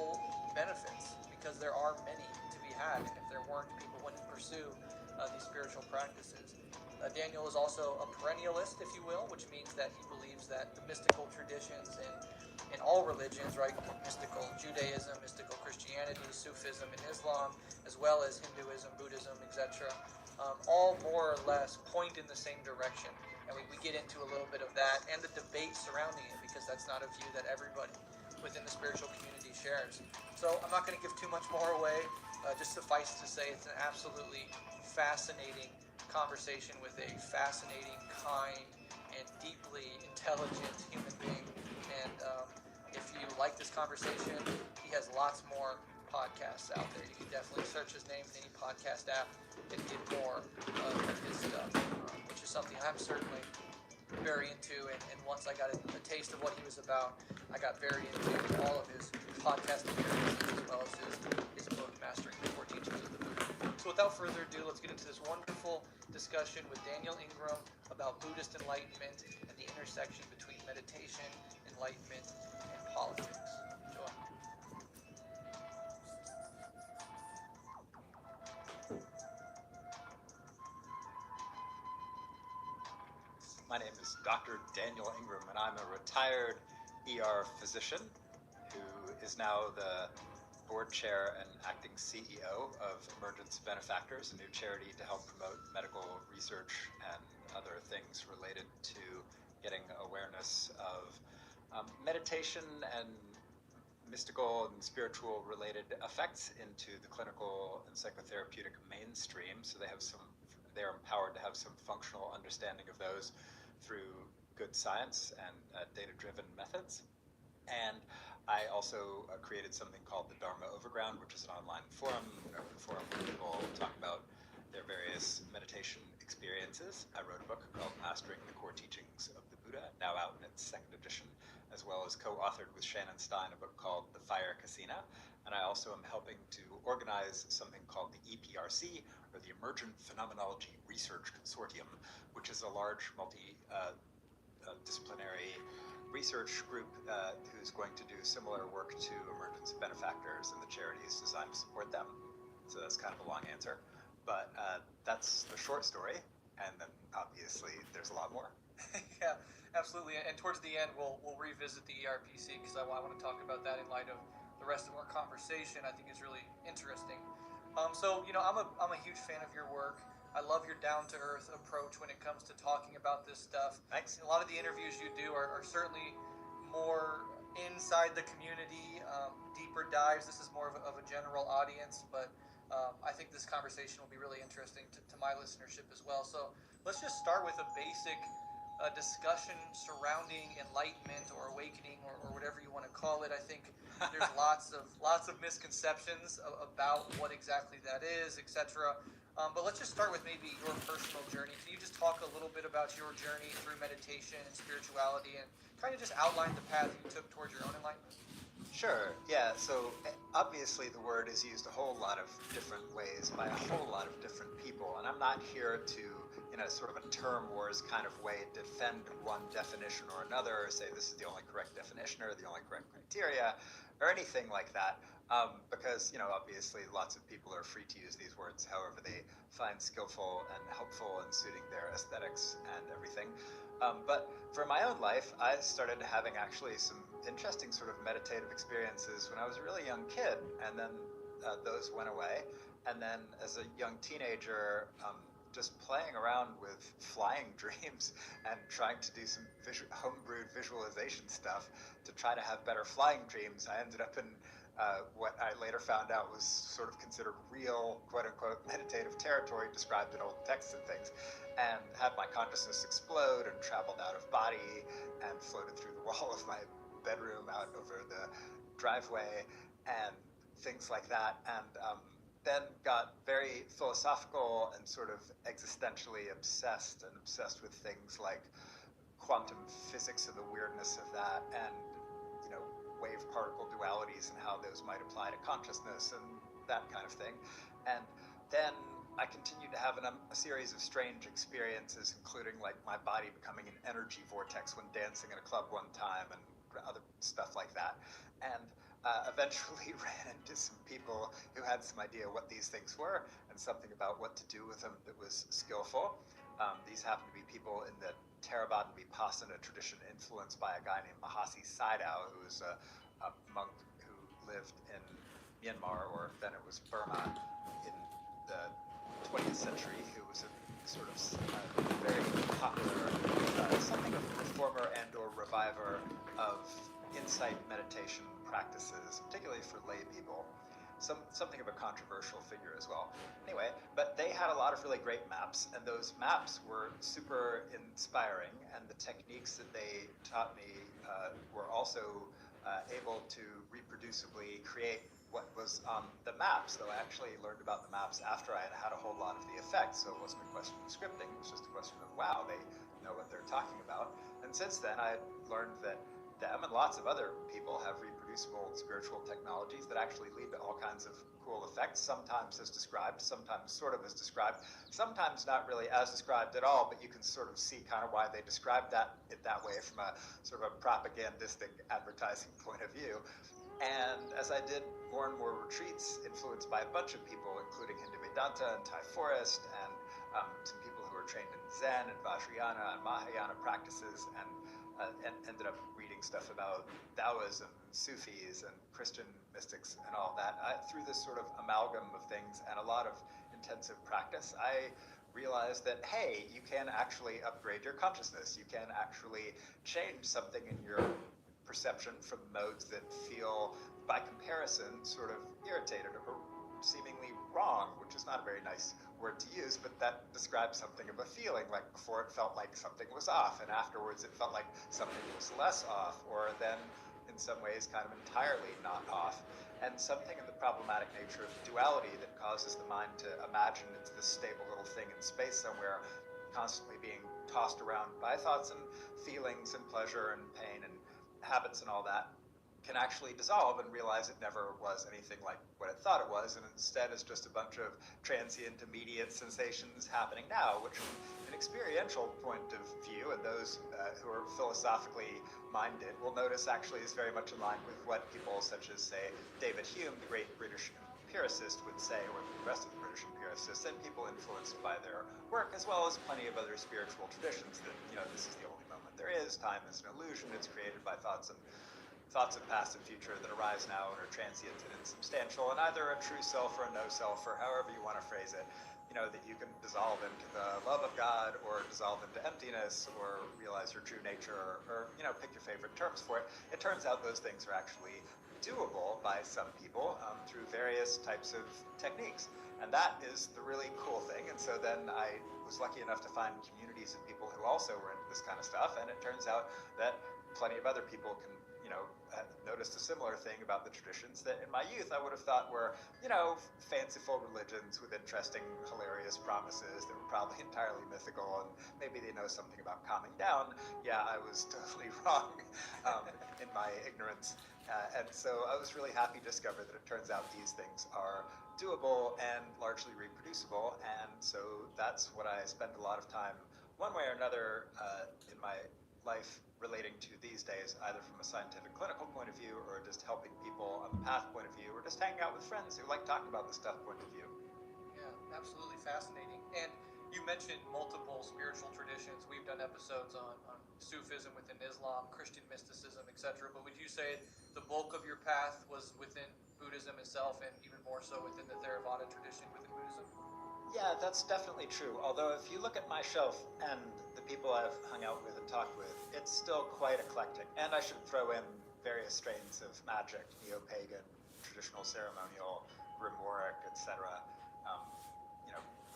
spiritual benefits, because there are many to be had, and if there weren't, people wouldn't pursue these spiritual practices. Daniel is also a perennialist, if you will, which means that he believes that the mystical traditions in all religions, right, mystical Judaism, mystical Christianity, Sufism, and Islam, as well as Hinduism, Buddhism, etc., all more or less point in the same direction. And we get into a little bit of that and the debate surrounding it, because that's not a view that everybody within the spiritual community shares. So I'm not going to give too much more away. Just suffice to say, it's an absolutely fascinating conversation with a fascinating, kind, and deeply intelligent human being. And if you like this conversation, he has lots more podcasts out there. You can definitely search his name in any podcast app and get more of his stuff, which is something I'm certainly very into. And once I got a taste of what he was about, I got very into all of his podcast appearances, as well as his book, Mastering the Core Teachings of the Buddha. So without further ado, let's get into this wonderful discussion with Daniel Ingram about Buddhist enlightenment and the intersection between meditation, enlightenment, and politics. Enjoy. My name is Dr. Daniel Ingram, and I'm a retired ER physician who is now the board chair and acting CEO of Emergence Benefactors, a new charity to help promote medical research and other things related to getting awareness of meditation and mystical and spiritual related effects into the clinical and psychotherapeutic mainstream. So they're empowered to have some functional understanding of those through good science and data-driven methods. And I also created something called the Dharma Overground, which is an online forum, an open forum where people talk about their various meditation experiences. I wrote a book called Mastering the Core Teachings of the Buddha, now out in its second edition, as well as co-authored with Shannon Stein a book called The Fire Casino. And I also am helping to organize something called the EPRC, or the Emergent Phenomenology Research Consortium, which is a large multi-disciplinary research group who's going to do similar work to Emergence Benefactors and the charities designed to support them. So that's kind of a long answer, but that's the short story, and then obviously there's a lot more. Yeah, absolutely. And towards the end, we'll revisit the ERPC, because I want to talk about that in light of the rest of our conversation. I think it's really interesting. So I'm a huge fan of your work. I love your down to earth approach when it comes to talking about this stuff. Thanks. A lot of the interviews you do are certainly more inside the community, deeper dives. This is more of a general audience, but I think this conversation will be really interesting to my listenership as well. So let's just start with a basic discussion surrounding enlightenment or awakening, or whatever you want to call it. I think there's lots of misconceptions about what exactly that is, etc. But let's just start with maybe your personal journey. Can you just talk a little bit about your journey through meditation and spirituality, and kind of just outline the path you took towards your own enlightenment? Sure, yeah. So obviously the word is used a whole lot of different ways by a whole lot of different people, and I'm not here to, in a sort of a term wars kind of way, defend one definition or another, or say this is the only correct definition or the only correct criteria, or anything like that, because, obviously lots of people are free to use these words however they find skillful and helpful in suiting their aesthetics and everything. But for my own life, I started having actually some interesting sort of meditative experiences when I was a really young kid, and then those went away. And then as a young teenager, just playing around with flying dreams and trying to do some homebrewed visualization stuff to try to have better flying dreams, I ended up in what I later found out was sort of considered real, quote-unquote, meditative territory described in old texts and things, and had my consciousness explode and traveled out of body and floated through the wall of my bedroom out over the driveway and things like that. And then got very philosophical and sort of existentially obsessed with things like quantum physics and the weirdness of that, and wave particle dualities and how those might apply to consciousness and that kind of thing. And then I continued to have a series of strange experiences, including like my body becoming an energy vortex when dancing in a club one time and other stuff like that. And eventually ran into some people who had some idea what these things were and something about what to do with them that was skillful. These happen to be people in the Theravada Vipassana tradition influenced by a guy named Mahasi Sayadaw, who was a monk who lived in Myanmar, or then it was Burma, in the 20th century, who was a sort of very popular, something of a reformer and or reviver of insight meditation practices, particularly for lay people. Something of a controversial figure as well. Anyway, but they had a lot of really great maps, and those maps were super inspiring, and the techniques that they taught me were also able to reproducibly create what was on the maps, though I actually learned about the maps after I had had a whole lot of the effects, so it wasn't a question of scripting, it was just a question of, wow, they know what they're talking about. And since then, I had learned that them and lots of other people have reproducible spiritual technologies that actually lead to all kinds of cool effects, sometimes as described, sometimes sort of as described, sometimes not really as described at all, but you can sort of see kind of why they described it that way from a sort of a propagandistic advertising point of view. And as I did more and more retreats influenced by a bunch of people, including Hindu Vedanta and Thai Forest, and some people who are trained in Zen and Vajrayana and Mahayana practices, and ended up reading stuff about Taoism, Sufis, and Christian mystics and all that. Through this sort of amalgam of things and a lot of intensive practice, I realized that, hey, you can actually upgrade your consciousness. You can actually change something in your perception from modes that feel, by comparison, sort of irritated or seemingly wrong, which is not a very nice word to use, but that describes something of a feeling. Like before it felt like something was off, and afterwards it felt like something was less off, or then in some ways kind of entirely not off. And something in the problematic nature of duality that causes the mind to imagine it's this stable little thing in space somewhere, constantly being tossed around by thoughts and feelings and pleasure and pain and habits and all that, can actually dissolve and realize it never was anything like what it thought it was, and instead is just a bunch of transient, immediate sensations happening now, which from an experiential point of view, and those who are philosophically minded will notice actually is very much in line with what people such as, say, David Hume, the great British empiricist, would say, or the rest of the British empiricists, and people influenced by their work, as well as plenty of other spiritual traditions, that, this is the only moment there is. Time is an illusion. It's created by thoughts of past and future that arise now and are transient and insubstantial, and either a true self or a no self, or however you want to phrase it, that you can dissolve into the love of God, or dissolve into emptiness, or realize your true nature, or pick your favorite terms for it. It turns out those things are actually doable by some people through various types of techniques. And that is the really cool thing. And so then I was lucky enough to find communities of people who also were into this kind of stuff. And it turns out that plenty of other people can, noticed a similar thing about the traditions that in my youth I would have thought were, fanciful religions with interesting, hilarious promises that were probably entirely mythical, and maybe they know something about calming down. Yeah, I was totally wrong in my ignorance. And so I was really happy to discover that it turns out these things are doable and largely reproducible. And so that's what I spend a lot of time, one way or another, in my life relating to these days, either from a scientific clinical point of view, or just helping people on the path point of view, or just hanging out with friends who like talking about this stuff point of view. Yeah, absolutely fascinating. And you mentioned multiple spiritual traditions. We've done episodes on Sufism within Islam, Christian mysticism, etc. But would you say the bulk of your path was within Buddhism itself, and even more so within the Theravada tradition within Buddhism? Yeah, that's definitely true. Although if you look at my shelf and the people I've hung out with and talked with, it's still quite eclectic. And I should throw in various strains of magic, neo-pagan, traditional ceremonial, grimoire, etc. Um,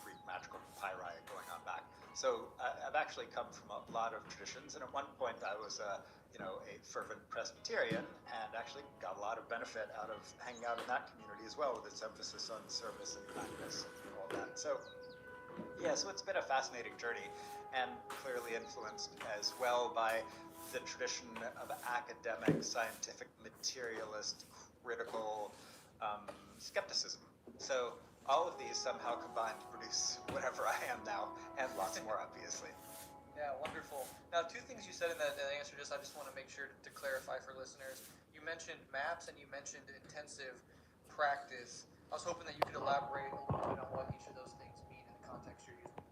Greek magical papyri going on back. So I've actually come from a lot of traditions, and at one point I was a fervent Presbyterian, and actually got a lot of benefit out of hanging out in that community as well, with its emphasis on service and kindness and all that. So yeah, so it's been a fascinating journey, and clearly influenced as well by the tradition of academic, scientific, materialist, critical skepticism. So all of these somehow combine to produce whatever I am now, and lots more, obviously. Yeah, wonderful. Now, two things you said in that answer, I just want to make sure to clarify for listeners. You mentioned maps and you mentioned intensive practice. I was hoping that you could elaborate a little bit on what each of those things mean in the context you're using.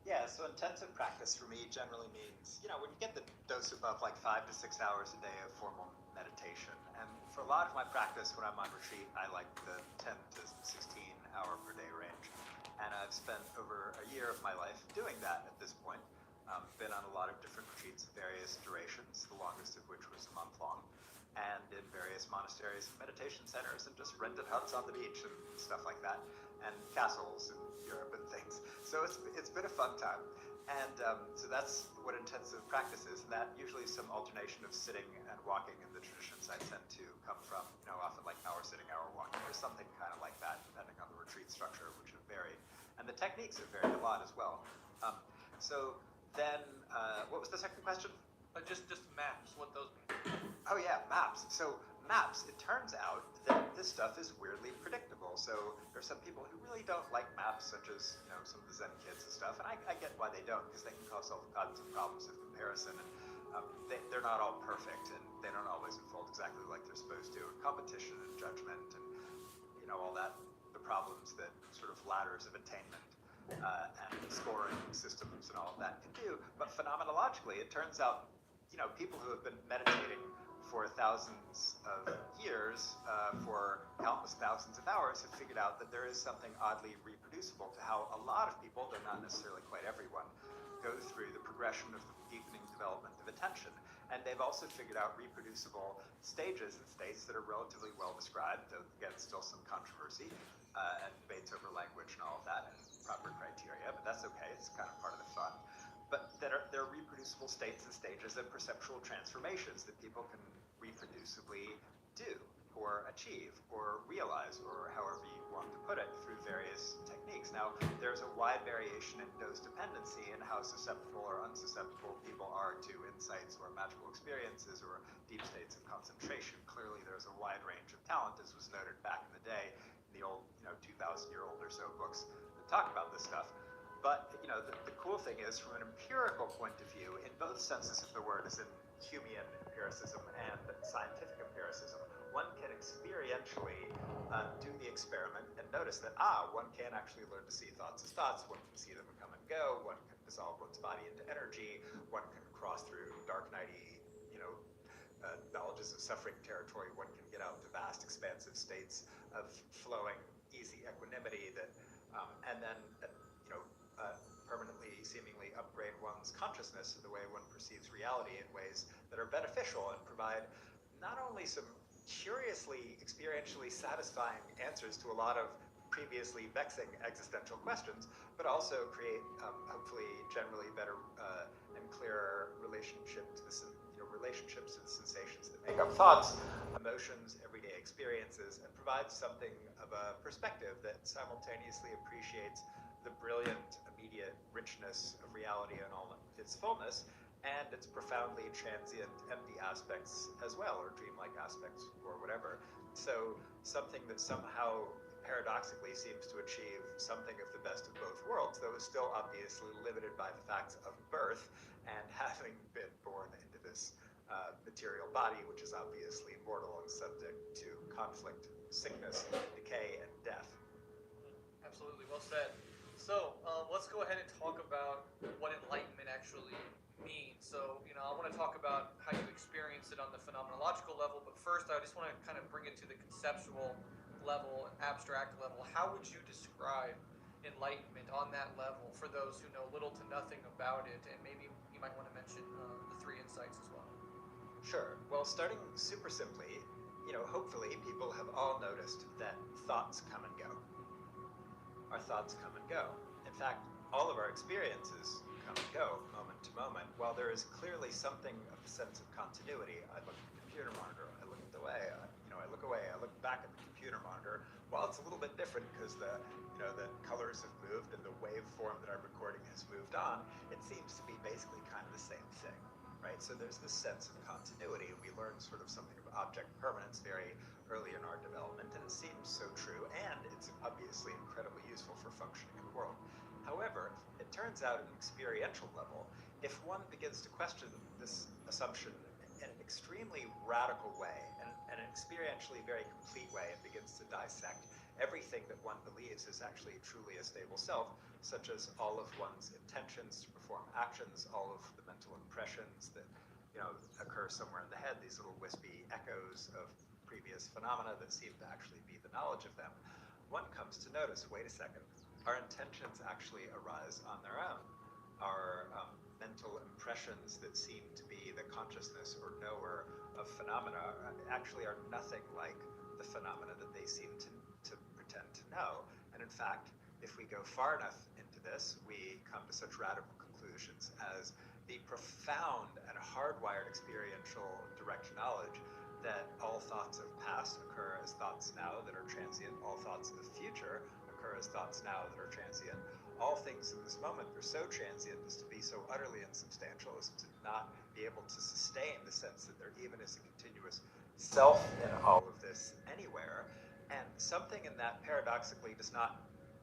Yeah, so intensive practice for me generally means, when you get the dose above like 5 to 6 hours a day of formal meditation. And for a lot of my practice when I'm on retreat, I like the 10 to 16 hour per day range. And I've spent over a year of my life doing that at this point. Been on a lot of different retreats of various durations, the longest of which was a month long, and in various monasteries and meditation centers, and just rented huts on the beach and stuff like that, and castles in Europe and things. So it's been a fun time. And so that's what intensive practice is, and that usually is some alternation of sitting and walking in the traditions I tend to come from, often like hour sitting, hour walking, or something kind of like that, depending on the retreat structure, which have varied. And the techniques have varied a lot as well. So then, what was the second question? Just maps, what those mean. Oh yeah, maps. So maps, it turns out that this stuff is weirdly predictable. So there's some people who really don't like maps, such as some of the Zen kids and stuff, and I get why they don't, because they can cause all kinds of problems of comparison, and they're not all perfect, and they don't always unfold exactly like they're supposed to. And competition and judgment, and all that, the problems that sort of ladders of attainment and scoring systems and all of that can do. But phenomenologically, it turns out people who have been meditating for thousands of years, for countless thousands of hours, have figured out that there is something oddly reproducible to how a lot of people, though not necessarily quite everyone, go through the progression of the deepening development of attention. And they've also figured out reproducible stages and states that are relatively well described, though again, still some controversy and debates over language and all of that and proper criteria, but that's okay, it's kind of part of the fun. But there are reproducible states and stages and perceptual transformations that people can reproducibly do or achieve or realize, or however you want to put it, through various techniques. Now, there's a wide variation in dose dependency in how susceptible or unsusceptible people are to insights or magical experiences or deep states of concentration. Clearly, there's a wide range of talent, as was noted back in the day in the old 2,000-year-old or so books that talk about this stuff. But, the cool thing is, from an empirical point of view, in both senses of the word, as in Humean empiricism and scientific empiricism, one can experientially do the experiment and notice that, one can actually learn to see thoughts as thoughts, one can see them come and go, one can dissolve one's body into energy, one can cross through dark nighty, knowledges of suffering territory, one can get out to vast expansive states of flowing, easy equanimity that, and then, permanently, seemingly upgrade one's consciousness in the way one perceives reality in ways that are beneficial and provide not only some curiously, experientially satisfying answers to a lot of previously vexing existential questions, but also create, hopefully, generally better and clearer relationships to the sensations that make up thoughts, emotions, everyday experiences, and provides something of a perspective that simultaneously appreciates the brilliant, immediate richness of reality in all its fullness, and its profoundly transient, empty aspects as well, or dreamlike aspects, or whatever. So something that somehow paradoxically seems to achieve something of the best of both worlds, though is still obviously limited by the facts of birth and having been born into this material body, which is obviously mortal and subject to conflict, sickness, decay, and death. Absolutely, well said. So let's go ahead and talk about what enlightenment actually means. So, I want to talk about how you experience it on the phenomenological level, but first I just want to kind of bring it to the conceptual level, abstract level. How would you describe enlightenment on that level for those who know little to nothing about it? And maybe you might want to mention the three insights as well. Sure. Well, starting super simply, hopefully people have all noticed that thoughts come and go. Our thoughts come and go. In fact, all of our experiences come and go moment to moment. While there is clearly something of a sense of continuity, I look at the computer monitor, I look at the way, I look away, I look back at the computer monitor. While it's a little bit different because the colors have moved and the waveform that I'm recording has moved on, it seems to be basically kind of the same thing, right? So there's this sense of continuity. We learn sort of something of object permanence very early in our development, and it seems so true, and it's obviously incredibly useful for functioning in the world. However, it turns out at an experiential level, if one begins to question this assumption in an extremely radical way, and an experientially very complete way. It begins to dissect everything that one believes is actually truly a stable self, such as all of one's intentions to perform actions, all of the mental impressions that occur somewhere in the head, these little wispy echoes of previous phenomena that seem to actually be the knowledge of them. One comes to notice, wait a second, our intentions actually arise on their own. Our mental impressions that seem to be the consciousness or knower of phenomena actually are nothing like the phenomena that they seem to pretend to know. And in fact, if we go far enough into this, we come to such radical conclusions as the profound and hardwired experiential direct knowledge that all thoughts of past occur as thoughts now that are transient, all thoughts of future occur as thoughts now that are transient. All things in this moment are so transient as to be so utterly insubstantial as to not be able to sustain the sense that there even is a continuous self in all of this anywhere. And something in that paradoxically does not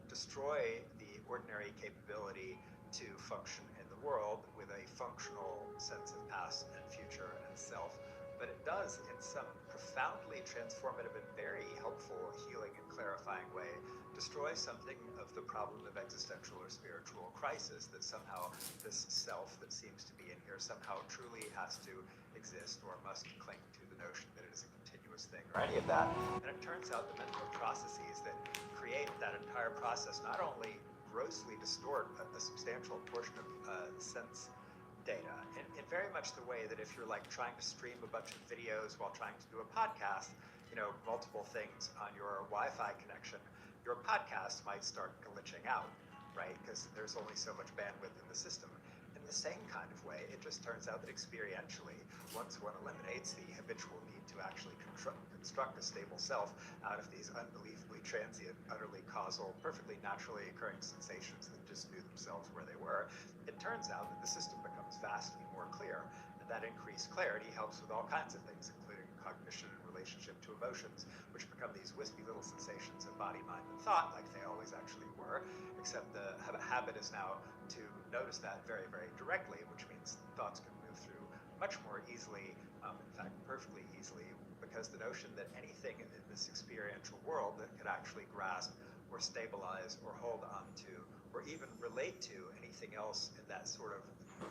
destroy the ordinary capability to function in the world with a functional sense of past and future and self, but it does, in some profoundly transformative and very helpful, healing and clarifying way, destroy something of the problem of existential or spiritual crisis, that somehow this self that seems to be in here somehow truly has to exist or must cling to the notion that it is a continuous thing or any of that. And it turns out the mental processes that create that entire process not only grossly distort a substantial portion of sense data in very much the way that if you're like trying to stream a bunch of videos while trying to do a podcast, multiple things on your Wi-Fi connection, your podcast might start glitching out, right? Because there's only so much bandwidth in the system. In the same kind of way, it just turns out that experientially, once one eliminates the habitual need to actually construct a stable self out of these unbelievably transient, utterly causal, perfectly naturally occurring sensations that just knew themselves where they were, it turns out that the system becomes vastly more clear. And that increased clarity helps with all kinds of things, including cognition and relationship to emotions, which become these wispy little sensations of body, mind, and thought, like they always actually were, except the habit is now to notice that very, very directly, which means thoughts can move through much more easily, in fact, perfectly easily, because the notion that anything in this experiential world that could actually grasp or stabilize or hold on to or even relate to anything else in that sort of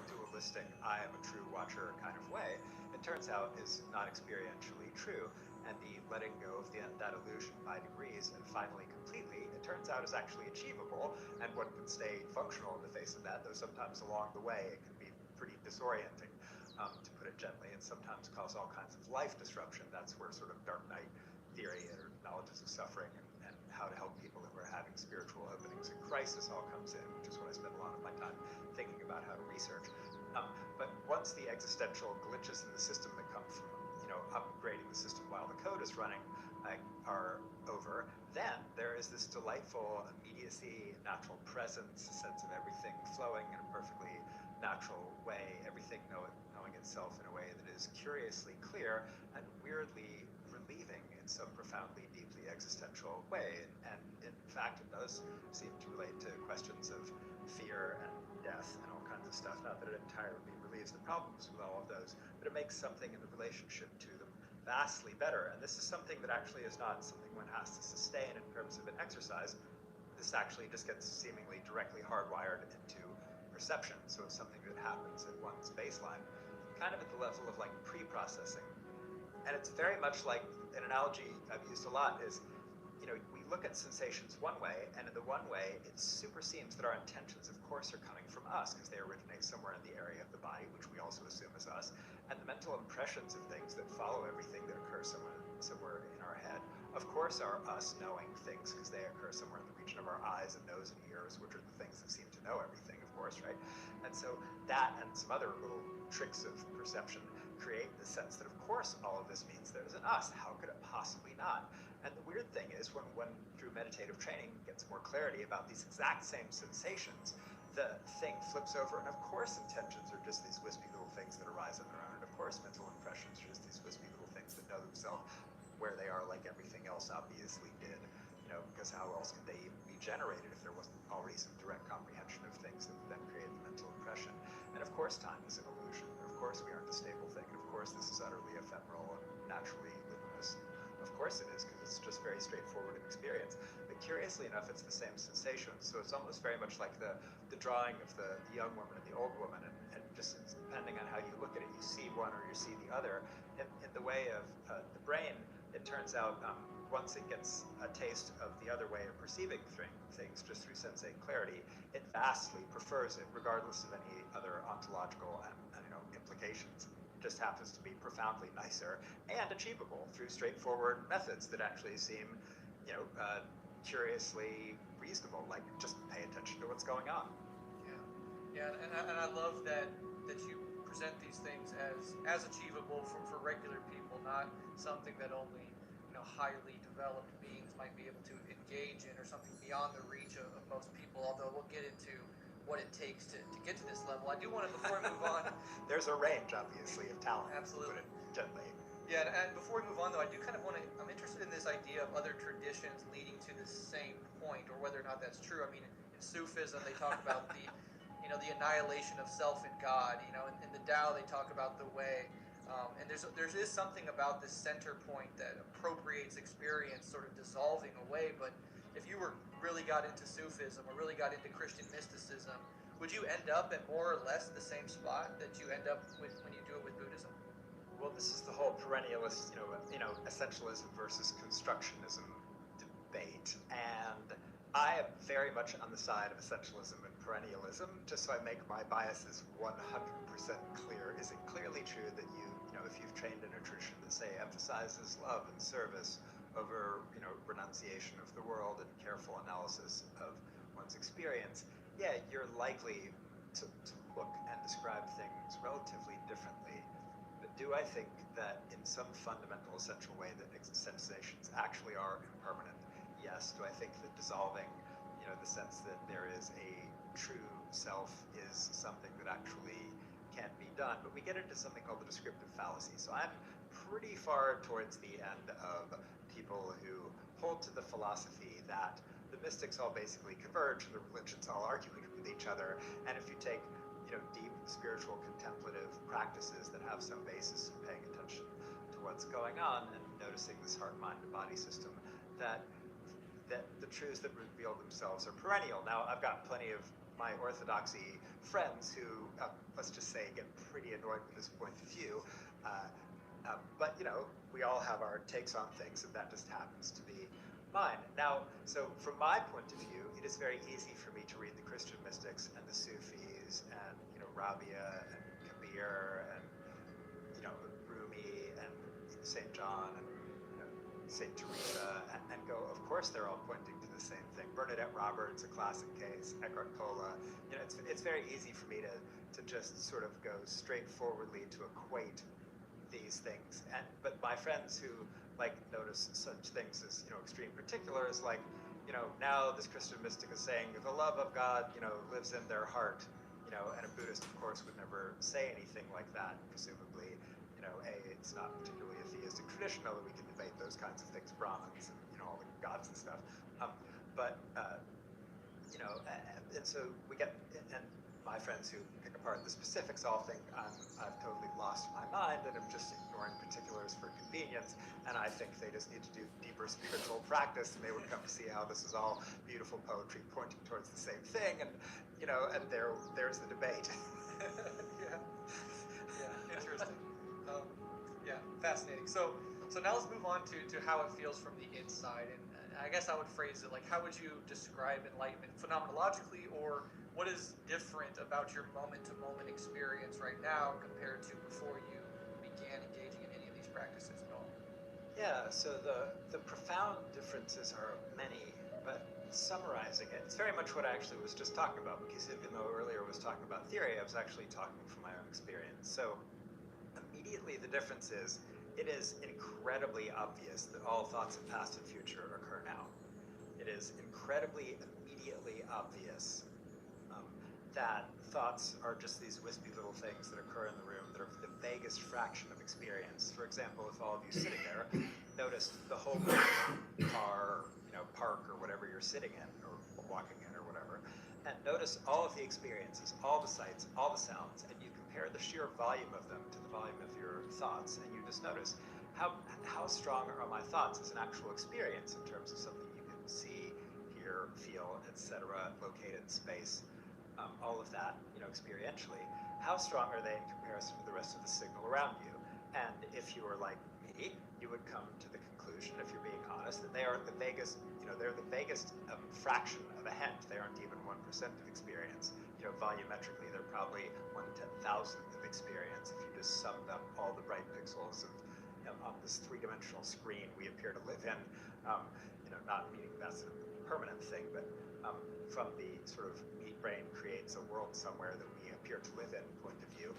dualistic I am a true watcher kind of way, it turns out is not experientially true. And the letting go of that illusion by degrees and finally completely, it turns out is actually achievable, and one can stay functional in the face of that, though sometimes along the way it can be pretty disorienting, to put it gently, and sometimes cause all kinds of life disruption. That's where sort of dark night theory or knowledges of suffering and how to help people who are having spiritual openings in crisis all comes in, which is what I spend a lot of my time thinking about how to research. But once the existential glitches in the system that come from upgrading the system while the code is running are over, then there is this delightful immediacy, natural presence, a sense of everything flowing in a perfectly natural way, everything knowing itself in a way that is curiously clear and weirdly relieving in some profoundly, deeply existential way. And in fact, it does seem to relate to questions of fear and death and all kinds of stuff. Not that it entirely relieves the problems with all of those, but it makes something in the relationship to them vastly better. And this is something that actually is not something one has to sustain in terms of an exercise. This actually just gets seemingly directly hardwired into perception. So it's something that happens at one's baseline, kind of at the level of like pre-processing. And it's very much like an analogy I've used a lot is, we look at sensations one way, and in the one way, it super seems that our intentions, of course, are coming from us because they originate somewhere in the area of the body, which we also assume is us. And the mental impressions of things that follow everything that occurs somewhere in our head, of course, are us knowing things because they occur somewhere in the region of our eyes and nose and ears, which are the things that seem to know everything, of course, right? And so that and some other little tricks of perception create the sense that, of course, all of this means there is an us. How could it possibly not? And the weird thing is when one, through meditative training, gets more clarity about these exact same sensations, the thing flips over, and of course intentions are just these wispy little things that arise on their own, and of course mental impressions are just these wispy little things that know themselves where they are, like everything else obviously did, because how else could they even be generated if there wasn't already some direct comprehension of things that then create the mental impression? And of course time is an illusion. Of course we aren't a stable thing. And of course this is utterly ephemeral and naturally luminous. Of course it is, because it's just very straightforward in experience. But curiously enough, it's the same sensation. So it's almost very much like the drawing of the young woman and the old woman, and just depending on how you look at it, you see one or you see the other. In the way of the brain, it turns out once it gets a taste of the other way of perceiving things just through sensate clarity, it vastly prefers it, regardless of any other ontological and implications. It just happens to be profoundly nicer and achievable through straightforward methods that actually seem, curiously reasonable. Like, just pay attention to what's going on. Yeah, and I love that you present these things as achievable for regular people, not something that only highly developed beings might be able to engage in, or something beyond the reach of most people. Although we'll get into what it takes to get to this level. I do want to, before we move on. There's a range, obviously, of talent. Absolutely. To put it gently. Yeah, and before we move on, though, I do kind of want to. I'm interested in this idea of other traditions leading to the same point, or whether or not that's true. I mean, in Sufism, they talk about the annihilation of self in God. In the Tao, they talk about the way. And there is something about this center point that appropriates experience, sort of dissolving away. But if you really got into Sufism or really got into Christian mysticism, would you end up at more or less the same spot that you end up with when you do it with Buddhism? Well, this is the whole perennialist, essentialism versus constructionism debate, and I am very much on the side of essentialism and perennialism. Just so I make my biases 100% clear, is it clearly true that if you've trained in a tradition that, say, emphasizes love and service over, renunciation of the world and careful analysis of one's experience, yeah, you're likely to look and describe things relatively differently. But do I think that in some fundamental, essential way that sensations actually are impermanent? Yes. Do I think that dissolving, the sense that there is a true self is something that actually can be done? But we get into something called the descriptive fallacy. So I'm pretty far towards the end of people who hold to the philosophy that the mystics all basically converge and the religions all arguing with each other. And if you take deep spiritual contemplative practices that have some basis in paying attention to what's going on and noticing this heart, mind, and body system, that the truths that reveal themselves are perennial. Now, I've got plenty of my orthodoxy friends who, let's just say, get pretty annoyed with this point of view. But, we all have our takes on things, and that just happens to be mine. Now, so from my point of view, it is very easy for me to read the Christian mystics and the Sufis and, Rabia and Kabir and, Rumi and St. John and, St. Teresa, and go, of course they're all pointing to the same thing. Bernadette Roberts, a classic case, Eckhart Tolle. It's very easy for me to just sort of go straightforwardly to equate these things. But my friends who notice such things as extreme particulars, now this Christian mystic is saying the love of God lives in their heart, and a Buddhist of course would never say anything like that, presumably. It's not particularly a theistic tradition, although we can debate those kinds of things, Brahmins and all the gods and stuff. And so we get, and my friends who pick apart the specifics all think I've totally lost my mind and I'm just ignoring particulars for convenience, and I think they just need to do deeper spiritual practice, and they would come to see how this is all beautiful poetry pointing towards the same thing, and and there's the debate. Yeah, interesting. Yeah, fascinating. So now let's move on to how it feels from the inside, and I guess I would phrase it like, how would you describe enlightenment phenomenologically, or what is different about your moment-to-moment experience right now compared to before you began engaging in any of these practices at all? Yeah, so the profound differences are many, but summarizing it, it's very much what I actually was just talking about, because even though earlier I was talking about theory, I was actually talking from my own experience. So immediately the difference is, it is incredibly obvious that all thoughts of past and future occur now. It is incredibly immediately obvious that thoughts are just these wispy little things that occur in the room that are the vaguest fraction of experience. For example, if all of you sitting there noticed the whole car, park, you're sitting in or walking in or whatever, and notice all of the experiences, all the sights, all the sounds, and you compare the sheer volume of them to the volume of your thoughts, and you just notice how strong are my thoughts as an actual experience in terms of something you can see, hear, feel, etc., locate in space, all of that, experientially. How strong are they in comparison to the rest of the signal around you? And if you are like me, you would come to the conclusion, if you're being honest, that they are the vaguest, they're the vaguest fraction of a hint. They aren't even 1% of experience. Volumetrically, they're probably 1/10,000th of experience if you just summed up all the bright pixels of on this three-dimensional screen we appear to live in. Not meaning that's a permanent thing, but from the sort of meat brain creates a world somewhere that we appear to live in point of view.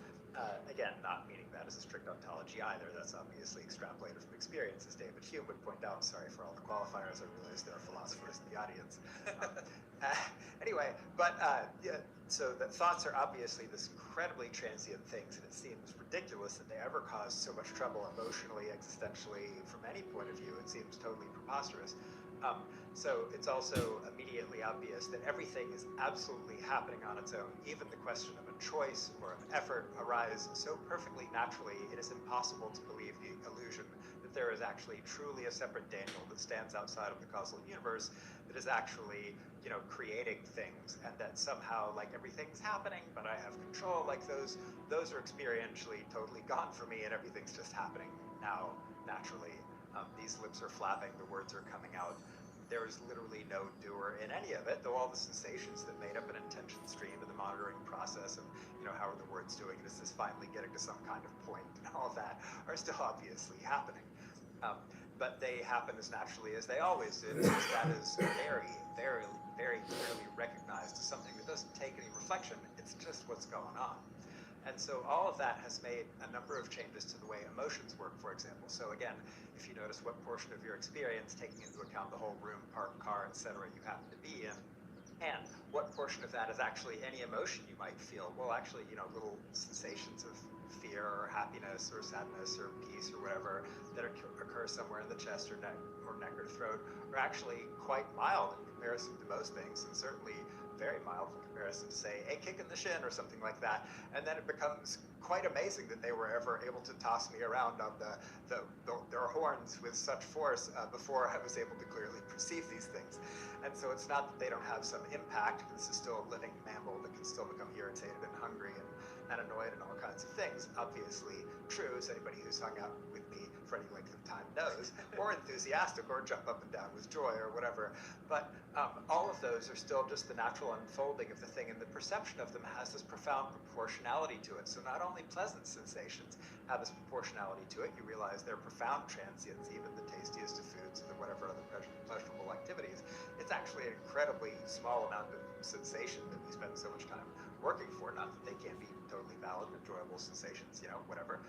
Again, not meaning that as a strict ontology either. That's obviously extrapolated from experience, as David Hume would point out. Sorry for all the qualifiers. I realize there are philosophers in the audience. Anyway, but yeah, so the thoughts are obviously this incredibly transient things, and it seems ridiculous that they ever cause so much trouble emotionally, existentially, from any point of view. It seems totally preposterous. So it's also immediately obvious that everything is absolutely happening on its own. Even the question of a choice or an effort arise so perfectly naturally, it is impossible to believe the illusion that there is actually truly a separate Daniel that stands outside of the causal universe that is actually, creating things, and that somehow, like, everything's happening, but I have control. Like, those are experientially totally gone for me, and everything's just happening now, naturally. These lips are flapping, the words are coming out. There is literally no doer in any of it, though all the sensations that made up an intention stream and the monitoring process of, how are the words doing, and is this finally getting to some kind of point, and all of that are still obviously happening. But they happen as naturally as they always did, since that is very, very, very clearly recognized as something that doesn't take any reflection. It's just what's going on. And so all of that has made a number of changes to the way emotions work, for example. So again, if you notice what portion of your experience, taking into account the whole room, park, car, etc., you happen to be in, and what portion of that is actually any emotion you might feel. Well, actually, little sensations of fear or happiness or sadness or peace or whatever that occur somewhere in the chest or neck or throat are actually quite mild in comparison to most things, and certainly very mild in comparison to, say, a kick in the shin or something like that. And then it becomes quite amazing that they were ever able to toss me around on their horns with such force before I was able to clearly perceive these things. And so it's not that they don't have some impact. This is still a living mammal that can still become irritated and hungry and annoyed and all kinds of things. Obviously true, as anybody who's hung out with me for any length of time knows, or enthusiastic, or jump up and down with joy or whatever. But all of those are still just the natural unfolding of the thing, and the perception of them has this profound proportionality to it. So not only pleasant sensations have this proportionality to it, you realize they're profound transients, even the tastiest of foods and whatever other pleasurable activities. It's actually an incredibly small amount of sensation that we spend so much time working for. Not that they can't be totally valid, enjoyable sensations, whatever.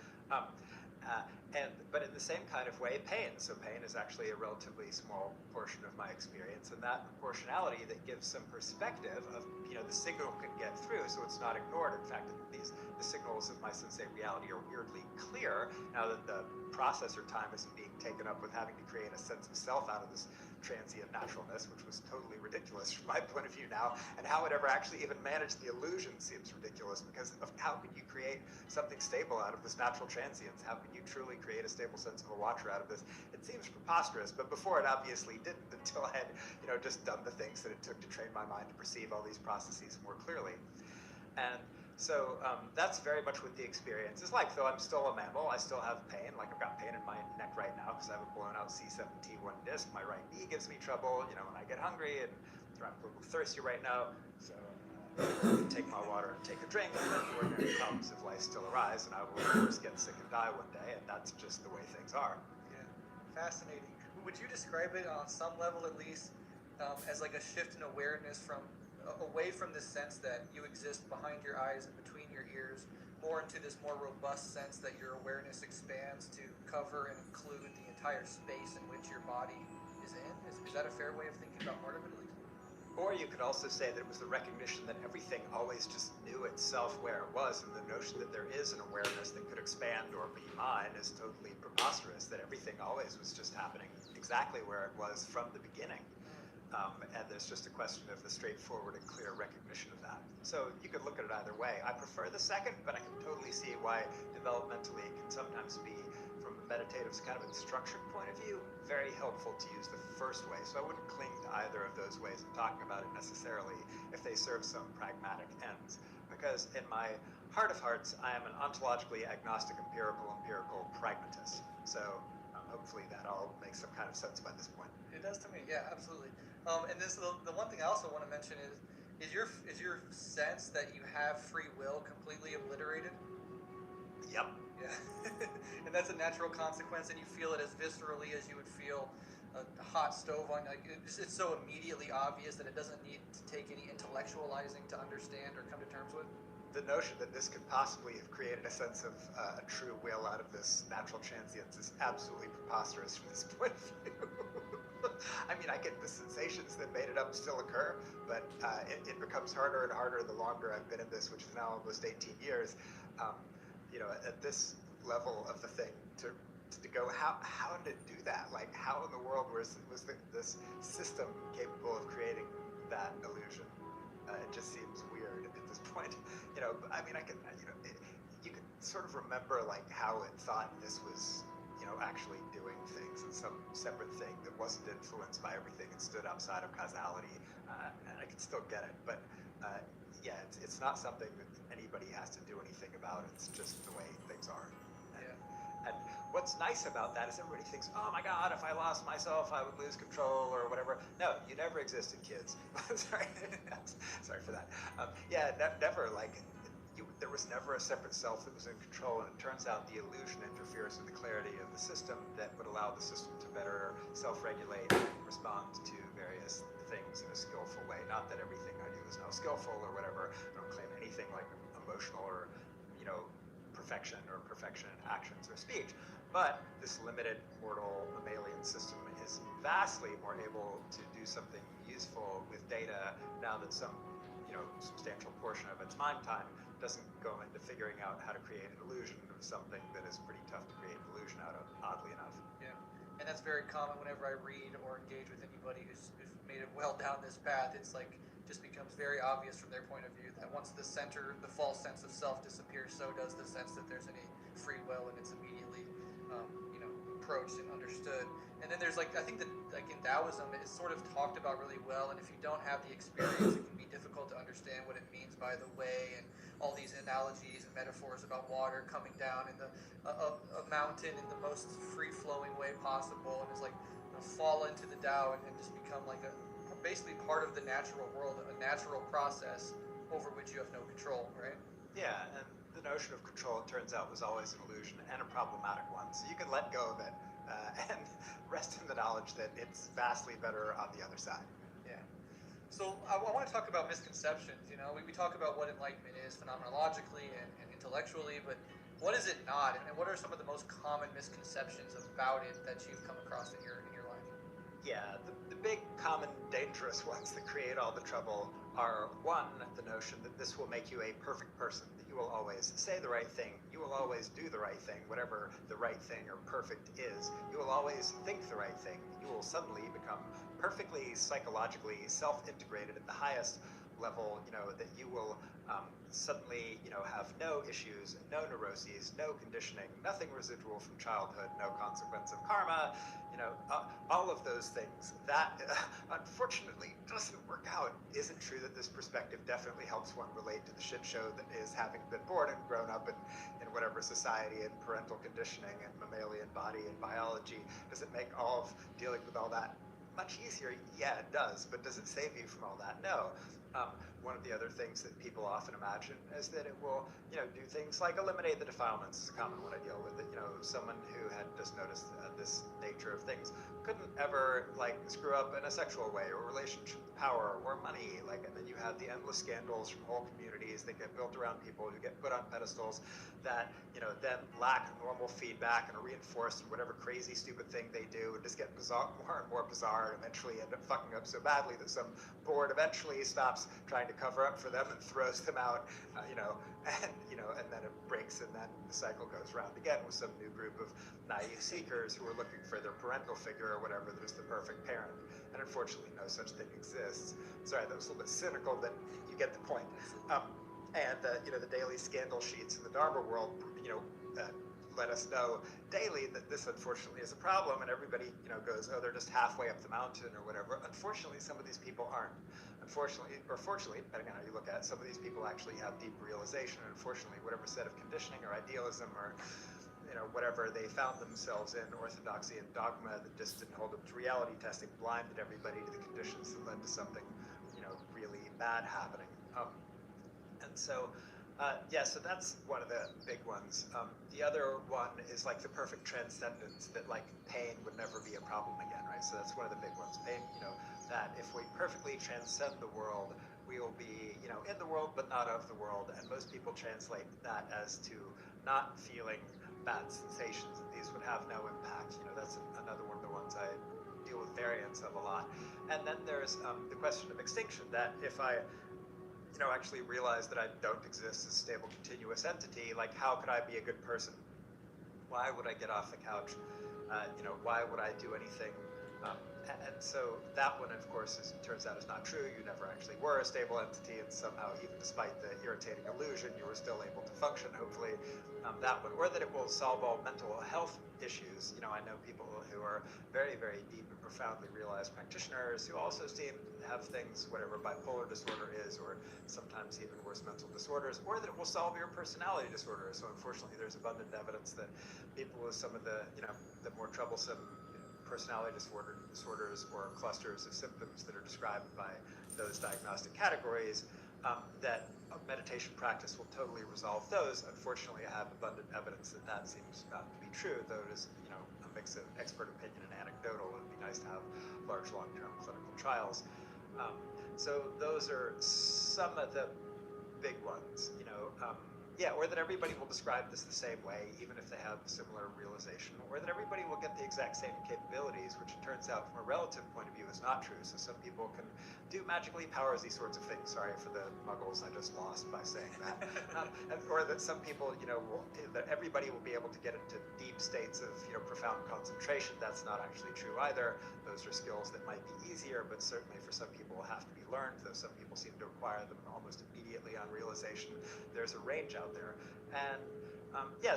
But in the same kind of way, pain. So pain is actually a relatively small portion of my experience, and that proportionality that gives some perspective of, the signal can get through, so it's not ignored. In fact, the signals of my sensate reality are weirdly clear now that the processor time isn't being taken up with having to create a sense of self out of this transient naturalness, which was totally ridiculous from my point of view now, and how it ever actually even managed the illusion seems ridiculous, because of how could you create something stable out of this natural transience? How could you truly create a stable sense of a watcher out of this? It seems preposterous, but before it obviously didn't, until I had, just done the things that it took to train my mind to perceive all these processes more clearly. And so that's very much what the experience is like. Though I'm still a mammal, I still have pain. Like, I've got pain in my neck right now because I have a blown out C7T1 disc. My right knee gives me trouble, when I get hungry, and I'm a little thirsty right now. So I take my water and take a drink, and then the ordinary problems of life still arise, and I will, of course, get sick and die one day, and that's just the way things are. Yeah, fascinating. Would you describe it on some level, at least, as like a shift in awareness from away from the sense that you exist behind your eyes and between your ears, more into this more robust sense that your awareness expands to cover and include the entire space in which your body is in? Is that a fair way of thinking about part of it, at least? Or you could also say that it was the recognition that everything always just knew itself where it was, and the notion that there is an awareness that could expand or be mine is totally preposterous, that everything always was just happening exactly where it was from the beginning. and there's just a question of the straightforward and clear recognition of that. So you could look at it either way. I prefer the second, but I can totally see why developmentally it can sometimes be, from a meditative kind of instruction point of view, very helpful to use the first way. So I wouldn't cling to either of those ways of talking about it necessarily if they serve some pragmatic ends. Because in my heart of hearts, I am an ontologically agnostic empirical pragmatist. So hopefully that all makes some kind of sense by this point. It does to me, yeah, absolutely. And this the one thing I also want to mention is your sense that you have free will completely obliterated? Yep. Yeah, and that's a natural consequence, and you feel it as viscerally as you would feel a hot stove on. Like it's so immediately obvious that it doesn't need to take any intellectualizing to understand or come to terms with. The notion that this could possibly have created a sense of a true will out of this natural transience is absolutely preposterous from this point of view. I mean, I get the sensations that made it up still occur, but it becomes harder and harder the longer I've been in this, which is now almost 18 years. At this level of the thing, to go, how did it do that? Like, how in the world was this system capable of creating that illusion? It just seems weird at this point. I mean, you can sort of remember like how it thought this was, actually doing things in some separate thing that wasn't influenced by everything and stood outside of causality. And I can still get it, but yeah, it's not something that anybody has to do anything about. It's just the way things are. And what's nice about that is everybody thinks, oh my God, if I lost myself, I would lose control or whatever. No, you never existed, kids. Sorry. Sorry for that. Never. Like, there was never a separate self that was in control, and it turns out the illusion interferes with the clarity of the system that would allow the system to better self-regulate and respond to various things in a skillful way. Not that everything I do is now skillful or whatever. I don't claim anything like emotional or, perfection in actions or speech. But this limited mortal mammalian system is vastly more able to do something useful with data now that some, substantial portion of its mind time doesn't go into figuring out how to create an illusion of something that is pretty tough to create an illusion out of, oddly enough. Yeah, and that's very common whenever I read or engage with anybody who's made it well down this path. It's like just becomes very obvious from their point of view that once the false sense of self disappears, so does the sense that there's any free will, and it's immediately, approached and understood. And then there's I think that in Taoism, it's sort of talked about really well. And if you don't have the experience, it can be difficult to understand what it means by the way, and all these analogies and metaphors about water coming down in a mountain in the most free flowing way possible, and it's like fall into the Tao and just become like basically part of the natural world, a natural process over which you have no control, right? Yeah, and the notion of control, it turns out, was always an illusion and a problematic one. So you can let go of it and rest in the knowledge that it's vastly better on the other side. Yeah. So I want to talk about misconceptions. We talk about what enlightenment is phenomenologically and intellectually, but what is it not, and what are some of the most common misconceptions about it that you've come across in your life? Yeah, the big, common, dangerous ones that create all the trouble are, one, the notion that this will make you a perfect person, that you will always say the right thing, you will always do the right thing, whatever the right thing or perfect is. You will always think the right thing. You will suddenly become perfectly psychologically self-integrated at the highest level, that you will suddenly, have no issues, no neuroses, no conditioning, nothing residual from childhood, no consequence of karma, all of those things. That, unfortunately, doesn't work out. Is it true that this perspective definitely helps one relate to the shit show that is having been born and grown up in whatever society and parental conditioning and mammalian body and biology? Does it make all of dealing with all that much easier? Yeah, it does. But does it save you from all that? No. One of the other things that people often imagine is that it will, do things like eliminate the defilements. Is a common one I deal with. That, someone who had just noticed this nature of things couldn't ever screw up in a sexual way or relationship with power or money. And then you have the endless scandals from whole communities that get built around people who get put on pedestals that, then lack normal feedback and are reinforced in whatever crazy, stupid thing they do and just get more and more bizarre are, and eventually end up fucking up so badly that some board eventually stops trying to cover up for them and throws them out, and then it breaks, and then the cycle goes round again with some new group of naive seekers who are looking for their parental figure or whatever that is the perfect parent. And unfortunately, no such thing exists. Sorry, that was a little bit cynical, but you get the point. The daily scandal sheets in the Dharma world, let us know daily that this unfortunately is a problem, and everybody, goes, oh, they're just halfway up the mountain or whatever. Unfortunately, some of these people aren't. Unfortunately, or fortunately, depending on how you look at it, some of these people actually have deep realization, and unfortunately, whatever set of conditioning or idealism or whatever they found themselves in, orthodoxy and dogma that just didn't hold up to reality testing, blinded everybody to the conditions that led to something, really bad happening. So that's one of the big ones. The other one is like the perfect transcendence, that like pain would never be a problem again, right? So that's one of the big ones. Pain, that if we perfectly transcend the world, we will be, in the world but not of the world. And most people translate that as to not feeling bad sensations, and these would have no impact. That's another one of the ones I deal with variants of a lot. And then there's the question of extinction, that if I actually realize that I don't exist as a stable, continuous entity, like how could I be a good person? Why would I get off the couch? Why would I do anything? And so that one, of course, turns out is not true. You never actually were a stable entity, and somehow, even despite the irritating illusion, you were still able to function, hopefully. That one, or that it will solve all mental health issues. I know people who are very, very deep and profoundly realized practitioners who also seem to have things, whatever bipolar disorder is, or sometimes even worse mental disorders, or that it will solve your personality disorder. So unfortunately, there's abundant evidence that people with some of the, the more troublesome personality disorders or clusters of symptoms that are described by those diagnostic categories, that meditation practice will totally resolve those. Unfortunately, I have abundant evidence that that seems not to be true, though it is, a mix of expert opinion and anecdotal. It would be nice to have large long-term clinical trials. So those are some of the big ones, or that everybody will describe this the same way, even if they have similar realization, or that everybody will get the exact same capabilities, which it turns out from a relative point of view is not true. So some people can do magically powers, these sorts of things. Sorry for the muggles I just lost by saying that. Or that some people, that everybody will be able to get into deep states of, profound concentration. That's not actually true either. Those are skills that might be easier, but certainly for some people will have to be learned, though some people seem to acquire them almost immediately on realization. There's a range out there. And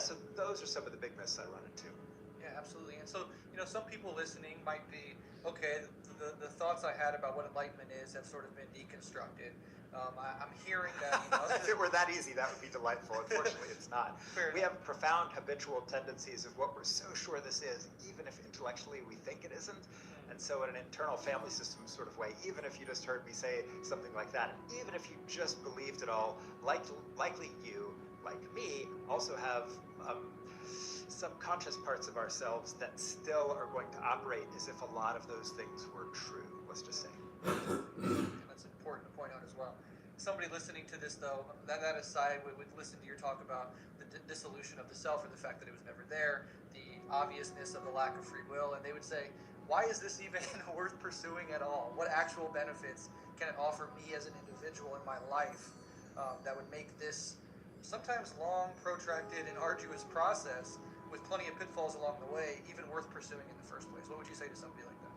so those are some of the big myths I run into. Yeah, absolutely. And so, some people listening might be, okay, the thoughts I had about what enlightenment is have sort of been deconstructed. I'm hearing that, If it were that easy, that would be delightful. Unfortunately, it's not. We have profound habitual tendencies of what we're so sure this is, even if intellectually we think it isn't. And so in an internal family system sort of way, even if you just heard me say something like that, and even if you just believed it all, likely you, like me, also have subconscious parts of ourselves that still are going to operate as if a lot of those things were true, let's just say. That's important to point out as well. Somebody listening to this, though, that aside, would listen to your talk about the dissolution of the self, or the fact that it was never there, the obviousness of the lack of free will, and they would say, why is this even worth pursuing at all? What actual benefits can it offer me as an individual in my life that would make this sometimes long, protracted, and arduous process with plenty of pitfalls along the way even worth pursuing in the first place? What would you say to somebody like that?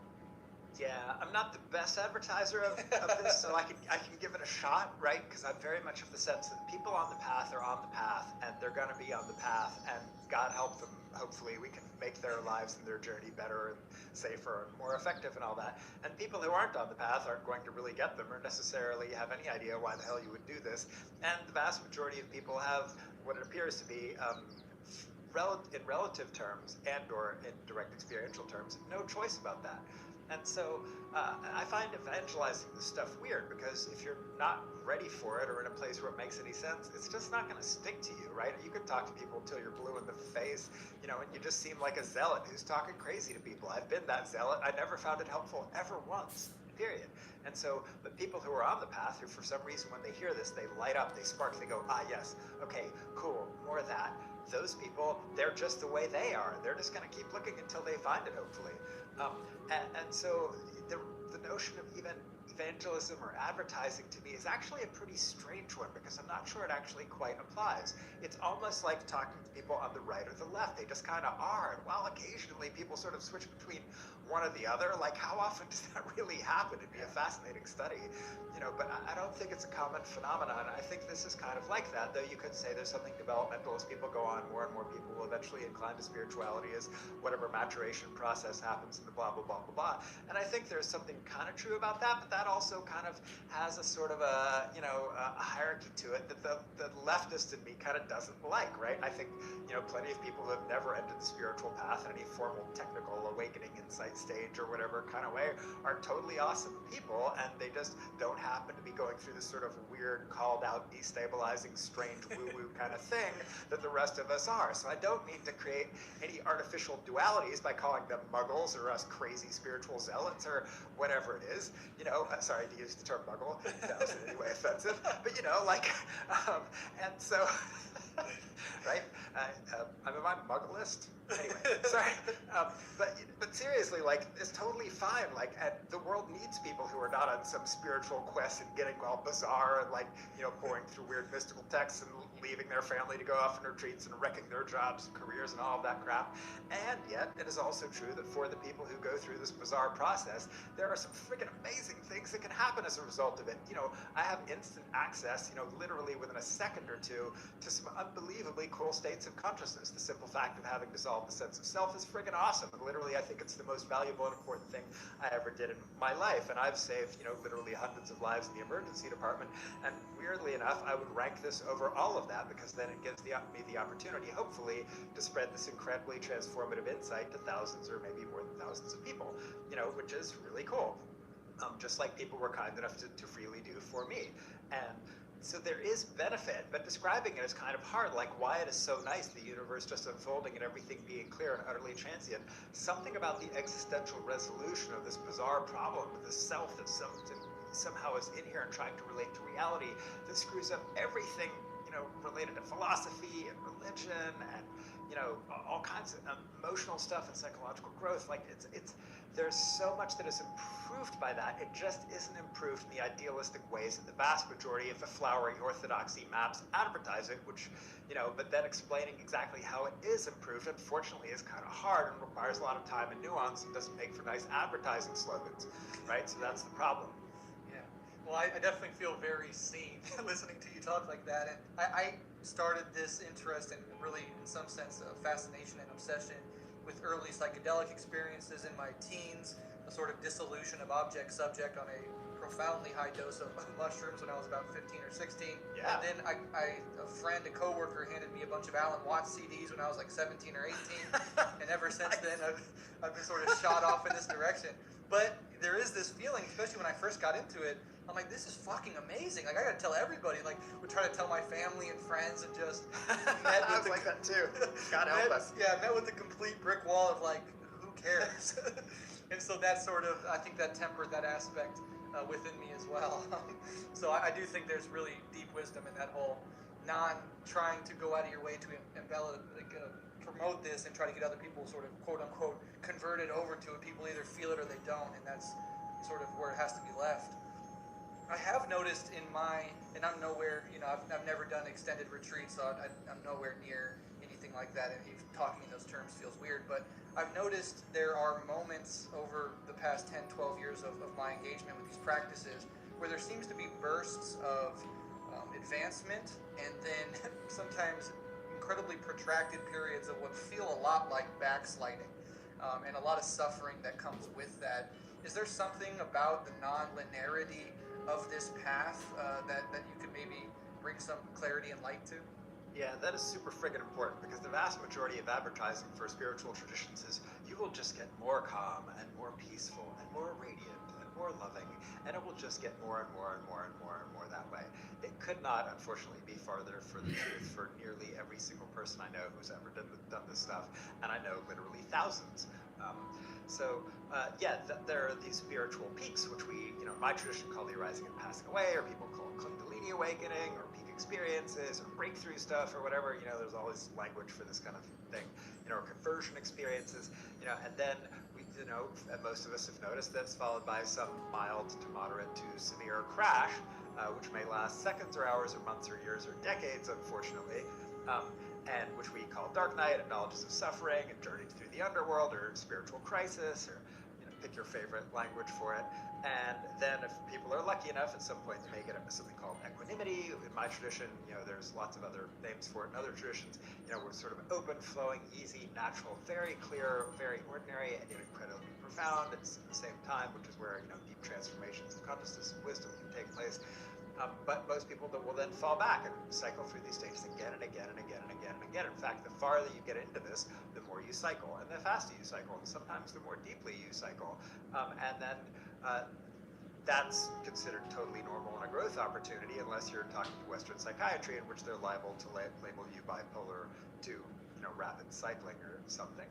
Yeah, I'm not the best advertiser of this, so I can give it a shot, right? Because I'm very much of the sense that people on the path are on the path, and they're going to be on the path, and God help them. Hopefully we can make their lives and their journey better and safer and more effective and all that. And people who aren't on the path aren't going to really get them or necessarily have any idea why the hell you would do this. And the vast majority of people have what it appears to be, in relative terms and or in direct experiential terms, no choice about that. And so I find evangelizing this stuff weird, because if you're not ready for it or in a place where it makes any sense, it's just not going to stick to you, right? You can talk to people until you're blue in the face, and you just seem like a zealot who's talking crazy to people. I've been that zealot. I never found it helpful ever once, period. And so the people who are on the path, who for some reason when they hear this, they light up, they spark, they go, ah, yes, okay, cool, more of that. Those people, they're just the way they are. They're just going to keep looking until they find it, hopefully. And so the notion of even evangelism or advertising to me is actually a pretty strange one, because I'm not sure it actually quite applies. It's almost like talking to people on the right or the left. They just kind of are. And while occasionally people sort of switch between one or the other, like how often does that really happen? It'd be a fascinating study, but I don't think it's a common phenomenon. I think this is kind of like that, though you could say there's something developmental. As people go on, more and more people will eventually incline to spirituality as whatever maturation process happens in the blah, blah, blah, blah, blah. And I think there's something kind of true about that, but that also kind of has a sort of a hierarchy to it that the leftist in me kind of doesn't like, right? I think, plenty of people who have never entered the spiritual path in any formal technical awakening insight stage or whatever kind of way are totally awesome people, and they just don't happen to be going through this sort of weird, called out, destabilizing, strange woo-woo kind of thing that the rest of us are. So I don't mean to create any artificial dualities by calling them muggles or us crazy spiritual zealots or whatever it is. Sorry to use the term muggle, that was in any way offensive, but and so, right? I'm a mugglist. Anyway, sorry. But seriously, it's totally fine. And the world needs people who are not on some spiritual quest and getting all bizarre and pouring through weird mystical texts and leaving their family to go off on retreats and wrecking their jobs and careers and all of that crap. And yet, it is also true that for the people who go through this bizarre process, there are some freaking amazing things that can happen as a result of it. I have instant access, literally within a second or two, to some unbelievably cool states of consciousness. The simple fact of having dissolved the sense of self is friggin' awesome. And literally, I think it's the most valuable and important thing I ever did in my life. And I've saved, literally hundreds of lives in the emergency department. And weirdly enough, I would rank this over all of that, because then it gives me the opportunity, hopefully, to spread this incredibly transformative insight to thousands or maybe more than thousands of people, which is really cool. Just like people were kind enough to freely do for me. And so there is benefit, but describing it is kind of hard, like why it is so nice, the universe just unfolding and everything being clear and utterly transient. Something about the existential resolution of this bizarre problem with the self that somehow is in here and trying to relate to reality that screws up everything, related to philosophy and religion and, all kinds of emotional stuff and psychological growth. There's so much that is improved by that. It just isn't improved in the idealistic ways that the vast majority of the flowery orthodoxy maps advertise it, which, but then explaining exactly how it is improved, unfortunately, is kind of hard and requires a lot of time and nuance and doesn't make for nice advertising slogans, right? So that's the problem. Well, I definitely feel very seen listening to you talk like that. And I started this interest and really, in some sense, a fascination and obsession with early psychedelic experiences in my teens, a sort of dissolution of object-subject on a profoundly high dose of mushrooms when I was about 15 or 16. Yeah. And then a friend, a coworker, handed me a bunch of Alan Watts CDs when I was like 17 or 18. And ever since then, I've been sort of shot off in this direction. But there is this feeling, especially when I first got into it, I'm like, this is fucking amazing. I gotta tell everybody. Would try to tell my family and friends, and just I was like that too. God help us. Yeah, met with the complete brick wall of who cares? And so that sort of, I think that tempered that aspect within me as well. So I do think there's really deep wisdom in that whole trying to go out of your way to promote this and try to get other people sort of quote unquote converted over to it. People either feel it or they don't, and that's sort of where it has to be left. I have noticed and I'm nowhere, I've never done extended retreats, so I'm nowhere near anything like that, and even talking in those terms feels weird, but I've noticed there are moments over the past 10, 12 years of my engagement with these practices where there seems to be bursts of advancement, and then sometimes incredibly protracted periods of what feel a lot like backsliding, and a lot of suffering that comes with that. Is there something about the non-linearity of this path that you could maybe bring some clarity and light to? Yeah, that is super friggin' important, because the vast majority of advertising for spiritual traditions is you will just get more calm and more peaceful and more radiant and more loving, and it will just get more and more and more and more and more that way. It could not, unfortunately, be farther for the truth for nearly every single person I know who's ever done this stuff, and I know literally thousands. There are these spiritual peaks, which we, my tradition call the arising and passing away, or people call Kundalini awakening, or peak experiences, or breakthrough stuff, or whatever. There's always language for this kind of thing, or conversion experiences, and then and most of us have noticed that's followed by some mild to moderate to severe crash, which may last seconds or hours or months or years or decades, unfortunately, and which we call Dark Night and Knowledges of Suffering and Journey Through the Underworld or Spiritual Crisis, or pick your favorite language for it. And then if people are lucky enough, at some point they may get something called equanimity. In my tradition, there's lots of other names for it in other traditions. We're sort of open, flowing, easy, natural, very clear, very ordinary, and yet incredibly profound at the same time, which is where deep transformations of consciousness and wisdom can take place. But most people will then fall back and cycle through these stages again and again and again and again and again. In fact, the farther you get into this, the more you cycle, and the faster you cycle, and sometimes the more deeply you cycle. And then that's considered totally normal and a growth opportunity, unless you're talking to Western psychiatry, in which they're liable to label you bipolar to rapid cycling or something.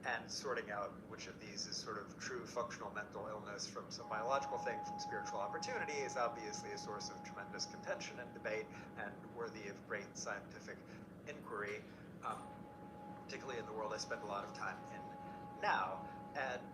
And sorting out which of these is sort of true functional mental illness from some biological thing from spiritual opportunity is obviously a source of tremendous contention and debate and worthy of great scientific inquiry, particularly in the world I spend a lot of time in now.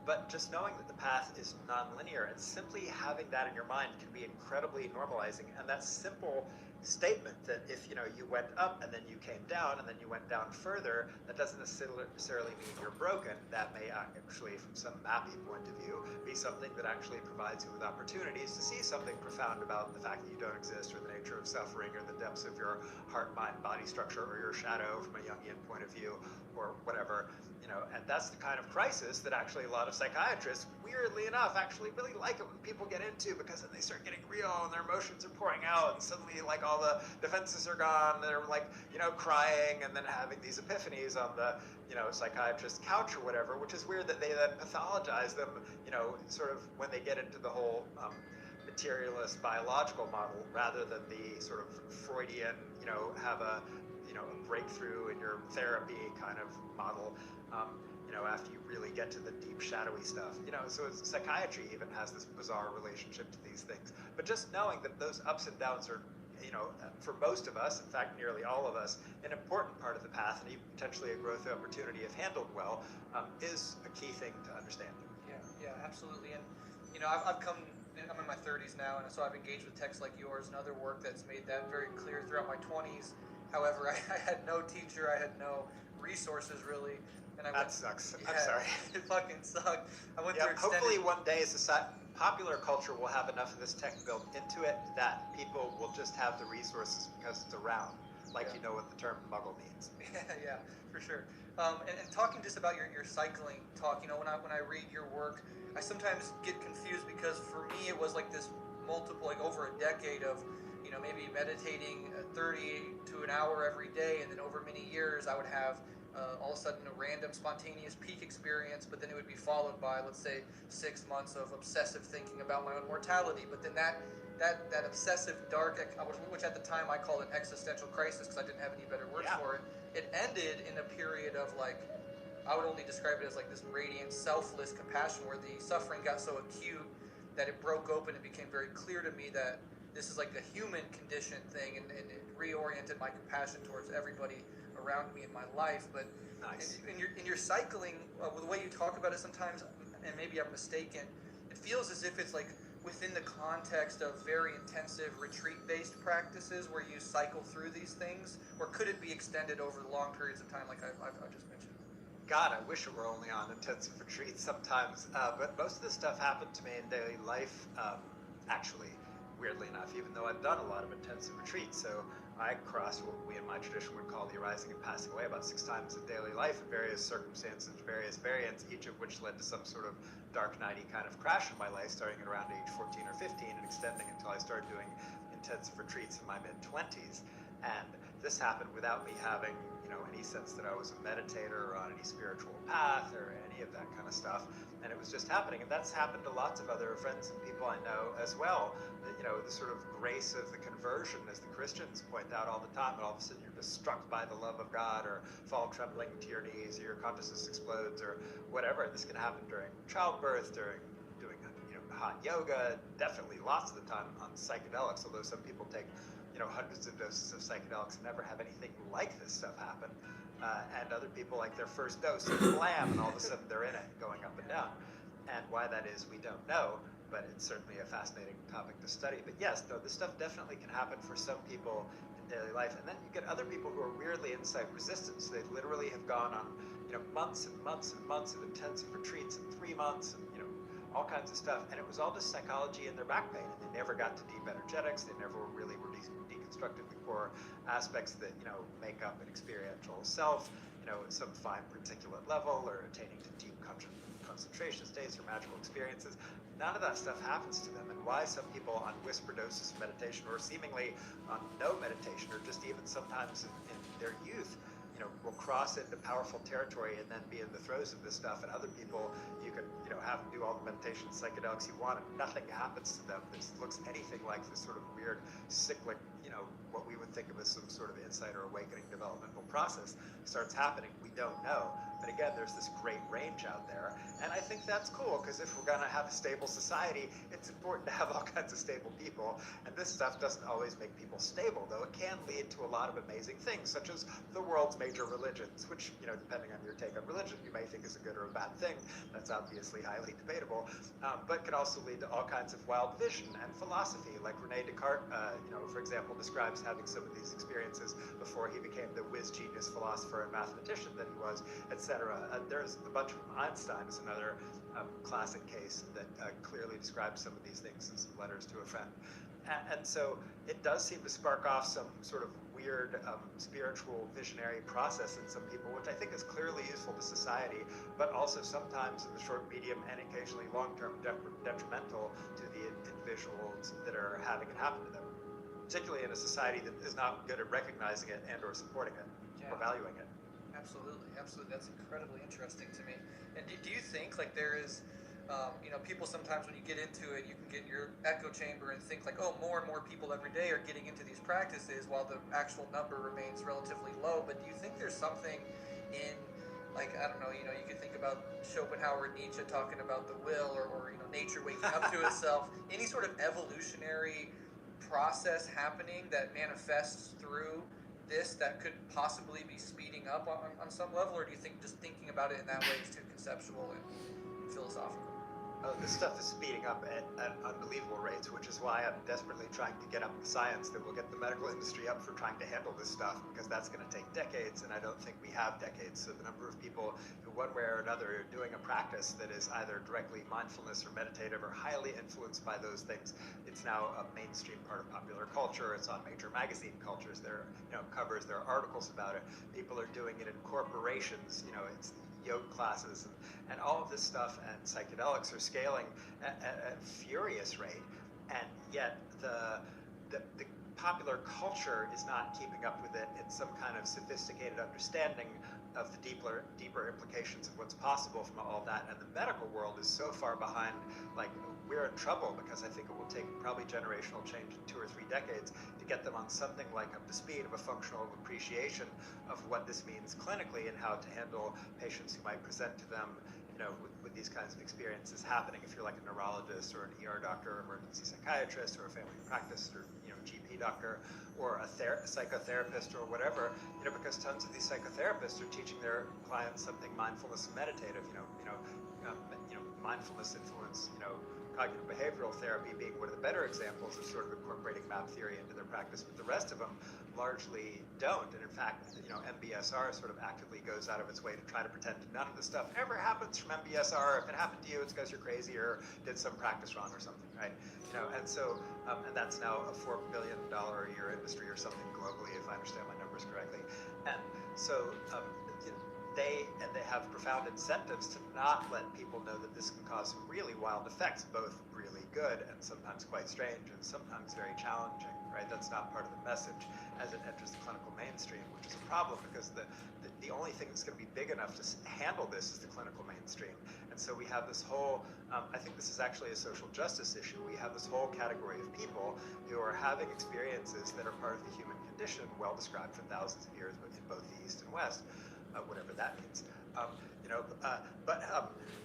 But just knowing that the path is nonlinear and simply having that in your mind can be incredibly normalizing. And that simple statement that if you went up and then you came down and then you went down further, that doesn't necessarily mean you're broken. That may actually, from some mappy point of view, be something that actually provides you with opportunities to see something profound about the fact that you don't exist, or the nature of suffering, or the depths of your heart, mind, body structure, or your shadow from a Jungian point of view, or whatever. And that's the kind of crisis that actually a lot of psychiatrists, weirdly enough, actually really like it when people get into, because then they start getting real and their emotions are pouring out, and suddenly all the defenses are gone. They're crying and then having these epiphanies on the psychiatrist's couch or whatever, which is weird that they then pathologize them, sort of when they get into the whole materialist biological model, rather than the sort of Freudian, have a breakthrough in your therapy kind of model. After you really get to the deep shadowy stuff, so psychiatry even has this bizarre relationship to these things. But just knowing that those ups and downs are, for most of us, in fact, nearly all of us, an important part of the path, and even potentially a growth opportunity if handled well, is a key thing to understand. Yeah, absolutely. And I'm in my 30s now, and so I've engaged with texts like yours and other work that's made that very clear throughout my 20s. However, I had no teacher, I had no resources really. And that sucks. Yeah, I'm sorry. It fucking sucked. I went through extended... Hopefully one day popular culture will have enough of this tech built into it that people will just have the resources because it's around. What the term muggle means. Yeah, for sure. And talking just about your cycling talk, when I read your work, I sometimes get confused, because for me it was this multiple, over a decade of, maybe meditating 30 to an hour every day, and then over many years I would have all of a sudden a random spontaneous peak experience, but then it would be followed by, let's say, 6 months of obsessive thinking about my own mortality. But then that obsessive dark, which at the time I called an existential crisis because I didn't have any better words for it, it ended in a period of I would only describe it as this radiant, selfless compassion, where the suffering got so acute that it broke open and became very clear to me that this is a human condition thing, and it reoriented my compassion towards everybody around me in my life. But nice. in your cycling, the way you talk about it sometimes, and maybe I'm mistaken, it feels as if it's within the context of very intensive retreat-based practices where you cycle through these things, or could it be extended over long periods of time, like I've just mentioned? God, I wish it were only on intensive retreats sometimes, but most of this stuff happened to me in daily life, actually, weirdly enough, even though I've done a lot of intensive retreats. So I crossed what we in my tradition would call the arising and passing away about 6 times in daily life in various circumstances, various variants, each of which led to some sort of dark nighty kind of crash in my life, starting at around age 14 or 15 and extending until I started doing intensive retreats in my mid-20s. And this happened without me having, any sense that I was a meditator or on any spiritual path or any of that kind of stuff. And it was just happening. And that's happened to lots of other friends and people I know as well. The sort of grace of the conversion, as the Christians point out all the time, and all of a sudden you're just struck by the love of God, or fall trembling to your knees, or your consciousness explodes, or whatever. This can happen during childbirth, during doing hot yoga, definitely lots of the time on psychedelics, although some people take, hundreds of doses of psychedelics and never have anything like this stuff happen. And other people like their first dose and blam, and all of a sudden they're in it, going up and down. And why that is, we don't know, but it's certainly a fascinating topic to study. But yes, no, this stuff definitely can happen for some people in daily life. And then you get other people who are weirdly insight resistant. So they literally have gone on, months and months and months of intensive retreats in 3 months, and all kinds of stuff. And it was all just psychology in their back pain, and they never got to deep energetics. They never really were deconstructing the core aspects that make up an experiential self, at some fine particulate level, or attaining to deep concentration states or magical experiences. None of that stuff happens to them. And why some people on whisper doses of meditation, or seemingly on no meditation, or just even sometimes in their youth, will cross into powerful territory and then be in the throes of this stuff, and other people you can have them do all the meditation psychedelics you want and nothing happens to them. This looks anything like this sort of weird cyclic, what we would think of as some sort of insight or awakening developmental process starts happening. We don't know. But again, there's this great range out there, and I think that's cool, because if we're going to have a stable society, it's important to have all kinds of stable people, and this stuff doesn't always make people stable, though it can lead to a lot of amazing things, such as the world's major religions, which, depending on your take on religion, you may think is a good or a bad thing. That's obviously highly debatable, but can also lead to all kinds of wild vision and philosophy, like Rene Descartes, for example, describes having some of these experiences before he became the whiz genius philosopher and mathematician that he was, etc. There's a bunch of them. Einstein is another classic case that clearly describes some of these things in some letters to a friend. And so it does seem to spark off some sort of weird spiritual visionary process in some people, which I think is clearly useful to society, but also sometimes in the short, medium, and occasionally long-term detrimental to the individuals that are having it happen to them, particularly in a society that is not good at recognizing it and or supporting it or valuing it. Absolutely. That's incredibly interesting to me. And do you think there is, people sometimes when you get into it, you can get in your echo chamber and think oh, more and more people every day are getting into these practices while the actual number remains relatively low. But do you think there's something in, I don't know, you could think about Schopenhauer and Nietzsche talking about the will, or nature waking up to itself, any sort of evolutionary process happening that manifests through this that could possibly be speeding up on some level, or do you think just thinking about it in that way is too conceptual and philosophical? Oh, this stuff is speeding up at unbelievable rates, which is why I'm desperately trying to get up the science that will get the medical industry up for trying to handle this stuff, because that's going to take decades, and I don't think we have decades. So the number of people who, one way or another, are doing a practice that is either directly mindfulness or meditative or highly influenced by those things, it's now a mainstream part of popular culture. It's on major magazine cultures. There are covers, there are articles about it. People are doing it in corporations. It's yoga classes and all of this stuff, and psychedelics are scaling at a furious rate, and yet the popular culture is not keeping up with it in some kind of sophisticated understanding of the deeper implications of what's possible from all that. And the medical world is so far behind, we're in trouble, because I think it will take probably generational change in 2 or 3 decades to get them on something like up to speed of a functional appreciation of what this means clinically, and how to handle patients who might present to them, with these kinds of experiences happening. If you're like a neurologist or an ER doctor, or emergency psychiatrist, or a family practice, or GP doctor, or a psychotherapist, or whatever, because tons of these psychotherapists are teaching their clients something mindfulness and meditative, mindfulness influence, cognitive behavioral therapy being one of the better examples of sort of incorporating map theory into their practice, but the rest of them largely don't. And in fact, MBSR sort of actively goes out of its way to try to pretend none of the stuff ever happens from MBSR. If it happened to you, it's because you're crazy or did some practice wrong or something, right? And so, and that's now a $4 billion a year industry or something globally, if I understand my numbers correctly. And so, they have profound incentives to not let people know that this can cause some really wild effects, both really good and sometimes quite strange and sometimes very challenging, right? That's not part of the message as it enters the clinical mainstream, which is a problem, because the only thing that's going to be big enough to handle this is the clinical mainstream. And so we have this whole, I think this is actually a social justice issue. We have this whole category of people who are having experiences that are part of the human condition, well described for thousands of years, but in both the East and West, whatever that means,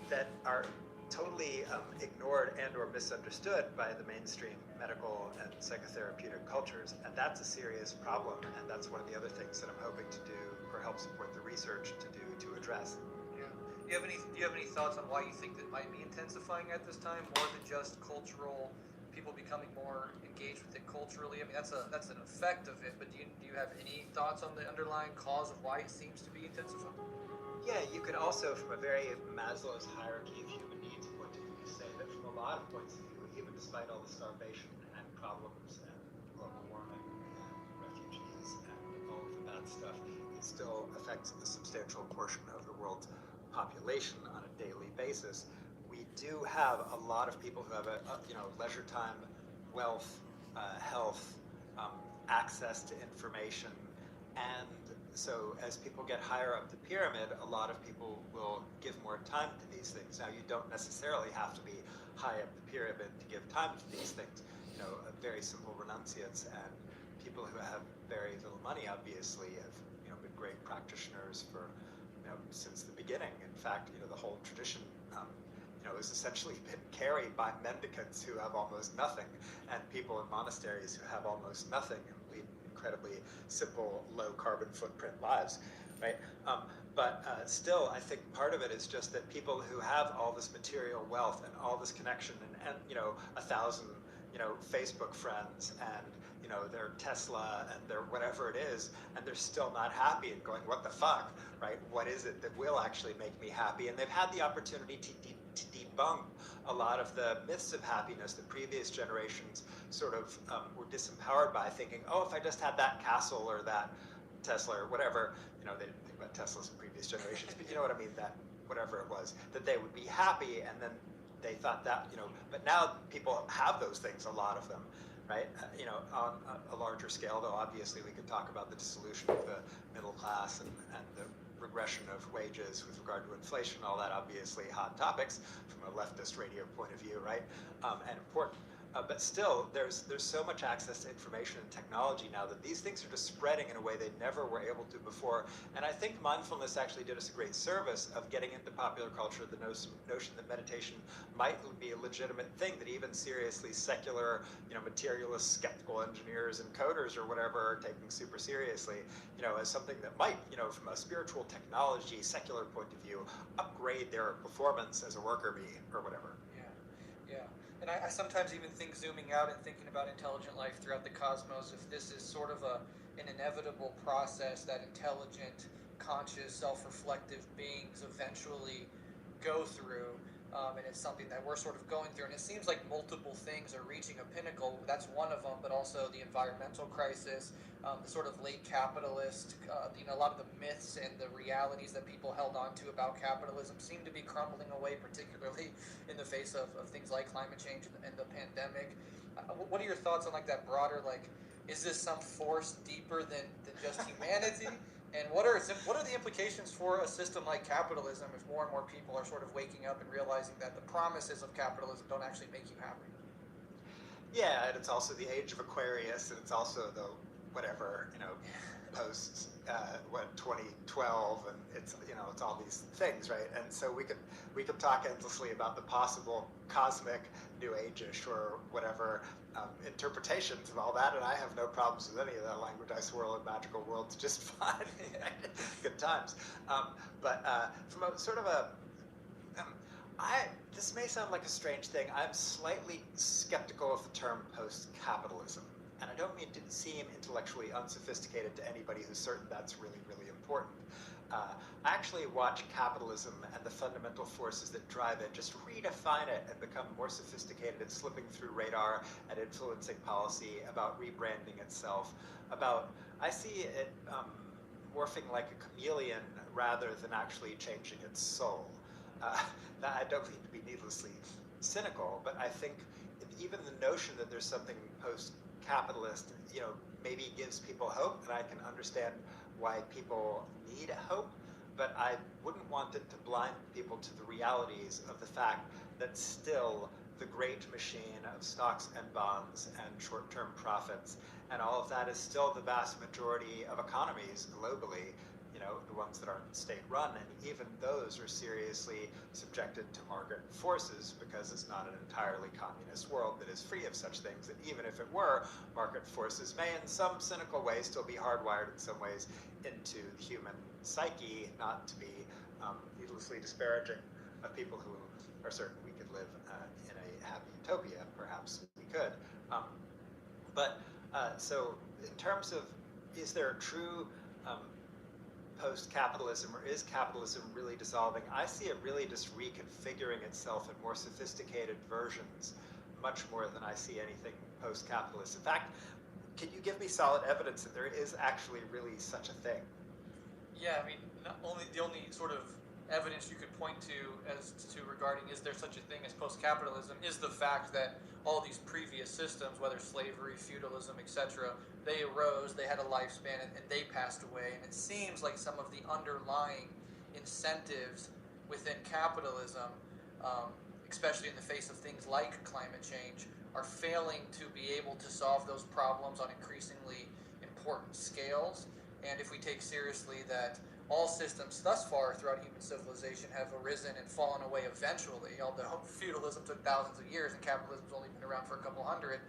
that are totally ignored and or misunderstood by the mainstream medical and psychotherapeutic cultures, and that's a serious problem, and that's one of the other things that I'm hoping to do or help support the research to do to address. Yeah. Do you have any thoughts on why you think that might be intensifying at this time, more than just cultural people becoming more engaged with it culturally? I mean, that's an effect of it, but do you have any thoughts on the underlying cause of why it seems to be intensifying? Yeah, you could also, from a very Maslow's hierarchy of human needs point of view, say that from a lot of points of view, even despite all the starvation and problems and global warming and refugees and all of the bad stuff, it still affects a substantial portion of the world's population on a daily basis. We do have a lot of people who have leisure time, wealth, health, access to information, and so as people get higher up the pyramid, a lot of people will give more time to these things. Now, you don't necessarily have to be high up the pyramid to give time to these things. Very simple renunciates and people who have very little money, obviously, have been great practitioners for since the beginning. In fact, the whole tradition has essentially been carried by mendicants who have almost nothing, and people in monasteries who have almost nothing and lead incredibly simple, low carbon footprint lives, right? But still, I think part of it is just that people who have all this material wealth and all this connection and 1,000 Facebook friends and their Tesla and their whatever it is, and they're still not happy and going, what the fuck, right? What is it that will actually make me happy? And they've had the opportunity to debunk a lot of the myths of happiness that previous generations sort of were disempowered by, thinking, oh, if I just had that castle or that Tesla or whatever, they didn't think about Teslas in previous generations, but you know what I mean, that whatever it was, that they would be happy, and then they thought that, but now people have those things, a lot of them, right? On a larger scale, though, obviously we could talk about the dissolution of the middle class and the regression of wages with regard to inflation, all that, obviously hot topics from a leftist radio point of view, right? And important. But still, there's so much access to information and technology now that these things are just spreading in a way they never were able to before. And I think mindfulness actually did us a great service of getting into popular culture the notion that meditation might be a legitimate thing, that even seriously secular, materialist, skeptical engineers and coders or whatever are taking super seriously, as something that might, from a spiritual technology, secular point of view, upgrade their performance as a worker bee or whatever. Yeah. And I sometimes even think, zooming out and thinking about intelligent life throughout the cosmos, if this is sort of an inevitable process that intelligent, conscious, self-reflective beings eventually go through, and it's something that we're sort of going through, and it seems like multiple things are reaching a pinnacle. That's one of them, but also the environmental crisis, the sort of late capitalist, a lot of the myths and the realities that people held on to about capitalism seem to be crumbling away, particularly in the face of things like climate change and the pandemic. What are your thoughts on that broader, is this some force deeper than just humanity? And what are the implications for a system like capitalism if more and more people are sort of waking up and realizing that the promises of capitalism don't actually make you happy? Yeah, and it's also the age of Aquarius, and it's also the whatever, post 2012, and it's it's all these things, right? And so we could talk endlessly about the possible cosmic new age-ish or whatever interpretations of all that, and I have no problems with any of that language. I swirl in magical worlds just fine. Good times. But from a sort of this may sound like a strange thing. I'm slightly skeptical of the term post-capitalism. And I don't mean to seem intellectually unsophisticated to anybody who's certain that's really, really important. I actually watch capitalism and the fundamental forces that drive it just redefine it and become more sophisticated and slipping through radar and influencing policy, about rebranding itself, I see it morphing like a chameleon rather than actually changing its soul. I don't mean to be needlessly cynical, but I think even the notion that there's something post-capitalist, maybe gives people hope, and I can understand why people need hope, but I wouldn't want it to blind people to the realities of the fact that still the great machine of stocks and bonds and short-term profits and all of that is still the vast majority of economies globally. the ones that aren't state-run, and even those are seriously subjected to market forces because it's not an entirely communist world that is free of such things. And even if it were, market forces may in some cynical way still be hardwired in some ways into the human psyche, not to be needlessly disparaging of people who are certain we could live in a happy utopia. Perhaps we could. So in terms of, is there a true post-capitalism, or is capitalism really dissolving? I see it really just reconfiguring itself in more sophisticated versions, much more than I see anything post-capitalist. In fact, can you give me solid evidence that there is actually really such a thing? Yeah, I mean, the only sort of evidence you could point to as to regarding is there such a thing as post-capitalism is the fact that all these previous systems, whether slavery, feudalism, etc., they arose, they had a lifespan, and they passed away. And it seems like some of the underlying incentives within capitalism, especially in the face of things like climate change, are failing to be able to solve those problems on increasingly important scales. And if we take seriously that all systems thus far throughout human civilization have arisen and fallen away eventually, although feudalism took thousands of years and capitalism's only been around for a couple hundred,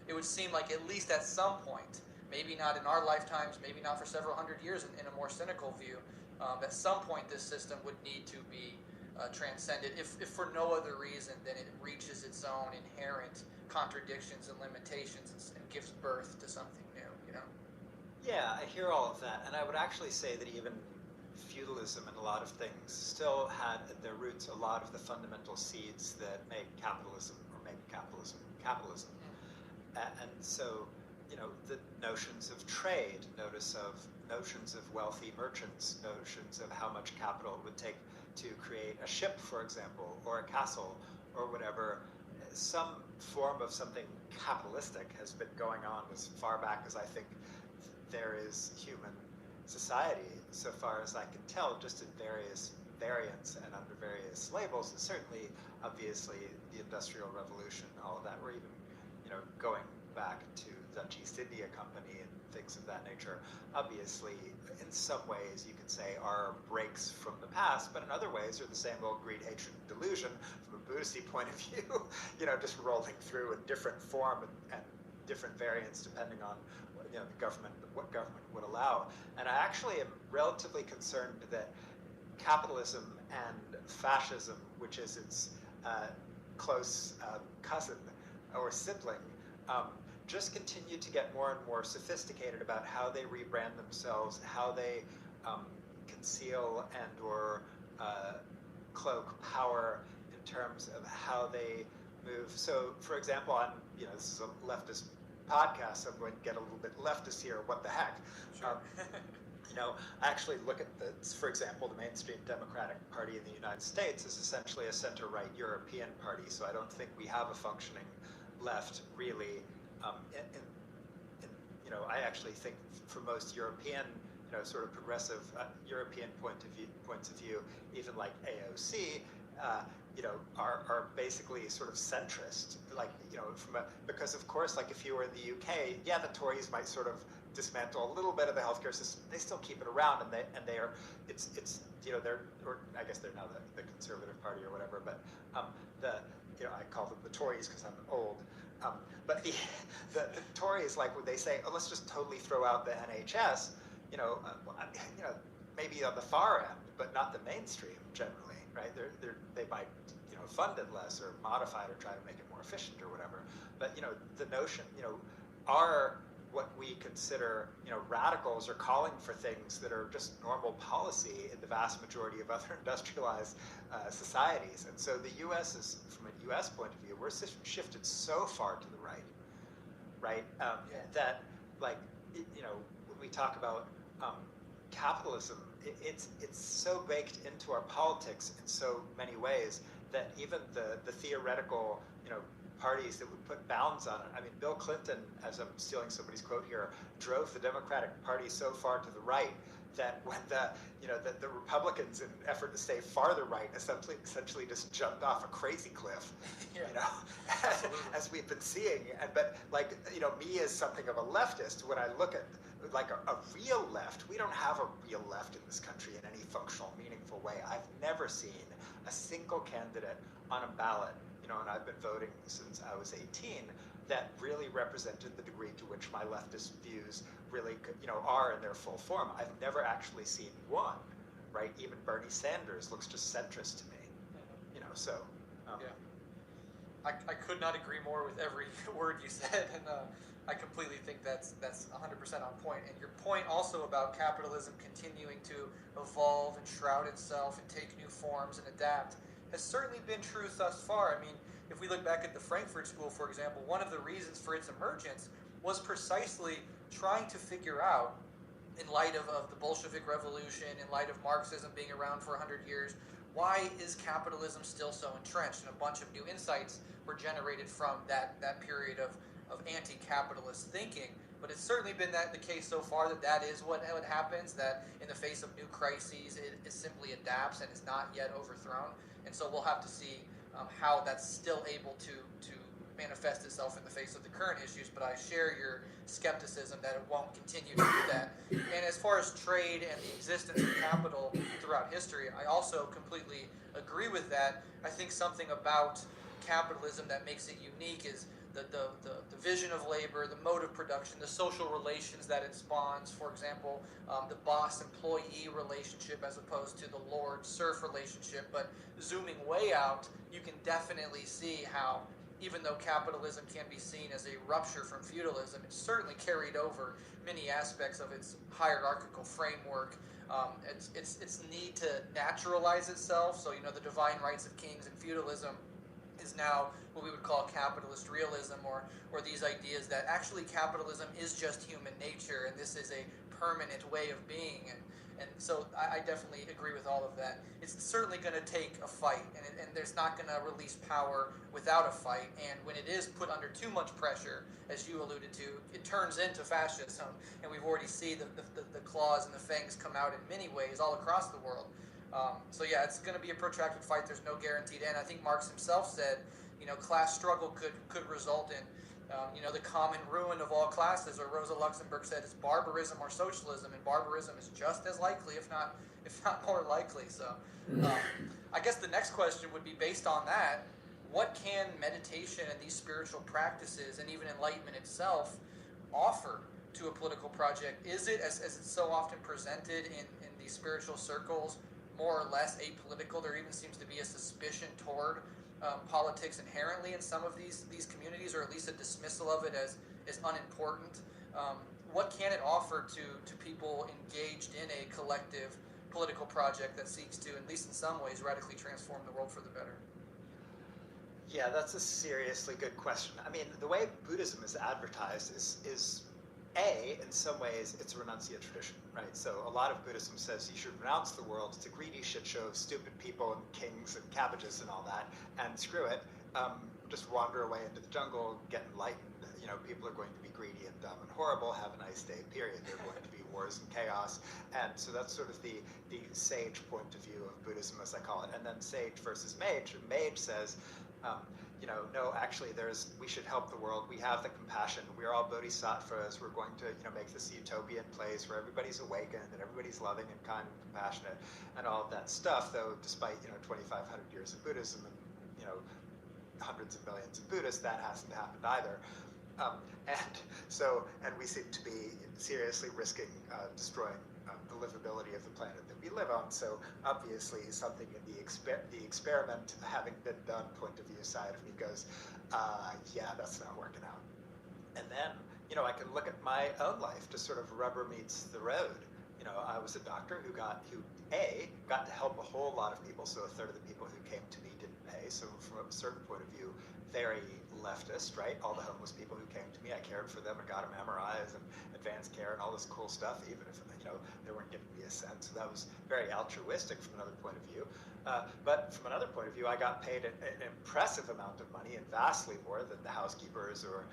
it would seem like at least at some point, maybe not in our lifetimes, maybe not for several hundred years in a more cynical view, at some point this system would need to be transcended, if for no other reason than it reaches its own inherent contradictions and limitations and gives birth to something new, Yeah, I hear all of that, and I would actually say that even feudalism and a lot of things still had at their roots a lot of the fundamental seeds that make capitalism capitalism. And so, the notions of trade, notions of wealthy merchants, notions of how much capital it would take to create a ship, for example, or a castle, or whatever, some form of something capitalistic has been going on as far back as I think there is human society, so far as I can tell, just in various variants and under various labels. And certainly, obviously, the Industrial Revolution, all of that, or even, going back to the Dutch East India Company and things of that nature, obviously, in some ways, you could say are breaks from the past, but in other ways are the same old greed, hatred, and delusion from a Buddhist point of view, just rolling through in different form and different variants depending on what government would allow. And I actually am relatively concerned that capitalism and fascism, which is its close cousin or sibling, just continue to get more and more sophisticated about how they rebrand themselves, how they conceal and or cloak power in terms of how they move. So, for example, this is a leftist podcast, so I'm going to get a little bit leftist here. What the heck? Sure. I actually look at for example, the mainstream Democratic Party in the United States is essentially a center-right European party. So I don't think we have a functioning left really. I actually think for most European, sort of progressive European points of view, even like AOC, are basically sort of centrist, because of course, like if you were in the UK, yeah, the Tories might sort of dismantle a little bit of the healthcare system. They still keep it around, and they are, they're, or I guess they're now the Conservative Party or whatever, but I call them the Tories because I'm old. But the Tories, like when they say, oh, let's just totally throw out the NHS, maybe on the far end, but not the mainstream generally, right? They might fund it less or modify it or try to make it more efficient or whatever. But the notion, are what we consider radicals are calling for things that are just normal policy in the vast majority of other industrialized societies. And so the U.S. is, from a U.S. point of view, we're shifted so far to the right, that when we talk about capitalism, it's so baked into our politics in so many ways that even the theoretical parties that would put bounds on it. I mean, Bill Clinton, as I'm stealing somebody's quote here, drove the Democratic Party so far to the right that when the Republicans, in an effort to stay farther right, essentially just jumped off a crazy cliff, Yeah. as we've been seeing. But like, me as something of a leftist, when I look at like a real left, we don't have a real left in this country in any functional, meaningful way. I've never seen a single candidate on a ballot, and I've been voting since I was 18, that really represented the degree to which my leftist views really, are in their full form. I've never actually seen one, right? Even Bernie Sanders looks just centrist to me, so. Yeah. I could not agree more with every word you said, and I completely think that's 100% on point. And your point also about capitalism continuing to evolve and shroud itself and take new forms and adapt has certainly been true thus far. I mean, if we look back at the Frankfurt School, for example, one of the reasons for its emergence was precisely trying to figure out, in light of the Bolshevik Revolution, in light of Marxism being around for 100 years, why is capitalism still so entrenched? And a bunch of new insights were generated from that period of anti-capitalist thinking. But it's certainly been the case so far that is what happens, that in the face of new crises, it simply adapts and is not yet overthrown. And so we'll have to see how that's still able to manifest itself in the face of the current issues, but I share your skepticism that it won't continue to do that. And as far as trade and the existence of capital throughout history, I also completely agree with that. I think something about capitalism that makes it unique is the vision of labor, the mode of production, the social relations that it spawns. For example, the boss-employee relationship as opposed to the lord-serf relationship. But zooming way out, you can definitely see how, even though capitalism can be seen as a rupture from feudalism, it certainly carried over many aspects of its hierarchical framework. Its need to naturalize itself. So, the divine rights of kings and feudalism is now what we would call capitalist realism, or these ideas that actually capitalism is just human nature, and this is a permanent way of being. And so I definitely agree with all of that. It's certainly going to take a fight, and there's not going to release power without a fight. And when it is put under too much pressure, as you alluded to, it turns into fascism. And we've already seen the claws and the fangs come out in many ways all across the world. So yeah, it's going to be a protracted fight. There's no guaranteed end. I think Marx himself said, class struggle could result in the common ruin of all classes, or Rosa Luxemburg said it's barbarism or socialism, and barbarism is just as likely, if not more likely. So I guess the next question would be, based on that, what can meditation and these spiritual practices, and even enlightenment itself, offer to a political project? Is it, as it's so often presented in these spiritual circles, more or less apolitical? There even seems to be a suspicion toward politics inherently in some of these communities, or at least a dismissal of it as unimportant. What can it offer to people engaged in a collective political project that seeks to, at least in some ways, radically transform the world for the better? Yeah, that's a seriously good question. I mean, the way Buddhism is advertised is in some ways, it's a renunciate tradition, right? So a lot of Buddhism says you should renounce the world. It's a greedy shit show of stupid people and kings and cabbages and all that, and screw it. Just wander away into the jungle, get enlightened. People are going to be greedy and dumb and horrible. Have a nice day, period. There are going to be wars and chaos. And so that's sort of the sage point of view of Buddhism, as I call it. And then sage versus mage. And mage says, no, actually, we should help the world. We have the compassion. We're all bodhisattvas. We're going to, make this utopian place where everybody's awakened and everybody's loving and kind and compassionate and all of that stuff. Though, despite 2,500 years of Buddhism and hundreds of millions of Buddhists, that hasn't happened either. And we seem to be seriously risking destroying the livability of the planet that we live on. So obviously something in the experiment having been done point of view side of me goes, yeah, that's not working out. And then, I can look at my own life, just sort of rubber meets the road. I was a doctor who got to help a whole lot of people. So a third of the people who came to me didn't pay. So from a certain point of view, very leftist, right? All the homeless people who came to me, I cared for them and got them MRIs and advanced care and all this cool stuff, even if, they weren't giving me a cent. So that was very altruistic from another point of view. But from another point of view, I got paid an impressive amount of money, and vastly more than the housekeepers or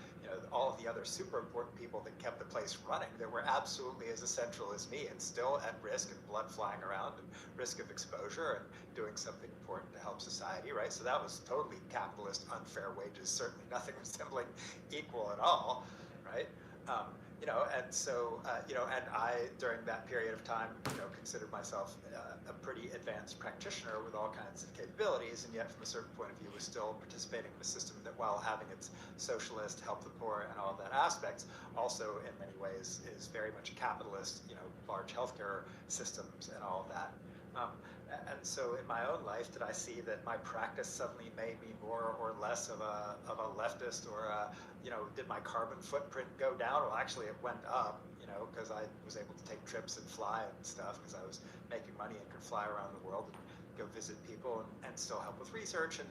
all of the other super important people that kept the place running, that were absolutely as essential as me and still at risk and blood flying around and risk of exposure and doing something important to help society, right? So that was totally capitalist, unfair wages, certainly nothing resembling equal at all, right? And so, and I, during that period of time, considered myself a pretty advanced practitioner with all kinds of capabilities, and yet from a certain point of view was still participating in a system that, while having its socialist, help the poor, and all of that aspects, also in many ways is very much capitalist, large healthcare systems and all of that. And so in my own life, did I see that my practice suddenly made me more or less of a leftist, or did my carbon footprint go down? Well, actually it went up, because I was able to take trips and fly and stuff, because I was making money and could fly around the world and go visit people and still help with research and,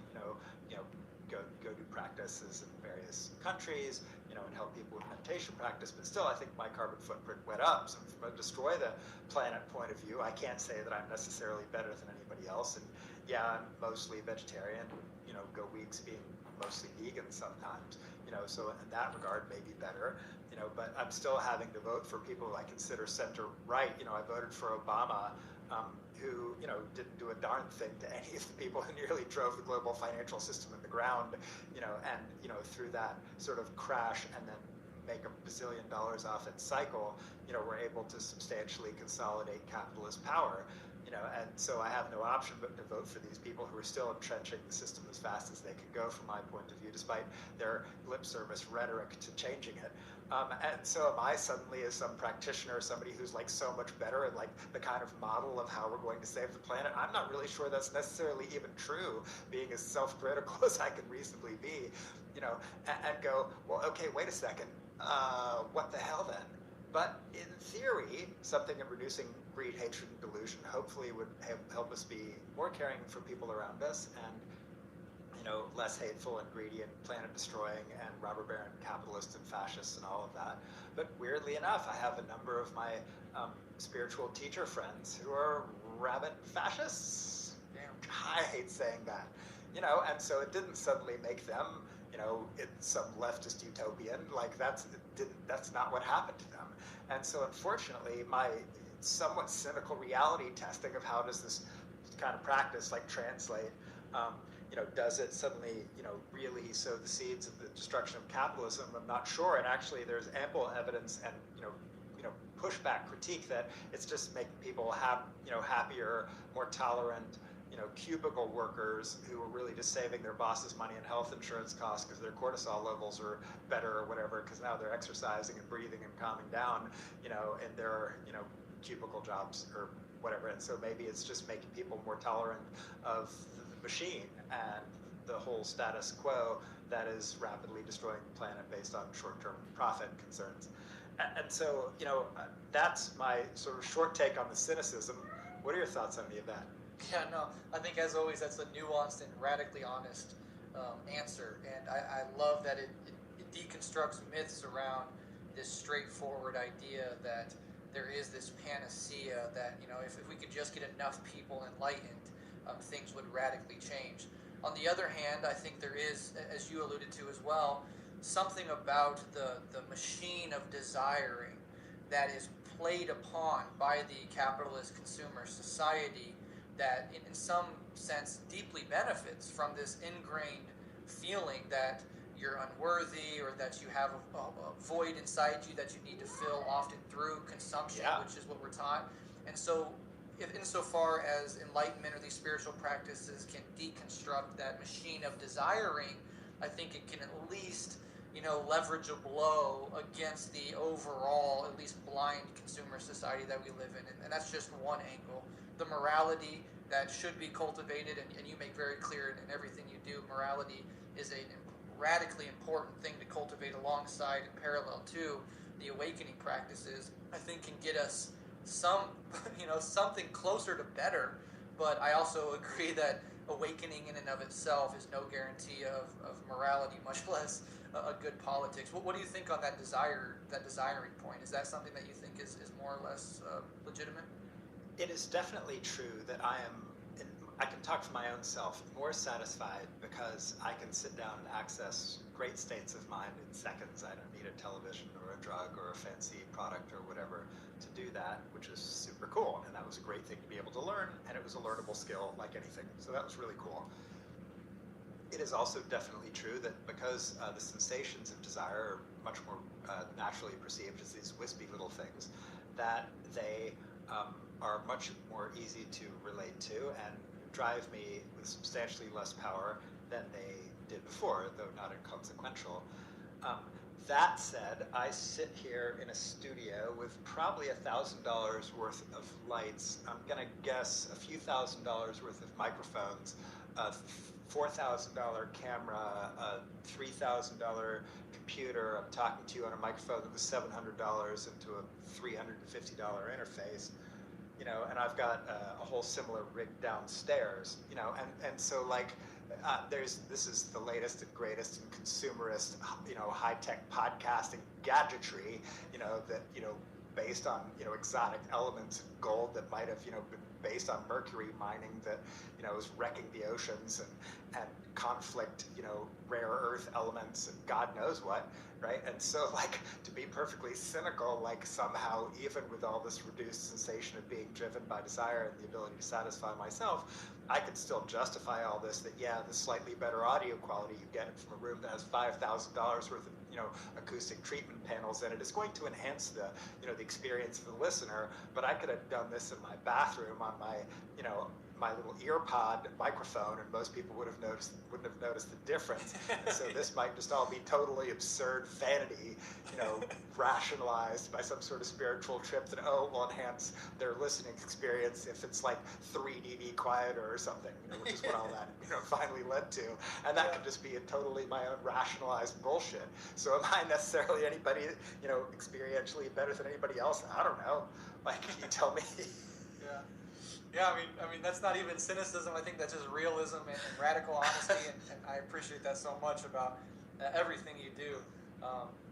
go do practices in various countries, and help people with meditation practice. But still, I think my carbon footprint went up. So from a destroy the planet point of view, I can't say that I'm necessarily better than anybody else. And yeah, I'm mostly vegetarian, go weeks being mostly vegan sometimes, so in that regard, maybe better, but I'm still having to vote for people who I consider center right. I voted for Obama, who, didn't do a darn thing to any of the people who nearly drove the global financial system in the ground, and, through that sort of crash and then make $1 bazillion off its cycle, we're able to substantially consolidate capitalist power. And so I have no option but to vote for these people who are still entrenching the system as fast as they can go, from my point of view, despite their lip service rhetoric to changing it. And so am I suddenly, as some practitioner, somebody who's like so much better and like the kind of model of how we're going to save the planet? I'm not really sure that's necessarily even true, being as self-critical as I can reasonably be, and go, well, okay, wait a second, what the hell then? But in theory, something in reducing greed, hatred, and delusion hopefully would help us be more caring for people around us, and less hateful and greedy and planet destroying and robber baron capitalists and fascists and all of that. But weirdly enough, I have a number of my spiritual teacher friends who are rabid fascists. Damn. I hate saying that, and so it didn't suddenly make them, it's some leftist utopian. Like that's not what happened to them. And so unfortunately, my somewhat cynical reality testing of how does this kind of practice like translate, does it suddenly, really sow the seeds of the destruction of capitalism? I'm not sure. And actually, there's ample evidence and, pushback critique that it's just making people happier, more tolerant, cubicle workers who are really just saving their bosses money and health insurance costs because their cortisol levels are better or whatever, because now they're exercising and breathing and calming down, in their, cubicle jobs or whatever. And so maybe it's just making people more tolerant of the machine and the whole status quo that is rapidly destroying the planet based on short-term profit concerns. And so, that's my sort of short take on the cynicism. What are your thoughts on any of that? Yeah, no, I think as always that's a nuanced and radically honest answer, and I love that it deconstructs myths around this straightforward idea that there is this panacea that, if we could just get enough people enlightened, things would radically change. On the other hand, I think there is, as you alluded to as well, something about the machine of desiring that is played upon by the capitalist consumer society that in some sense deeply benefits from this ingrained feeling that you're unworthy, or that you have a void inside you that you need to fill, often through consumption, which is what we're taught. And so if insofar as enlightenment or these spiritual practices can deconstruct that machine of desiring, I think it can at least, leverage a blow against the overall, at least blind consumer society that we live in. And that's just one angle. The morality that should be cultivated, and you make very clear in everything you do, morality is a radically important thing to cultivate alongside and parallel to the awakening practices, I think can get us something closer to better. But I also agree that awakening in and of itself is no guarantee of morality, much less a good politics. What do you think on that desiring point? Is that something that you think is more or less legitimate? It is definitely true that I can talk for my own self, more satisfied because I can sit down and access great states of mind in seconds. I don't need a television or a drug or a fancy product or whatever to do that, which is super cool. And that was a great thing to be able to learn, and it was a learnable skill like anything. So that was really cool. It is also definitely true that because the sensations of desire are much more naturally perceived as these wispy little things, that they are much more easy to relate to and drive me with substantially less power than they did before, though not inconsequential. That said, I sit here in a studio with probably $1,000 worth of lights. I'm gonna guess a few $1,000s worth of microphones, a $4,000 camera, a $3,000 computer. I'm talking to you on a microphone that was $700 into a $350 interface. And I've got a whole similar rig downstairs, and so like, this is the latest and greatest and consumerist, high-tech podcasting gadgetry, that, based on, exotic elements of gold that might have, been based on mercury mining that, is wrecking the oceans and conflict, rare earth elements and God knows what, right? And so, like, to be perfectly cynical, like, somehow, even with all this reduced sensation of being driven by desire and the ability to satisfy myself, I could still justify all this, that, yeah, the slightly better audio quality you get from a room that has $5,000 worth of, acoustic treatment panels in it is going to enhance the, the experience of the listener, but I could have done this in my bathroom on my, my little ear pod microphone, and most people wouldn't have noticed the difference. And so this might just all be totally absurd vanity, rationalized by some sort of spiritual trip that, will enhance their listening experience if it's like 3 dB quieter or something, which is what all that, finally led to. And that could just be totally my own rationalized bullshit. So am I necessarily anybody, experientially better than anybody else? I don't know. Like, can you tell me? Yeah, I mean that's not even cynicism. I think that's just realism and radical honesty, and I appreciate that so much about everything you do.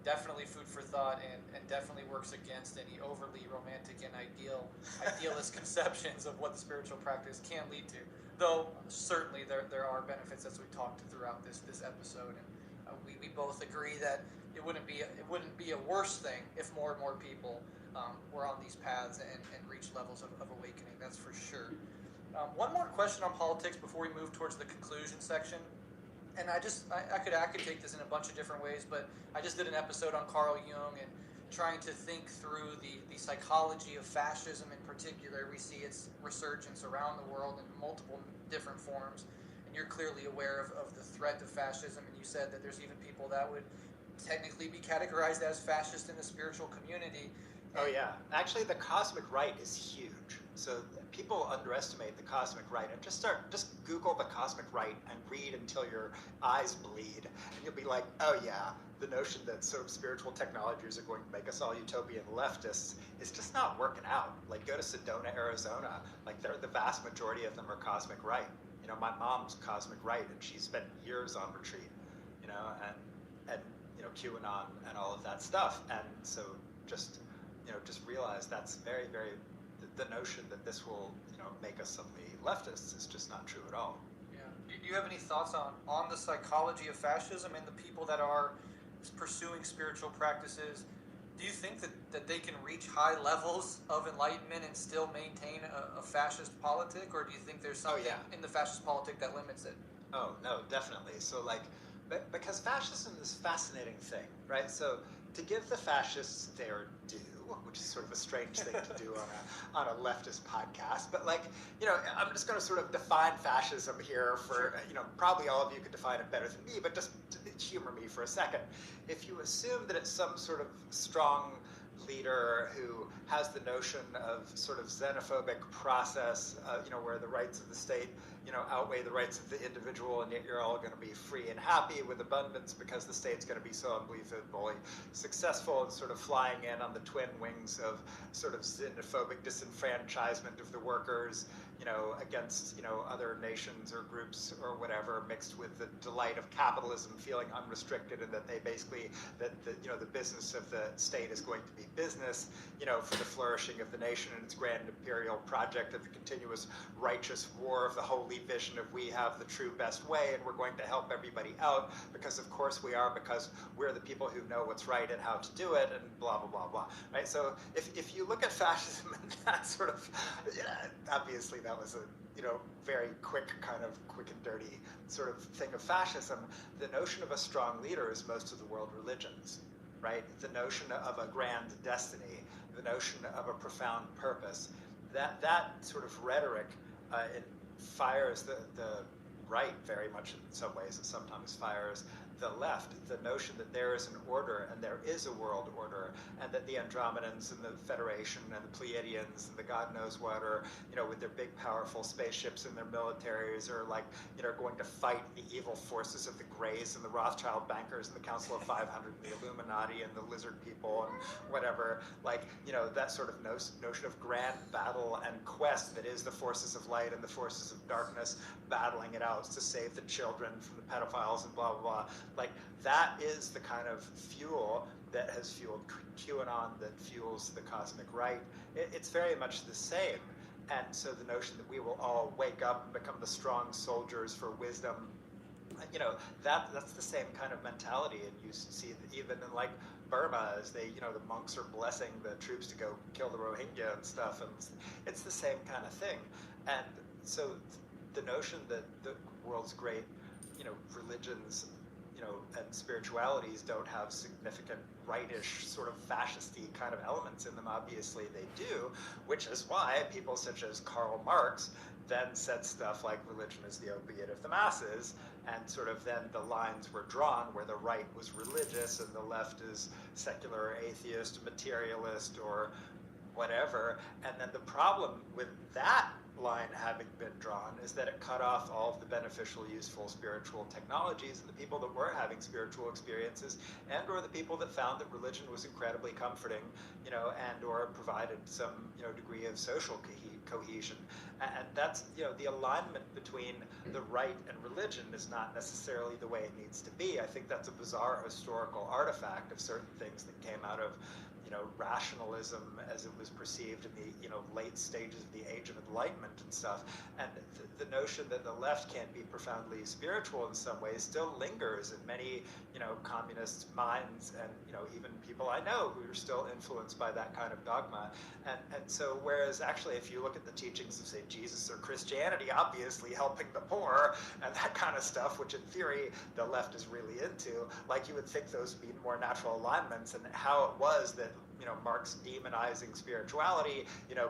Definitely food for thought, and definitely works against any overly romantic and idealist conceptions of what the spiritual practice can lead to. Though certainly there are benefits, as we talked throughout this episode, and we both agree that it wouldn't be a worse thing if more and more people were on these paths and reach levels of awakening. That's for sure. One more question on politics before we move towards the conclusion section. And I could take this in a bunch of different ways, but I just did an episode on Carl Jung and trying to think through the psychology of fascism in particular. We see its resurgence around the world in multiple different forms, and you're clearly aware of the threat of fascism, and you said that there's even people that would technically be categorized as fascist in the spiritual community. Oh yeah, actually the cosmic right is huge. So people underestimate the cosmic right, and just Google the cosmic right and read until your eyes bleed, and you'll be like, oh yeah, the notion that sort of spiritual technologies are going to make us all utopian leftists is just not working out. Like, go to Sedona, Arizona, like the vast majority of them are cosmic right. My mom's cosmic right, and she spent years on retreat, and QAnon and all of that stuff, and so just realize that's very, very, the notion that this will, make us suddenly leftists is just not true at all. Yeah. Do you have any thoughts on the psychology of fascism and the people that are pursuing spiritual practices? Do you think that they can reach high levels of enlightenment and still maintain a fascist politic, or do you think there's something in the fascist politic that limits it? Oh, no, definitely. So, like, because fascism is a fascinating thing, right? So, to give the fascists their due, which is sort of a strange thing to do on a leftist podcast, but like, I'm just going to sort of define fascism here for, probably all of you could define it better than me, but just humor me for a second. If you assume that it's some sort of strong leader who has the notion of sort of xenophobic process, where the rights of the state outweigh the rights of the individual, and yet you're all going to be free and happy with abundance because the state's going to be so unbelievably successful, and sort of flying in on the twin wings of sort of xenophobic disenfranchisement of the workers, against, other nations or groups or whatever, mixed with the delight of capitalism, feeling unrestricted, and that they basically, that the business of the state is going to be business, for the flourishing of the nation and its grand imperial project of the continuous righteous war of the holy vision of we have the true best way, and we're going to help everybody out because of course we are, because we're the people who know what's right and how to do it, and blah blah blah blah, right? So if you look at fascism and that sort of, obviously that was a very quick and dirty sort of thing of fascism. The notion of a strong leader is most of the world religions, right? The notion of a grand destiny, the notion of a profound purpose, that sort of rhetoric, it fires the right very much in some ways. It sometimes fires the left. The notion that there is an order and there is a world order, and that the Andromedans and the Federation and the Pleiadians and the God knows what are, with their big powerful spaceships and their militaries are going to fight the evil forces of the Greys and the Rothschild bankers and the Council of 500 and the Illuminati and the lizard people and whatever, that sort of notion of grand battle and quest that is the forces of light and the forces of darkness battling it out to save the children from the pedophiles and blah blah blah. That is the kind of fuel that has fueled QAnon, that fuels the cosmic right. It's very much the same. And so the notion that we will all wake up and become the strong soldiers for wisdom, that's the same kind of mentality. And you see that even in Burma, as they, the monks are blessing the troops to go kill the Rohingya and stuff, and it's the same kind of thing. And so the notion that the world's great, religions, and spiritualities don't have significant rightish sort of fascisty kind of elements in them. Obviously they do, which is why people such as Karl Marx then said stuff like religion is the opiate of the masses, and sort of then the lines were drawn where the right was religious and the left is secular, atheist, materialist, or whatever. And then the problem with that line having been drawn is that it cut off all of the beneficial, useful spiritual technologies, and the people that were having spiritual experiences, and or the people that found that religion was incredibly comforting, and or provided some degree of social cohesion. And that's the alignment between the right and religion is not necessarily the way it needs to be. I think that's a bizarre historical artifact of certain things that came out of rationalism as it was perceived in the late stages of the Age of Enlightenment and stuff. And the notion that the left can't be profoundly spiritual in some ways still lingers in many communist minds, and even people I know who are still influenced by that kind of dogma. And so whereas actually if you look at the teachings of, say, Jesus or Christianity, obviously helping the poor and that kind of stuff, which in theory the left is really into, you would think those would be more natural alignments, and how it was that Marx demonizing spirituality,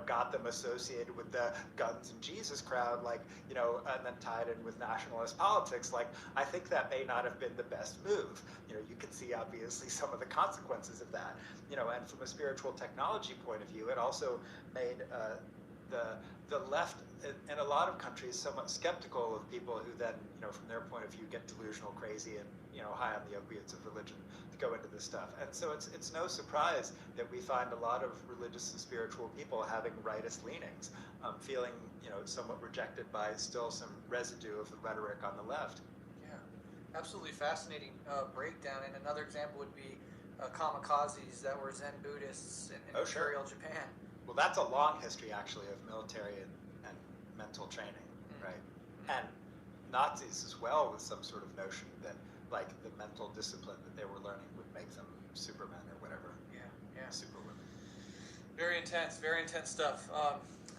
got them associated with the guns and Jesus crowd, and then tied in with nationalist politics. I think that may not have been the best move. You can see obviously some of the consequences of that. And from a spiritual technology point of view, it also made the left in a lot of countries somewhat skeptical of people who then, from their point of view, get delusional, crazy, and high on the opiates of religion to go into this stuff. And so it's no surprise that we find a lot of religious and spiritual people having rightist leanings, feeling somewhat rejected by still some residue of the rhetoric on the left. Yeah, absolutely fascinating breakdown. And another example would be kamikazes that were Zen Buddhists in Imperial Japan. Well, that's a long history, actually, of military and mental training, right? And Nazis as well, with some sort of notion that, the mental discipline that they were learning would make them supermen or whatever. Yeah. Superwomen. Very intense stuff.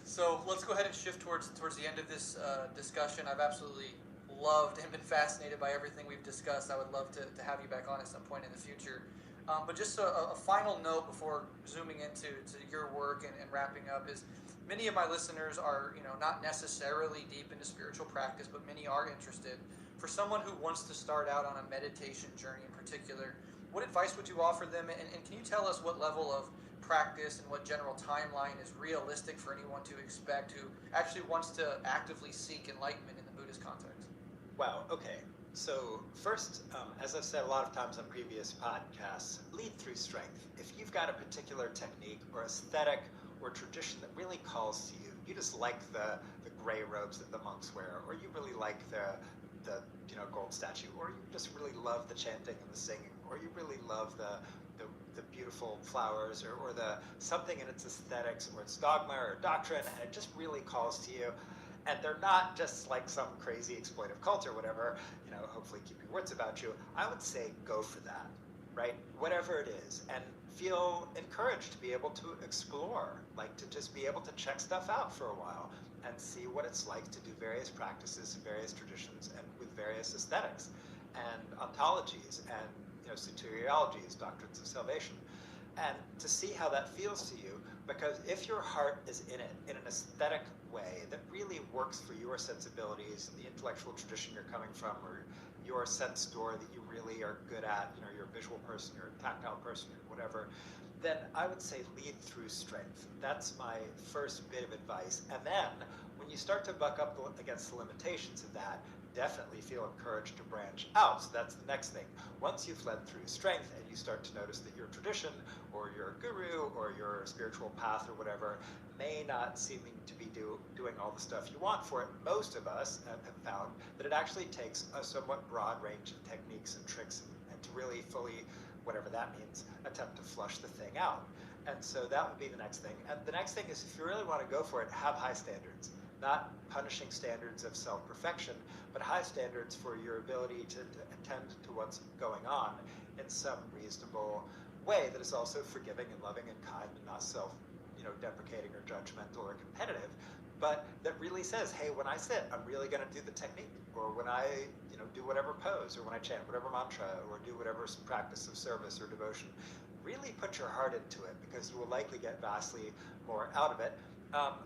So let's go ahead and shift towards the end of this discussion. I've absolutely loved and been fascinated by everything we've discussed. I would love to have you back on at some point in the future. But just a final note before zooming into your work and wrapping up is, many of my listeners are not necessarily deep into spiritual practice, but many are interested. For someone who wants to start out on a meditation journey in particular, what advice would you offer them? And can you tell us what level of practice and what general timeline is realistic for anyone to expect who actually wants to actively seek enlightenment in the previous context. Wow, okay. So, first, as I've said a lot of times on previous podcasts, lead through strength. If you've got a particular technique or aesthetic or tradition that really calls to you, you just like the gray robes that the monks wear, or you really like the gold statue, or you just really love the chanting and the singing, or you really love the beautiful flowers, or the something in its aesthetics or its dogma or doctrine, and it just really calls to you, and they're not just like some crazy exploitive cult or whatever, hopefully keep your wits about you, I would say go for that, right? Whatever it is, and feel encouraged to be able to explore, like to just be able to check stuff out for a while and see what it's like to do various practices and various traditions and with various aesthetics and ontologies and soteriologies, doctrines of salvation, and to see how that feels to you. Because if your heart is in it in an aesthetic way that really works for your sensibilities and the intellectual tradition you're coming from, or your sense door that you really are good at, you're a visual person, you're a tactile person, or whatever, then I would say lead through strength. That's my first bit of advice. And then when you start to buck up against the limitations of that, definitely feel encouraged to branch out. So that's the next thing. Once you've led through strength and you start to notice that your tradition or your guru or your spiritual path or whatever may not seeming to be doing all the stuff you want for it, most of us have found that it actually takes a somewhat broad range of techniques and tricks and to really fully, whatever that means, attempt to flush the thing out. And so that would be the next thing. And the next thing is, if you really want to go for it, have high standards. Not punishing standards of self-perfection, but high standards for your ability to attend to what's going on in some reasonable way that is also forgiving and loving and kind and not deprecating or judgmental or competitive, but that really says, hey, when I sit, I'm really going to do the technique, or when I do whatever pose, or when I chant whatever mantra, or do whatever practice of service or devotion, really put your heart into it, because you will likely get vastly more out of it.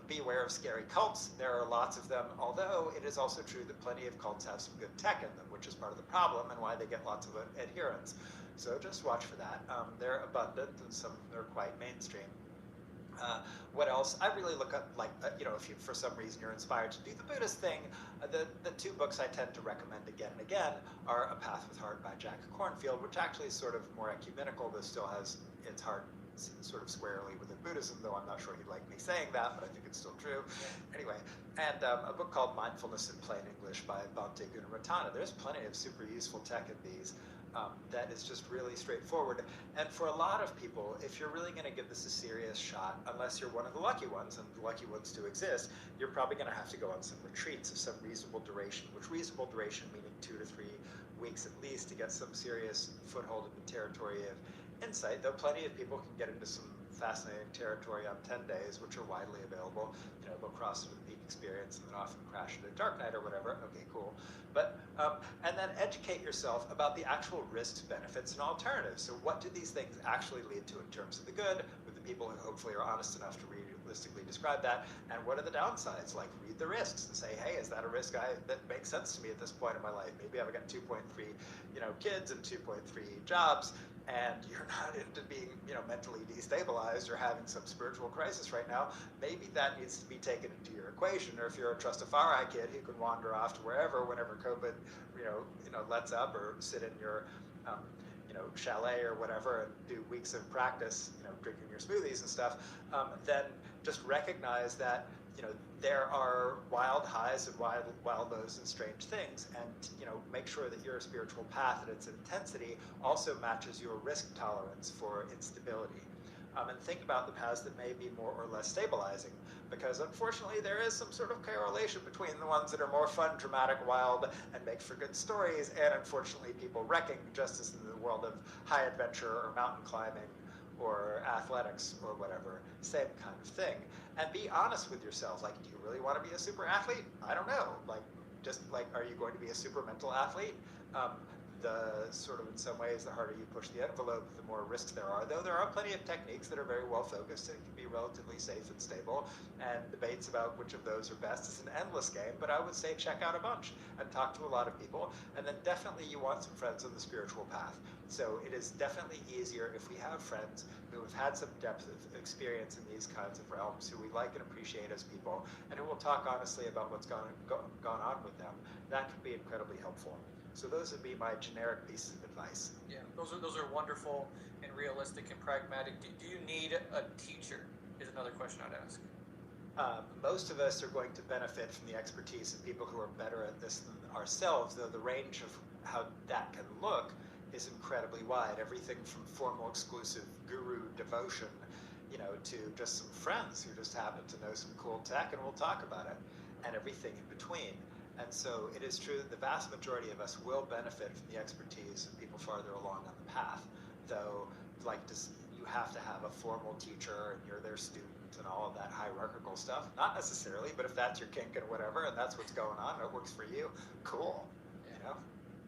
Be aware of scary cults. There are lots of them, although it is also true that plenty of cults have some good tech in them, which is part of the problem and why they get lots of adherents. So just watch for that. They're abundant, and some of them are quite mainstream. What else? I really look up, if you, for some reason, you're inspired to do the Buddhist thing, the two books I tend to recommend again and again are A Path with Heart by Jack Kornfield, which actually is sort of more ecumenical, but still has its heart sort of squarely within Buddhism, though I'm not sure he'd like me saying that, but I think it's still true. Anyway, and a book called Mindfulness in Plain English by Bhante Gunaratana. There's plenty of super useful tech in these. That is just really straightforward. And for a lot of people, if you're really going to give this a serious shot, unless you're one of the lucky ones, and the lucky ones do exist, you're probably going to have to go on some retreats of some reasonable duration, which reasonable duration meaning 2 to 3 weeks at least, to get some serious foothold in the territory of insight, though plenty of people can get into some fascinating territory on 10 days, which are widely available. They'll cross with peak experience and then often crash at a dark night or whatever. Okay, cool. But, and then educate yourself about the actual risks, benefits, and alternatives. So what do these things actually lead to in terms of the good, with the people who hopefully are honest enough to realistically describe that, and what are the downsides? Like, read the risks and say, hey, is that a risk that makes sense to me at this point in my life? Maybe I've got 2.3 kids and 2.3 jobs, and you're not into being, mentally destabilized or having some spiritual crisis right now. Maybe that needs to be taken into your equation. Or if you're a Trustafari kid who can wander off to whenever COVID, lets up, or sit in your, chalet or whatever and do weeks of practice, drinking your smoothies and stuff, then just recognize that, there are wild highs and wild lows and strange things, and make sure that your spiritual path and its intensity also matches your risk tolerance for instability. And think about the paths that may be more or less stabilizing, because unfortunately there is some sort of correlation between the ones that are more fun, dramatic, wild, and make for good stories, and unfortunately people wrecking, just as in the world of high adventure or mountain climbing or athletics or whatever, same kind of thing. And be honest with yourself. Like, do you really want to be a super athlete? I don't know. Are you going to be a super mental athlete? the sort of, in some ways, the harder you push the envelope, the more risks there are. Though there are plenty of techniques that are very well focused and can be relatively safe and stable. And debates about which of those are best is an endless game. But I would say check out a bunch and talk to a lot of people. And then definitely you want some friends on the spiritual path. So it is definitely easier if we have friends who have had some depth of experience in these kinds of realms, who we like and appreciate as people, and who will talk honestly about what's gone on with them. That can be incredibly helpful. So those would be my generic pieces of advice. Yeah, those are wonderful and realistic and pragmatic. Do you need a teacher? Is another question I'd ask. Most of us are going to benefit from the expertise of people who are better at this than ourselves, though the range of how that can look is incredibly wide. Everything from formal exclusive guru devotion, to just some friends who just happen to know some cool tech and we'll talk about it, and everything in between. And so it is true that the vast majority of us will benefit from the expertise of people farther along on the path, though you have to have a formal teacher and you're their student and all of that hierarchical stuff. Not necessarily, but if that's your kink and whatever, and that's what's going on, it works for you, cool.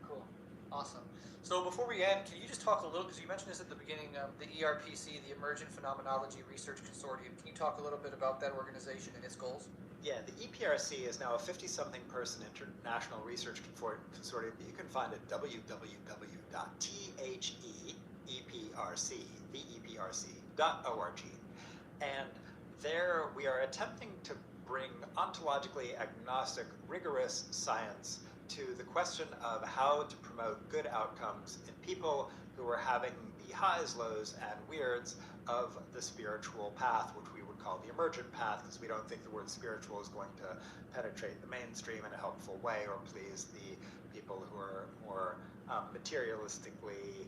Cool. Awesome. So before we end, can you just talk a little, because you mentioned this at the beginning, the ERPC, the Emergent Phenomenology Research Consortium. Can you talk a little bit about that organization and its goals? Yeah, the EPRC is now a 50-something person international research consortium that you can find at www.theprc.org. And there we are attempting to bring ontologically agnostic, rigorous science to the question of how to promote good outcomes in people who are having the highs, lows, and weirds of the spiritual path, which we would call the emergent path, because we don't think the word spiritual is going to penetrate the mainstream in a helpful way or please the people who are more materialistically,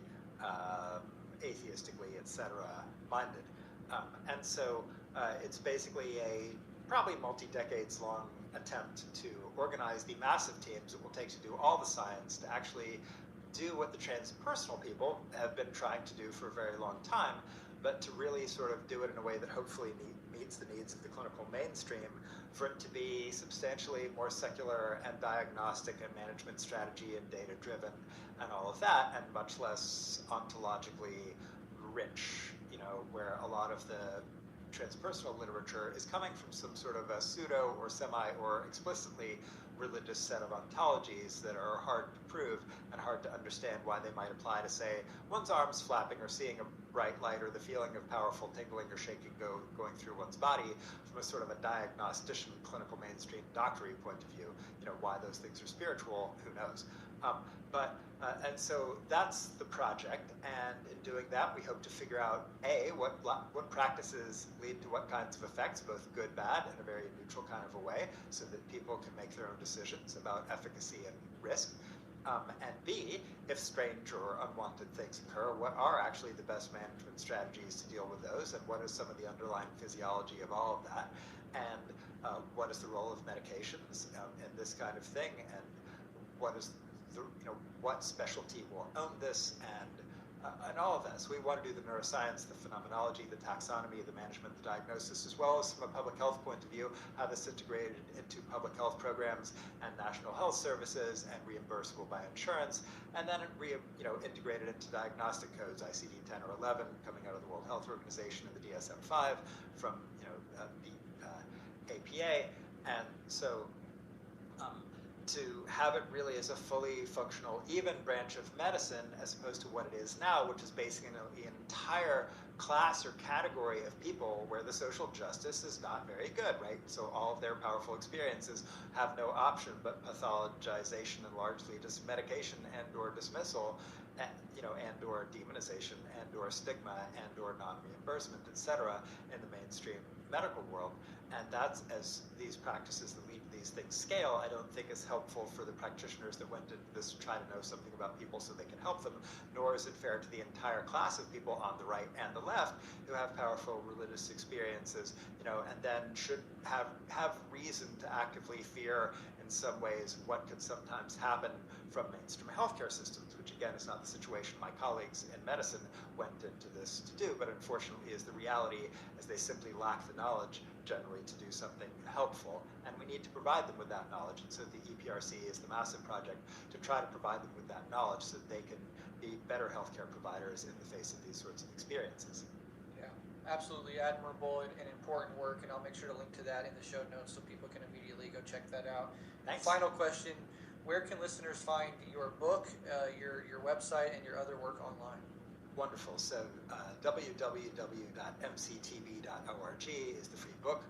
atheistically, etc. minded. And so it's basically a probably multi-decades long attempt to organize the massive teams it will take to do all the science, to actually do what the transpersonal people have been trying to do for a very long time, but to really sort of do it in a way that hopefully meets the needs of the clinical mainstream, for it to be substantially more secular and diagnostic and management strategy and data driven and all of that, and much less ontologically rich, where a lot of the transpersonal literature is coming from some sort of a pseudo or semi or explicitly religious set of ontologies that are hard to prove and hard to understand why they might apply to, say, one's arms flapping or seeing a bright light or the feeling of powerful tingling or shaking going through one's body from a sort of a diagnostician clinical mainstream doctory point of view. Why those things are spiritual, who knows? And so that's the project, and in doing that we hope to figure out what practices lead to what kinds of effects, both good, bad, in a very neutral kind of a way, so that people can make their own decisions about efficacy and risk, and B, if strange or unwanted things occur, what are actually the best management strategies to deal with those, and what is some of the underlying physiology of all of that, and what is the role of medications in this kind of thing, and what is what specialty will own this, and all of that. So we want to do the neuroscience, the phenomenology, the taxonomy, the management, the diagnosis, as well as from a public health point of view, how this integrated into public health programs and national health services and reimbursable by insurance, and then integrated into diagnostic codes, ICD-10 or 11, coming out of the World Health Organization and the DSM-5 from the APA, and so to have it really as a fully functional, even branch of medicine, as opposed to what it is now, which is basically an entire class or category of people where the social justice is not very good, right? So all of their powerful experiences have no option but pathologization and largely just medication and or dismissal, and or demonization and or stigma and or non-reimbursement, etc. in the mainstream medical world. And that's, as these practices that lead to these things scale, I don't think is helpful for the practitioners that went into this to try to know something about people so they can help them, nor is it fair to the entire class of people on the right and the left who have powerful religious experiences, and then should have reason to actively fear in some ways what could sometimes happen from mainstream healthcare systems, which again is not the situation my colleagues in medicine went into this to do, but unfortunately is the reality, as they simply lack the knowledge generally to do something helpful. And we need to provide them with that knowledge. And so the EPRC is the massive project to try to provide them with that knowledge so that they can be better healthcare providers in the face of these sorts of experiences. Yeah, absolutely admirable and important work, and I'll make sure to link to that in the show notes so people can immediately go check that out. Thanks. Final question, where can listeners find your book, your website, and your other work online? Wonderful. So www.mctv.org is the free book.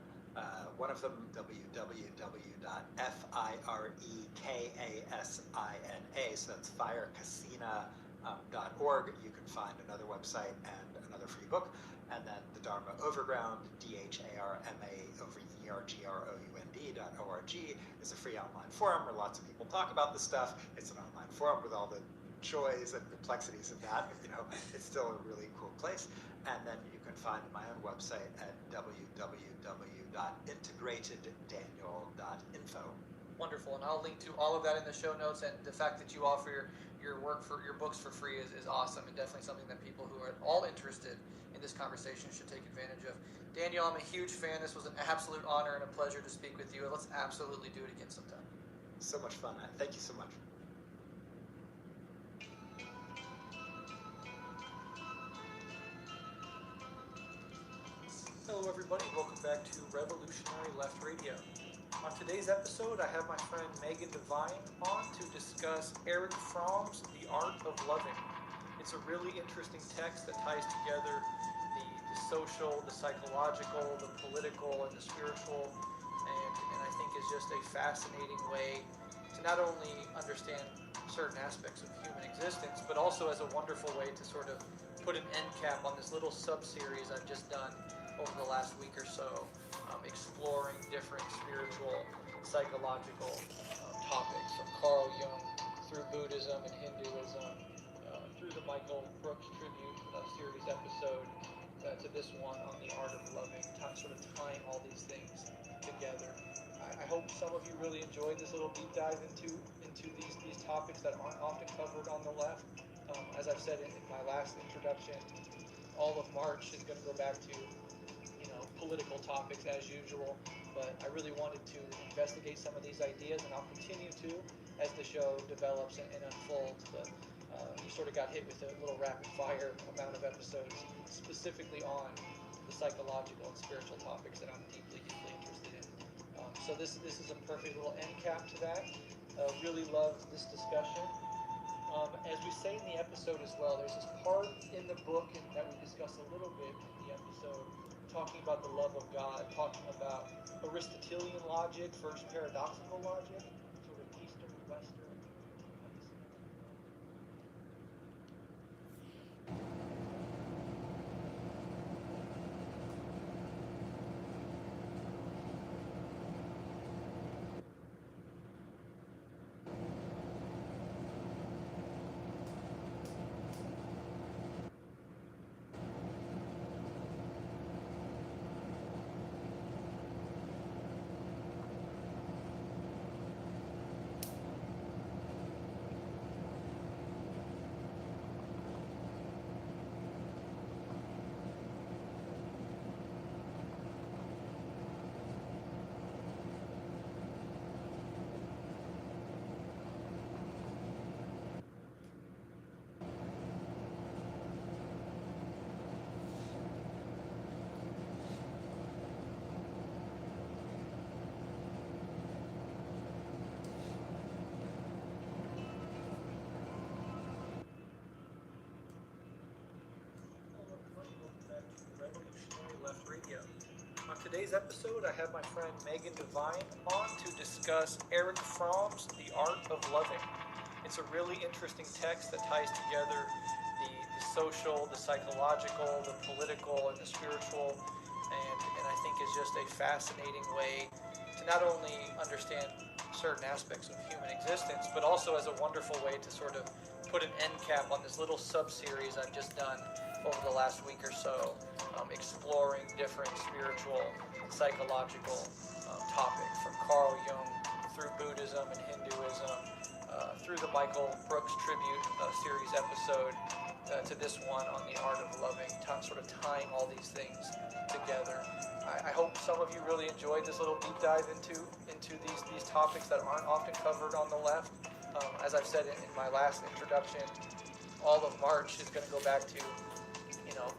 One of them, www.firekasina, so that's firecasina.org. You can find another website and another free book. And then the Dharma Overground, DharmaOverground.org, is a free online forum where lots of people talk about this stuff. It's an online forum with all the joys and complexities of that. It's still a really cool place. And then you can find my own website at www.integrateddaniel.info. Wonderful, and I'll link to all of that in the show notes. And the fact that you offer your work for your books for free is awesome, and definitely something that people who are all interested in this conversation should take advantage of. Daniel, I'm a huge fan. This was an absolute honor and a pleasure to speak with you, and let's absolutely do it again sometime. So much fun. Thank you so much. Hello everybody, welcome back to Revolutionary Left Radio. On today's episode, I have my friend Megan Devine on to discuss Erich Fromm's The Art of Loving. It's a really interesting text that ties together the social, the psychological, the political, and the spiritual, and I think is just a fascinating way to not only understand certain aspects of human existence, but also as a wonderful way to sort of put an end cap on this little sub-series I've just done over the last week or so, exploring different spiritual, psychological topics, from Carl Jung through Buddhism and Hinduism, through the Michael Brooks tribute series episode to this one on the art of loving, sort of tying all these things together. I hope some of you really enjoyed this little deep dive into these topics that aren't often covered on the left. As I've said in my last introduction, all of March is going to go back to political topics as usual, but I really wanted to investigate some of these ideas, and I'll continue to as the show develops and unfolds. But you sort of got hit with a little rapid fire amount of episodes specifically on the psychological and spiritual topics that I'm deeply interested in. So this is a perfect little end cap to that. Really love this discussion. As we say in the episode as well, there's this part in the book that we discuss a little bit in the episode, talking about the love of God, talking about Aristotelian logic versus paradoxical logic, sort of Eastern, Western. On today's episode, I have my friend Megan Devine on to discuss Erich Fromm's The Art of Loving. It's a really interesting text that ties together the social, the psychological, the political, and the spiritual, and I think is just a fascinating way to not only understand certain aspects of human existence, but also as a wonderful way to sort of put an end cap on this little sub-series I've just done over the last week or so, exploring different spiritual, psychological topics, from Carl Jung through Buddhism and Hinduism, through the Michael Brooks tribute series episode, to this one on the art of loving, sort of tying all these things together. I hope some of you really enjoyed this little deep dive into these topics that aren't often covered on the left. As I've said in my last introduction, all of March is going to go back to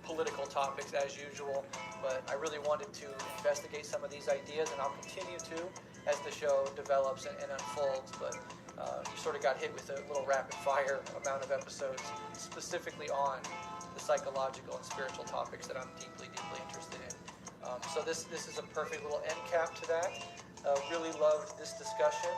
political topics as usual, but I really wanted to investigate some of these ideas, and I'll continue to as the show develops and unfolds. But you sort of got hit with a little rapid fire amount of episodes specifically on the psychological and spiritual topics that I'm deeply interested in. So this is a perfect little end cap to that. Really loved this discussion.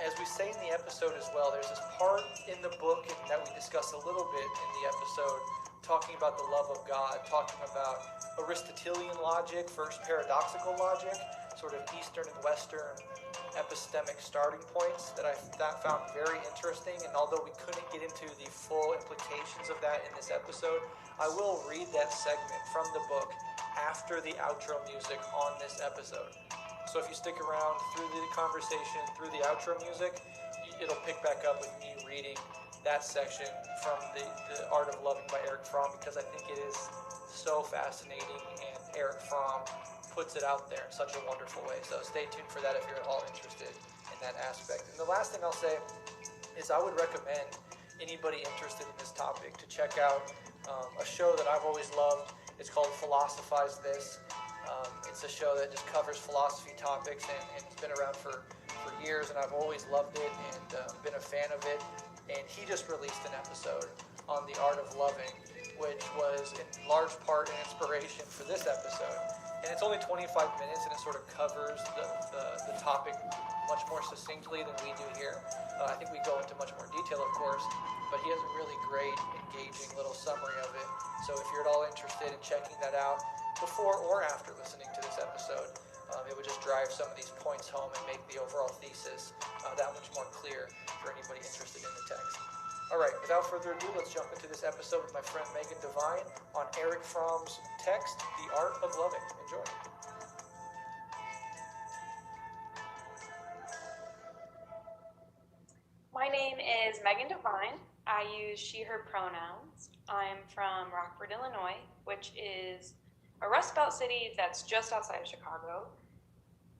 As we say in the episode as well, there's this part in the book that we discuss a little bit in the episode, talking about the love of God, talking about Aristotelian logic versus paradoxical logic, sort of Eastern and Western epistemic starting points that I found very interesting. And although we couldn't get into the full implications of that in this episode, I will read that segment from the book after the outro music on this episode. So if you stick around through the conversation, through the outro music, it'll pick back up with me reading that section from the Art of Loving by Erich Fromm, because I think it is so fascinating, and Erich Fromm puts it out there in such a wonderful way. So stay tuned for that if you're at all interested in that aspect. And the last thing I'll say is I would recommend anybody interested in this topic to check out a show that I've always loved. It's called Philosophize This. It's a show that just covers philosophy topics, and it's been around for years, and I've always loved it and been a fan of it. And he just released an episode on the art of loving, which was in large part an inspiration for this episode. And it's only 25 minutes, and it sort of covers the topic much more succinctly than we do here. I think we go into much more detail, of course, but he has a really great, engaging little summary of it. So if you're at all interested in checking that out before or after listening to this episode, it would just drive some of these points home and make the overall thesis that much more clear for anybody interested in the text. All right, without further ado, let's jump into this episode with my friend Megan Devine on Erich Fromm's text, The Art of Loving. Enjoy. My name is Megan Devine. I use she, her pronouns. I'm from Rockford, Illinois, which is a Rust Belt city that's just outside of Chicago.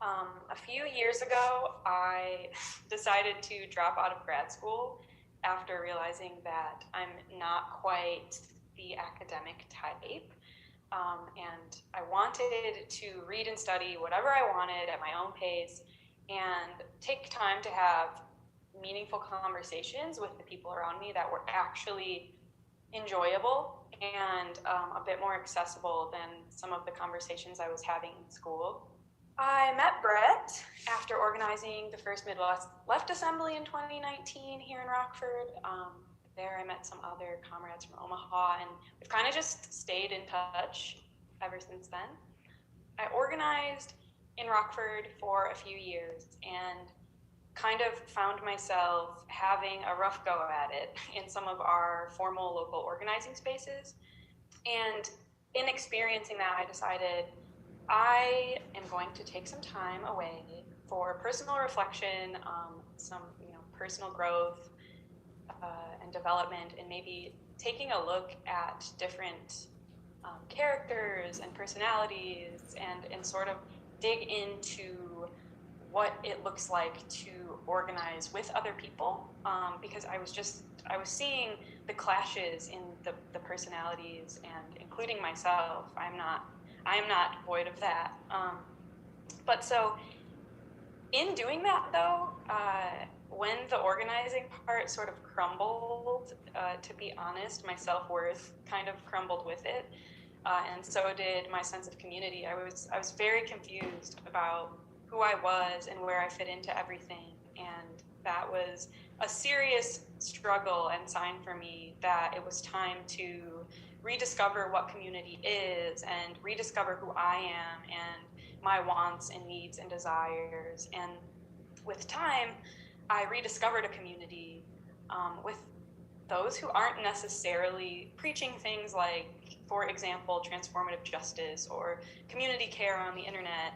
A few years ago, I decided to drop out of grad school after realizing that I'm not quite the academic type. And I wanted to read and study whatever I wanted at my own pace and take time to have meaningful conversations with the people around me that were actually enjoyable and a bit more accessible than some of the conversations I was having in school. I met Brett after organizing the first Midwest Left Assembly in 2019 here in Rockford. There I met some other comrades from Omaha, and we've kind of just stayed in touch ever since then. I organized in Rockford for a few years and kind of found myself having a rough go at it in some of our formal local organizing spaces. And in experiencing that, I decided I am going to take some time away for personal reflection, some personal growth and development, and maybe taking a look at different characters and personalities and sort of dig into what it looks like to organize with other people, because I was seeing the clashes in the personalities, and including myself. I am not void of that. But so in doing that, though, when the organizing part sort of crumbled, to be honest, my self-worth kind of crumbled with it, and so did my sense of community. I was very confused about who I was and where I fit into everything, and that was a serious struggle and sign for me that it was time to rediscover what community is and rediscover who I am and my wants and needs and desires. And with time, I rediscovered a community with those who aren't necessarily preaching things like, for example, transformative justice or community care on the internet,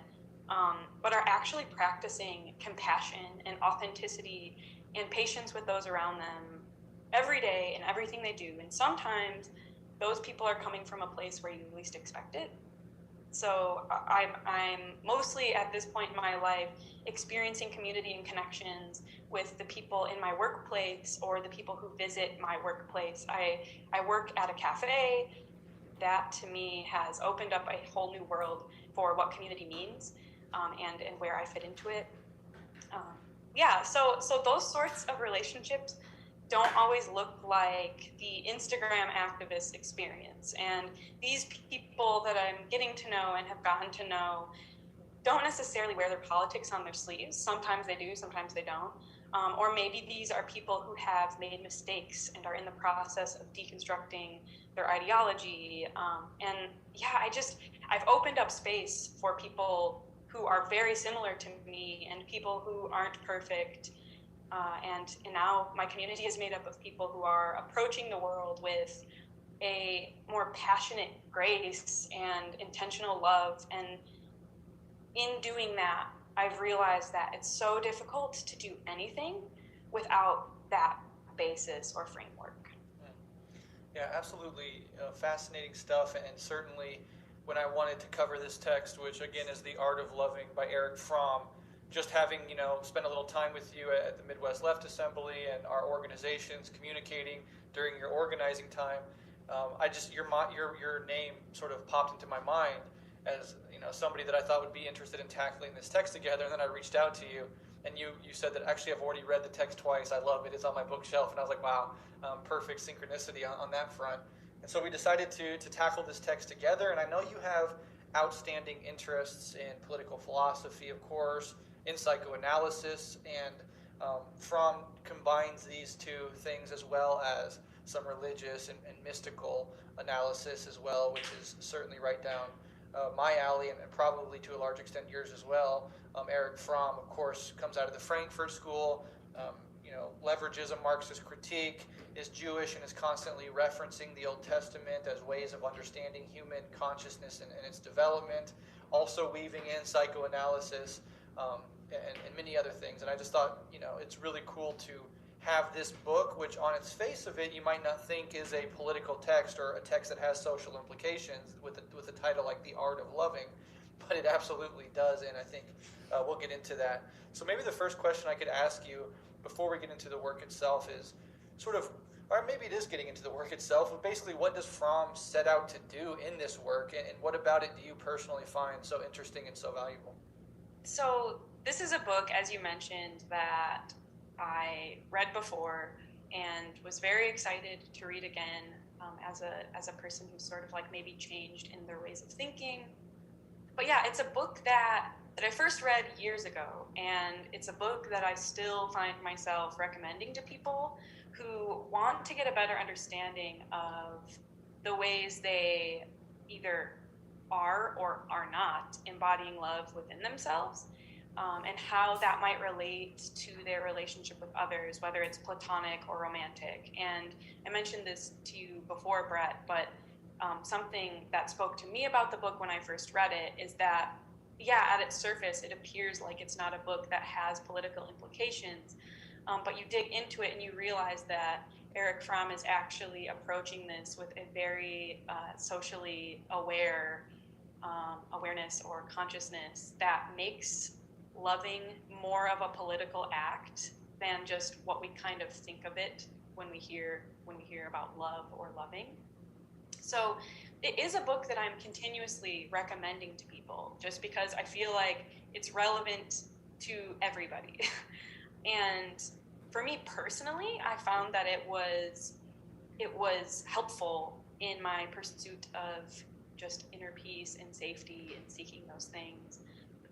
but are actually practicing compassion and authenticity and patience with those around them every day in everything they do. And sometimes those people are coming from a place where you least expect it. So I'm mostly at this point in my life experiencing community and connections with the people in my workplace or the people who visit my workplace. I work at a cafe. That to me has opened up a whole new world for what community means, and where I fit into it. So those sorts of relationships don't always look like the Instagram activist experience. And these people that I'm getting to know and have gotten to know don't necessarily wear their politics on their sleeves. Sometimes they do, sometimes they don't. Or maybe these are people who have made mistakes and are in the process of deconstructing their ideology. And yeah, I've opened up space for people who are very similar to me and people who aren't perfect. And now my community is made up of people who are approaching the world with a more passionate grace and intentional love. And in doing that, I've realized that it's so difficult to do anything without that basis or framework. Yeah, absolutely fascinating stuff, and certainly when I wanted to cover this text, which again is The Art of Loving by Eric Fromm, just having spent a little time with you at the Midwest Left Assembly and our organizations communicating during your organizing time, your name sort of popped into my mind as somebody that I thought would be interested in tackling this text together. And then I reached out to you, and you said that actually I've already read the text twice. I love it. It's on my bookshelf, and I was like, wow, perfect synchronicity on that front. And so we decided to tackle this text together. And I know you have outstanding interests in political philosophy, of course, in psychoanalysis, and Fromm combines these two things as well as some religious and mystical analysis as well, which is certainly right down my alley, and probably to a large extent yours as well. Eric Fromm, of course, comes out of the Frankfurt School, leverages a Marxist critique, is Jewish, and is constantly referencing the Old Testament as ways of understanding human consciousness and its development, also weaving in psychoanalysis and many other things. And I just thought, it's really cool to have this book, which on its face of it, you might not think is a political text or a text that has social implications with a title like The Art of Loving, but it absolutely does, and I think we'll get into that. So maybe the first question I could ask you before we get into the work itself is or maybe it is getting into the work itself, but basically what does Fromm set out to do in this work, and what about it do you personally find so interesting and so valuable? So this is a book, as you mentioned, that I read before and was very excited to read again, as a person who's sort of like maybe changed in their ways of thinking. But yeah, it's a book that I first read years ago, and it's a book that I still find myself recommending to people who want to get a better understanding of the ways they either are or are not embodying love within themselves, and how that might relate to their relationship with others, whether it's platonic or romantic. And I mentioned this to you before, Brett, but something that spoke to me about the book when I first read it is that, yeah, at its surface, it appears like it's not a book that has political implications, but you dig into it and you realize that Eric Fromm is actually approaching this with a very socially aware awareness or consciousness that makes loving more of a political act than just what we kind of think of it when we hear about love or loving. So it is a book that I'm continuously recommending to people just because I feel like it's relevant to everybody. And for me personally, I found that it was helpful in my pursuit of just inner peace and safety and seeking those things.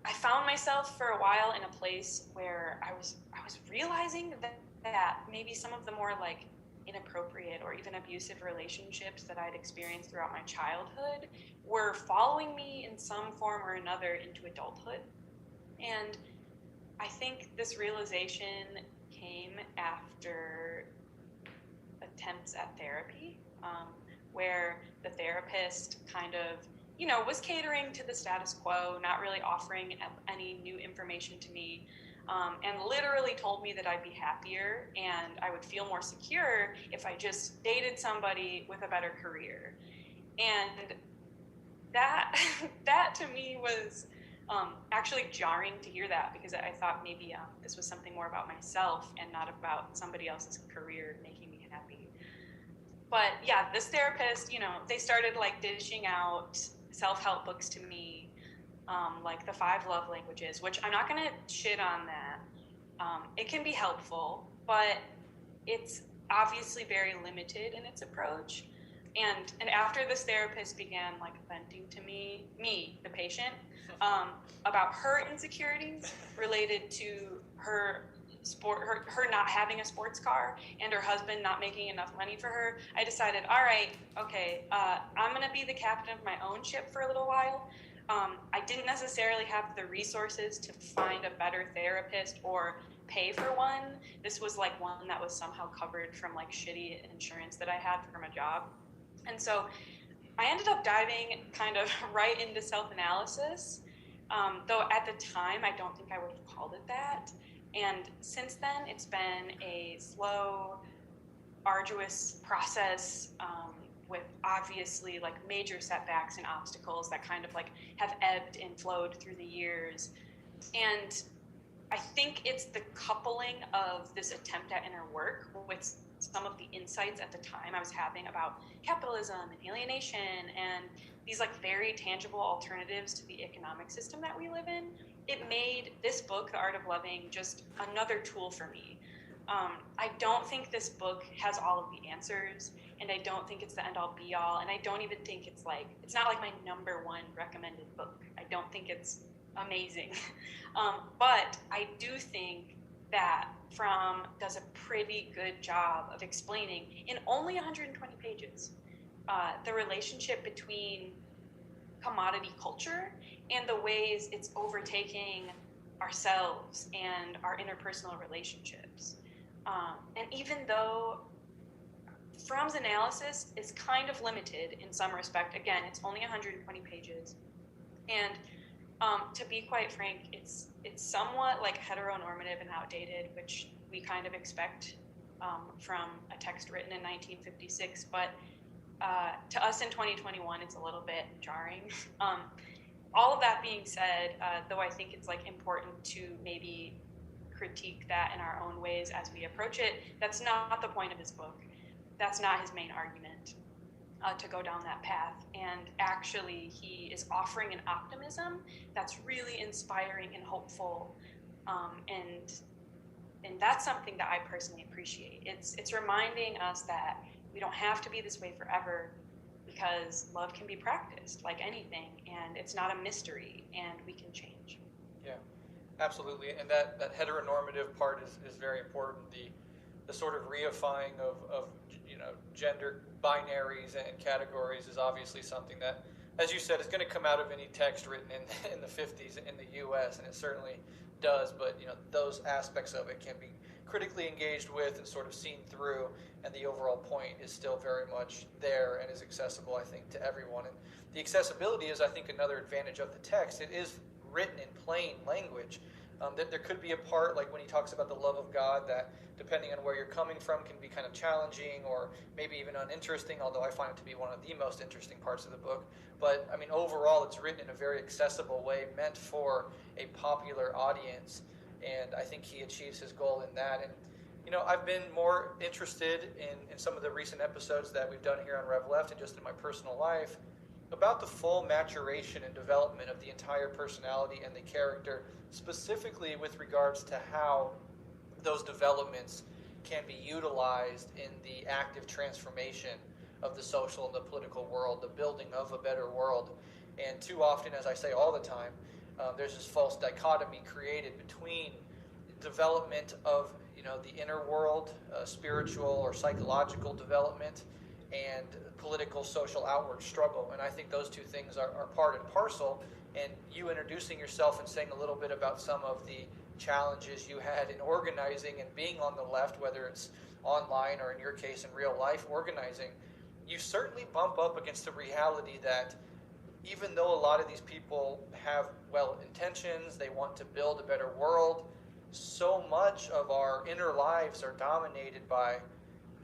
I found myself for a while in a place where I was realizing that maybe some of the more like inappropriate or even abusive relationships that I'd experienced throughout my childhood were following me in some form or another into adulthood. And I think this realization came after attempts at therapy, where the therapist kind of was catering to the status quo, not really offering any new information to me, and literally told me that I'd be happier and I would feel more secure if I just dated somebody with a better career. And that that to me was actually jarring to hear that, because I thought maybe this was something more about myself and not about somebody else's career making me happy. But yeah, this therapist, they started like dishing out self-help books to me, like the 5 love languages, which I'm not going to shit on that. It can be helpful, but it's obviously very limited in its approach. And after this therapist began like venting to me, the patient, about her insecurities related to her her not having a sports car and her husband not making enough money for her, I decided, all right, okay, I'm gonna be the captain of my own ship for a little while. I didn't necessarily have the resources to find a better therapist or pay for one. This was like one that was somehow covered from like shitty insurance that I had from a job. And so I ended up diving kind of right into self-analysis, though at the time I don't think I would have called it that. And since then, it's been a slow, arduous process, with obviously like major setbacks and obstacles that kind of like have ebbed and flowed through the years. And I think it's the coupling of this attempt at inner work with some of the insights at the time I was having about capitalism and alienation and these like very tangible alternatives to the economic system that we live in. It made this book, The Art of Loving, just another tool for me. I don't think this book has all of the answers, and I don't think it's the end-all be-all, and I don't even think it's not like my #1 recommended book. I don't think it's amazing. But I do think that Fromm does a pretty good job of explaining, in only 120 pages, the relationship between commodity culture and the ways it's overtaking ourselves and our interpersonal relationships. And even though Fromm's analysis is kind of limited in some respect, again, it's only 120 pages, and to be quite frank, it's somewhat like heteronormative and outdated, which we kind of expect from a text written in 1956, but to us in 2021, it's a little bit jarring. All of that being said, though I think it's like important to maybe critique that in our own ways as we approach it, that's not the point of his book. That's not his main argument, to go down that path. And actually, he is offering an optimism that's really inspiring and hopeful, and that's something that I personally appreciate. It's reminding us that we don't have to be this way forever, because love can be practiced like anything, and it's not a mystery, and we can change. Yeah, absolutely. And that heteronormative part is very important. The sort of reifying of gender binaries and categories is obviously something that, as you said, is going to come out of any text written in the 50s in the U.S., and it certainly does. But those aspects of it can be critically engaged with and sort of seen through, and the overall point is still very much there and is accessible, I think, to everyone. And the accessibility is, I think, another advantage of the text. It is written in plain language. There could be a part, like when he talks about the love of God, that depending on where you're coming from can be kind of challenging or maybe even uninteresting, although I find it to be one of the most interesting parts of the book. But I mean, overall, it's written in a very accessible way, meant for a popular audience, and I think he achieves his goal in that. And I've been more interested in some of the recent episodes that we've done here on Rev Left and just in my personal life about the full maturation and development of the entire personality and the character, specifically with regards to how those developments can be utilized in the active transformation of the social and the political world, the building of a better world. And too often, as I say all the time, there's this false dichotomy created between development of the inner world, spiritual or psychological development, and political, social, outward struggle. And I think those two things are part and parcel. And you introducing yourself and saying a little bit about some of the challenges you had in organizing and being on the left, whether it's online or in your case in real life organizing, you certainly bump up against the reality that even though a lot of these people have well intentions, they want to build a better world, so much of our inner lives are dominated by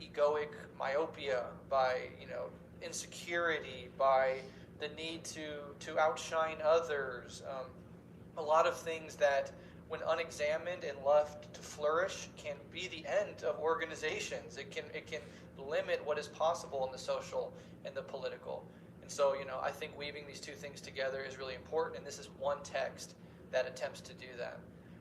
egoic myopia, by insecurity, by the need to outshine others. A lot of things that, when unexamined and left to flourish, can be the end of organizations. It can limit what is possible in the social and the political. And so, I think weaving these two things together is really important, and this is one text that attempts to do that.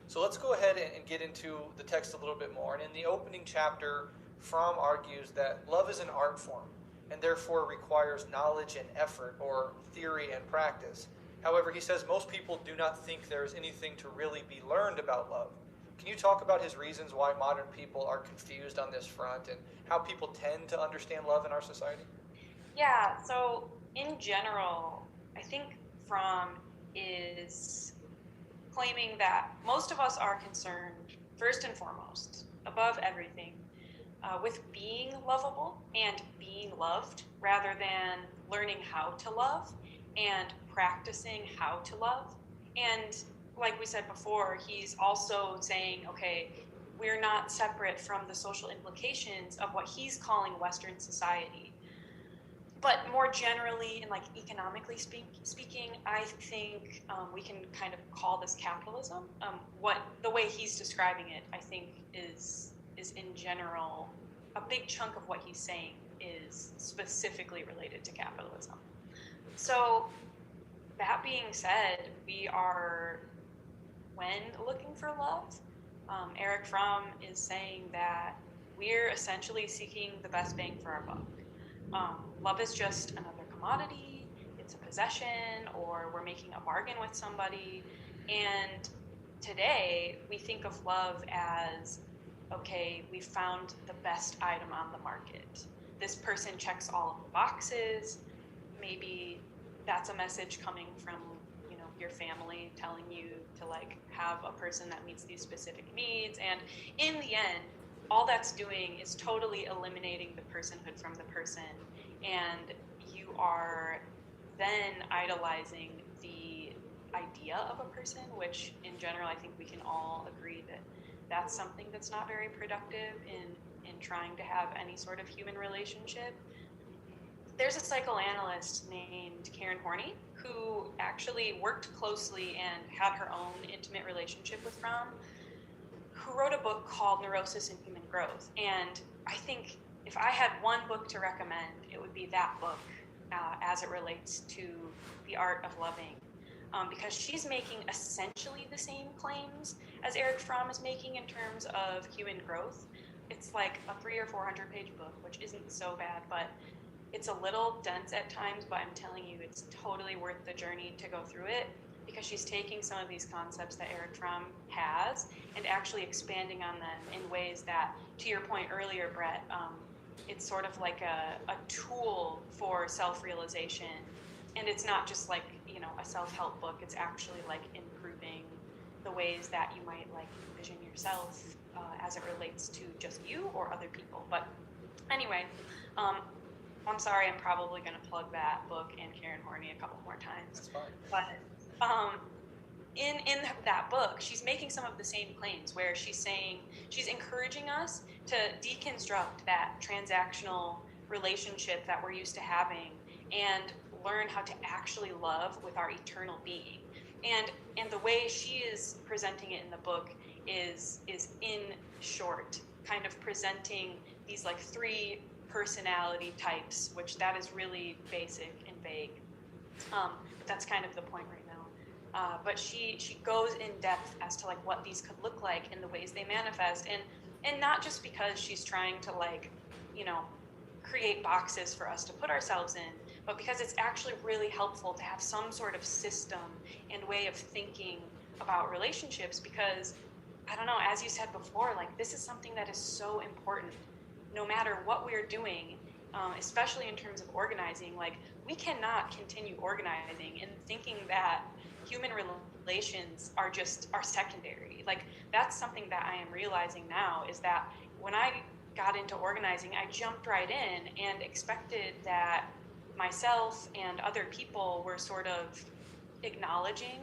So let's go ahead and get into the text a little bit more. And in the opening chapter, Fromm argues that love is an art form and therefore requires knowledge and effort, or theory and practice. However, he says most people do not think there is anything to really be learned about love. Can you talk about his reasons why modern people are confused on this front, and how people tend to understand love in our society? Yeah, so in general, I think Fromm is claiming that most of us are concerned, first and foremost, above everything, with being lovable and being loved, rather than learning how to love and practicing how to love. And like we said before, he's also saying, okay, we're not separate from the social implications of what he's calling Western society. But more generally, and like economically speaking, I think we can kind of call this capitalism. What the way he's describing it, I think, is in general a big chunk of what he's saying is specifically related to capitalism. So that being said, we are, when looking for love, Eric Fromm is saying that we're essentially seeking the best bang for our buck. Love is just another commodity, it's a possession, or we're making a bargain with somebody. And today, we think of love as, okay, we found the best item on the market. This person checks all of the boxes. Maybe that's a message coming from, your family telling you to like have a person that meets these specific needs. And in the end, all that's doing is totally eliminating the personhood from the person, and you are then idolizing the idea of a person, which in general I think we can all agree that that's something that's not very productive in trying to have any sort of human relationship. There's a psychoanalyst named Karen Horney who actually worked closely and had her own intimate relationship with Fromm, who wrote a book called Neurosis and Human Growth. And I think if I had one book to recommend, it would be that book as it relates to the art of loving. Because she's making essentially the same claims as Eric Fromm is making in terms of human growth. It's like a 300 or 400 page book, which isn't so bad, but it's a little dense at times, but I'm telling you, it's totally worth the journey to go through it, because she's taking some of these concepts that Eric Fromm has and actually expanding on them in ways that, to your point earlier, Brett, it's sort of like a tool for self-realization. And it's not just like, a self-help book. It's actually like improving the ways that you might like envision yourself as it relates to just you or other people. But anyway, I'm sorry, I'm probably going to plug that book and Karen Horney a couple more times. That's fine. But in that book, she's making some of the same claims, where she's encouraging us to deconstruct that transactional relationship that we're used to having and learn how to actually love with our eternal being. And the way she is presenting it in the book is in short, kind of presenting these like 3 personality types, which that is really basic and vague. But that's kind of the point right now. But she goes in depth as to like what these could look like and the ways they manifest, and not just because she's trying to like, create boxes for us to put ourselves in, but because it's actually really helpful to have some sort of system and way of thinking about relationships. Because, I don't know, as you said before, like this is something that is so important no matter what we're doing, especially in terms of organizing. Like, we cannot continue organizing and thinking that human relations are secondary. Like, that's something that I am realizing now, is that when I got into organizing, I jumped right in and expected that myself and other people were sort of acknowledging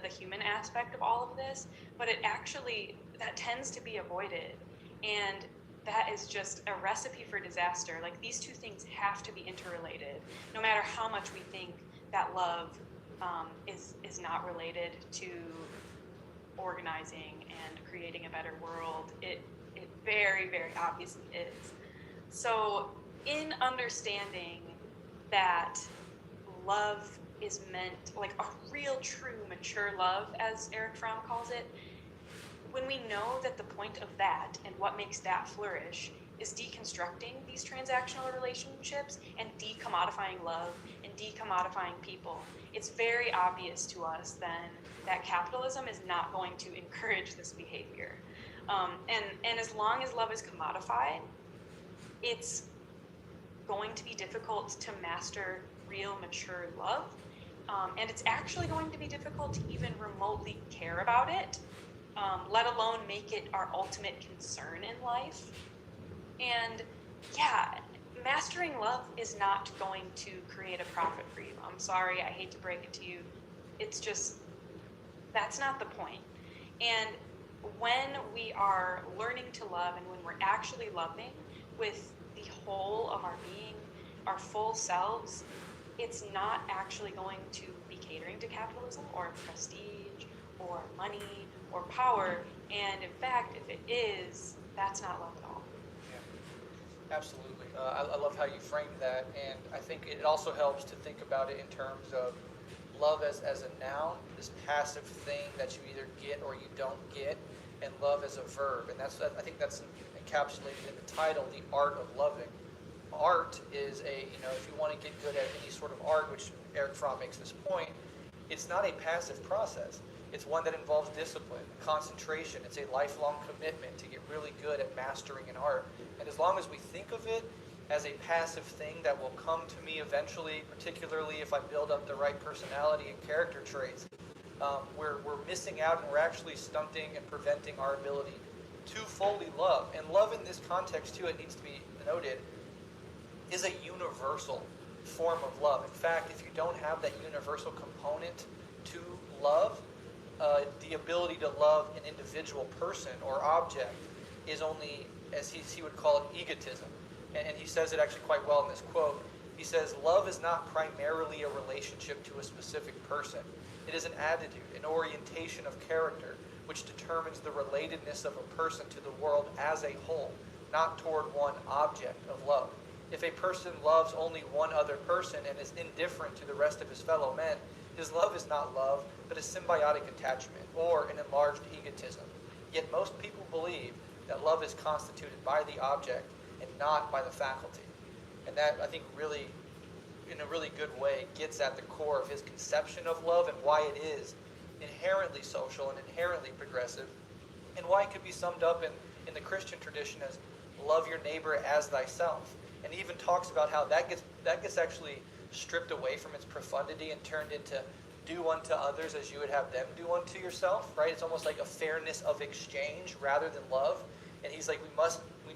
the human aspect of all of this, but it actually, that tends to be avoided. And that is just a recipe for disaster. Like, these two things have to be interrelated. No matter how much we think that love is not related to organizing and creating a better world, it very, very obviously is. So in understanding that love is meant, like a real, true, mature love, as Eric Fromm calls it, when we know that the point of that and what makes that flourish is deconstructing these transactional relationships and decommodifying love and decommodifying people, it's very obvious to us then that capitalism is not going to encourage this behavior. And as long as love is commodified, it's going to be difficult to master real, mature love. And it's actually going to be difficult to even remotely care about it, let alone make it our ultimate concern in life. And yeah, mastering love is not going to create a profit for you. I'm sorry, I hate to break it to you. It's just, that's not the point. And when we are learning to love and when we're actually loving with the whole of our being, our full selves, it's not actually going to be catering to capitalism or prestige or money or power. And in fact, if it is, that's not love at all. Yeah, absolutely. I love how you framed that, and I think it also helps to think about it in terms of love as a noun, this passive thing that you either get or you don't get, and love as a verb. And I think that's encapsulated in the title, The Art of Loving. Art is if you want to get good at any sort of art, which Eric Fromm makes this point, it's not a passive process. It's one that involves discipline, concentration. It's a lifelong commitment to get really good at mastering an art. And as long as we think of it as a passive thing that will come to me eventually, particularly if I build up the right personality and character traits, we're missing out, and we're actually stunting and preventing our ability to fully love. And love in this context, too, it needs to be noted, is a universal form of love. In fact, if you don't have that universal component to love, the ability to love an individual person or object is only, as he would call it, egotism. And he says it actually quite well in this quote. He says, love is not primarily a relationship to a specific person. It is an attitude, an orientation of character, which determines the relatedness of a person to the world as a whole, not toward one object of love. If a person loves only one other person and is indifferent to the rest of his fellow men, his love is not love, but a symbiotic attachment, or an enlarged egotism. Yet most people believe that love is constituted by the object and not by the faculty. And that, I think, really, in a really good way, gets at the core of his conception of love and why it is inherently social and inherently progressive, and why it could be summed up in the Christian tradition as love your neighbor as thyself. And he even talks about how that gets actually stripped away from its profundity and turned into do unto others as you would have them do unto yourself, right? It's almost like a fairness of exchange rather than love. And he's like,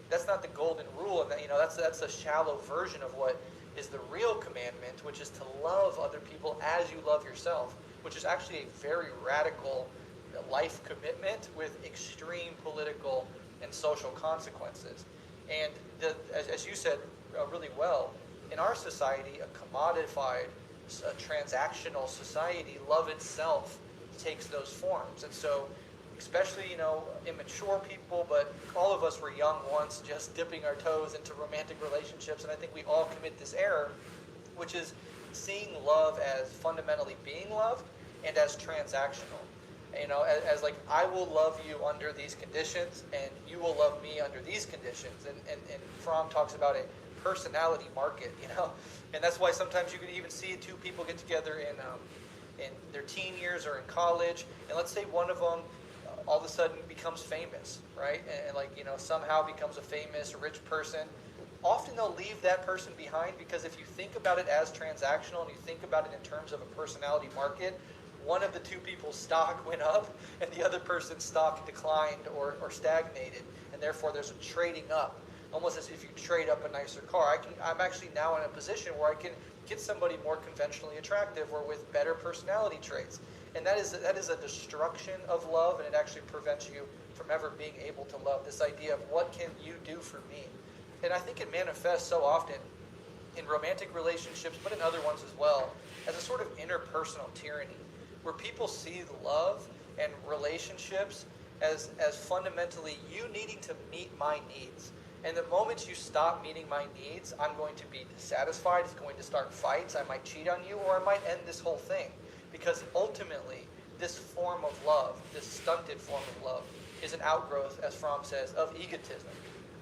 that's not the golden rule, and that's a shallow version of what is the real commandment, which is to love other people as you love yourself, which is actually a very radical life commitment with extreme political and social consequences. And as you said really well, in our society, a commodified, transactional society, love itself takes those forms. And so, especially, immature people, but all of us were young once, just dipping our toes into romantic relationships, and I think we all commit this error, which is seeing love as fundamentally being loved and as transactional. As like, I will love you under these conditions, and you will love me under these conditions. And Fromm talks about a personality market, and that's why sometimes you can even see two people get together in their teen years or in college, and let's say one of them all of a sudden becomes famous, right? And somehow becomes a famous rich person. Often they'll leave that person behind, because if you think about it as transactional and you think about it in terms of a personality market, one of the two people's stock went up and the other person's stock declined or stagnated, and therefore there's a trading up, almost as if you trade up a nicer car. I'm actually now in a position where I can get somebody more conventionally attractive or with better personality traits. And that is a destruction of love, and it actually prevents you from ever being able to love. This idea of what can you do for me? And I think it manifests so often in romantic relationships, but in other ones as well, as a sort of interpersonal tyranny, where people see love and relationships as fundamentally you needing to meet my needs. And the moment you stop meeting my needs, I'm going to be dissatisfied, it's going to start fights, I might cheat on you, or I might end this whole thing. Because ultimately, this form of love, this stunted form of love, is an outgrowth, as Fromm says, of egotism,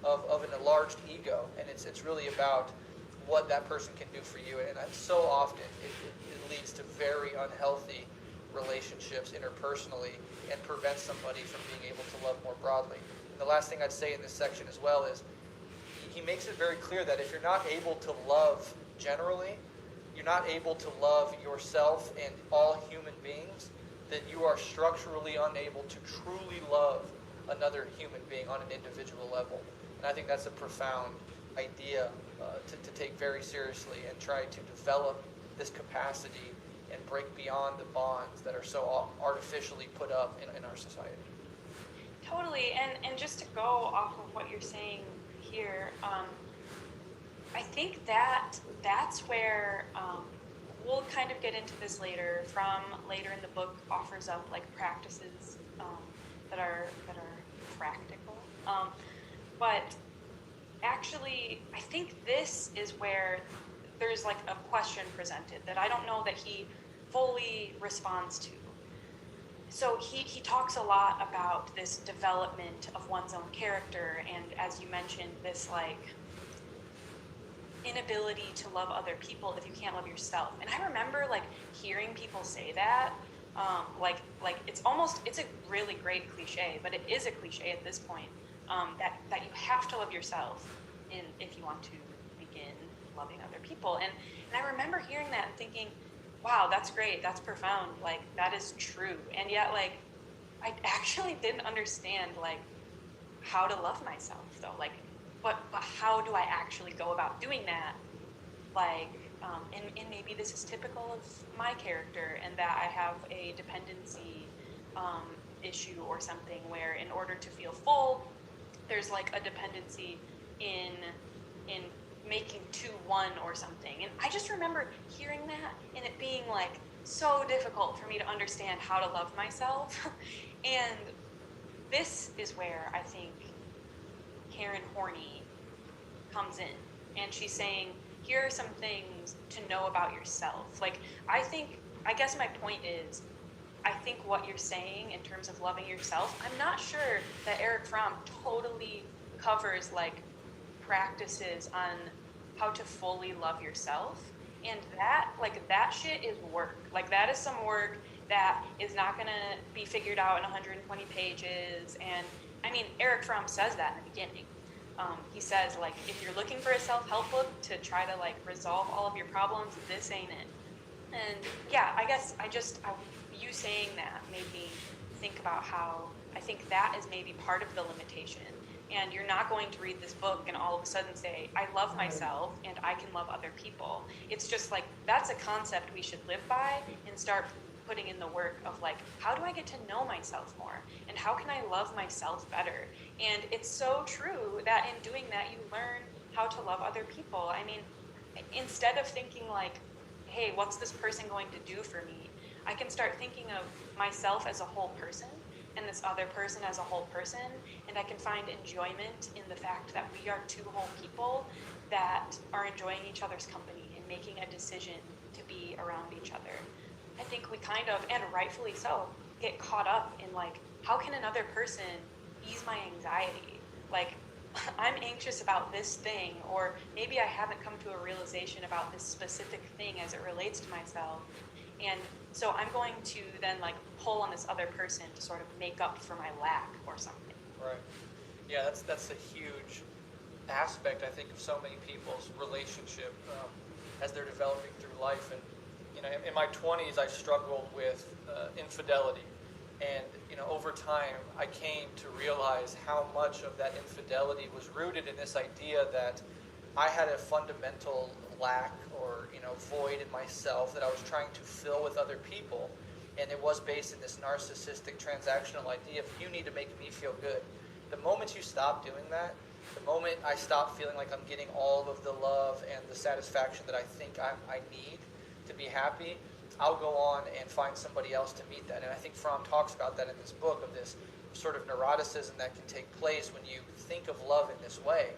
of an enlarged ego. And it's really about what that person can do for you. And so often, it leads to very unhealthy relationships interpersonally and prevents somebody from being able to love more broadly. And the last thing I'd say in this section as well is he makes it very clear that if you're not able to love generally, you're not able to love yourself and all human beings, then you are structurally unable to truly love another human being on an individual level. And I think that's a profound idea to take very seriously and try to develop this capacity and break beyond the bonds that are so artificially put up in our society. Totally, and just to go off of what you're saying here, I think that's where we'll kind of get into this later. From later in the book, offers up like practices that are practical, but actually, I think this is where there's like a question presented that I don't know that he fully responds to. So he talks a lot about this development of one's own character, and as you mentioned, this like inability to love other people if you can't love yourself. And I remember like hearing people say that, like it's a really great cliche, but it is a cliche at this point, that you have to love yourself if you want to begin loving other people. And I remember hearing that and thinking, wow, that's great, that's profound, like that is true. And yet like I actually didn't understand like how to love myself though, like but how do I actually go about doing that? Like and maybe this is typical of my character, and that I have a dependency issue or something where in order to feel full, there's like a dependency in making 2 1 or something. And I just remember hearing that and it being like so difficult for me to understand how to love myself. And this is where I think Karen Horney comes in, and she's saying, here are some things to know about yourself. Like I guess my point is, I think what you're saying in terms of loving yourself, I'm not sure that Eric Fromm totally covers like practices on how to fully love yourself. And that shit is work. Like that is some work that is not gonna be figured out in 120 pages. And I mean, Eric Fromm says that in the beginning. He says like, if you're looking for a self-help book to try to like resolve all of your problems, this ain't it. And yeah, I guess you saying that made me think about how I think that is maybe part of the limitation. And you're not going to read this book and all of a sudden say, I love myself and I can love other people. It's just like, that's a concept we should live by and start putting in the work of like, how do I get to know myself more? And how can I love myself better? And it's so true that in doing that, you learn how to love other people. I mean, instead of thinking like, hey, what's this person going to do for me? I can start thinking of myself as a whole person and this other person as a whole person, and I can find enjoyment in the fact that we are 2 whole people that are enjoying each other's company and making a decision to be around each other. I think we kind of, and rightfully so, get caught up in like, how can another person ease my anxiety? Like, I'm anxious about this thing, or maybe I haven't come to a realization about this specific thing as it relates to myself. And so I'm going to then like pull on this other person to sort of make up for my lack or something. Right. Yeah, that's a huge aspect, I think, of so many people's relationship as they're developing through life. And you know, in my 20s, I struggled with infidelity, and you know, over time, I came to realize how much of that infidelity was rooted in this idea that I had a fundamental lack or void in myself that I was trying to fill with other people, and it was based in this narcissistic transactional idea of you need to make me feel good. The moment you stop doing that, the moment I stop feeling like I'm getting all of the love and the satisfaction that I think I need to be happy, I'll go on and find somebody else to meet that. And I think Fromm talks about that in this book, of this sort of neuroticism that can take place when you think of love in this way.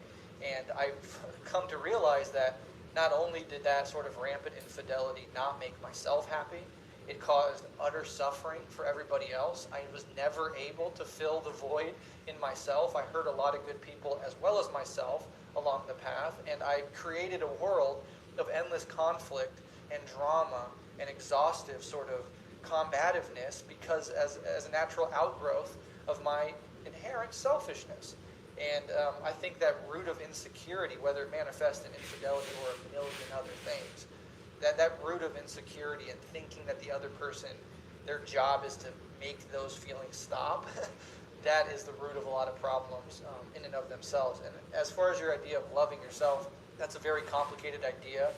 And I've come to realize that not only did that sort of rampant infidelity not make myself happy, it caused utter suffering for everybody else. I was never able to fill the void in myself. I hurt a lot of good people as well as myself along the path, and I created a world of endless conflict and drama and exhaustive sort of combativeness because as a natural outgrowth of my inherent selfishness. And I think that root of insecurity, whether it manifests in infidelity or a million other things, that root of insecurity and thinking that the other person, their job is to make those feelings stop, that is the root of a lot of problems in and of themselves. And as far as your idea of loving yourself, that's a very complicated idea.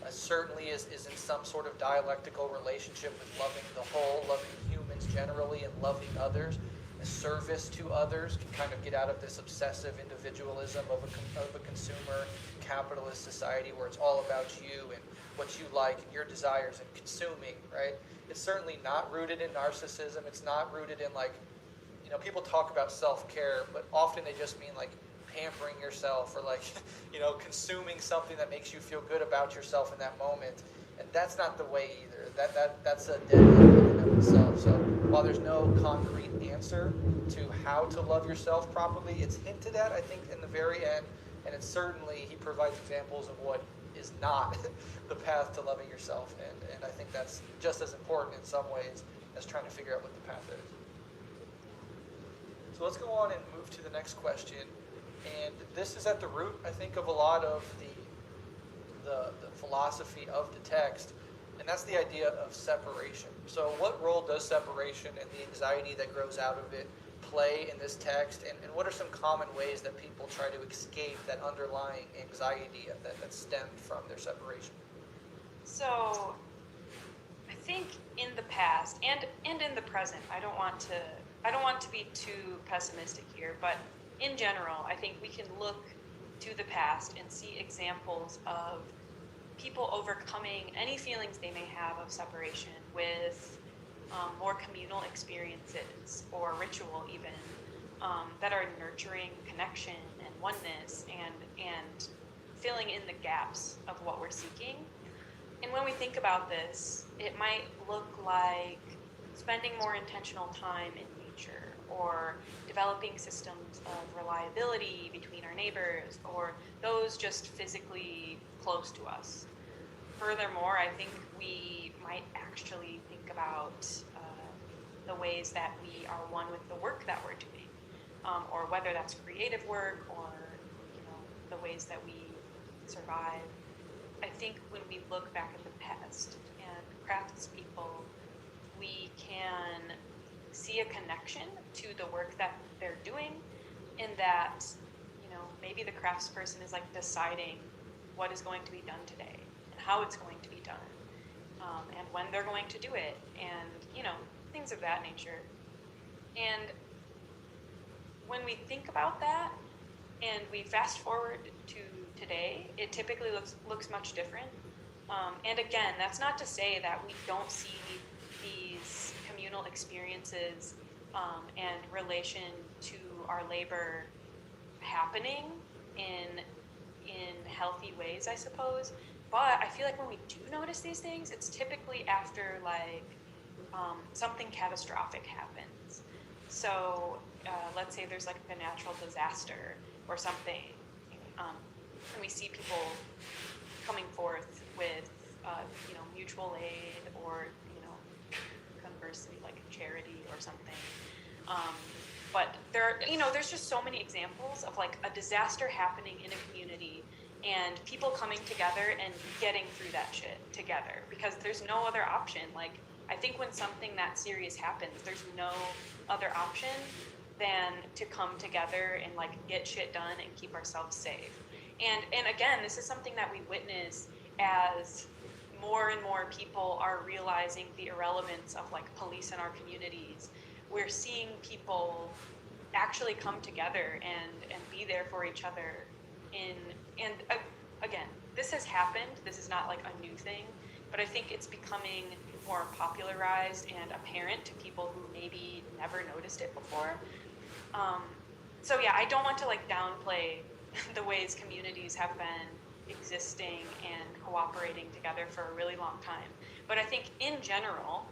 Certainly is in some sort of dialectical relationship with loving the whole, loving humans generally, and loving others. Service to others can kind of get out of this obsessive individualism of a consumer capitalist society where it's all about you and what you like and your desires and consuming, right? It's certainly not rooted in narcissism. It's not rooted in people talk about self-care, but often they just mean like pampering yourself or consuming something that makes you feel good about yourself in that moment. And that's not the way either. That's a dead end in and of itself. So while there's no concrete answer to how to love yourself properly, it's hinted at, I think, in the very end, and it's certainly, he provides examples of what is not the path to loving yourself, and I think that's just as important in some ways as trying to figure out what the path is. So let's go on and move to the next question, and this is at the root, I think, of a lot of the philosophy of the text, and that's the idea of separation. So what role does separation and the anxiety that grows out of it play in this text, and what are some common ways that people try to escape that underlying anxiety that stemmed from their separation? So I think in the past and in the present, I don't want to be too pessimistic here, but in general, I think we can look to the past and see examples of people overcoming any feelings they may have of separation with more communal experiences or ritual even that are nurturing connection and oneness and filling in the gaps of what we're seeking. And when we think about this, it might look like spending more intentional time in nature, or developing systems of reliability between our neighbors or those just physically close to us. Furthermore, I think we might actually think about the ways that we are one with the work that we're doing, or whether that's creative work or the ways that we survive. I think when we look back at the past and craftspeople, we can see a connection to the work that they're doing, in that maybe the craftsperson is deciding what is going to be done today and how it's going to be done, and when they're going to do it, and things of that nature. And when we think about that and we fast forward to today, it typically looks much different. And again, that's not to say that we don't see these communal experiences and relation to our labor happening in healthy ways, I suppose. But I feel like when we do notice these things, it's typically after something catastrophic happens. So let's say there's a natural disaster or something, and we see people coming forth with mutual aid, or conversely charity or something. But there's just so many examples of a disaster happening in a community and people coming together and getting through that shit together, because there's no other option. I think when something that serious happens, there's no other option than to come together and get shit done and keep ourselves safe. And again, this is something that we witness as more and more people are realizing the irrelevance of like police in our communities, we're seeing people actually come together and be there for each other. Again, this has happened. This is not like a new thing, but I think it's becoming more popularized and apparent to people who maybe never noticed it before. So yeah, I don't want to like downplay the ways communities have been existing and cooperating together for a really long time. But I think in general,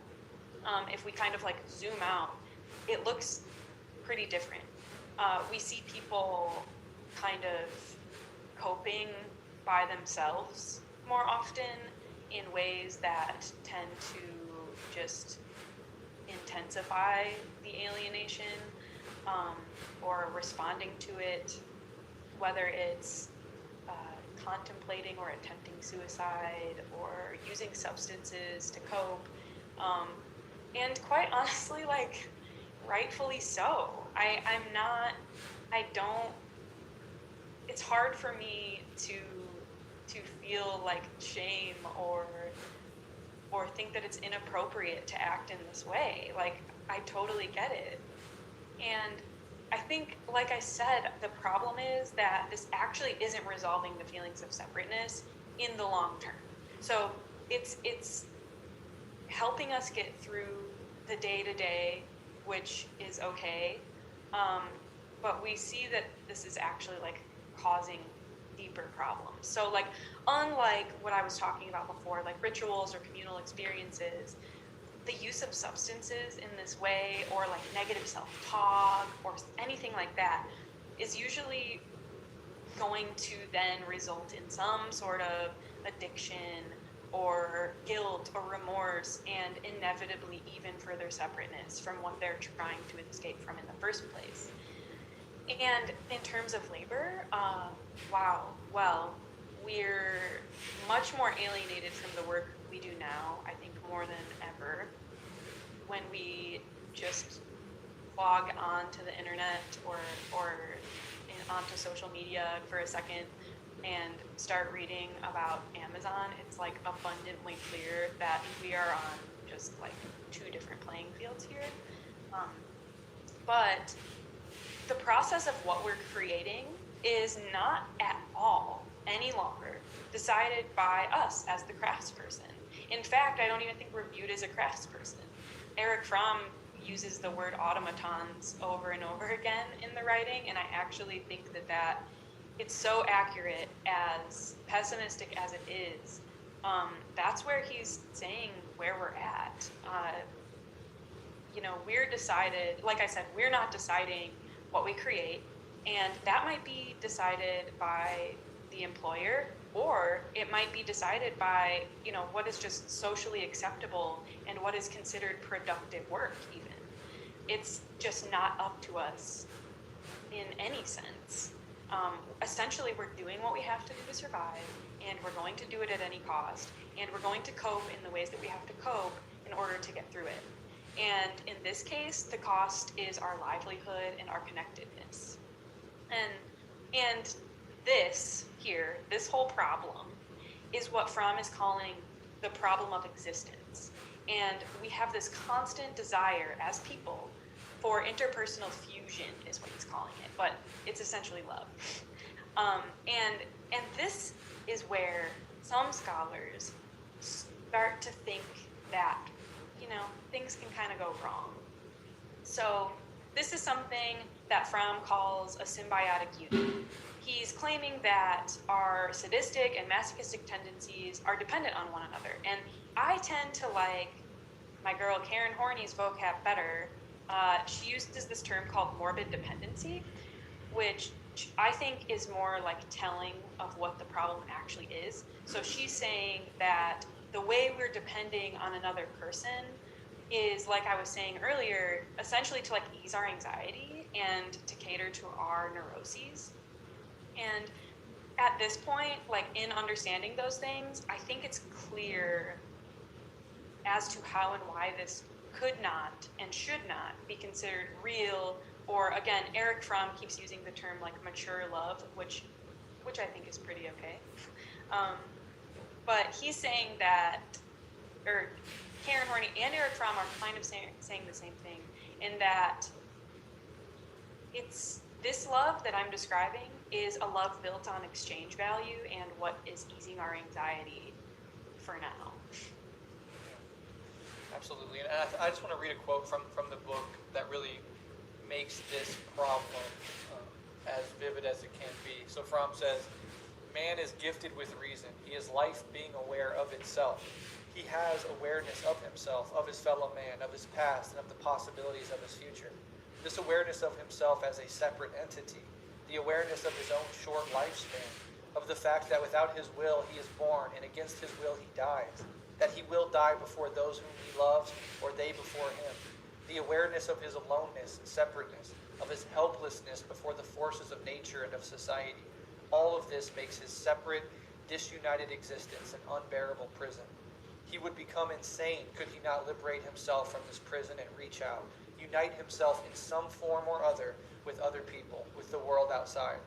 if we kind of like zoom out, it looks pretty different. We see people kind of coping by themselves more often in ways that tend to just intensify the alienation, or responding to it, whether it's contemplating or attempting suicide or using substances to cope. And quite honestly, like, rightfully so. It's hard for me to feel like shame or think that it's inappropriate to act in this way. Like, I totally get it. And I think, like I said, the problem is that this actually isn't resolving the feelings of separateness in the long term. So it's helping us get through the day-to-day, which is okay. But we see that this is actually like causing deeper problems. So like, unlike what I was talking about before, like rituals or communal experiences, the use of substances in this way, or like negative self-talk or anything like that, is usually going to then result in some sort of addiction or guilt or remorse, and inevitably even further separateness from what they're trying to escape from in the first place. And in terms of labor, we're much more alienated from the work we do now, I think more than ever, when we just log on to the internet or onto social media for a second and start reading about Amazon. It's like abundantly clear that we are on just like two different playing fields here. But the process of what we're creating is not at all any longer decided by us as the craftsperson. In fact, I don't even think we're viewed as a craftsperson. Eric Fromm uses the word automatons over and over again in the writing, and I actually think that it's so accurate, as pessimistic as it is. That's where he's saying where we're at. We're decided, like I said, we're not deciding what we create, and that might be decided by the employer, or it might be decided by, what is just socially acceptable and what is considered productive work even. It's just not up to us in any sense. Essentially, we're doing what we have to do to survive, and we're going to do it at any cost, and we're going to cope in the ways that we have to cope in order to get through it. And in this case, the cost is our livelihood and our connectedness. And this here, this whole problem, is what Fromm is calling the problem of existence. And we have this constant desire as people for interpersonal fusion, is what he's calling it, but it's essentially love. And this is where some scholars start to think that, things can kind of go wrong. So this is something that Fromm calls a symbiotic union. He's claiming that our sadistic and masochistic tendencies are dependent on one another. And I tend to like my girl Karen Horney's vocab better. She uses this term called morbid dependency, which I think is more like telling of what the problem actually is. So she's saying that the way we're depending on another person is, like I was saying earlier, essentially to like ease our anxiety and to cater to our neuroses. And at this point, like in understanding those things, I think it's clear as to how and why this could not and should not be considered real, or again, Eric Fromm keeps using the term like mature love, which I think is pretty okay. But he's saying that, or Karen Horney and Eric Fromm are kind of saying the same thing, in that it's this love that I'm describing is a love built on exchange value and what is easing our anxiety for now. Absolutely. And I just want to read a quote from the book that really makes this problem as vivid as it can be. So Fromm says, man is gifted with reason. He is life being aware of itself. He has awareness of himself, of his fellow man, of his past, and of the possibilities of his future. This awareness of himself as a separate entity, the awareness of his own short lifespan, of the fact that without his will he is born and against his will he dies, that he will die before those whom he loves or they before him, the awareness of his aloneness and separateness, of his helplessness before the forces of nature and of society. All of this makes his separate, disunited existence an unbearable prison. He would become insane could he not liberate himself from this prison and reach out, unite himself in some form or other with other people, with the world outside.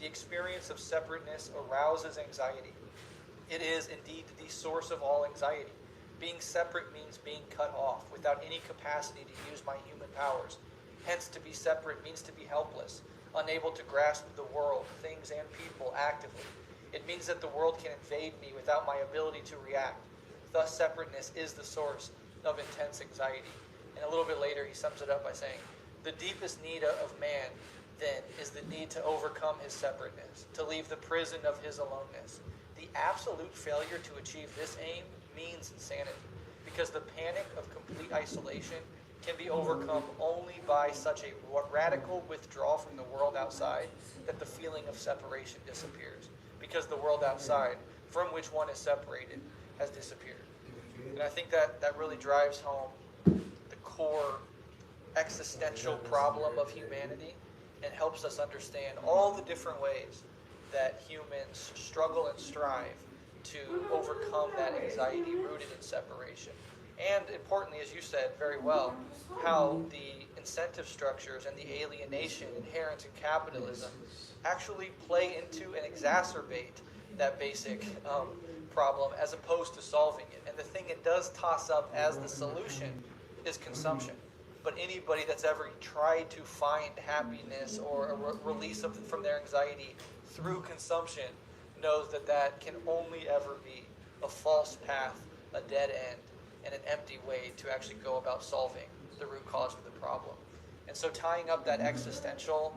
The experience of separateness arouses anxiety. It is indeed the source of all anxiety. Being separate means being cut off, without any capacity to use my human powers. Hence, to be separate means to be helpless, unable to grasp the world, things, and people actively. It means that the world can invade me without my ability to react. Thus, separateness is the source of intense anxiety. And a little bit later, he sums it up by saying, the deepest need of man, then, is the need to overcome his separateness, to leave the prison of his aloneness. The absolute failure to achieve this aim means insanity, because the panic of complete isolation can be overcome only by such a radical withdrawal from the world outside that the feeling of separation disappears, because the world outside, from which one is separated, has disappeared. And I think that really drives home the core existential problem of humanity and helps us understand all the different ways that humans struggle and strive to overcome that anxiety rooted in separation. And importantly, as you said very well, how the incentive structures and the alienation inherent in capitalism actually play into and exacerbate that basic problem as opposed to solving it. And the thing it does toss up as the solution is consumption. But anybody that's ever tried to find happiness or a release from their anxiety through consumption knows that that can only ever be a false path, a dead end, and an empty way to actually go about solving the root cause of the problem. And so tying up that existential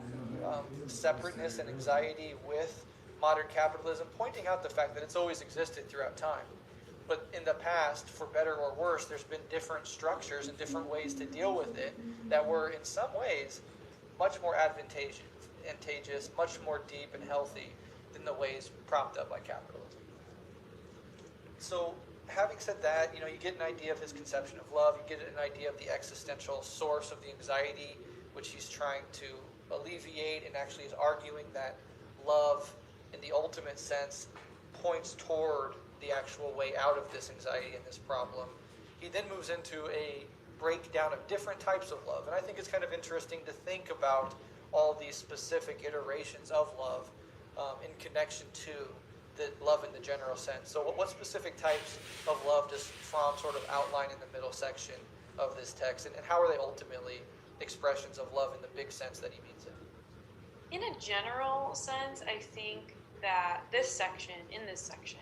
separateness and anxiety with modern capitalism, pointing out the fact that it's always existed throughout time. But in the past, for better or worse, there's been different structures and different ways to deal with it that were in some ways much more advantageous, much more deep and healthy than the ways propped up by capitalism. So having said that, you get an idea of his conception of love, you get an idea of the existential source of the anxiety, which he's trying to alleviate, and actually is arguing that love, in the ultimate sense, points toward the actual way out of this anxiety and this problem. He then moves into a breakdown of different types of love. And I think it's kind of interesting to think about all these specific iterations of love in connection to the love in the general sense. So what specific types of love does Fromm sort of outline in the middle section of this text? And how are they ultimately expressions of love in the big sense that he means it? In a general sense, I think that in this section,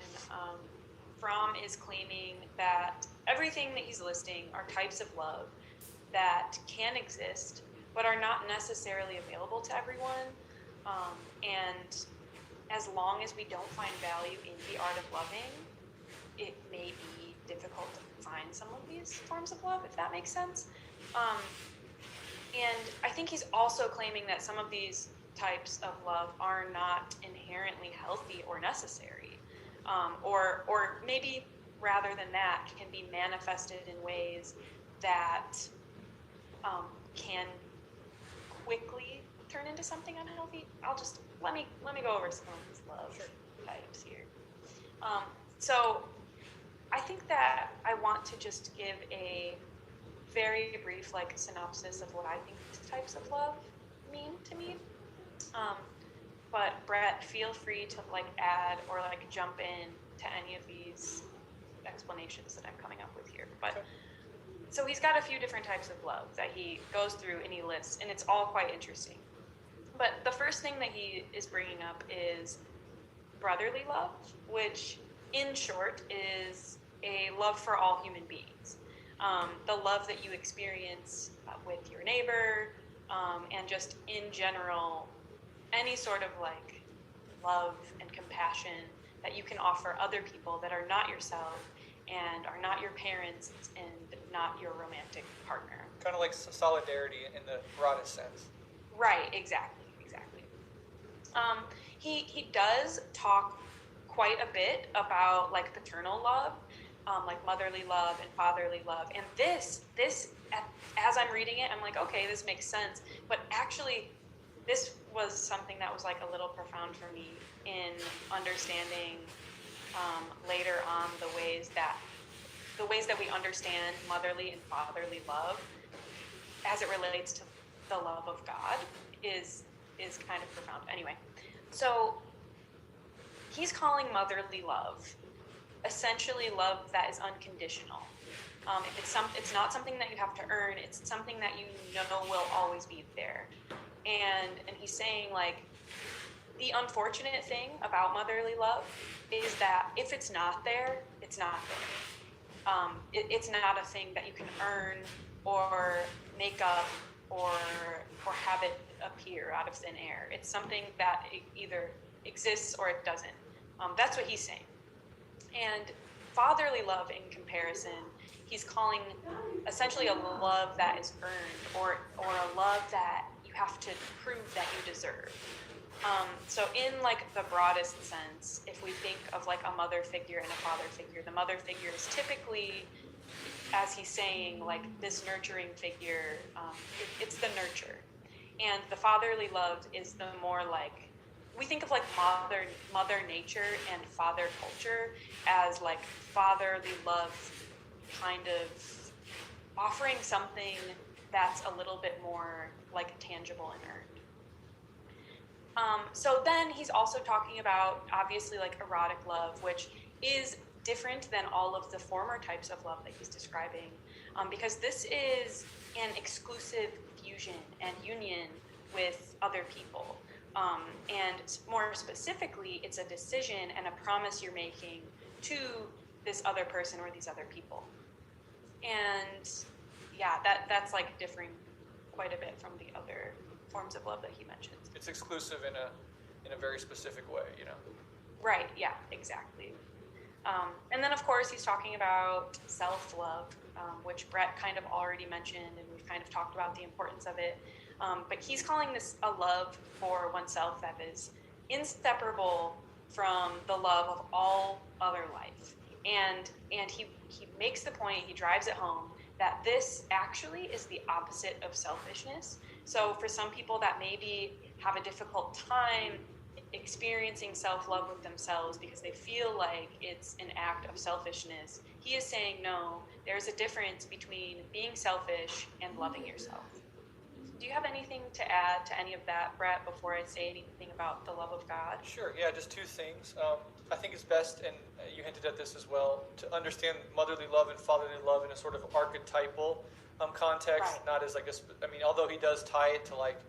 Fromm is claiming that everything that he's listing are types of love that can exist, but are not necessarily available to everyone. And as long as we don't find value in the art of loving, it may be difficult to find some of these forms of love, if that makes sense. And I think he's also claiming that some of these types of love are not inherently healthy or necessary, or maybe rather than that can be manifested in ways that can quickly turn into something unhealthy. Let me go over some of these love types here. So I think that I want to just give a very brief synopsis of what I think these types of love mean to me. But Brett, feel free to add or jump in to any of these explanations that I'm coming up with here. But so he's got a few different types of love that he goes through and he lists, and it's all quite interesting. But the first thing that he is bringing up is brotherly love, which in short is a love for all human beings. The love that you experience with your neighbor, and just in general, any sort of like love and compassion that you can offer other people that are not yourself and are not your parents and not your romantic partner. Kind of like solidarity in the broadest sense. Right, exactly. He does talk quite a bit about like paternal love, like motherly love and fatherly love. And this, as I'm reading it, I'm like, okay, this makes sense. But actually, this was something that was like a little profound for me in understanding later on the ways that we understand motherly and fatherly love as it relates to the love of God is kind of profound. Anyway, so he's calling motherly love essentially love that is unconditional. It's not something that you have to earn. It's something that you know will always be there. And he's saying, like, the unfortunate thing about motherly love is that if it's not there, it's not there. It's not a thing that you can earn or make up or have it appear out of thin air. It's something that it either exists or it doesn't. That's what he's saying. And fatherly love, in comparison, he's calling essentially a love that is earned or a love that you have to prove that you deserve. So in like the broadest sense, if we think of like a mother figure and a father figure, the mother figure is typically, as he's saying, like this nurturing figure. It's the nurture, and the fatherly love is the more like, we think of like mother nature and father culture as like fatherly love kind of offering something that's a little bit more like tangible and earned. So then he's also talking about obviously like erotic love, which is different than all of the former types of love that he's describing, because this is an exclusive fusion and union with other people. And more specifically, it's a decision and a promise you're making to this other person or these other people. And yeah, that's like differing quite a bit from the other forms of love that he mentions. It's exclusive in a very specific way, you know. Right, yeah, exactly. And then, of course, he's talking about self-love, which Brett kind of already mentioned, and we've kind of talked about the importance of it. But he's calling this a love for oneself that is inseparable from the love of all other life. And he makes the point, he drives it home, that this actually is the opposite of selfishness. So for some people that maybe have a difficult time experiencing self-love with themselves because they feel like it's an act of selfishness, he is saying, no, there's a difference between being selfish and loving yourself. Do you have anything to add to any of that, Brett, before I say anything about the love of God? Sure, yeah, just two things. I think it's best, and you hinted at this as well, to understand motherly love and fatherly love in a sort of archetypal context, Right. not as like although he does tie it to like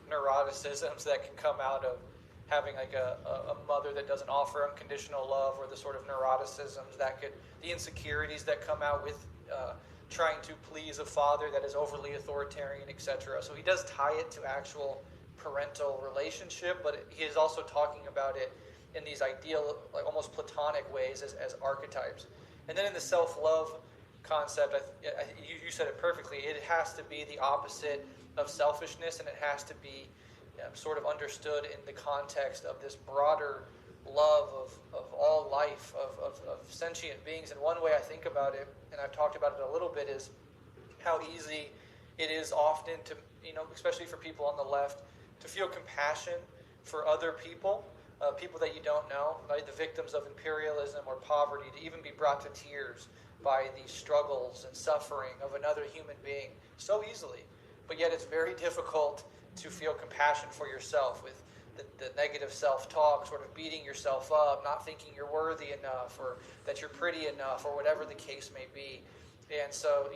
neuroticisms that can come out of having like a mother that doesn't offer unconditional love, or the sort of neuroticisms the insecurities that come out with trying to please a father that is overly authoritarian, etc. So he does tie it to actual parental relationship, but he is also talking about it in these ideal, like almost platonic ways as archetypes. And then in the self-love concept, you said it perfectly. It has to be the opposite of selfishness, and it has to be sort of understood in the context of this broader love of all life, of sentient beings. And one way I think about it, and I've talked about it a little bit, is how easy it is often to, especially for people on the left, to feel compassion for other people, people that you don't know, right? The victims of imperialism or poverty, to even be brought to tears by the struggles and suffering of another human being so easily. But yet it's very difficult to feel compassion for yourself with the negative self-talk, sort of beating yourself up, not thinking you're worthy enough or that you're pretty enough or whatever the case may be. And so,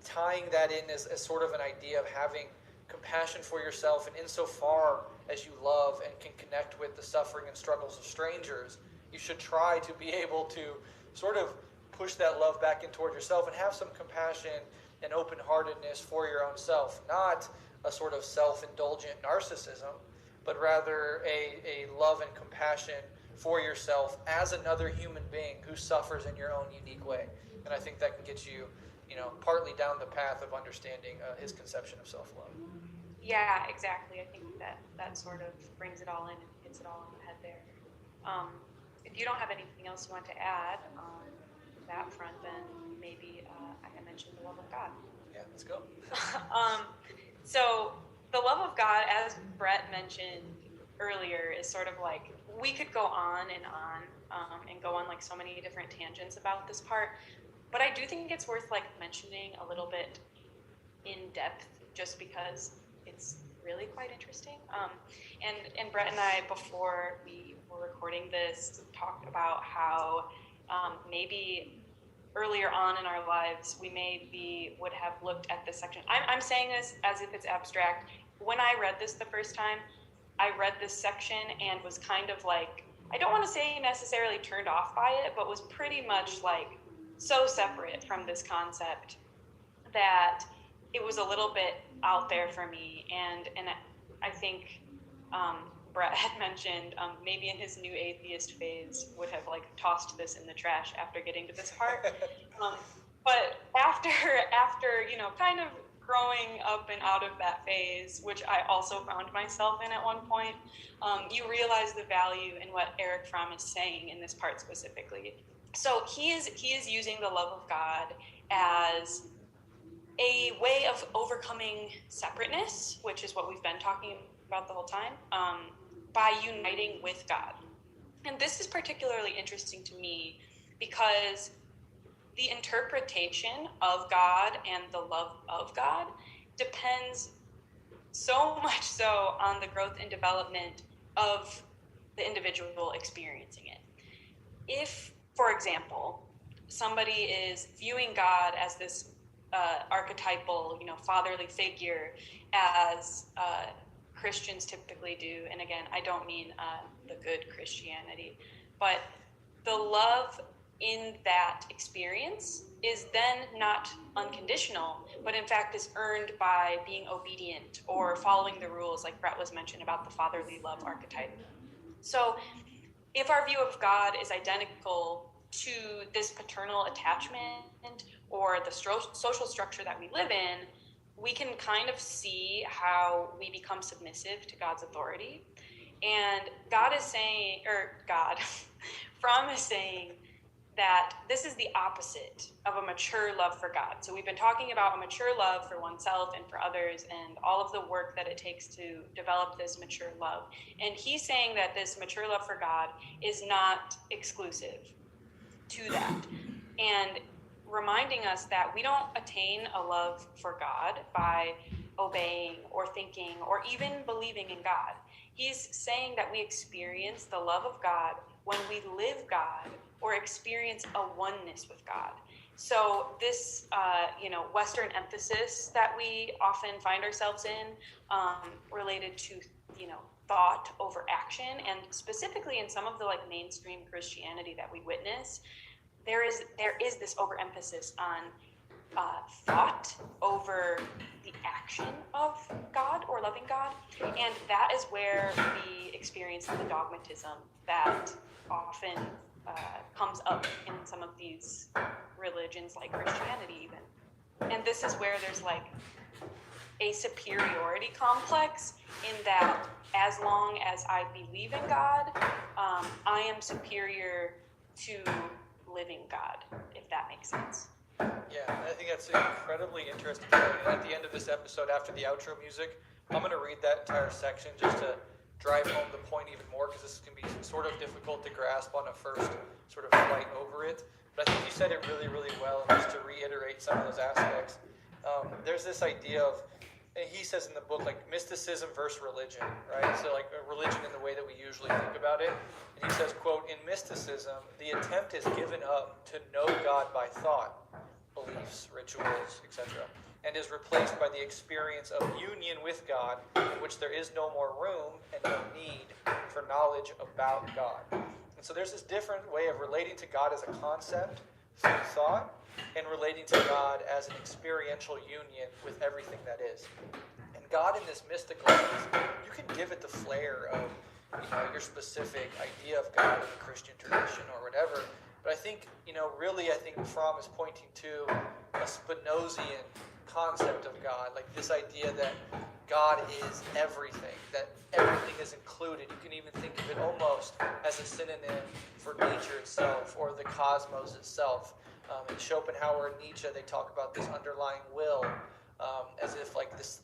tying that in as sort of an idea of having compassion for yourself, and insofar as you love and can connect with the suffering and struggles of strangers, you should try to be able to sort of push that love back in toward yourself and have some compassion and open-heartedness for your own self, not a sort of self-indulgent narcissism, but rather a love and compassion for yourself as another human being who suffers in your own unique way. And I think that can get you, partly down the path of understanding his conception of self-love. Yeah, exactly. I think that sort of brings it all in and hits it all on the head there. If you don't have anything else you want to add on that front, then maybe I mentioned the love of God. Yeah, let's go. So the love of God, as Brett mentioned earlier, is sort of like, we could go on and go on like so many different tangents about this part, but I do think it's worth like mentioning a little bit in depth, just because it's really quite interesting. And Brett and I, before we were recording this, talked about how maybe earlier on in our lives, we maybe would have looked at this section. I'm saying this as if it's abstract. When I read this the first time, I read this section and was kind of like, I don't want to say necessarily turned off by it, but was pretty much like so separate from this concept that it was a little bit out there for me. And I think Brett had mentioned maybe in his new atheist phase would have like tossed this in the trash after getting to this part. But after kind of growing up and out of that phase, which I also found myself in at one point, you realize the value in what Eric Fromm is saying in this part specifically. So he is using the love of God as a way of overcoming separateness, which is what we've been talking about the whole time, by uniting with God. And this is particularly interesting to me because the interpretation of God and the love of God depends so much so on the growth and development of the individual experiencing it. If, for example, somebody is viewing God as this archetypal, fatherly figure, as Christians typically do, and again, I don't mean the good Christianity, but the love in that experience is then not unconditional, but in fact is earned by being obedient or following the rules, like Brett was mentioned about the fatherly love archetype. So if our view of God is identical to this paternal attachment or the social structure that we live in, we can kind of see how we become submissive to God's authority. And Fromm is saying that this is the opposite of a mature love for God. So we've been talking about a mature love for oneself and for others and all of the work that it takes to develop this mature love. And he's saying that this mature love for God is not exclusive to that. And reminding us that we don't attain a love for God by obeying or thinking or even believing in God. He's saying that we experience the love of God when we live God or experience a oneness with God. So this, Western emphasis that we often find ourselves in, related to, thought over action, and specifically in some of the mainstream Christianity that we witness, there is this overemphasis on thought over the action of God or loving God, and that is where we experience the dogmatism that often comes up in some of these religions like Christianity even. And this is where there's a superiority complex in that as long as I believe in God, I am superior to living God, if that makes sense. Yeah, I think that's an incredibly interesting point. And at the end of this episode, after the outro music, I'm going to read that entire section just to drive home the point even more, because this can be sort of difficult to grasp on a first sort of flight over it. But I think you said it really, really well. And just to reiterate some of those aspects, there's this idea of and he says in the book, like, mysticism versus religion, right? So, like, a religion in the way that we usually think about it. And he says, quote, in mysticism, the attempt is given up to know God by thought, beliefs, rituals, etc., and is replaced by the experience of union with God, in which there is no more room and no need for knowledge about God. And so there's this different way of relating to God as a concept through thought, and relating to God as an experiential union with everything that is. And God in this mystical sense, you can give it the flair of, your specific idea of God in the Christian tradition or whatever. But I think, really, I think Fromm is pointing to a Spinozian concept of God, like this idea that God is everything, that everything is included. You can even think of it almost as a synonym for nature itself or the cosmos itself. In Schopenhauer and Nietzsche, they talk about this underlying will, as if like this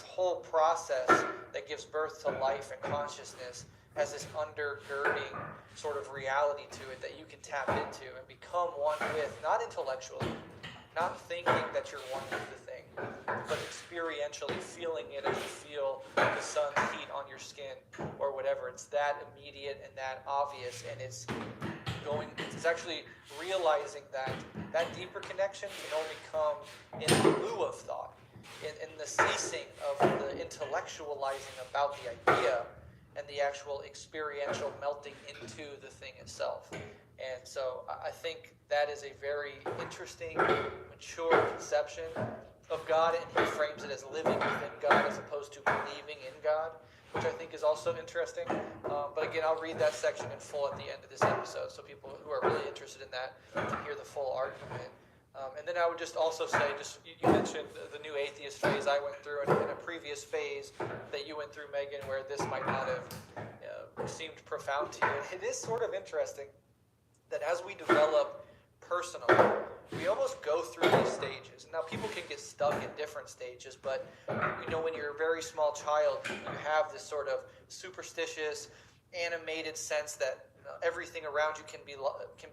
whole process that gives birth to life and consciousness has this undergirding sort of reality to it that you can tap into and become one with, not intellectually, not thinking that you're one with the thing, but experientially feeling it as you feel the sun's heat on your skin or whatever. It's that immediate and that obvious, and it's actually realizing that deeper connection can only come in lieu of thought, in the ceasing of the intellectualizing about the idea and the actual experiential melting into the thing itself. And so I think that is a very interesting, mature conception of God, and he frames it as living within God as opposed to believing in God, which I think is also interesting. But again, I'll read that section in full at the end of this episode, so people who are really interested in that can hear the full argument. And then I would just also say, you mentioned the new atheist phase I went through, and in a previous phase that you went through, Megan, where this might not have seemed profound to you. And it is sort of interesting that as we develop personally, we almost go through these stages. Now, people can get stuck in different stages, but when you're a very small child, you have this sort of superstitious, animated sense that everything around you can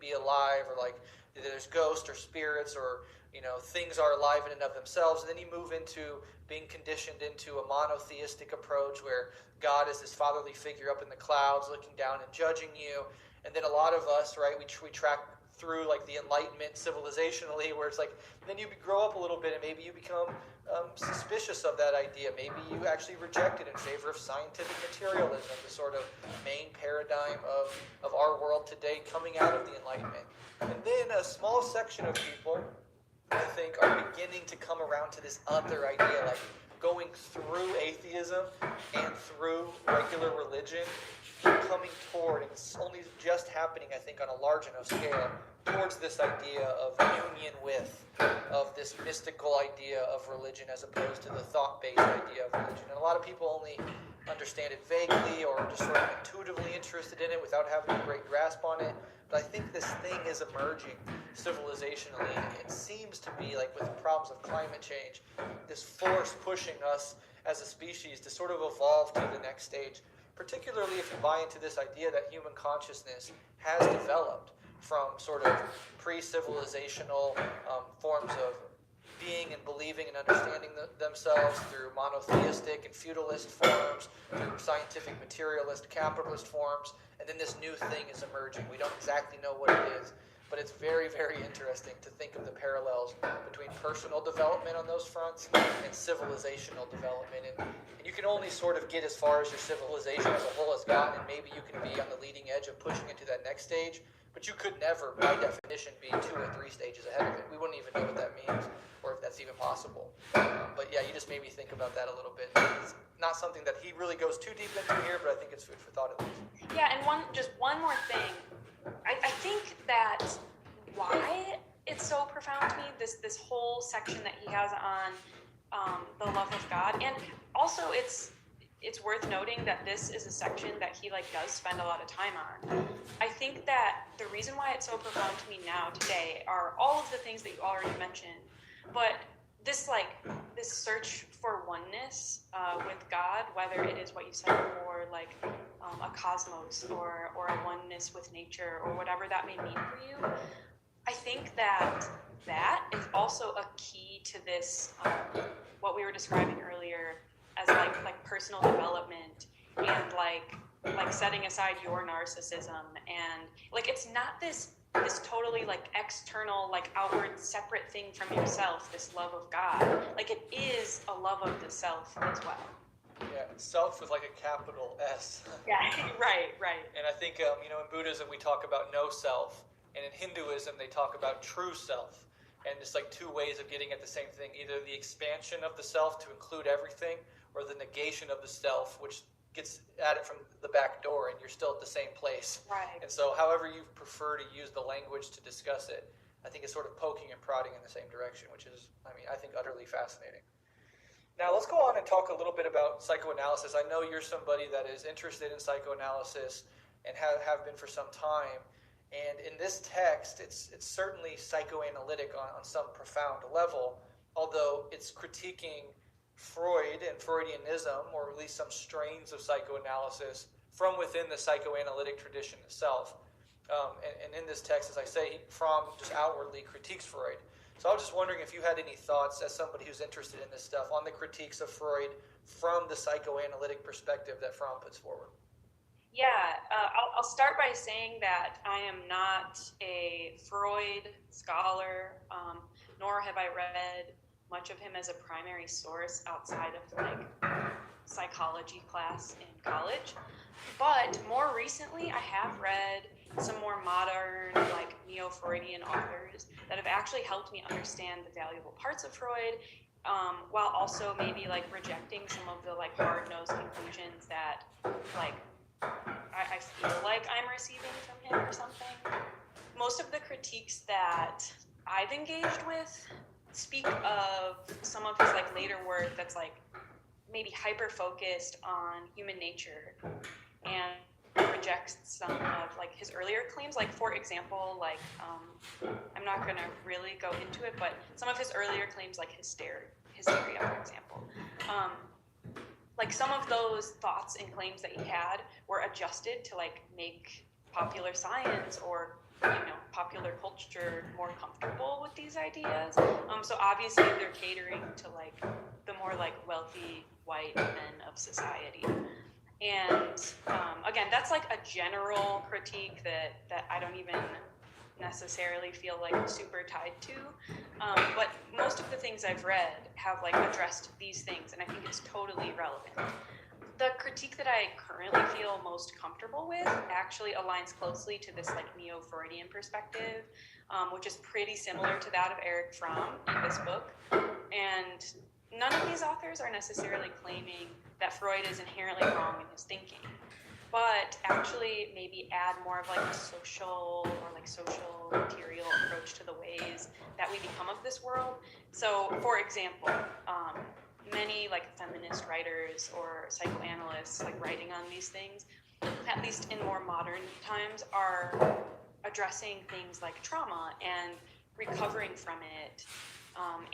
be alive, or like there's ghosts or spirits, or things are alive in and of themselves. And then you move into being conditioned into a monotheistic approach where God is this fatherly figure up in the clouds looking down and judging you. And then a lot of us, right, we track through like the Enlightenment civilizationally, where it's like, then you grow up a little bit and maybe you become suspicious of that idea. Maybe you actually reject it in favor of scientific materialism, the sort of main paradigm of our world today coming out of the Enlightenment. And then a small section of people, I think, are beginning to come around to this other idea, like going through atheism and through regular religion, coming toward, and it's only just happening, I think, on a large enough scale, towards this idea of union with, of this mystical idea of religion as opposed to the thought-based idea of religion. And a lot of people only understand it vaguely or just sort of intuitively interested in it without having a great grasp on it. But I think this thing is emerging civilizationally. It seems to be, like with the problems of climate change, this force pushing us as a species to sort of evolve to the next stage, particularly if you buy into this idea that human consciousness has developed from sort of pre-civilizational forms of being and believing and understanding themselves through monotheistic and feudalist forms, through scientific materialist capitalist forms, and then this new thing is emerging. We don't exactly know what it is, but it's very, very interesting to think of the parallels between personal development on those fronts and civilizational development. And you can only sort of get as far as your civilization as a whole has gotten, and maybe you can be on the leading edge of pushing it to that next stage, but you could never, by definition, be 2 or 3 stages ahead of it. We wouldn't even know what that means, or if that's even possible. But yeah, you just made me think about that a little bit. It's not something that he really goes too deep into here, but I think it's food for thought at least. Yeah, and one more thing. I think that why it's so profound to me, this whole section that he has on the love of God, and also it's worth noting that this is a section that he does spend a lot of time on. I think that the reason why it's so profound to me now today are all of the things that you already mentioned, but this search for oneness with God, whether it is what you said before, a cosmos or a oneness with nature or whatever that may mean for you, I think that is also a key to this what what we were describing earlier as like personal development and like setting aside your narcissism, and like it's not this totally like external, like outward separate thing from yourself, this love of God. Like it is a love of the self as well. Yeah, self with like a capital S. Yeah, right. And I think, in Buddhism we talk about no self, and in Hinduism they talk about true self. And it's like two ways of getting at the same thing, either the expansion of the self to include everything, or the negation of the self, which gets at it from the back door and you're still at the same place. Right. And so however you prefer to use the language to discuss it, I think it's sort of poking and prodding in the same direction, which is, I think utterly fascinating. Now let's go on and talk a little bit about psychoanalysis. I know you're somebody that is interested in psychoanalysis and have been for some time. And in this text, it's certainly psychoanalytic on some profound level, although it's critiquing Freud and Freudianism, or at least some strains of psychoanalysis from within the psychoanalytic tradition itself. And in this text, as I say, Fromm just outwardly critiques Freud. So I was just wondering if you had any thoughts, as somebody who's interested in this stuff, on the critiques of Freud from the psychoanalytic perspective that Fromm puts forward. Yeah, I'll start by saying that I am not a Freud scholar, nor have I read much of him as a primary source outside of like psychology class in college. But more recently, I have read some more modern, like neo-Freudian authors that have actually helped me understand the valuable parts of Freud, while also maybe like rejecting some of the like hard-nosed conclusions that like I feel like I'm receiving from him or something. Most of the critiques that I've engaged with speak of some of his like later work that's like maybe hyper-focused on human nature and rejects some of like his earlier claims. Like for example, like I'm not gonna really go into it, but some of his earlier claims, like hysteria, for example. Like some of those thoughts and claims that he had were adjusted to like make popular science or popular culture more comfortable with these ideas. So obviously they're catering to like the more like wealthy white men of society. And again, that's like a general critique that I don't even necessarily feel like super tied to. But most of the things I've read have like addressed these things, and I think it's totally relevant. The critique that I currently feel most comfortable with actually aligns closely to this like neo-Freudian perspective, which is pretty similar to that of Erich Fromm in this book. And none of these authors are necessarily claiming that Freud is inherently wrong in his thinking, but actually maybe add more of like a social material approach to the ways that we become of this world. So for example, many like feminist writers or psychoanalysts like writing on these things, at least in more modern times, are addressing things like trauma and recovering from it,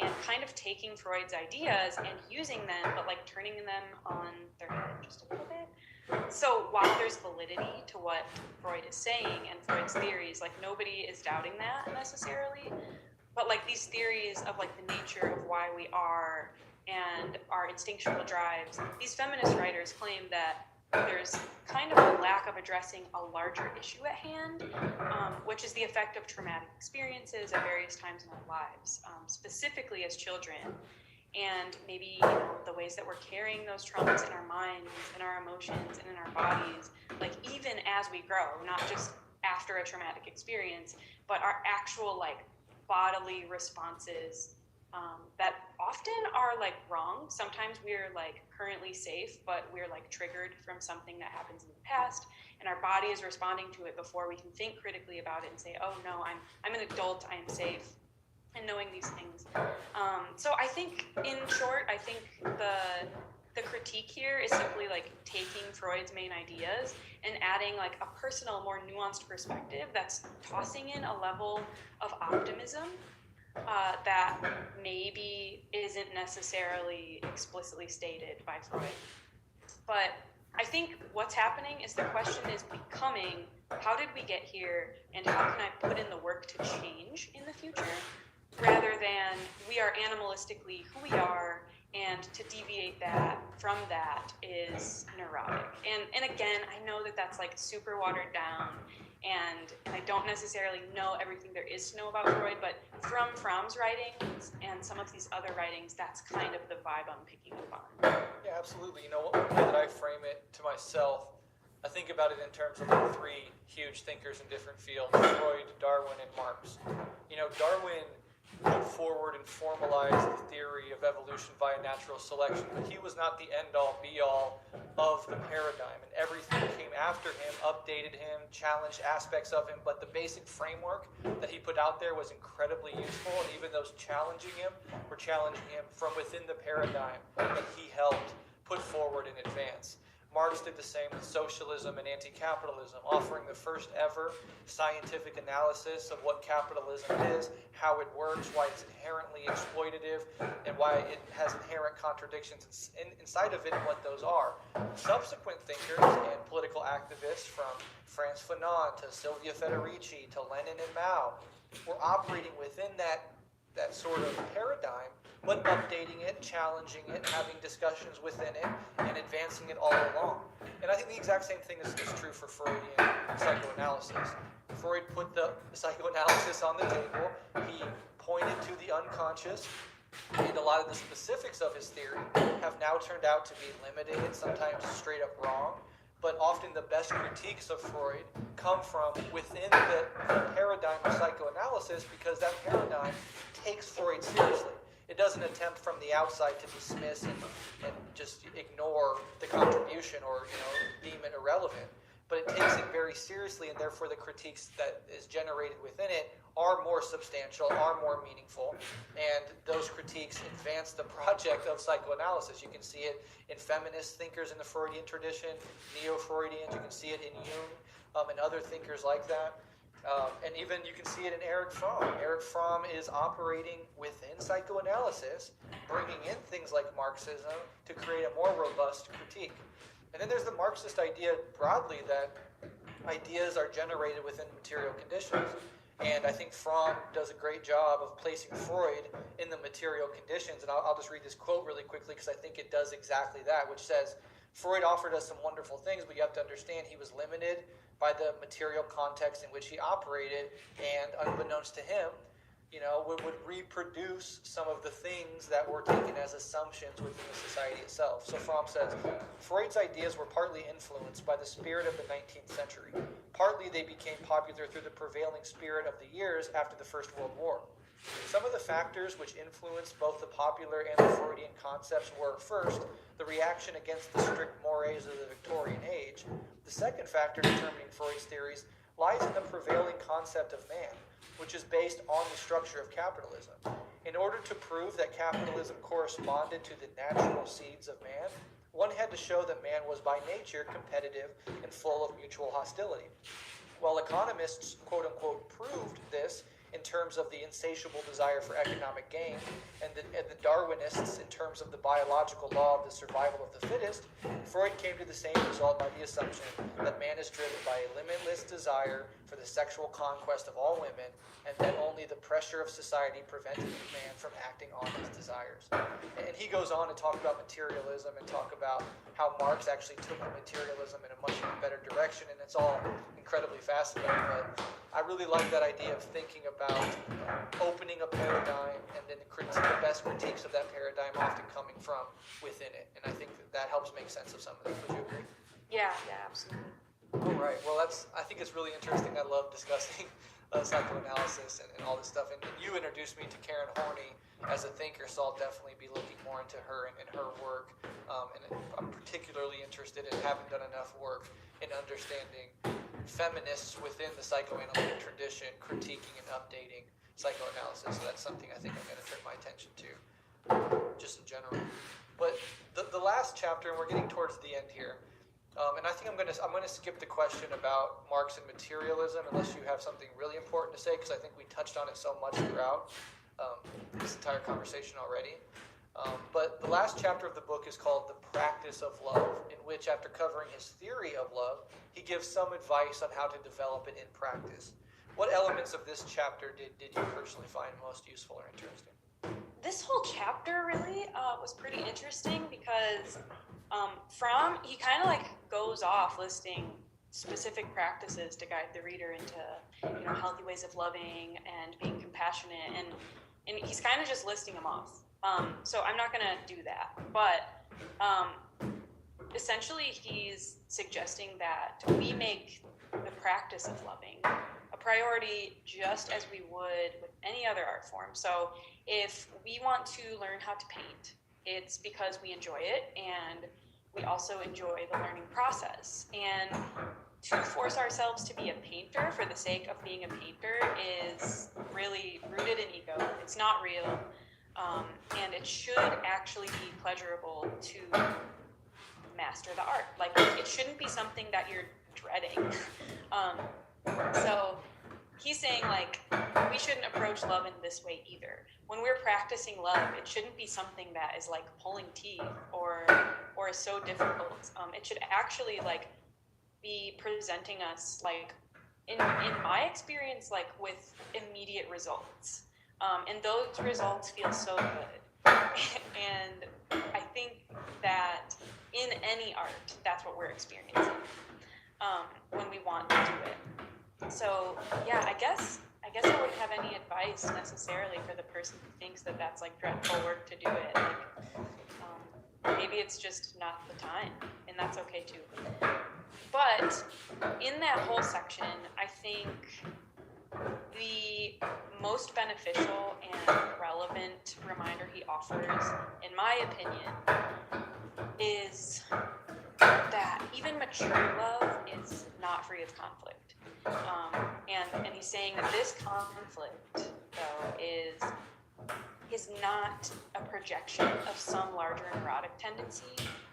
and kind of taking Freud's ideas and using them, but like turning them on their head just a little bit. So while there's validity to what Freud is saying and Freud's theories, like nobody is doubting that necessarily, but like these theories of like the nature of why we are and our instinctual drives, these feminist writers claim that there's kind of a lack of addressing a larger issue at hand, which is the effect of traumatic experiences at various times in our lives, specifically as children, and maybe the ways that we're carrying those traumas in our minds, in our emotions, and in our bodies, like even as we grow, not just after a traumatic experience, but our actual like bodily responses that often are like wrong. Sometimes we're like currently safe, but we're like triggered from something that happens in the past, and our body is responding to it before we can think critically about it and say, oh no, I'm an adult, I am safe, and knowing these things. So I think, in short, I think the critique here is simply like taking Freud's main ideas and adding like a personal, more nuanced perspective that's tossing in a level of optimism that maybe isn't necessarily explicitly stated by Freud. But I think what's happening is the question is becoming, how did we get here, and how can I put in the work to change in the future, rather than we are animalistically who we are, and from that is neurotic. And again, I know that that's like super watered down, and I don't necessarily know everything there is to know about Freud, but from Fromm's writings and some of these other writings, that's kind of the vibe I'm picking up on. Yeah, absolutely. You know, one way that I frame it to myself, I think about it in terms of like three huge thinkers in different fields: Freud, Darwin, and Marx. You know, Darwin put forward and formalized the theory of evolution via natural selection, but he was not the end-all, be-all of the paradigm, and everything came after him, updated him, challenged aspects of him, but the basic framework that he put out there was incredibly useful, and even those challenging him were challenging him from within the paradigm that he helped put forward in advance. Marx did the same with socialism and anti-capitalism, offering the first ever scientific analysis of what capitalism is, how it works, why it's inherently exploitative, and why it has inherent contradictions inside of it and what those are. Subsequent thinkers and political activists, from Frantz Fanon to Silvia Federici to Lenin and Mao, were operating within that sort of paradigm, but updating it, challenging it, having discussions within it, and advancing it all along. And I think the exact same thing is true for Freudian psychoanalysis. Freud put the psychoanalysis on the table. He pointed to the unconscious, and a lot of the specifics of his theory have now turned out to be limited and sometimes straight up wrong. But often the best critiques of Freud come from within the paradigm of psychoanalysis, because that paradigm takes Freud seriously. It doesn't attempt from the outside to dismiss and just ignore the contribution or deem it irrelevant. But it takes it very seriously, and therefore the critiques that is generated within it are more substantial, are more meaningful, and those critiques advance the project of psychoanalysis. You can see it in feminist thinkers in the Freudian tradition, neo-Freudians, you can see it in Jung, and other thinkers like that. And even you can see it in Erich Fromm. Erich Fromm is operating within psychoanalysis, bringing in things like Marxism to create a more robust critique. And then there's the Marxist idea broadly that ideas are generated within material conditions. And I think Fromm does a great job of placing Freud in the material conditions. And I'll just read this quote really quickly because I think it does exactly that, which says, Freud offered us some wonderful things, but you have to understand he was limited by the material context in which he operated, and unbeknownst to him, would reproduce some of the things that were taken as assumptions within the society itself. So Fromm says, Freud's ideas were partly influenced by the spirit of the 19th century. Partly they became popular through the prevailing spirit of the years after the First World War. Some of the factors which influenced both the popular and the Freudian concepts were, first, the reaction against the strict mores of the Victorian age. The second factor determining Freud's theories lies in the prevailing concept of man, which is based on the structure of capitalism. In order to prove that capitalism corresponded to the natural seeds of man, one had to show that man was by nature competitive and full of mutual hostility. While economists, quote-unquote, proved this in terms of the insatiable desire for economic gain, and the Darwinists in terms of the biological law of the survival of the fittest, Freud came to the same result by the assumption that man is driven by a limitless desire for the sexual conquest of all women, and that only the pressure of society prevented man from acting on his desires. And he goes on to talk about materialism and talk about how Marx actually took the materialism in a much better direction, and it's all incredibly fascinating. But I really like that idea of thinking about opening a paradigm, and then the best critiques of that paradigm often coming from within it. And I think that helps make sense of some of these. Would you agree? Yeah, absolutely. All right. Well, I think it's really interesting. I love discussing psychoanalysis and all this stuff. And you introduced me to Karen Horney as a thinker, so I'll definitely be looking more into her and her work. And I'm particularly interested in having done enough work in understanding feminists within the psychoanalytic tradition, critiquing and updating psychoanalysis. So that's something I think I'm going to turn my attention to, just in general. But the last chapter, and we're getting towards the end here, and I think I'm going to skip the question about Marx and materialism, unless you have something really important to say, because I think we touched on it so much throughout this entire conversation already. But the last chapter of the book is called The Practice of Love, in which, after covering his theory of love, he gives some advice on how to develop it in practice. What elements of this chapter did you personally find most useful or interesting? This whole chapter really was pretty interesting because He kind of like goes off listing specific practices to guide the reader into, healthy ways of loving and being compassionate, and he's kind of just listing them off. So I'm not gonna do that, but essentially he's suggesting that we make the practice of loving a priority just as we would with any other art form. So if we want to learn how to paint, it's because we enjoy it, and we also enjoy the learning process. And to force ourselves to be a painter for the sake of being a painter is really rooted in ego. It's not real, and it should actually be pleasurable to master the art. Like, it shouldn't be something that you're dreading. So he's saying, like, we shouldn't approach love in this way either. When we're practicing love, it shouldn't be something that is like pulling teeth or is so difficult. It should actually like be presenting us, like, in my experience, like with immediate results, and those results feel so good. And I think that in any art, that's what we're experiencing when we want to do it. So yeah, I guess I wouldn't have any advice necessarily for the person who thinks that that's like dreadful work to do it. Like, maybe it's just not the time, and that's okay too. But in that whole section, I think the most beneficial and relevant reminder he offers, in my opinion, is that even mature love is not free of conflict. And he's saying that this conflict, though, is not a projection of some larger neurotic tendency,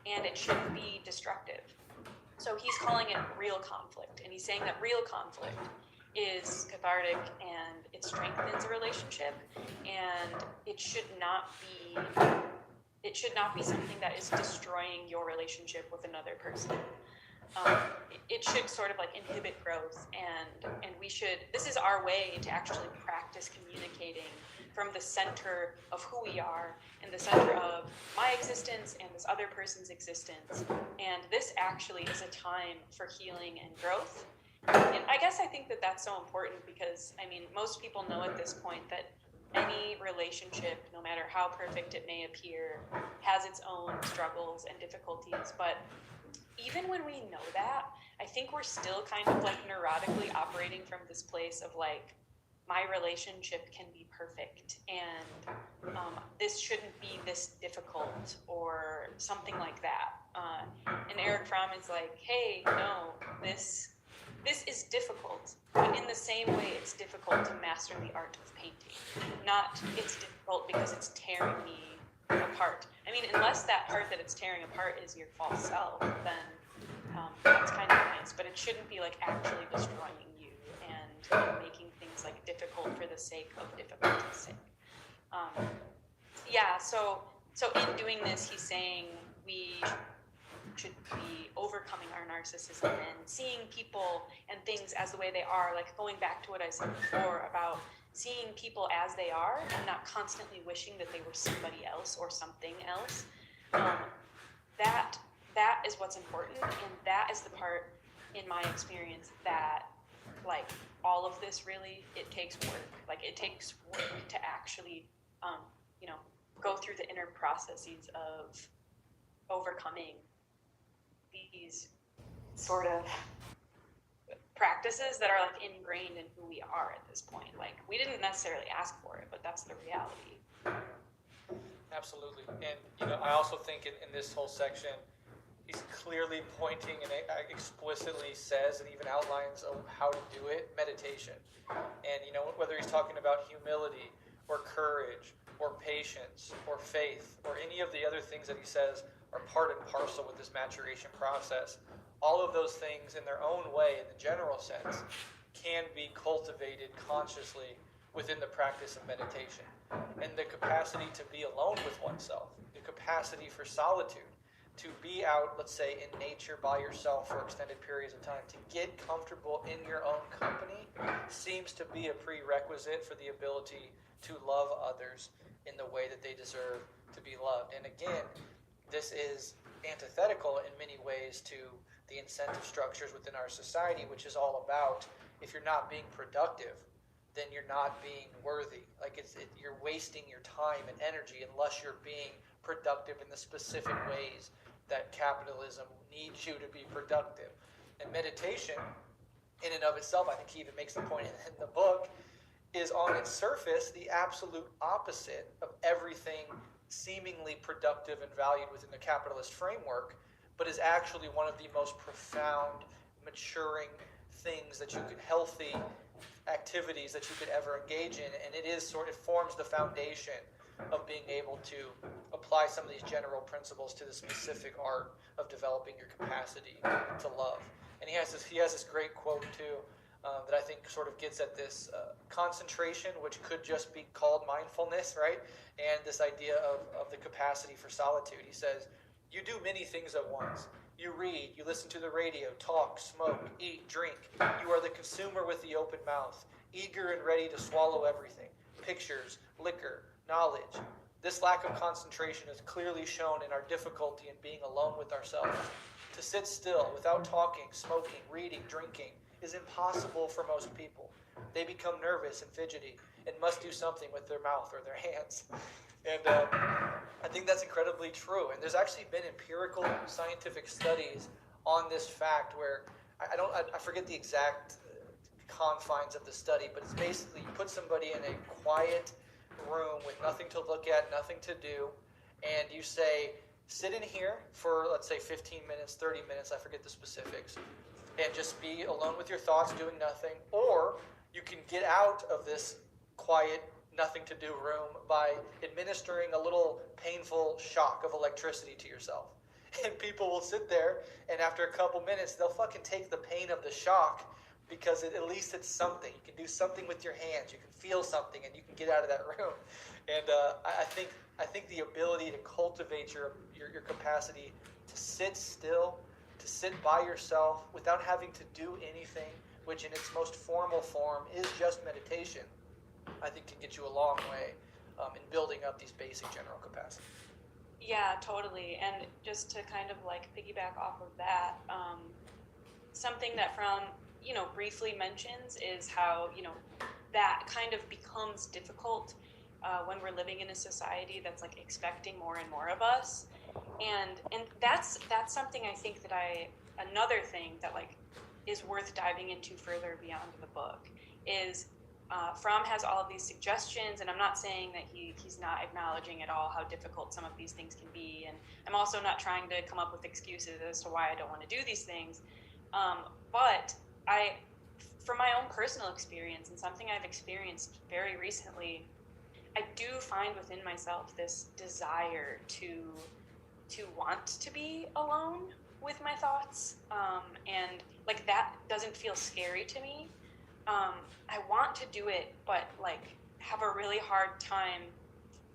and it shouldn't be destructive. So he's calling it real conflict, and he's saying that real conflict is cathartic and it strengthens a relationship, and it should not be something that is destroying your relationship with another person. It should sort of like inhibit growth, and we should, this is our way to actually practice communicating from the center of who we are, and the center of my existence and this other person's existence. And this actually is a time for healing and growth. And I guess I think that that's so important because, I mean, most people know at this point that any relationship, no matter how perfect it may appear, has its own struggles and difficulties. But even when we know that, I think we're still kind of like neurotically operating from this place of like, my relationship can be perfect, and this shouldn't be this difficult, or something like that. And Eric Fromm is like, hey, no, this is difficult, but in the same way it's difficult to master the art of painting. Not it's difficult because it's tearing me apart. I mean, unless that part that it's tearing apart is your false self, then that's kind of nice, but it shouldn't be like actually destroying you and making things like difficult for the sake of difficulty's sake. So in doing this, he's saying we should be overcoming our narcissism and seeing people and things as the way they are, like going back to what I said before about seeing people as they are and not constantly wishing that they were somebody else or something else. That is what's important, and that is the part, in my experience, that like all of this really, it takes work. Like it takes work to actually, go through the inner processes of overcoming these sort of practices that are like ingrained in who we are at this point. Like we didn't necessarily ask for it, but that's the reality. Absolutely. And, I also think in this whole section, he's clearly pointing and explicitly says and even outlines how to do it, meditation. And, whether he's talking about humility or courage or patience or faith or any of the other things that he says are part and parcel with this maturation process, all of those things in their own way, in the general sense, can be cultivated consciously within the practice of meditation. And the capacity to be alone with oneself, the capacity for solitude, to be out, let's say, in nature by yourself for extended periods of time, to get comfortable in your own company, seems to be a prerequisite for the ability to love others in the way that they deserve to be loved. And again, this is antithetical in many ways to the incentive structures within our society, which is all about, if you're not being productive, then you're not being worthy. Like you're wasting your time and energy unless you're being productive in the specific ways that capitalism needs you to be productive. And meditation, in and of itself, I think he even makes the point in the book, is on its surface the absolute opposite of everything seemingly productive and valued within the capitalist framework, but is actually one of the most profound, maturing things that you could, healthy activities that you could ever engage in. And it forms the foundation of being able to apply some of these general principles to the specific art of developing your capacity to love. And he has this great quote too, that I think sort of gets at this concentration, which could just be called mindfulness, right? And this idea of the capacity for solitude. He says, you do many things at once. You read, you listen to the radio, talk, smoke, eat, drink. You are the consumer with the open mouth, eager and ready to swallow everything. Pictures, liquor, knowledge. This lack of concentration is clearly shown in our difficulty in being alone with ourselves. To sit still without talking, smoking, reading, drinking is impossible for most people. They become nervous and fidgety and must do something with their mouth or their hands. And I think that's incredibly true. And there's actually been empirical scientific studies on this fact where I forget the exact confines of the study, but it's basically you put somebody in a quiet room with nothing to look at, nothing to do, and you say, sit in here for, let's say, 15 minutes, 30 minutes, I forget the specifics, and just be alone with your thoughts, doing nothing. Or you can get out of this quiet, nothing to do room by administering a little painful shock of electricity to yourself. And people will sit there, and after a couple minutes, they'll fucking take the pain of the shock, because at least it's something. You can do something with your hands. You can feel something, and you can get out of that room. And I think the ability to cultivate your capacity to sit still, to sit by yourself without having to do anything, which in its most formal form is just meditation, I think can get you a long way in building up these basic general capacities. Yeah, totally. And just to kind of like piggyback off of that, something that Fromm, briefly mentions is how, that kind of becomes difficult when we're living in a society that's like expecting more and more of us. And that's something I think that another thing that like is worth diving into further beyond the book is Fromm has all of these suggestions, and I'm not saying that he's not acknowledging at all how difficult some of these things can be, and I'm also not trying to come up with excuses as to why I don't want to do these things, but from my own personal experience and something I've experienced very recently, I do find within myself this desire to want to be alone with my thoughts, and like that doesn't feel scary to me. I want to do it, but like have a really hard time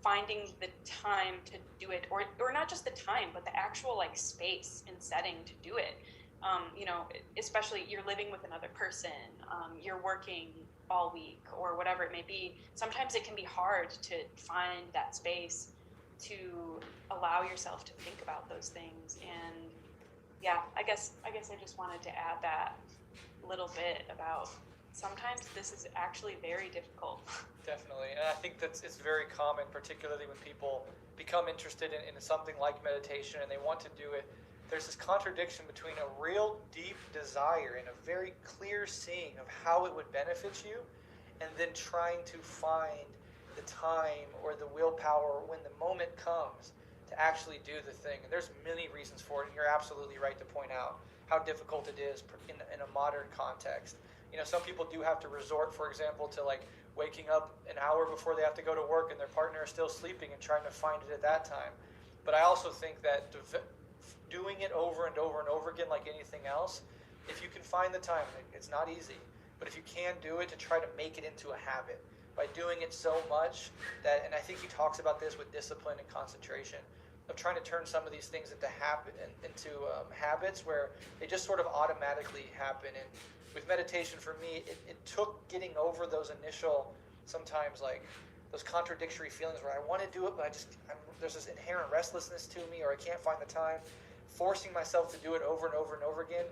finding the time to do it, or not just the time, but the actual like space and setting to do it. Especially you're living with another person, you're working all week or whatever it may be. Sometimes it can be hard to find that space to allow yourself to think about those things. And yeah, I guess I just wanted to add that little bit about sometimes this is actually very difficult. Definitely, and I think it's very common, particularly when people become interested in something like meditation and they want to do it. There's this contradiction between a real deep desire and a very clear seeing of how it would benefit you, and then trying to find the time or the willpower when the moment comes to actually do the thing. And there's many reasons for it, and you're absolutely right to point out how difficult it is in a modern context. Some people do have to resort, for example, to like waking up an hour before they have to go to work and their partner is still sleeping and trying to find it at that time. But I also think that doing it over and over and over again, like anything else, if you can find the time, it's not easy, but if you can do it, to try to make it into a habit by doing it so much that, and I think he talks about this with discipline and concentration, of trying to turn some of these things into habits where they just sort of automatically happen. And with meditation, for me, it took getting over those initial, sometimes like those contradictory feelings where I want to do it, but there's this inherent restlessness to me, or I can't find the time. forcing myself to do it over and over and over again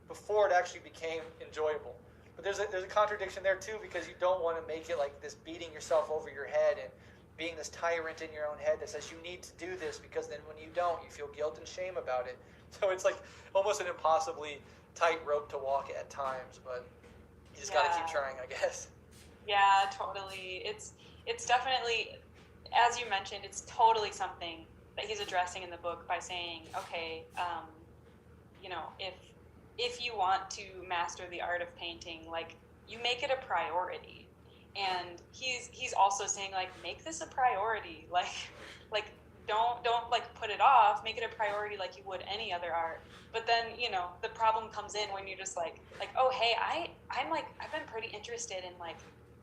before it actually became enjoyable. But there's a contradiction there too, because you don't want to make it like this beating yourself over your head and being this tyrant in your own head that says you need to do this, because then when you don't, you feel guilt and shame about it. So it's like almost an impossibly tight rope to walk at times, but you just got to keep trying, I guess. Yeah, totally. It's definitely, as you mentioned, it's totally something that he's addressing in the book by saying, okay, if you want to master the art of painting, like, you make it a priority. And he's also saying, like, make this a priority, like don't like put it off, make it a priority like you would any other art. But then, the problem comes in when you're just like, oh, hey, I've been pretty interested in like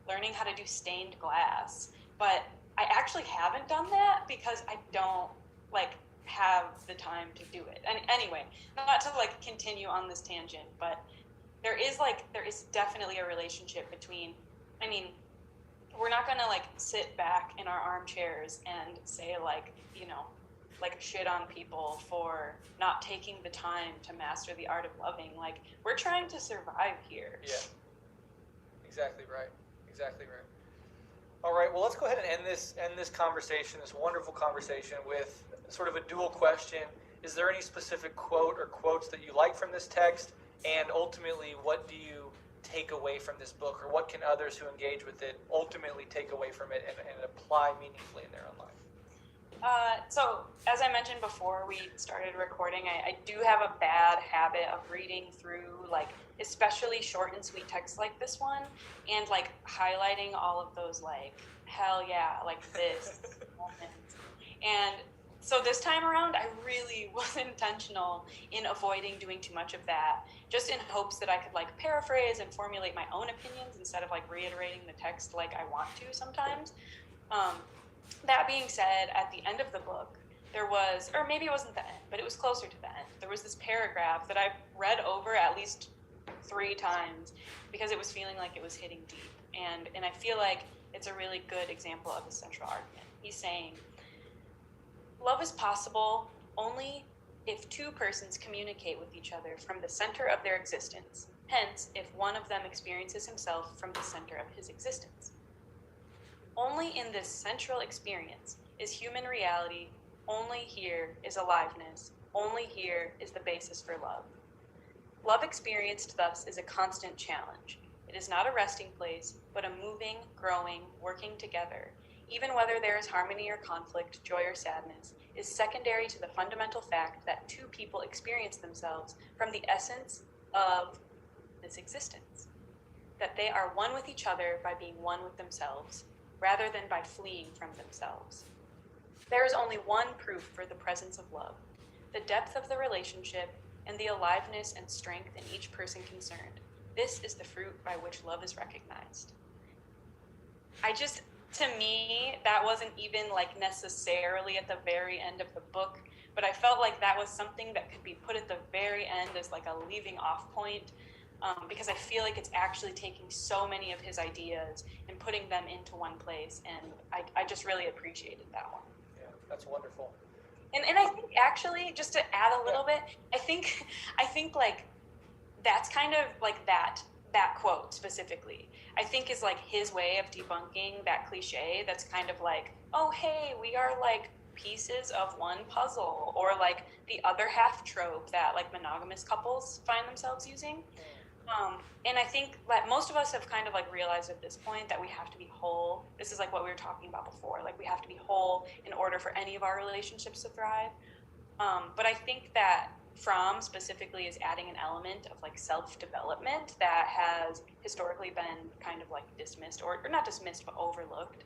learning how to do stained glass, but I actually haven't done that because I don't like have the time to do it. And anyway, not to like continue on this tangent, but there is definitely a relationship between, I mean, we're not gonna like sit back in our armchairs and say like, like shit on people for not taking the time to master the art of loving. Like, we're trying to survive here. Yeah, exactly right. All right, well, let's go ahead and end this conversation, this wonderful conversation, with sort of a dual question. Is there any specific quote or quotes that you like from this text? And ultimately, what do you take away from this book, or what can others who engage with it ultimately take away from it and apply meaningfully in their own life? So, as I mentioned before we started recording, I do have a bad habit of reading through, like, especially short and sweet texts like this one, and, like, highlighting all of those, like, hell yeah, like this moments. And so this time around, I really was intentional in avoiding doing too much of that, just in hopes that I could, like, paraphrase and formulate my own opinions instead of, like, reiterating the text like I want to sometimes. That being said, at the end of the book, there was, or maybe it wasn't the end, but it was closer to the end, there was this paragraph that I read over at least 3 times because it was feeling like it was hitting deep. And I feel like it's a really good example of a central argument. He's saying, love is possible only if 2 persons communicate with each other from the center of their existence. Hence, if one of them experiences himself from the center of his existence. Only in this central experience is human reality. Only here is aliveness. Only here is the basis for love. Love experienced thus is a constant challenge. It is not a resting place, but a moving, growing, working together. Even whether there is harmony or conflict, joy or sadness, is secondary to the fundamental fact that 2 people experience themselves from the essence of this existence. That they are one with each other by being one with themselves, rather than by fleeing from themselves. There is only one proof for the presence of love, the depth of the relationship and the aliveness and strength in each person concerned. This is the fruit by which love is recognized. To me, that wasn't even like necessarily at the very end of the book, but I felt like that was something that could be put at the very end as like a leaving off point. Because I feel like it's actually taking so many of his ideas and putting them into one place, and I just really appreciated that one. Yeah, that's wonderful. And I think actually, just to add a little bit, I think like that's kind of like that quote specifically, I think is like his way of debunking that cliche that's kind of like, oh hey, we are like pieces of one puzzle, or like the other half trope that like monogamous couples find themselves using. And I think that most of us have kind of like realized at this point that we have to be whole. This is like what we were talking about before. Like, we have to be whole in order for any of our relationships to thrive. But I think that Fromm specifically is adding an element of like self-development that has historically been kind of like dismissed, or not dismissed, but overlooked.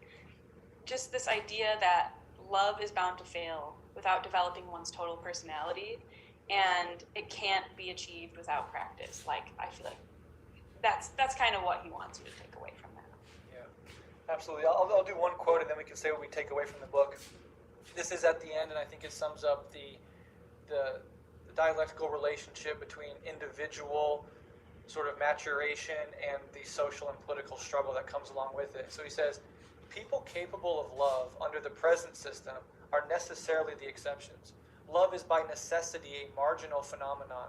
Just this idea that love is bound to fail without developing one's total personality. And it can't be achieved without practice. Like, I feel like that's kind of what he wants you to take away from that. Yeah, absolutely. I'll do one quote, and then we can say what we take away from the book. This is at the end, and I think it sums up the dialectical relationship between individual sort of maturation and the social and political struggle that comes along with it. So he says, people capable of love under the present system are necessarily the exceptions. love is by necessity a marginal phenomenon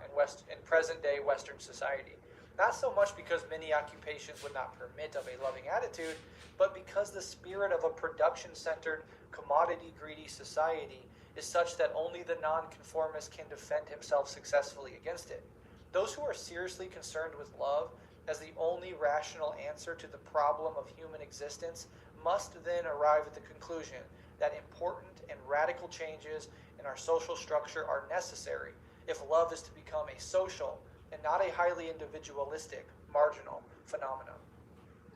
in present-day Western society. Not so much because many occupations would not permit of a loving attitude, but because the spirit of a production-centered, commodity-greedy society is such that only the nonconformist can defend himself successfully against it. Those who are seriously concerned with love as the only rational answer to the problem of human existence must then arrive at the conclusion that important and radical changes in our social structure are necessary if love is to become a social and not a highly individualistic, marginal phenomenon.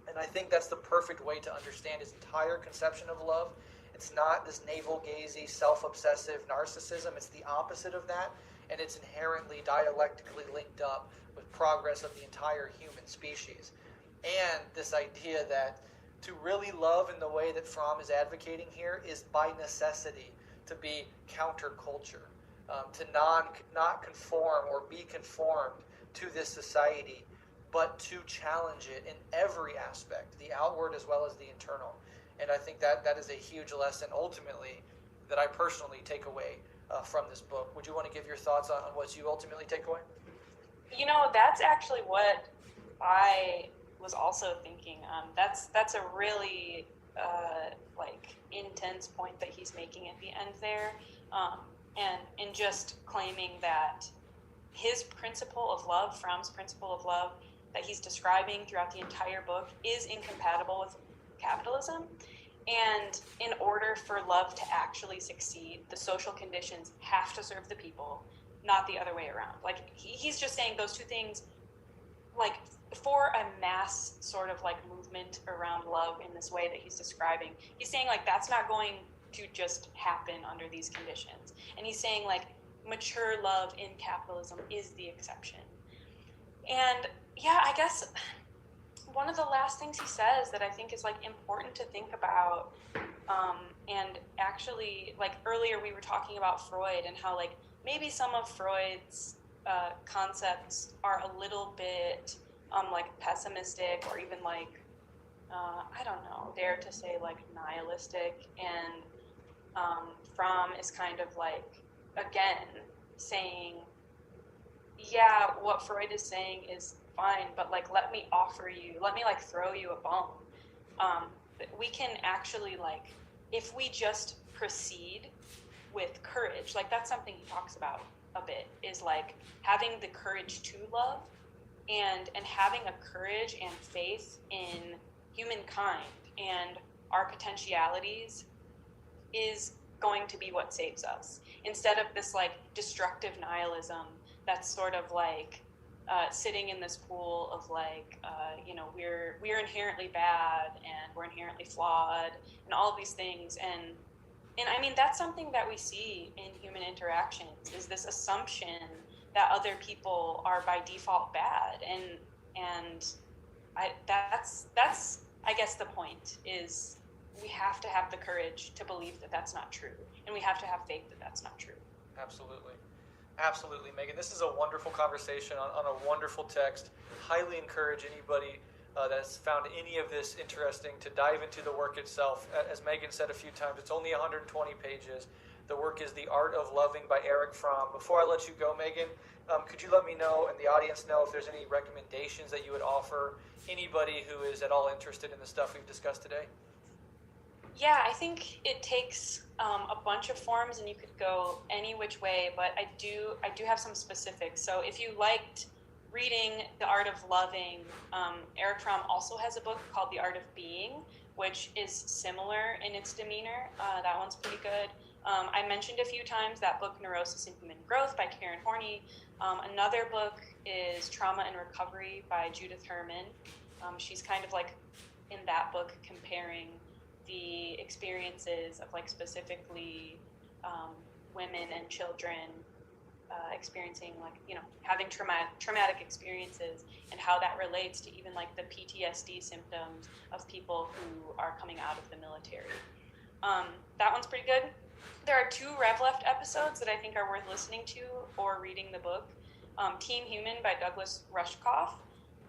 And I think that's the perfect way to understand his entire conception of love. It's not this navel-gazing, self-obsessive narcissism. It's the opposite of that, and it's inherently dialectically linked up with progress of the entire human species. And this idea that to really love in the way that Fromm is advocating here is by necessity to be counterculture, to not conform or be conformed to this society, but to challenge it in every aspect, the outward as well as the internal. And I think that is a huge lesson ultimately that I personally take away from this book. Would you want to give your thoughts on what you ultimately take away? That's actually what I was also thinking. That's a really intense point that he's making at the end there, and in just claiming that his principle of love, Fromm's principle of love, that he's describing throughout the entire book is incompatible with capitalism. And in order for love to actually succeed, the social conditions have to serve the people, not the other way around. He's just saying those two things, for a mass sort of movement around love in this way that he's describing, he's saying that's not going to just happen under these conditions. And he's saying mature love in capitalism is the exception. And yeah, I guess one of the last things he says that I think is important to think about, and actually earlier we were talking about Freud and how maybe some of Freud's concepts are a little bit pessimistic, or even I don't know, dare to say nihilistic, and Fromm is kind of again saying, yeah, what Freud is saying is fine, but let me throw you a bone. We can actually if we just proceed with courage, that's something he talks about a bit, is having the courage to love, and having a courage and faith in humankind and our potentialities is going to be what saves us, instead of this destructive nihilism that's sort of sitting in this pool of we're inherently bad and we're inherently flawed and all of these things. And I mean, that's something that we see in human interactions, is this assumption that other people are by default bad. And that's I guess the point is we have to have the courage to believe that that's not true, and we have to have faith that that's not true. Absolutely, Megan. This is a wonderful conversation on a wonderful text. Highly encourage anybody that has found any of this interesting to dive into the work itself. As Megan said a few times, it's only 120 pages. The work is The Art of Loving by Erich Fromm. Before I let you go, Megan, could you let me know and the audience know if there's any recommendations that you would offer anybody who is at all interested in the stuff we've discussed today? Yeah, I think it takes a bunch of forms, and you could go any which way, but I do have some specifics. So if you liked reading The Art of Loving, Erich Fromm also has a book called The Art of Being, which is similar in its demeanor. That one's pretty good. I mentioned a few times that book, Neurosis and Human Growth by Karen Horney. Another book is Trauma and Recovery by Judith Herman. She's kind of in that book comparing the experiences of specifically women and children experiencing having traumatic experiences, and how that relates to even the PTSD symptoms of people who are coming out of the military. That one's pretty good. There are 2 Rev Left episodes that I think are worth listening to or reading the book. Team Human by Douglas Rushkoff.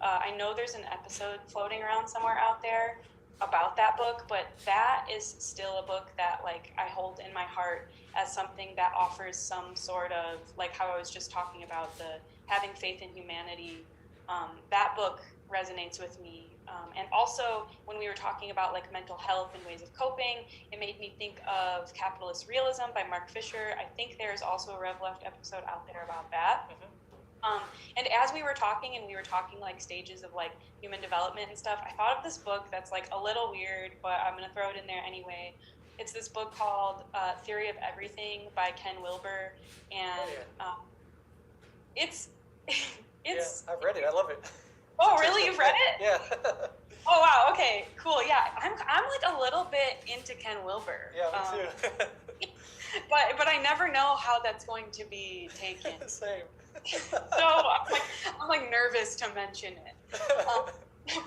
I know there's an episode floating around somewhere out there. about that book, but that is still a book that like I hold in my heart as something that offers some sort of, like how I was just talking about the having faith in humanity. That book resonates with me. And also when we were talking about like mental health and ways of coping, it made me think of Capitalist Realism by Mark Fisher. I think there's also a Rev Left episode out there about that. And as we were talking, and we were talking like stages of like human development and stuff, I thought of this book that's like a little weird, but I'm gonna throw it in there anyway. It's this book called Theory of Everything by Ken Wilber, and it's it's. Yeah, I've read it. I love it. Oh, really? You've read it? Yeah. Oh wow. Okay. Cool. Yeah, I'm like a little bit into Ken Wilber. Yeah, me too. but I never know how that's going to be taken. Same. So I'm like nervous to mention it.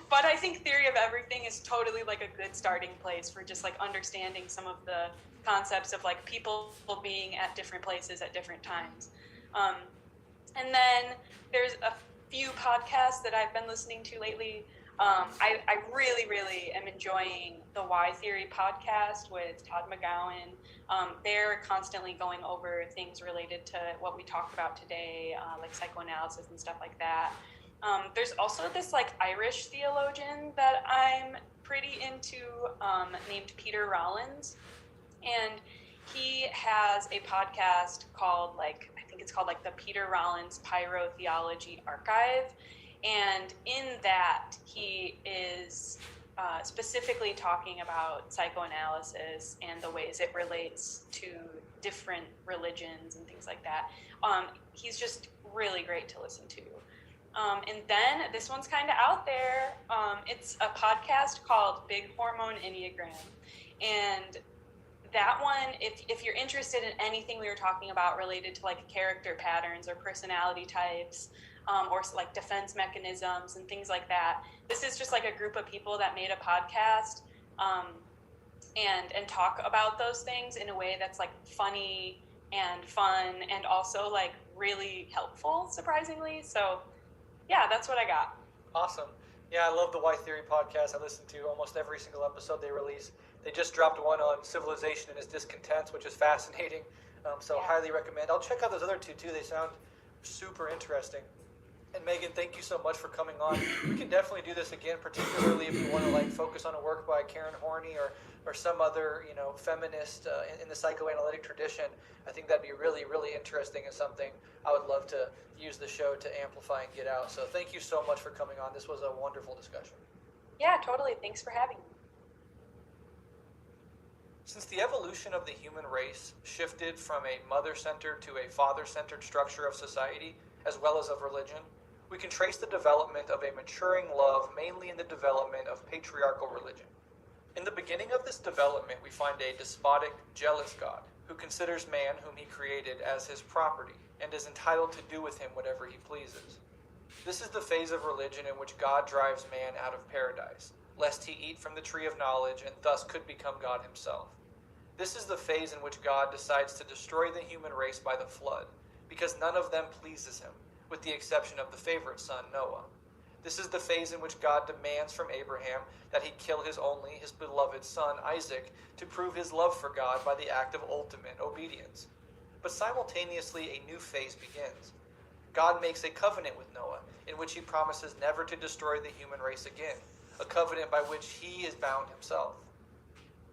But I think Theory of Everything is totally like a good starting place for just like understanding some of the concepts of like people being at different places at different times. And then there's a few podcasts that I've been listening to lately. I really, really am enjoying the Why Theory podcast with Todd McGowan. They're constantly going over things related to what we talked about today, like psychoanalysis and stuff like that. There's also this like Irish theologian that I'm pretty into, named Peter Rollins, and he has a podcast called I think it's called the Peter Rollins Pyrotheology Archive, and in that he is specifically talking about psychoanalysis and the ways it relates to different religions and things like that. He's just really great to listen to. And then this one's kind of out there. It's a podcast called Big Hormone Enneagram. And that one, if you're interested in anything we were talking about related to like character patterns or personality types, or like defense mechanisms and things like that, this is just like a group of people that made a podcast and talk about those things in a way that's like funny and fun and also like really helpful, surprisingly. So yeah, that's what I got. Awesome. Yeah, I love the Why Theory podcast. I listen to almost every single episode they release. They just dropped one on civilization and its discontents, which is fascinating. So highly recommend. I'll check out those other two too. They sound super interesting. And Megan, thank you so much for coming on. We can definitely do this again, particularly if you want to like focus on a work by Karen Horney or some other feminist in the psychoanalytic tradition. I think that'd be really, really interesting and something I would love to use the show to amplify and get out. So thank you so much for coming on. This was a wonderful discussion. Yeah, totally. Thanks for having me. Since the evolution of the human race shifted from a mother-centered to a father-centered structure of society, as well as of religion, we can trace the development of a maturing love mainly in the development of patriarchal religion. In the beginning of this development, we find a despotic, jealous God who considers man whom he created as his property and is entitled to do with him whatever he pleases. This is the phase of religion in which God drives man out of paradise, lest he eat from the tree of knowledge and thus could become God himself. This is the phase in which God decides to destroy the human race by the flood, because none of them pleases him, with the exception of the favorite son, Noah. This is the phase in which God demands from Abraham that he kill his beloved son, Isaac, to prove his love for God by the act of ultimate obedience. But simultaneously, a new phase begins. God makes a covenant with Noah, in which he promises never to destroy the human race again, a covenant by which he is bound himself.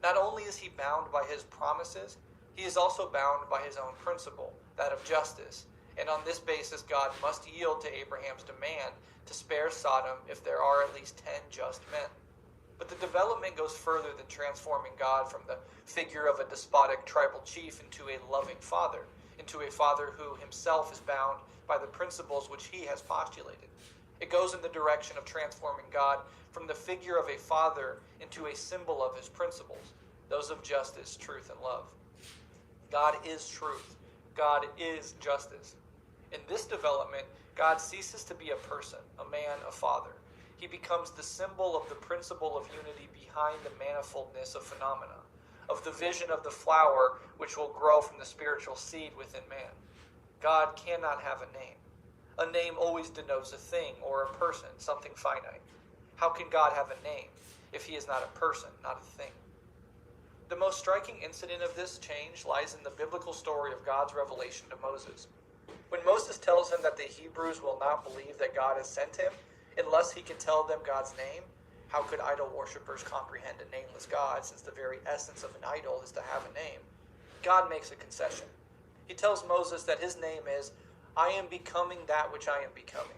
Not only is he bound by his promises, he is also bound by his own principle, that of justice, and on this basis God must yield to Abraham's demand to spare Sodom if there are at least 10 just men. But the development goes further than transforming God from the figure of a despotic tribal chief into a loving father, into a father who himself is bound by the principles which he has postulated. It goes in the direction of transforming God from the figure of a father into a symbol of his principles, those of justice, truth, and love. God is truth. God is justice. In this development, God ceases to be a person, a man, a father. He becomes the symbol of the principle of unity behind the manifoldness of phenomena, of the vision of the flower which will grow from the spiritual seed within man. God cannot have a name. A name always denotes a thing or a person, something finite. How can God have a name? if he is not a person, not a thing. The most striking incident of this change lies in the biblical story of God's revelation to Moses. When Moses tells him that the Hebrews will not believe that God has sent him unless he can tell them God's name, how could idol worshippers comprehend a nameless God, since the very essence of an idol is to have a name? God makes a concession. He tells Moses that his name is, I am becoming that which I am becoming.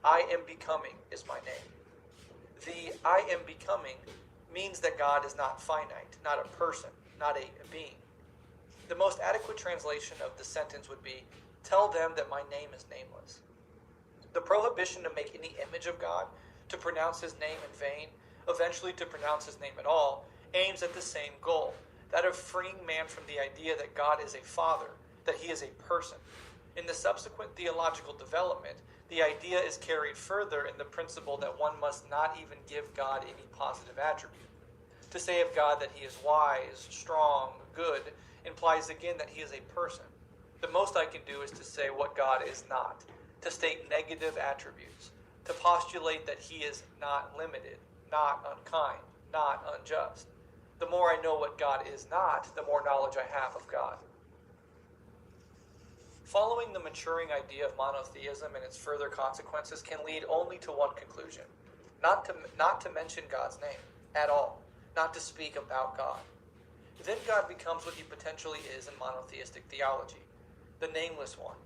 I am becoming is my name. The I am becoming means that God is not finite, not a person, not a being. The most adequate translation of the sentence would be, tell them that my name is nameless. The prohibition to make any image of God, to pronounce his name in vain, eventually to pronounce his name at all, aims at the same goal, that of freeing man from the idea that God is a father, that he is a person. In the subsequent theological development, the idea is carried further in the principle that one must not even give God any positive attribute. To say of God that he is wise, strong, good, implies again that he is a person. The most I can do is to say what God is not, to state negative attributes, to postulate that he is not limited, not unkind, not unjust. The more I know what God is not, the more knowledge I have of God. Following the maturing idea of monotheism and its further consequences can lead only to one conclusion: not to mention God's name at all, not to speak about God. Then God becomes what he potentially is in monotheistic theology, the nameless one,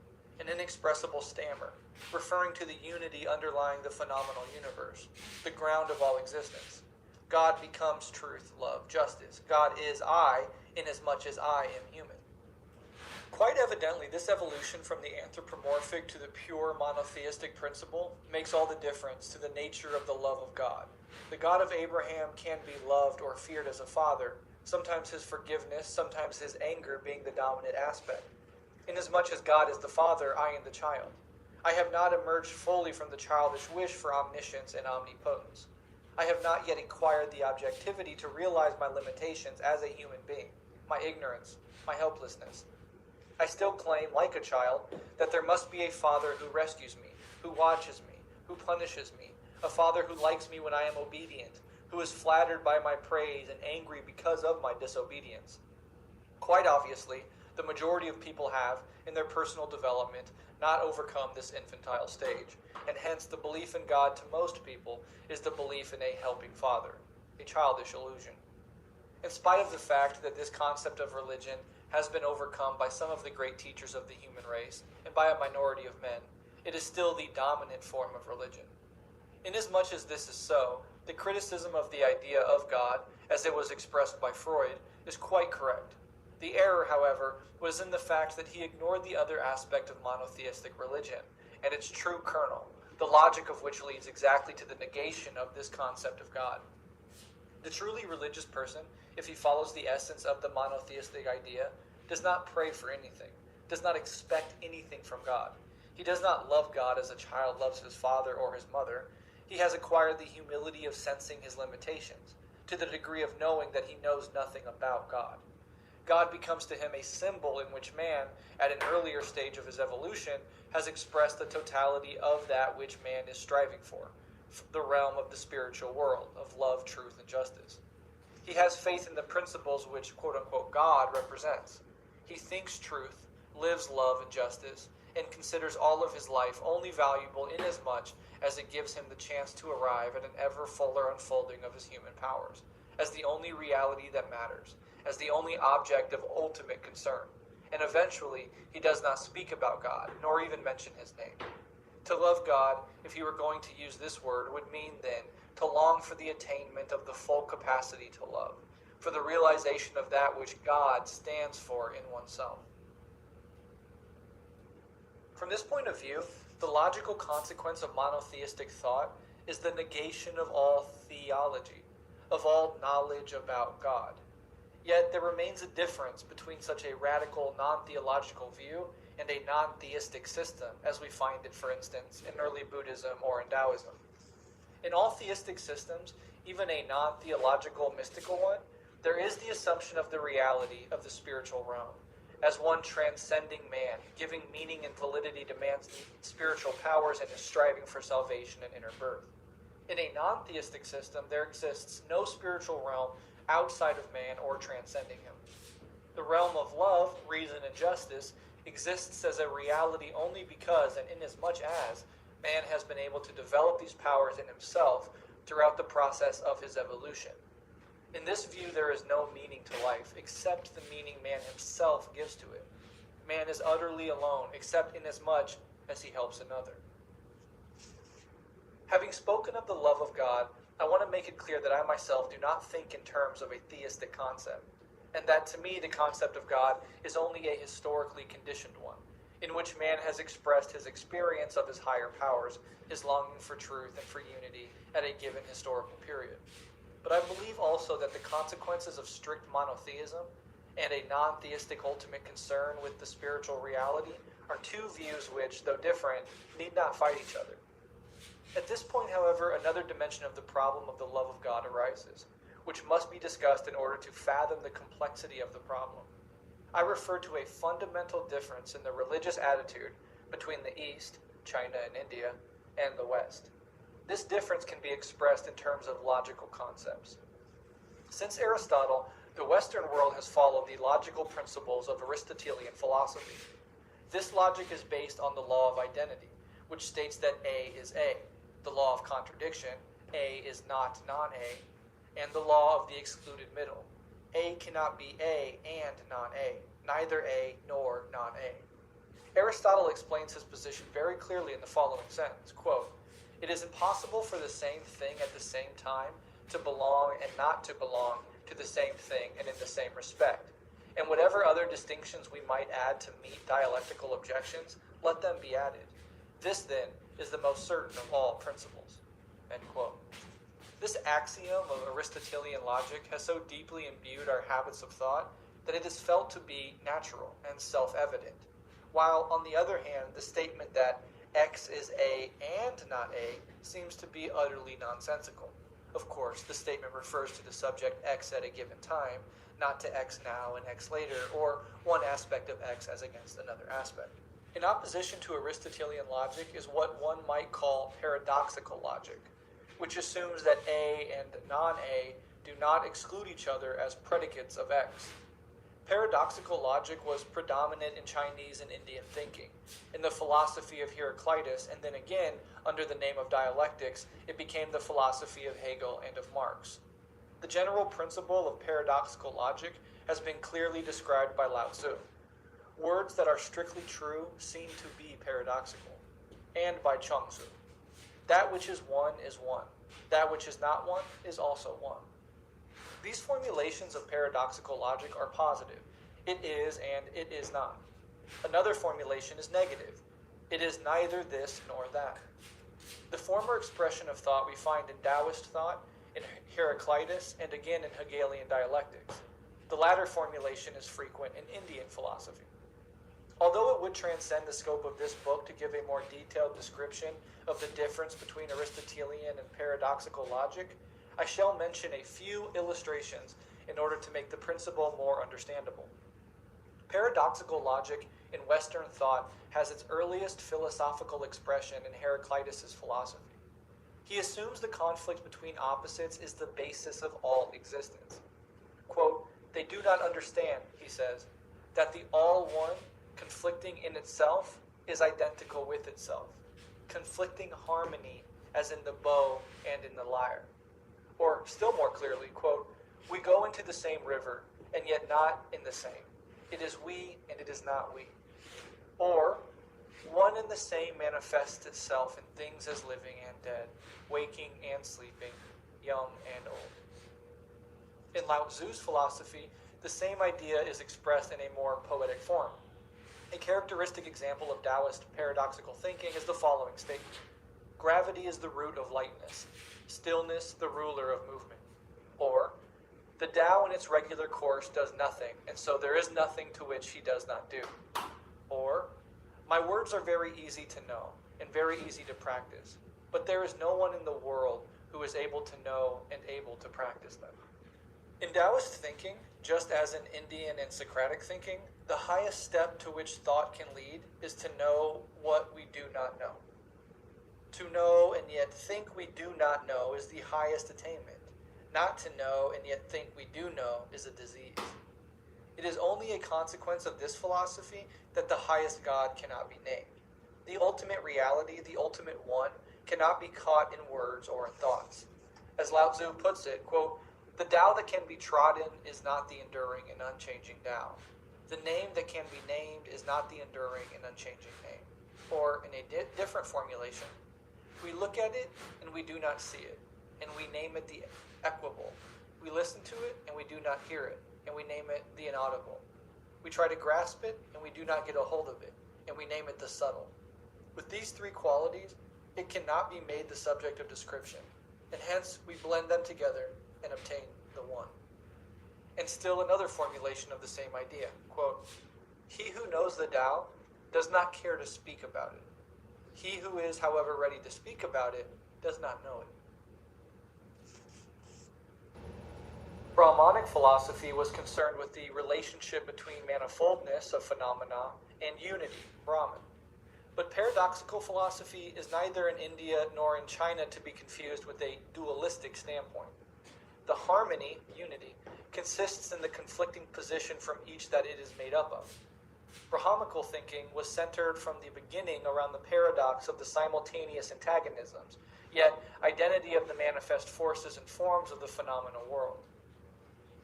an inexpressible stammer, referring to the unity underlying the phenomenal universe, the ground of all existence. God becomes truth, love, justice. God is I, inasmuch as I am human. Quite evidently, this evolution from the anthropomorphic to the pure monotheistic principle makes all the difference to the nature of the love of God. The God of Abraham can be loved or feared as a father, sometimes his forgiveness, sometimes his anger being the dominant aspect. Inasmuch as God is the father, I am the child. I have not emerged fully from the childish wish for omniscience and omnipotence. I have not yet acquired the objectivity to realize my limitations as a human being, my ignorance, my helplessness. I still claim, like a child, that there must be a father who rescues me, who watches me, who punishes me, a father who likes me when I am obedient, who is flattered by my praise and angry because of my disobedience. Quite obviously, the majority of people have, in their personal development, not overcome this infantile stage, and hence the belief in God to most people is the belief in a helping father, a childish illusion. In spite of the fact that this concept of religion has been overcome by some of the great teachers of the human race and by a minority of men, it is still the dominant form of religion. Inasmuch as this is so, the criticism of the idea of God, as it was expressed by Freud, is quite correct. The error, however, was in the fact that he ignored the other aspect of monotheistic religion, and its true kernel, the logic of which leads exactly to the negation of this concept of God. The truly religious person, if he follows the essence of the monotheistic idea, does not pray for anything, does not expect anything from God. He does not love God as a child loves his father or his mother. He has acquired the humility of sensing his limitations, to the degree of knowing that he knows nothing about God. God becomes to him a symbol in which man, at an earlier stage of his evolution, has expressed the totality of that which man is striving for, the realm of the spiritual world, of love, truth, and justice. He has faith in the principles which, quote-unquote, God represents. He thinks truth, lives love and justice, and considers all of his life only valuable inasmuch as it gives him the chance to arrive at an ever fuller unfolding of his human powers, as the only reality that matters, as the only object of ultimate concern. And eventually, he does not speak about God, nor even mention his name. To love God, if he were going to use this word, would mean then to long for the attainment of the full capacity to love, for the realization of that which God stands for in oneself. From this point of view, the logical consequence of monotheistic thought is the negation of all theology, of all knowledge about God. Yet there remains a difference between such a radical non-theological view and a non-theistic system, as we find it, for instance, in early Buddhism or in Taoism. In all theistic systems, even a non-theological mystical one, there is the assumption of the reality of the spiritual realm, as one transcending man, giving meaning and validity to man's spiritual powers and his striving for salvation and inner birth. In a non-theistic system, there exists no spiritual realm outside of man or transcending him. The realm of love, reason, and justice exists as a reality only because and inasmuch as man has been able to develop these powers in himself throughout the process of his evolution. In this view, there is no meaning to life except the meaning man himself gives to it. Man is utterly alone except inasmuch as he helps another. Having spoken of the love of God, I want to make it clear that I myself do not think in terms of a theistic concept, and that to me the concept of God is only a historically conditioned one, in which man has expressed his experience of his higher powers, his longing for truth and for unity at a given historical period. But I believe also that the consequences of strict monotheism and a non-theistic ultimate concern with the spiritual reality are two views which, though different, need not fight each other. At this point, however, another dimension of the problem of the love of God arises, which must be discussed in order to fathom the complexity of the problem. I refer to a fundamental difference in the religious attitude between the East, China and India, and the West. This difference can be expressed in terms of logical concepts. Since Aristotle, the Western world has followed the logical principles of Aristotelian philosophy. This logic is based on the law of identity, which states that A is A, the law of contradiction, A is not non-A, and the law of the excluded middle. A cannot be A and non-A, neither A nor non-A. Aristotle explains his position very clearly in the following sentence, quote, "It is impossible for the same thing at the same time to belong and not to belong to the same thing and in the same respect. And whatever other distinctions we might add to meet dialectical objections, let them be added. This, then, is the most certain of all principles." End quote. This axiom of Aristotelian logic has so deeply imbued our habits of thought that it is felt to be natural and self-evident, while, on the other hand, the statement that X is A and not A seems to be utterly nonsensical. Of course, the statement refers to the subject X at a given time, not to X now and X later, or one aspect of X as against another aspect. In opposition to Aristotelian logic is what one might call paradoxical logic, which assumes that A and non-A do not exclude each other as predicates of X. Paradoxical logic was predominant in Chinese and Indian thinking. In the philosophy of Heraclitus, and then again, under the name of dialectics, it became the philosophy of Hegel and of Marx. The general principle of paradoxical logic has been clearly described by Lao Tzu. Words that are strictly true seem to be paradoxical, and by Chuang-Tzu. That which is one is one. That which is not one is also one. These formulations of paradoxical logic are positive. It is and it is not. Another formulation is negative. It is neither this nor that. The former expression of thought we find in Taoist thought, in Heraclitus, and again in Hegelian dialectics. The latter formulation is frequent in Indian philosophy. Although it would transcend the scope of this book to give a more detailed description of the difference between Aristotelian and paradoxical logic, I shall mention a few illustrations in order to make the principle more understandable. Paradoxical logic in Western thought has its earliest philosophical expression in Heraclitus' philosophy. He assumes the conflict between opposites is the basis of all existence. Quote, "They do not understand," he says, "that the all-one, conflicting in itself, is identical with itself, conflicting harmony as in the bow and in the lyre." Or, still more clearly, quote, "We go into the same river, and yet not in the same. It is we, and it is not we." Or, "One and the same manifests itself in things as living and dead, waking and sleeping, young and old." In Lao Tzu's philosophy, the same idea is expressed in a more poetic form. A characteristic example of Taoist paradoxical thinking is the following statement: "Gravity is the root of lightness, stillness the ruler of movement." Or, "The Tao in its regular course does nothing, and so there is nothing to which he does not do." Or, "My words are very easy to know and very easy to practice, but there is no one in the world who is able to know and able to practice them." In Taoist thinking, just as in Indian and Socratic thinking, the highest step to which thought can lead is to know what we do not know. To know and yet think we do not know is the highest attainment. Not to know and yet think we do know is a disease. It is only a consequence of this philosophy that the highest God cannot be named. The ultimate reality, the ultimate one, cannot be caught in words or in thoughts. As Lao Tzu puts it, quote, "The Tao that can be trodden is not the enduring and unchanging Tao. The name that can be named is not the enduring and unchanging name." Or, in a different formulation, we look at it and we do not see it, and we name it the equable. We listen to it and we do not hear it, and we name it the inaudible. We try to grasp it and we do not get a hold of it, and we name it the subtle. With these three qualities, it cannot be made the subject of description, and hence we blend them together and obtain the one. And still another formulation of the same idea, quote, "He who knows the Tao does not care to speak about it. He who is, however, ready to speak about it does not know it." Brahmanic philosophy was concerned with the relationship between manifoldness of phenomena and unity, Brahman. But paradoxical philosophy is neither in India nor in China to be confused with a dualistic standpoint. The harmony, unity, consists in the conflicting position from each that it is made up of. Brahmanical thinking was centered from the beginning around the paradox of the simultaneous antagonisms, yet identity of the manifest forces and forms of the phenomenal world.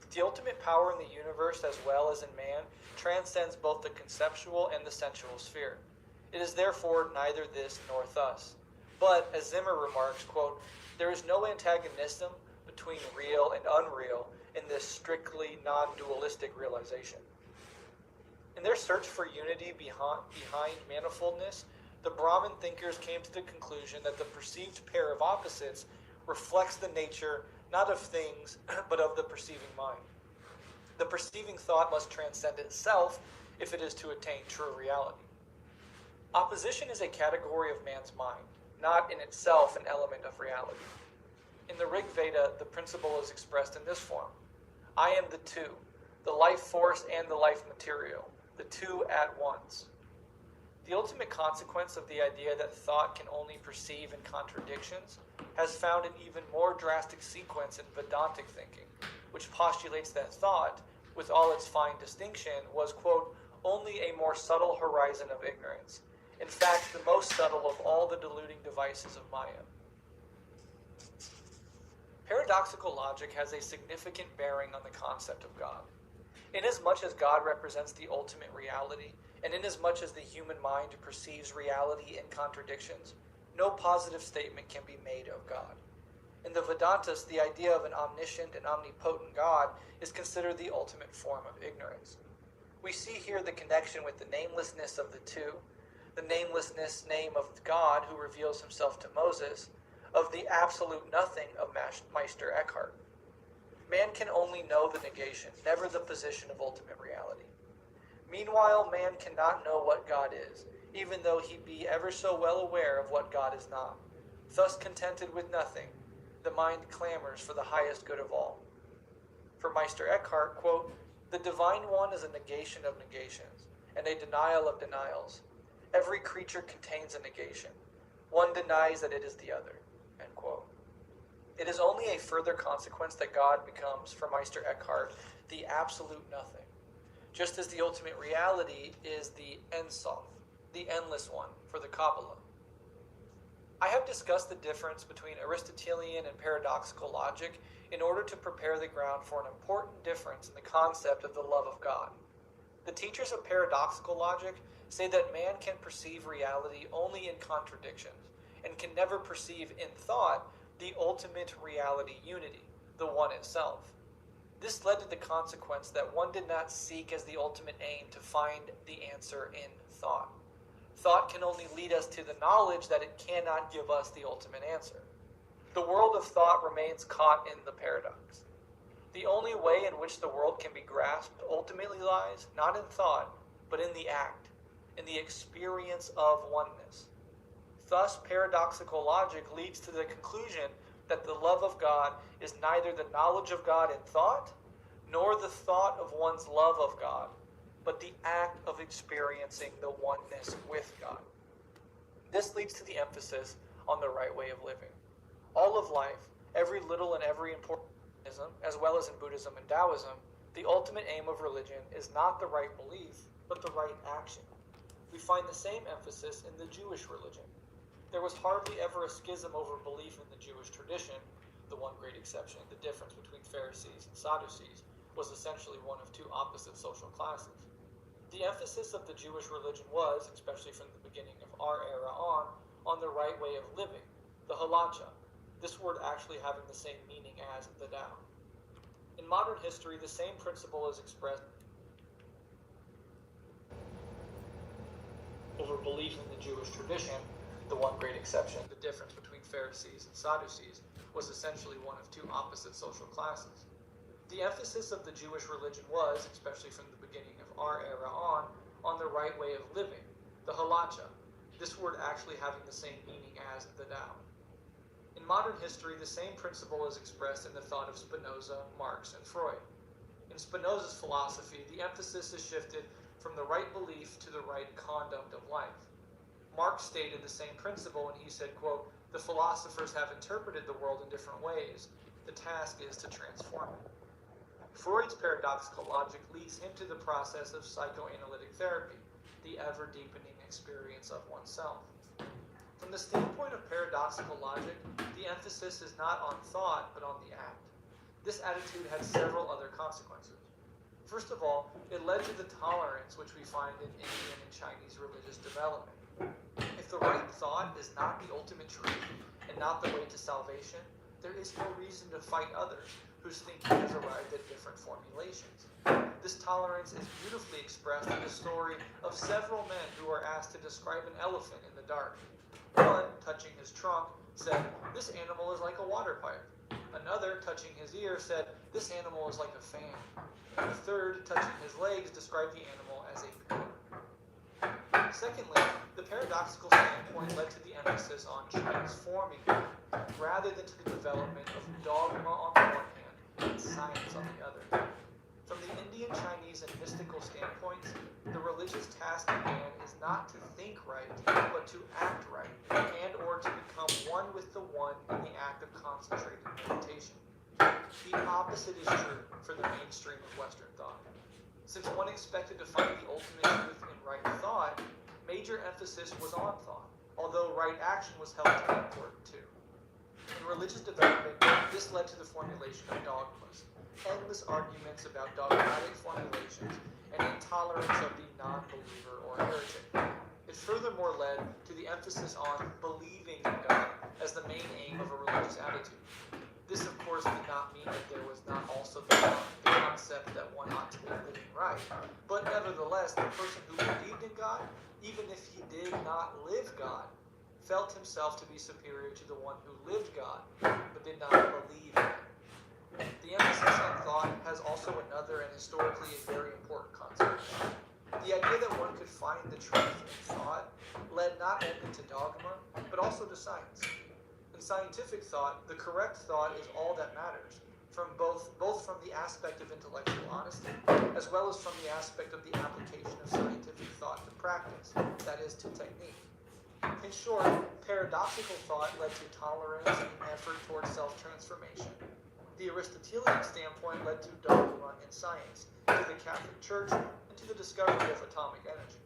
The ultimate power in the universe, as well as in man, transcends both the conceptual and the sensual sphere. It is therefore neither this nor thus. But, as Zimmer remarks, quote, "There is no antagonism between real and unreal in this strictly non-dualistic realization." In their search for unity behind manifoldness, the Brahmin thinkers came to the conclusion that the perceived pair of opposites reflects the nature not of things, but of the perceiving mind. The perceiving thought must transcend itself if it is to attain true reality. Opposition is a category of man's mind, not in itself an element of reality. In the Rig Veda, the principle is expressed in this form: "I am the two, the life force and the life material, the two at once." The ultimate consequence of the idea that thought can only perceive in contradictions has found an even more drastic sequence in Vedantic thinking, which postulates that thought, with all its fine distinction, was, quote, "only a more subtle horizon of ignorance. In fact, the most subtle of all the deluding devices of Maya." Paradoxical logic has a significant bearing on the concept of God. Inasmuch as God represents the ultimate reality, and inasmuch as the human mind perceives reality in contradictions, no positive statement can be made of God. In the Vedantas, the idea of an omniscient and omnipotent God is considered the ultimate form of ignorance. We see here the connection with the namelessness of the two, the namelessness name of God who reveals himself to Moses, of the absolute nothing of Meister Eckhart. Man can only know the negation, never the position of ultimate reality. Meanwhile, man cannot know what God is, even though he be ever so well aware of what God is not. Thus contented with nothing, the mind clamors for the highest good of all. For Meister Eckhart, quote, "The Divine One is a negation of negations, and a denial of denials. Every creature contains a negation. One denies that it is the other." End quote. It is only a further consequence that God becomes, for Meister Eckhart, the absolute nothing, just as the ultimate reality is the Ein Sof, the endless one, for the Kabbalah. I have discussed the difference between Aristotelian and paradoxical logic in order to prepare the ground for an important difference in the concept of the love of God. The teachers of paradoxical logic say that man can perceive reality only in contradictions, and can never perceive in thought the ultimate reality unity, the one itself. This led to the consequence that one did not seek as the ultimate aim to find the answer in thought. Thought can only lead us to the knowledge that it cannot give us the ultimate answer. The world of thought remains caught in the paradox. The only way in which the world can be grasped ultimately lies not in thought, but in the act, in the experience of oneness. Thus, paradoxical logic leads to the conclusion that the love of God is neither the knowledge of God in thought, nor the thought of one's love of God, but the act of experiencing the oneness with God. This leads to the emphasis on the right way of living. All of life, every little and every important ism, as well as in Buddhism and Taoism, the ultimate aim of religion is not the right belief, but the right action. We find the same emphasis in the Jewish religion. There was hardly ever a schism over belief in the Jewish tradition. The one great exception, the difference between Pharisees and Sadducees, was essentially one of two opposite social classes. The emphasis of the Jewish religion was, especially from the beginning of our era on the right way of living, the halacha, this word actually having the same meaning as the Tao. In modern history, the same principle is expressed over belief in the Jewish tradition. The one great exception, the difference between Pharisees and Sadducees, was essentially one of two opposite social classes. The emphasis of the Jewish religion was, especially from the beginning of our era on the right way of living, the halacha, this word actually having the same meaning as the Tao. In modern history, the same principle is expressed in the thought of Spinoza, Marx, and Freud. In Spinoza's philosophy, the emphasis is shifted from the right belief to the right conduct of life. Marx stated the same principle when he said, quote, "The philosophers have interpreted the world in different ways. The task is to transform it." Freud's paradoxical logic leads him to the process of psychoanalytic therapy, the ever-deepening experience of oneself. From the standpoint of paradoxical logic, the emphasis is not on thought, but on the act. This attitude had several other consequences. First of all, it led to the tolerance which we find in Indian and Chinese religious development. If the right thought is not the ultimate truth and not the way to salvation, there is no reason to fight others whose thinking has arrived at different formulations. This tolerance is beautifully expressed in the story of several men who are asked to describe an elephant in the dark. One, touching his trunk, said, "This animal is like a water pipe." Another, touching his ear, said, "This animal is like a fan." And the third, touching his legs, described the animal as a pillar. Secondly, the paradoxical standpoint led to the emphasis on transforming rather than to the development of dogma on the one hand and science on the other. From the Indian, Chinese, and mystical standpoints, the religious task at hand is not to think right, but to act right, and or to become one with the one in the act of concentrated meditation. The opposite is true for the mainstream of Western thought. Since one expected to find the ultimate truth in right thought, major emphasis was on thought, although right action was held to be important too. In religious development, this led to the formulation of dogmas, endless arguments about dogmatic formulations, and intolerance of the non-believer or heretic. It furthermore led to the emphasis on believing in God as the main aim of a religious attitude. This, of course, did not mean that there was not also the concept that one ought to be living right, but nevertheless, the person who believed in God, even if he did not live God, felt himself to be superior to the one who lived God, but did not believe in him. The emphasis on thought has also another and historically a very important consequence. The idea that one could find the truth in thought led not only to dogma, but also to science. In scientific thought, the correct thought is all that matters, from both from the aspect of intellectual honesty, as well as from the aspect of the application of scientific thought to practice, that is, to technique. In short, paradoxical thought led to tolerance and effort towards self-transformation. The Aristotelian standpoint led to dogma in science, to the Catholic Church, and to the discovery of atomic energy.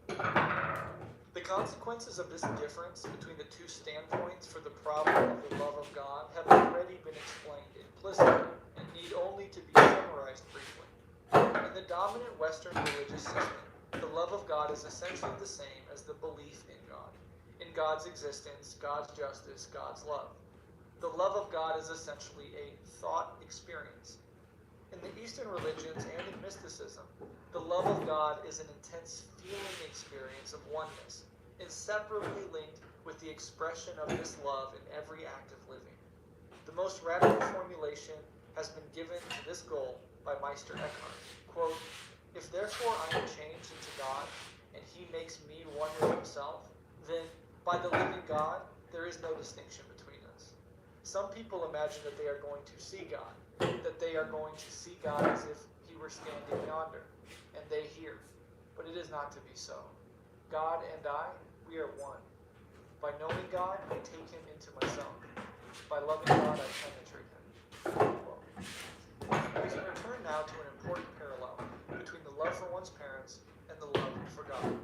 The consequences of this difference between the two standpoints for the problem of the love of God have already been explained implicitly and need only to be summarized briefly. In the dominant Western religious system, the love of God is essentially the same as the belief in God, in God's existence, God's justice, God's love. The love of God is essentially a thought experience. In the Eastern religions and in mysticism, the love of God is an intense feeling experience of oneness, inseparably linked with the expression of this love in every act of living. The most radical formulation has been given to this goal by Meister Eckhart. Quote, "If therefore I am changed into God, and he makes me one with himself, then by the living God there is no distinction between us. Some people imagine that they are going to see God, that they are going to see God as if he were standing yonder, and they here. But it is not to be so. God and I, we are one." By knowing God, I take him into myself. By loving God, I penetrate him. Unquote. We can return now to an important parallel between the love for one's parents and the love for God.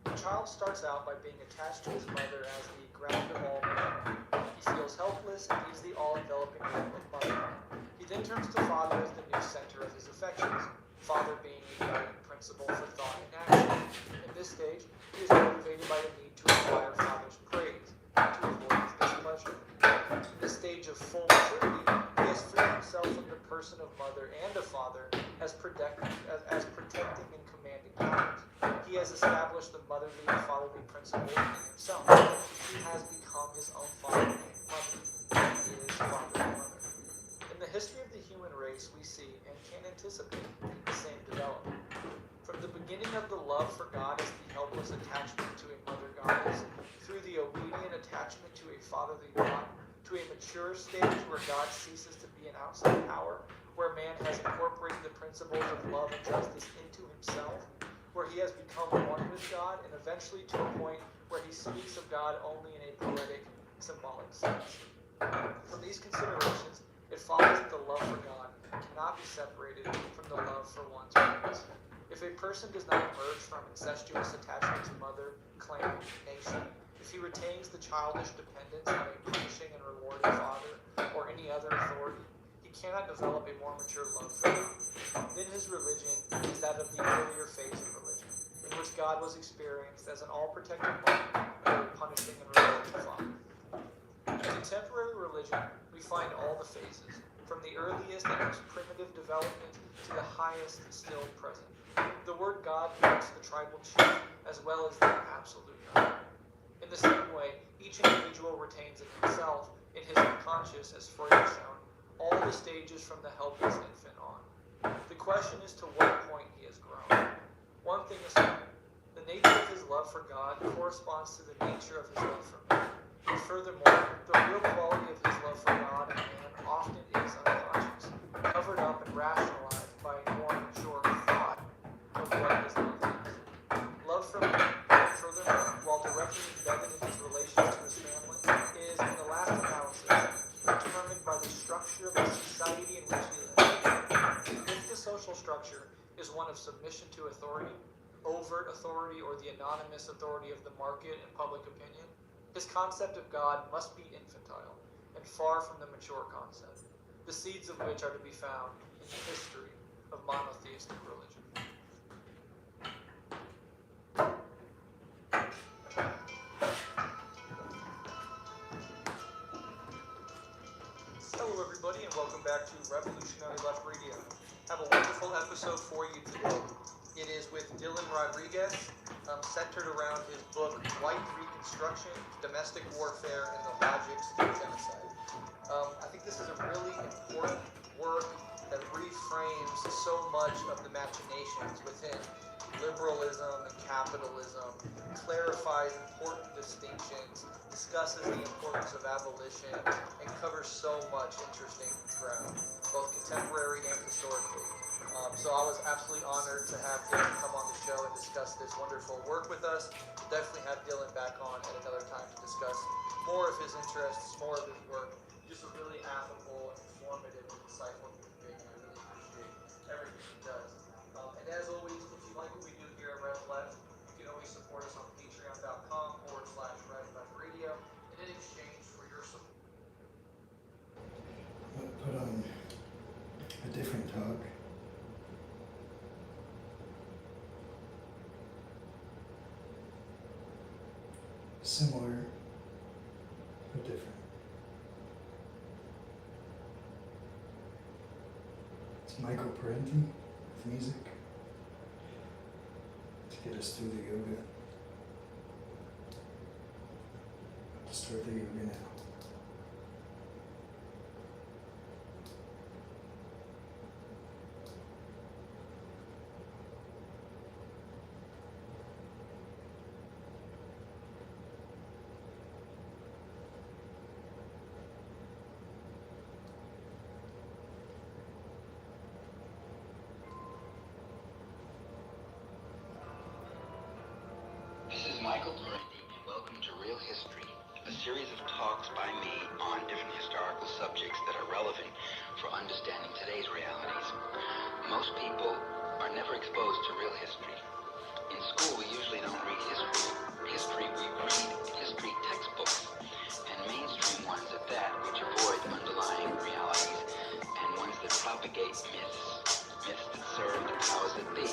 The child starts out by being attached to his mother as the ground of all being. He feels helpless and needs the all-enveloping love of mother. He then turns to father as the new center of his affections, father being a guiding principle for thought and action. In this stage, he is motivated by the need to acquire father's praise, and to avoid his displeasure. In this stage of full maturity, he has freed himself from the person of mother and of father as protecting and commanding powers. He has established the motherly and fatherly principle in himself. He has become his own father and mother. He is father and mother. In the history of the human race, we see and can anticipate the same development. From the beginning of the love for God as the helpless attachment to a mother goddess, through the obedient attachment to a fatherly God, to a mature stage where God ceases to be an outside power, where man has incorporated the principles of love and justice into himself, where he has become one with God, and eventually to a point where he speaks of God only in a poetic, symbolic sense. From these considerations, it follows that the love for God cannot be separated from the love for one's parents. If a person does not emerge from incestuous attachment to mother, clan, nation, if he retains the childish dependence on a punishing and rewarding father or any other authority, he cannot develop a more mature love for God. Then his religion is that of the earlier phase of religion, in which God was experienced as an all-protecting mother or a punishing and rewarding father. In contemporary religion, we find all the phases, from the earliest and most primitive development to the highest still present. The word God denotes the tribal chief as well as the absolute God. In the same way, each individual retains in himself, in his unconscious, as Freud has shown, all the stages from the helpless infant on. The question is to what point he has grown. One thing is certain, the nature of his love for God corresponds to the nature of his love for man. And furthermore, the real quality of his love for God and man often is unconscious, covered up and rationalized by a more mature thought of what his love is. Love for man, furthermore, while directly embedded in his relations to his family, is, in the last analysis, determined by the structure of the society in which he lives. If the social structure is one of submission to authority, overt authority, or the anonymous authority of the market and public opinion, his concept of God must be infantile and far from the mature concept, the seeds of which are to be found in the history of monotheistic religion. Hello everybody and welcome back to Revolutionary Left Radio. I have a wonderful episode for you today. It is with Dylan Rodriguez, centered around his book, White Reconstruction, Domestic Warfare, and the Logics of Genocide. I think this is a really important work that reframes so much of the machinations within liberalism and capitalism, clarifies important distinctions, discusses the importance of abolition, and covers so much interesting ground, both contemporary and historically. So I was absolutely honored to have Dylan come on the show and discuss this wonderful work with us. We'll definitely have Dylan back on at another time to discuss more of his interests, more of his work. Just a really affable, informative, and insightful human being, and I really appreciate everything he does. And as always, if you like what we do here at Red Left, you can always support us on patreon.com/Red Left Radio, and in exchange for your support. I'm going to put on a different talk. Similar, but different. It's Michael Parenti with music to get us through the yoga. Let's start the yoga now. This is Michael Parenti, and welcome to Real History. series of talks by me on different historical subjects that are relevant for understanding today's realities. Most people are never exposed to real history. In school, we usually don't read history. We read history textbooks, and mainstream ones at that, which avoid underlying realities, and ones that propagate myths that serve the powers that be,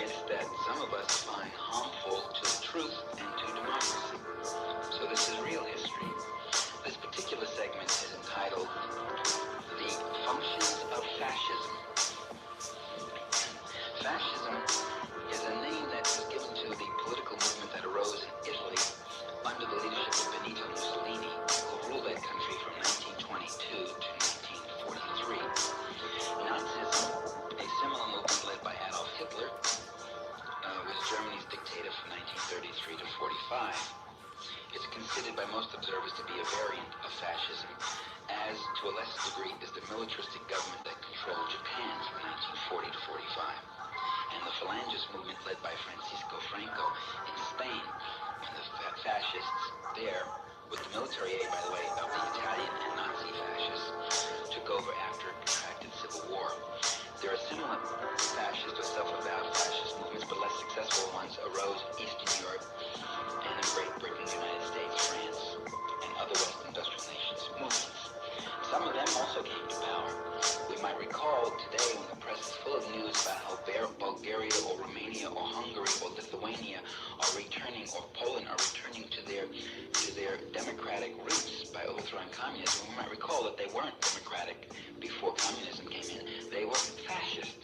myths that some of us find harmful to the truth and to democracy. So this is real history. This particular segment is entitled The Functions of Fascism. Fascism is a name that was given to the political movement that arose in Italy under the leadership of Benito Mussolini, who ruled that country from 1922 to 1943. Nazism, a similar movement led by Adolf Hitler, was Germany's dictator from 1933 to 45. It's considered by most observers to be a variant of fascism, as to a lesser degree is the militaristic government that controlled Japan from 1940 to 45, and the Falangist movement led by Francisco Franco in Spain, when the fascists there, with the military aid, by the way, of the Italian and Nazi fascists, took over after a protracted civil war. There are similar fascist or self-avowed fascist movements, but less successful ones arose in Eastern Europe and in Great Britain, United States, France, and other Western industrial nations movements. Some of them also came to power. We might recall today, when the press is full of news about how Bulgaria or Romania or Hungary or Lithuania are returning, or Poland are returning to their democratic roots by overthrowing communism, we might recall that they weren't democratic before communism came in. They were fascist.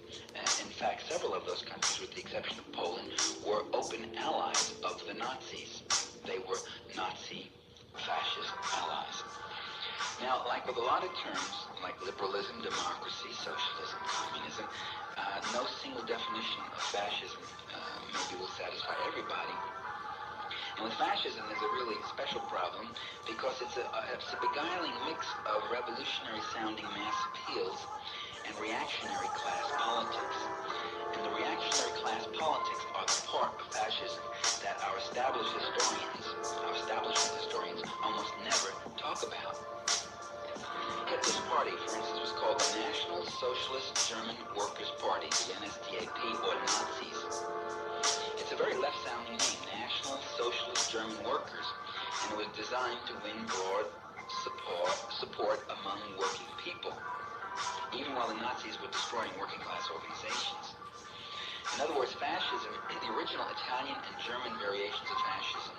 In fact, several of those countries, with the exception of Poland, were open allies of the Nazis. They were Nazi fascist allies. Now, like with a lot of terms, like liberalism, democracy, socialism, communism, no single definition of fascism maybe will satisfy everybody. And with fascism, there's a really special problem because it's a beguiling mix of revolutionary-sounding mass appeals and reactionary class politics. And the reactionary class politics are the part of fascism that our establishment historians, almost never talk about. Hitler's party, for instance, was called the National Socialist German Workers' Party, the NSDAP, or Nazis. It's a very left-sounding name, National Socialist German Workers, and it was designed to win broad support among working people, even while the Nazis were destroying working-class organizations. In other words, fascism, the original Italian and German variations of fascism,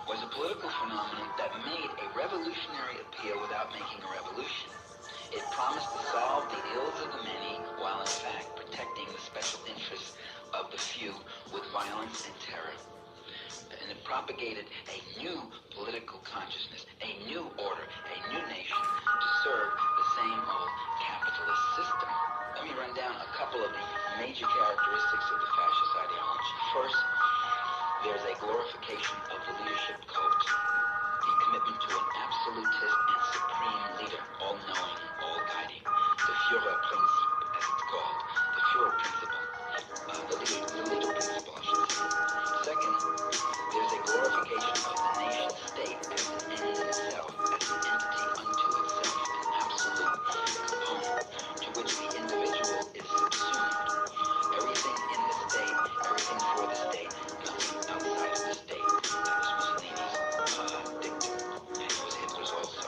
was a political phenomenon that made a revolutionary appeal without making a revolution. It promised to solve the ills of the many while in fact protecting the special interests of the few with violence and terror. And it propagated a new political consciousness, a new order, a new nation to serve the same old capitalist system. Let me run down a couple of the major characteristics of the fascist ideology. First, there's a glorification of the leadership cult, the commitment to an absolutist and supreme leader, all-knowing, all-guiding, the Führerprinzip, as it's called, the Führer principle, the leader principle, I should say. Second, there's a glorification of the nation-state as an end in itself, as an entity unto itself, an absolute component to which the individual is subsumed. Everything in the state, everything for the state, nothing outside of the state. That was Mussolini's dictum, and it was Hitler's also.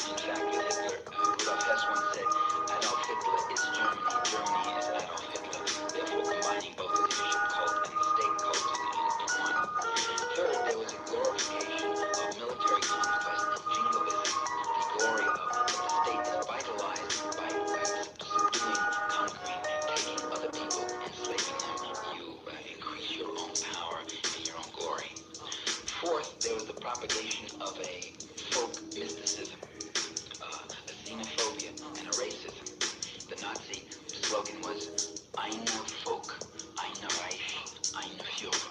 In fact, with Hitler, Rudolf Hess once said, Adolf Hitler is Germany, Germany is Adolf Hitler, therefore combining both the leadership cult and the state cult into one. Third, there was a glorification of military conquest and jingoism, the glory of that the state is vitalized by subduing, conquering, taking other people, enslaving them. You increase your own power and your own glory. Fourth, there was the propagation of a folk mysticism, a xenophobia, and a racism. The Nazi slogan was Eine Volk, eine Reich, eine Führer.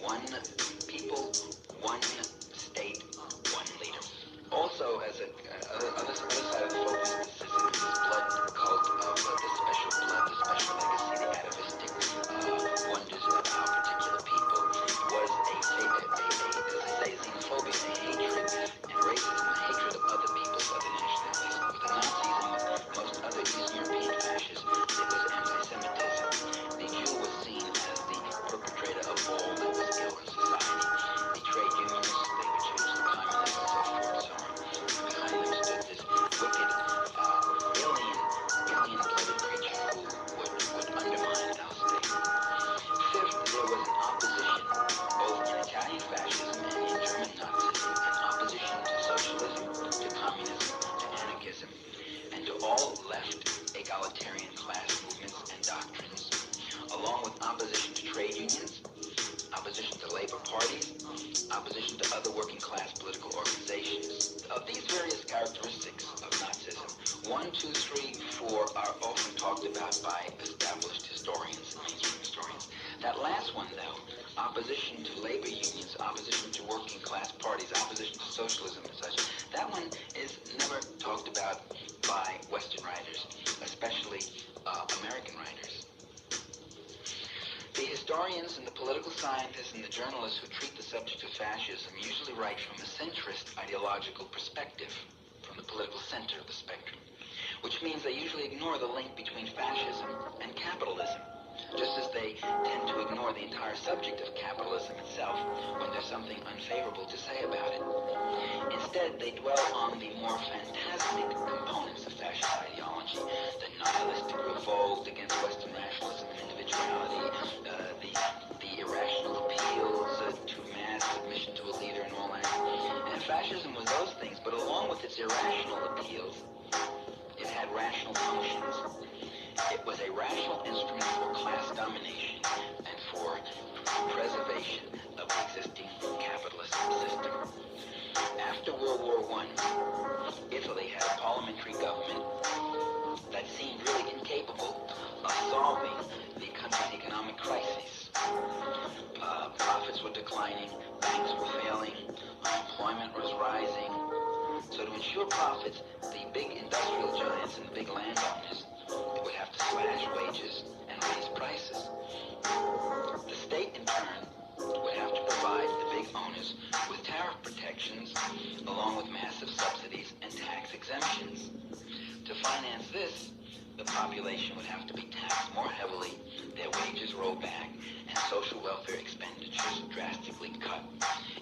One people, one state, one leader. Also, as other side of the folk mysticism is this blood cult of the special blood, the special legacy, the atavistic wonders of our particular people, was as I say, xenophobia, a opposition to other working class political organizations. Of these various characteristics of Nazism, 1, 2, 3, 4 are often talked about by established historians and mainstream historians. That last one, though, opposition to labor unions, opposition to working class parties, opposition to socialism and such, that one is never talked about by Western writers, especially American writers. The historians and the political scientists and the journalists who treat the subject of fascism usually write from a centrist ideological perspective, from the political center of the spectrum, which means they usually ignore the link between fascism and capitalism, just as they tend to ignore the entire subject of capitalism itself when there's something unfavorable to say about it. Instead, they dwell on the more phantasmic components of fascist ideology, the nihilistic revolt against Western rationalism and individuality, the irrational appeals to mass submission to a leader and all that. And fascism was those things, but along with its irrational appeals, it had rational functions. It was a rational instrument for class domination and for preservation of the existing capitalist system. After World War I, Italy had a parliamentary government that seemed really incapable of solving the country's economic crises. Profits were declining, banks were failing, unemployment was rising. So to ensure profits, the big industrial giants and the big landowners would have to slash wages and raise prices. The state, in turn, would have to provide the big owners with tariff protections, along with massive subsidies and tax exemptions. To finance this, the population would have to be taxed more heavily, their wages rolled back, and social welfare expenditures drastically cut.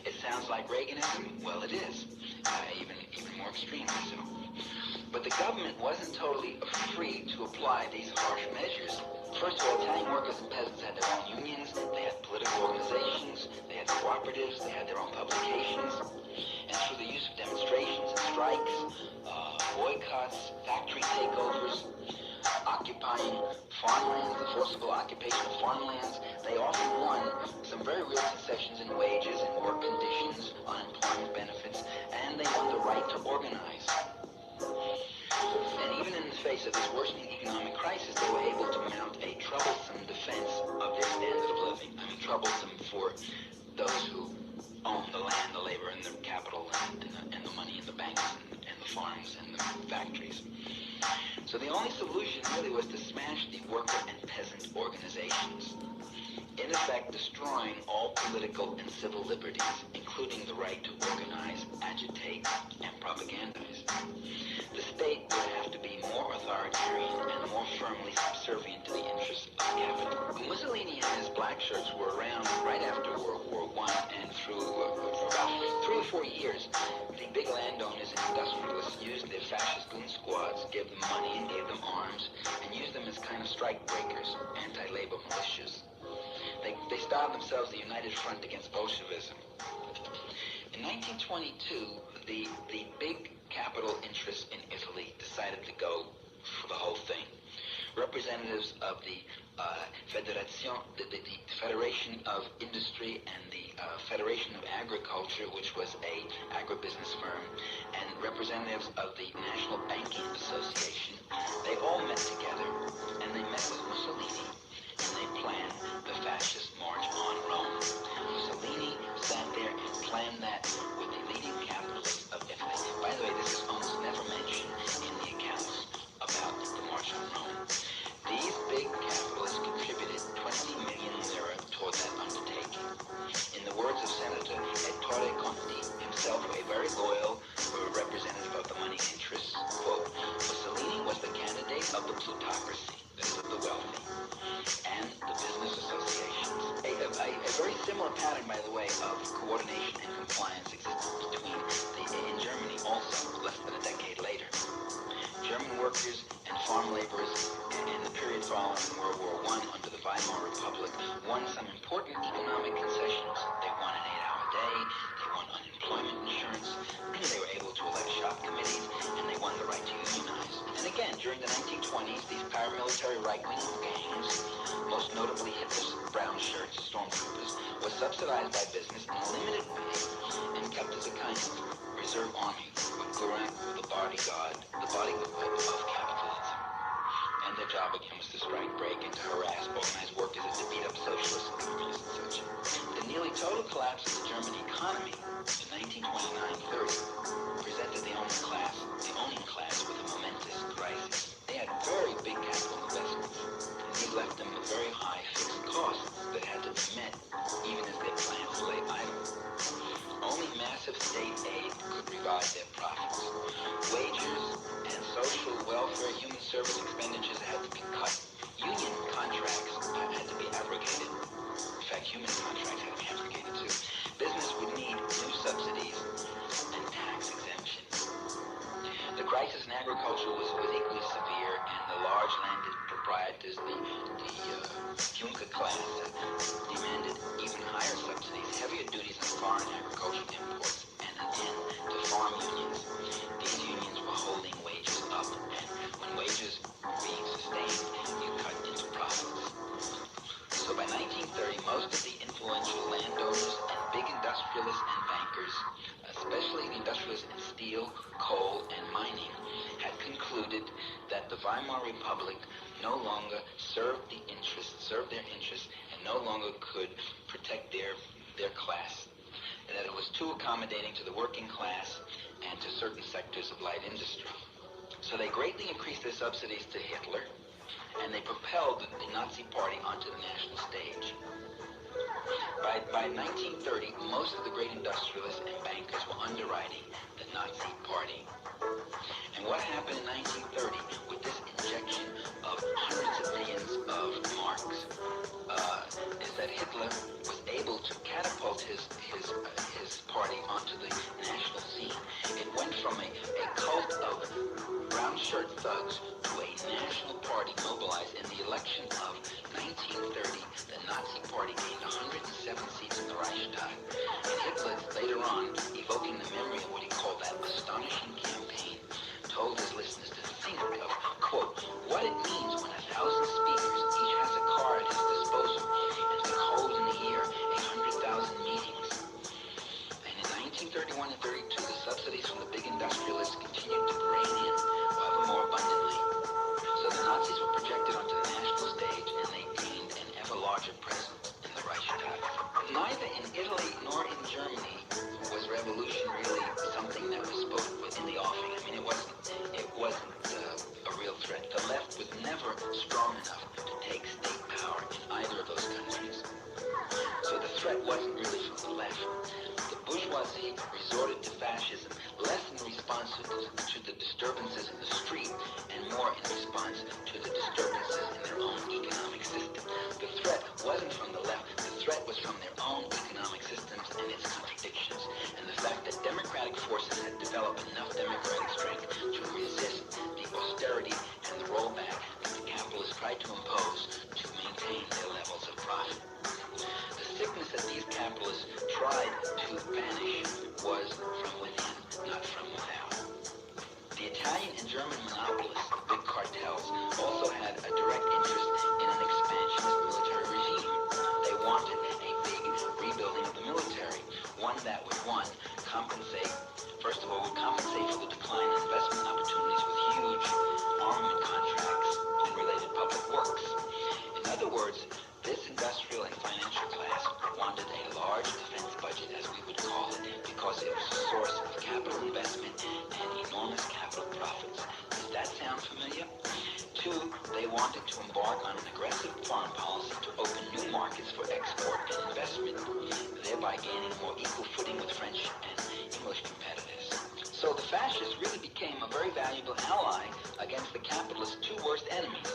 It sounds like Reaganism? Well, it is. Even more extremely so. But the government wasn't totally free to apply these harsh measures. First of all, Italian workers and peasants had their own unions, they had political organizations, they had cooperatives, they had their own publications. And through the use of demonstrations and strikes, boycotts, factory takeovers, occupying farmlands, the forcible occupation of farmlands, they often won some very real concessions in wages and work conditions, unemployment benefits, and they won the right to organize. And even in the face of this worsening economic crisis, they were able to mount a troublesome defense of their standard of living. I mean, troublesome for those who own the land, the labor, and the capital, and the money in the banks, and the farms, and the factories. So the only solution really was to smash the worker and peasant organizations, in effect destroying all political and civil liberties, including the right to organize, agitate, and propagandize. The state would have to be more authoritarian and more firmly subservient to the interests of capital. Mussolini and his black shirts were around right after World War I, and for about 3 or 4 years, the big landowners and industrialists used their fascist goon squads, gave them money and gave them arms, and used them as kind of strike breakers, anti-labor militias. They styled themselves the United Front against Bolshevism. In 1922, the big capital interests in Italy decided to go for the whole thing. Representatives of the Federation of Industry and the Federation of Agriculture, which was a agribusiness firm, and representatives of the National Banking Association, they all met together, and they met with Mussolini, and they planned the fascist march on Rome. Mussolini sat there and planned that with the leading capitalists of Italy. By the way, this is almost never mentioned in the accounts about the march on Rome. These big capitalists contributed 20 million lira toward that undertaking. In the words of Senator Ettore Conti, himself a very loyal representative of the money interests, quote, Mussolini was the candidate of the plutocracy, that is of the wealthy, and the business associations. A very similar pattern, by the way, of coordination and compliance existed in Germany also, less than a decade later. German workers and farm laborers in the period following World War I under the Weimar Republic won some important economic concessions. They won an 8-hour day, they won unemployment insurance, they were able to elect shop committees, and they won the right to unionize. And again, during the 1920s, these paramilitary right-wing gangs, most notably Hitler's brown shirts, stormtroopers, was subsidized by business in a limited way and kept as a kind of reserve army, the bodyguard of capitalism. And their job again was to strike, break, and to harass organized workers and to beat up socialists and communists and such. The nearly total collapse of the German economy in 1929-30 presented the owning class with a momentous crisis. They had very big capital investments, and these left them with very high fixed costs that had to be met even as their plants lay idle. Only massive state aid could revive their profits. Wages and social welfare, human service expenditures had to be cut. Union contracts had to be abrogated. In fact, human contracts had to be abrogated too. Business would need new subsidies and tax exemptions. The crisis in agriculture was equally severe, and the large landed proprietors, the Junker class, demanded even higher subsidies, heavier duties on foreign agricultural imports, and an end to farm unions. These unions were holding wages up, and when wages were being sustained, you cut into profits. So by 1930, most of the influential landowners and big industrialists and bankers, especially the industrialists in steel, coal, and mining, had concluded that the Weimar Republic no longer served their interests, and no longer could protect their class, and that it was too accommodating to the working class and to certain sectors of light industry. So they greatly increased their subsidies to Hitler, and they propelled the Nazi Party onto the national stage. By 1930, most of the great industrialists and bankers were underwriting the Nazi Party. And what happened in 1930 with this injection of hundreds of millions of marks is that Hitler was able to catapult his party onto the national scene. It went from a cult of brown shirt thugs to a national party mobilized. In the election of 1930, the Nazi Party gained 107 seats in the Reichstag. And Hitler, later on, evoking the memory of what he called that astonishing campaign, told his listeners to think of, quote, what it means when 1,000 speakers each has a car at his disposal and can hold in a year 100,000 meetings. And in 1931 and 32, the subsidies from the big industrialists continued to rain in ever more abundantly. So the Nazis were projected onto the national stage, and they gained an ever larger presence in the Reichstag. Neither in Italy nor in Germany was revolution really something that was spoken with in the offing. I mean, it wasn't a real threat. The left was never strong enough to take state power in either of those countries. So the threat wasn't really from the left. The bourgeoisie resorted to fascism less in response to the disturbances in the street and more in response to the disturbances in their own economic system. The threat wasn't from the left. The threat was from their own economic systems and its contradictions, and the fact that democratic forces had developed enough democratic strength to resist the austerity and the rollback that the capitalists tried to impose to maintain their levels of profit. The sickness that these capitalists tried to banish was from within, not from without. The Italian and German monopolists, the big cartels, also had a direct interest in an expansionist military regime. They wanted a big rebuilding of the military, one that would, compensate for the decline in investment opportunities with huge armament contracts and related public works. In other words, this industrial and financial class wanted a large defense budget, as we would call it, because it was a source of capital investment and enormous capital profits. Does that sound familiar? Two, they wanted to embark on an aggressive foreign policy to open new markets for export and investment, thereby gaining a more equal footing with French and English competitors. So the fascists really became a very valuable ally against the capitalists' two worst enemies.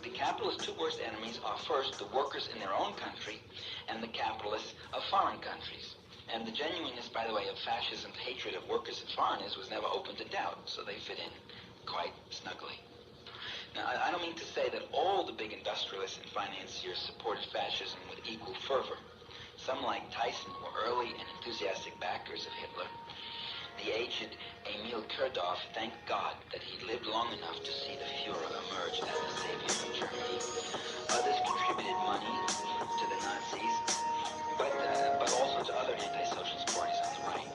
The capitalists' two worst enemies are first the workers in their own country and the capitalists of foreign countries. And the genuineness, by the way, of fascism's hatred of workers and foreigners was never open to doubt, so they fit in quite snugly. Now, I don't mean to say that all the big industrialists and financiers supported fascism with equal fervor. Some, like Tyson, were early and enthusiastic backers of Hitler. The aged Emil Kerdorf thanked God that he lived long enough to see the Fuhrer emerge as the savior of Germany. Others contributed money to the Nazis, but also to other anti-socialist parties on the right.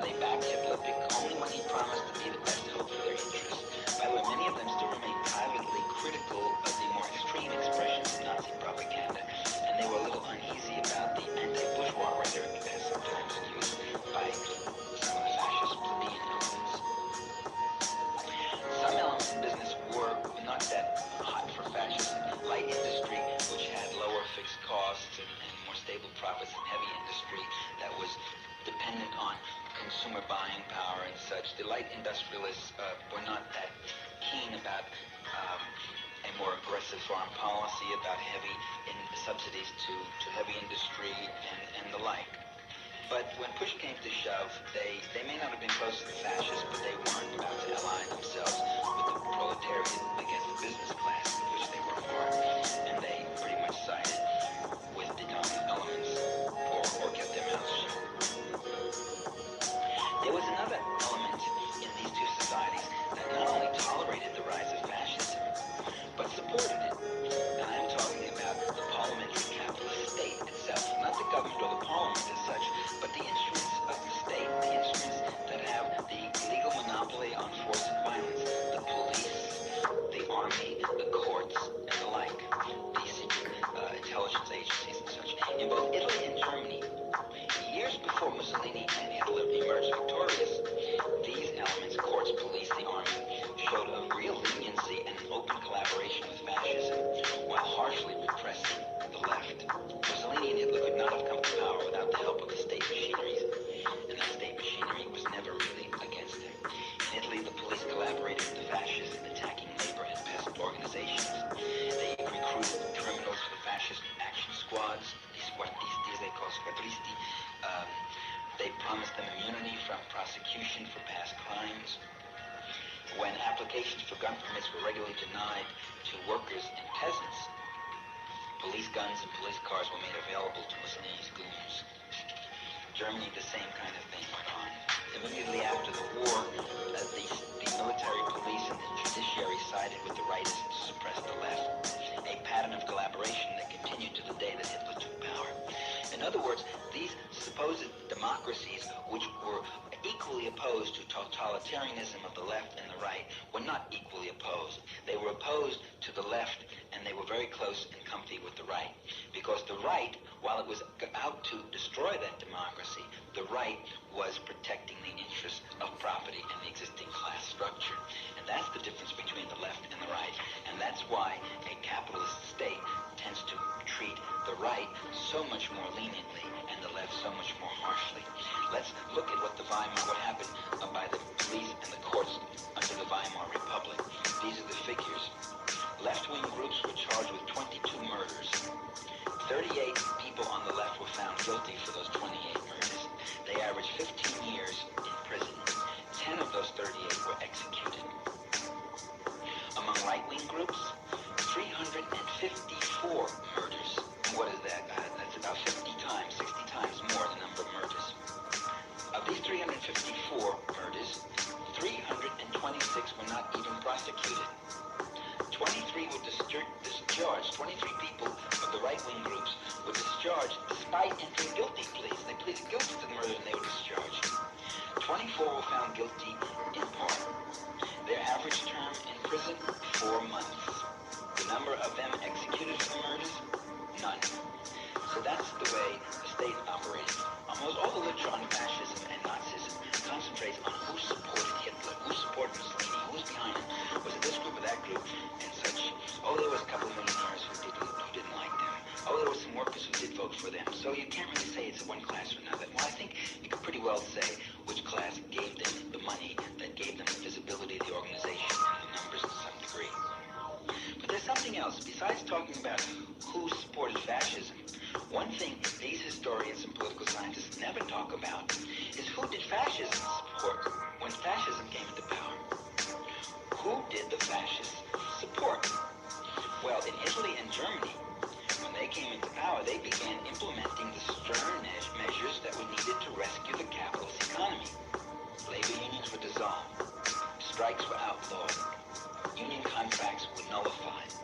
They backed Hitler only when he promised to be the best hope for their interests. By the way, many of them still remain privately critical of the more extreme expressions of Nazi propaganda, and they were a little uneasy about the anti-bourgeois rhetoric that's sometimes used by some of the fascist plebeian elements. Some elements in business were not that hot for fascism. Light industry, which had lower fixed costs and more stable profits than heavy industry that was dependent on consumer buying power and such. The light industrialists were not that keen about a more aggressive foreign policy, about heavy subsidies to heavy industry and the like. But when push came to shove, they may not have been close to the fascists, but they weren't about to ally themselves with the proletariat against the business class, with which they were part. And they pretty much sided with the dominant elements or kept their mouths shut. There was another element in these two societies that not only tolerated the rise of fascism, but supported it. And I'm talking about the parliamentary capitalist state itself. Not the government or the parliament as such, but the instruments of the state, the instruments that have the legal monopoly on force and violence, the police, the army, the courts, and the like, the secret intelligence agencies and such. In both Italy and Germany, years before Mussolini and Hitler emerged victorious, these elements, courts, police, the army, showed a real leniency and an open collaboration with fascism, while harshly repressing the left. Mussolini and Hitler could not have come to power without the help of the state machineries, and that state machinery was never really against them. In Italy, the police collaborated with the fascists in attacking labor and peasant organizations. They recruited criminals for the fascist action squads, these squadristi, they call squadristi. They promised them immunity from prosecution for past crimes. When applications for gun permits were regularly denied to workers and peasants, police guns and police cars were made available to Mussolini's goons. Germany, the same kind of thing went on. Immediately after the war, the military police and the judiciary sided with the rightists to suppress the left, a pattern of collaboration that continued to the day that Hitler took power. In other words, these supposed democracies, which were equally opposed to totalitarianism of the left and the right, were not equally opposed. They were opposed to the left, and they were very close and comfy with the right. Because the right, while it was out to destroy that democracy, the right was protecting the interests of property and the existing class structure. And that's the difference between the left and the right. And that's why a capitalist state tends to treat the right so much more leniently and the left so much more harshly. Let's look at what happened by the police and the courts under the Weimar Republic. These are the figures. Left-wing groups were charged with 22 murders. 38 people on the left were found guilty for those 28 murders. They averaged 15 years in prison. 10 of those 38 were executed. Among right-wing groups, 354 murders. What is that? That's about 50 times, 60 times more the number of murders. Of these 354 murders, 326 were not even prosecuted. 23 were discharged. 23 people of the right-wing groups were discharged despite entering guilty pleas. They pleaded guilty to the murder and they were discharged. 24 were found guilty in part. Their average term in prison, 4 months. The number of them executed for the murders, none. So that's the way the state operated. Almost all the literature on fascism and Nazism concentrates on who supported Hitler, who supported Mussolini, who's behind him. Was it this group or that group and such? Oh, there was a couple of millionaires who didn't like them. Oh, there were some workers who did vote for them. So you can't really say it's one class or another. Well, I think you could pretty well say which class gave them the money, that gave them the visibility of the organization and the numbers to some degree. But there's something else. Besides talking about who supported fascism, one thing these historians and political scientists never talk about is who did fascism support when fascism came into power. Who did the fascists support? Well, in Italy and Germany, when they they came into power, they began implementing the stern measures that were needed to rescue the capitalist economy. Labor unions were dissolved. Strikes were outlawed. Union contracts were nullified.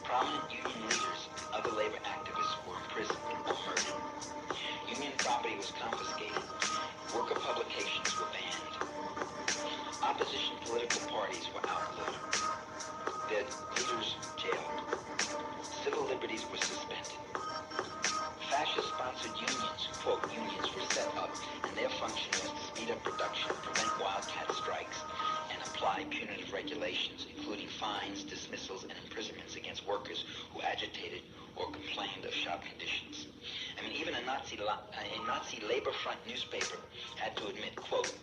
Prominent union leaders and other labor activists were imprisoned or murdered. Union property was confiscated. Worker publications were banned. Opposition political parties were outlawed. Their leaders jailed. Civil liberties were suspended. Fascist-sponsored unions, quote, unions were set up, and their function was to speed up production, prevent wildcat strikes, and apply punitive regulations, including fines, dismissals, and imprisonments against workers who agitated or complained of shop conditions. I mean, even a Nazi Labor Front newspaper had to admit, quote,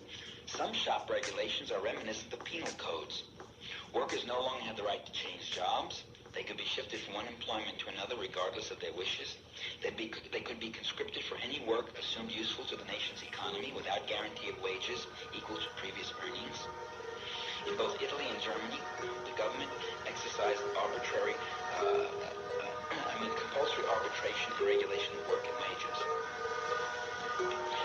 some shop regulations are reminiscent of penal codes. Workers no longer had the right to change jobs. They could be shifted from one employment to another regardless of their wishes. They could be conscripted for any work assumed useful to the nation's economy without guarantee of wages equal to previous earnings. In both Italy and Germany, the government exercised compulsory arbitration and regulation of work and wages.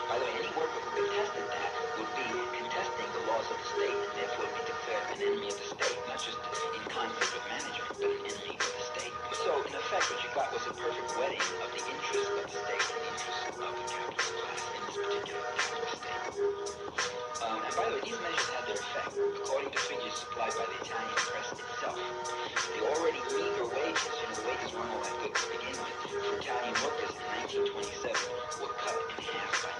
By the way, any worker who contested that would be contesting the laws of the state and therefore would be declared an enemy of the state, not just in conflict with management, but an enemy of the state. So, in effect, what you got was a perfect wedding of the interests of the state and the interests of the capitalist class in this particular capitalist state. And by the way, these measures had their effect, according to figures supplied by the Italian press itself. The already meager wages, the wages weren't all that good to begin with, for Italian workers in 1927 were cut in half by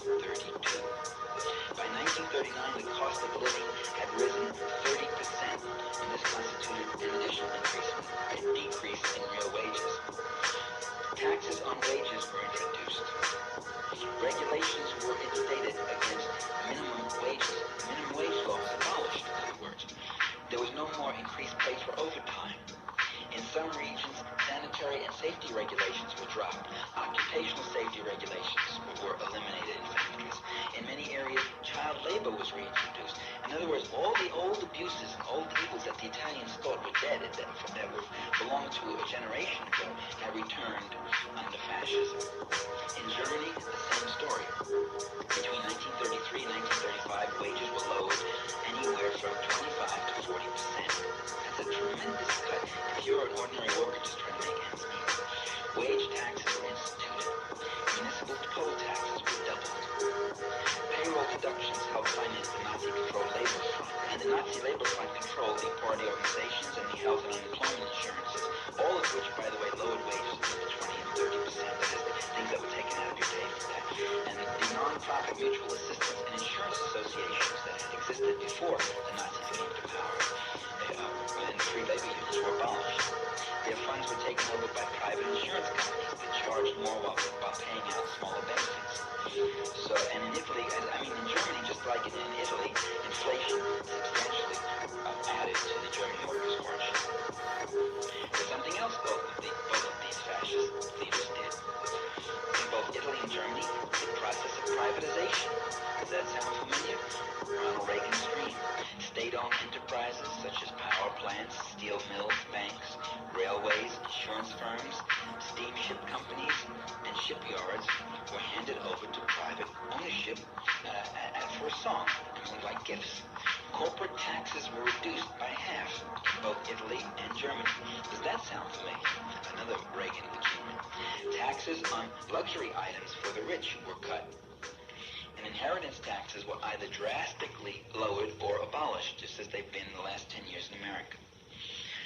1932. By 1939, the cost of living had risen 30%, and this constituted an additional decrease in real wages. Taxes on wages were introduced. Regulations were instated against minimum wages. Minimum wage law was abolished, in other words. There was no more increased pay for overtime. In some regions, sanitary and safety regulations were dropped. Occupational safety regulations were eliminated in factories. In many areas, child labor was reintroduced. In other words, all the old abuses and old evils that the Italians thought were dead, that belonged to a generation ago, had returned under fascism. In Germany, the same story. Between 1933 and 1935, wages were lowered anywhere from 25 to 40%. That's a tremendous cut if you're an ordinary worker just trying to make ends meet. Wage taxes were instituted. Municipal poll taxes were doubled. Payroll deductions helped finance the Nazi-controlled Labor Front. And the Nazi Labor Front controlled the party organizations and the health and unemployment insurances, all of which, by the way, lowered wages up to 20 and 30%. That is, the things that were taken out of your pay for that. And the non-profit mutual assistance and insurance associations that had existed before the Nazis came to power and the free labor unions were abolished. Their funds were taken over by private insurance companies that charged more while paying out smaller benefits. So, and in Italy, in Germany, just like in Italy, inflation substantially added to the German workers' hardship. There's something else both of these fascist leaders did. In both Italy and Germany, the process of privatization. Does that sound familiar? Ronald Reagan's dream. State-owned enterprises such as power plants, steel mills, banks, railways, insurance firms, steamship companies, and shipyards were handed over to private ownership for a song, like gifts. Corporate taxes were reduced by half in both Italy and Germany. Does that sound familiar? Another Reagan achievement. Taxes on luxury items for the rich were cut. And inheritance taxes were either drastically lowered or abolished, just as they've been in the last 10 years in America.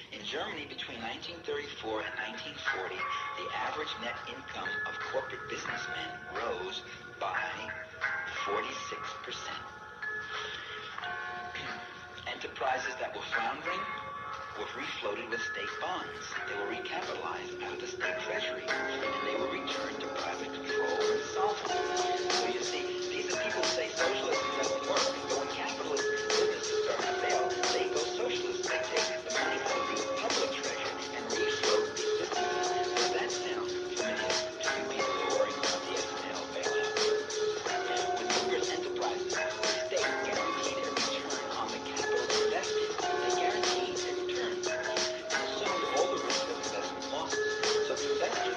In Germany, between 1934 and 1940, the average net income of corporate businessmen rose by 46%. Enterprises that were floundering were refloated with state bonds. They were recapitalized out of the state treasury, and they were returned to private control and solvent. So you see, these are people who say socialism doesn't work, but when capitalist businesses start to fail, they go socialist. They take the money out of the public treasure and refloat these businesses. Does that sound familiar to you people who are worrying about the S&L bailout? When workers' enterprises, the state guaranteed a return on the capital invested. They guaranteed a return and assumed all the risk of investment losses. So the investors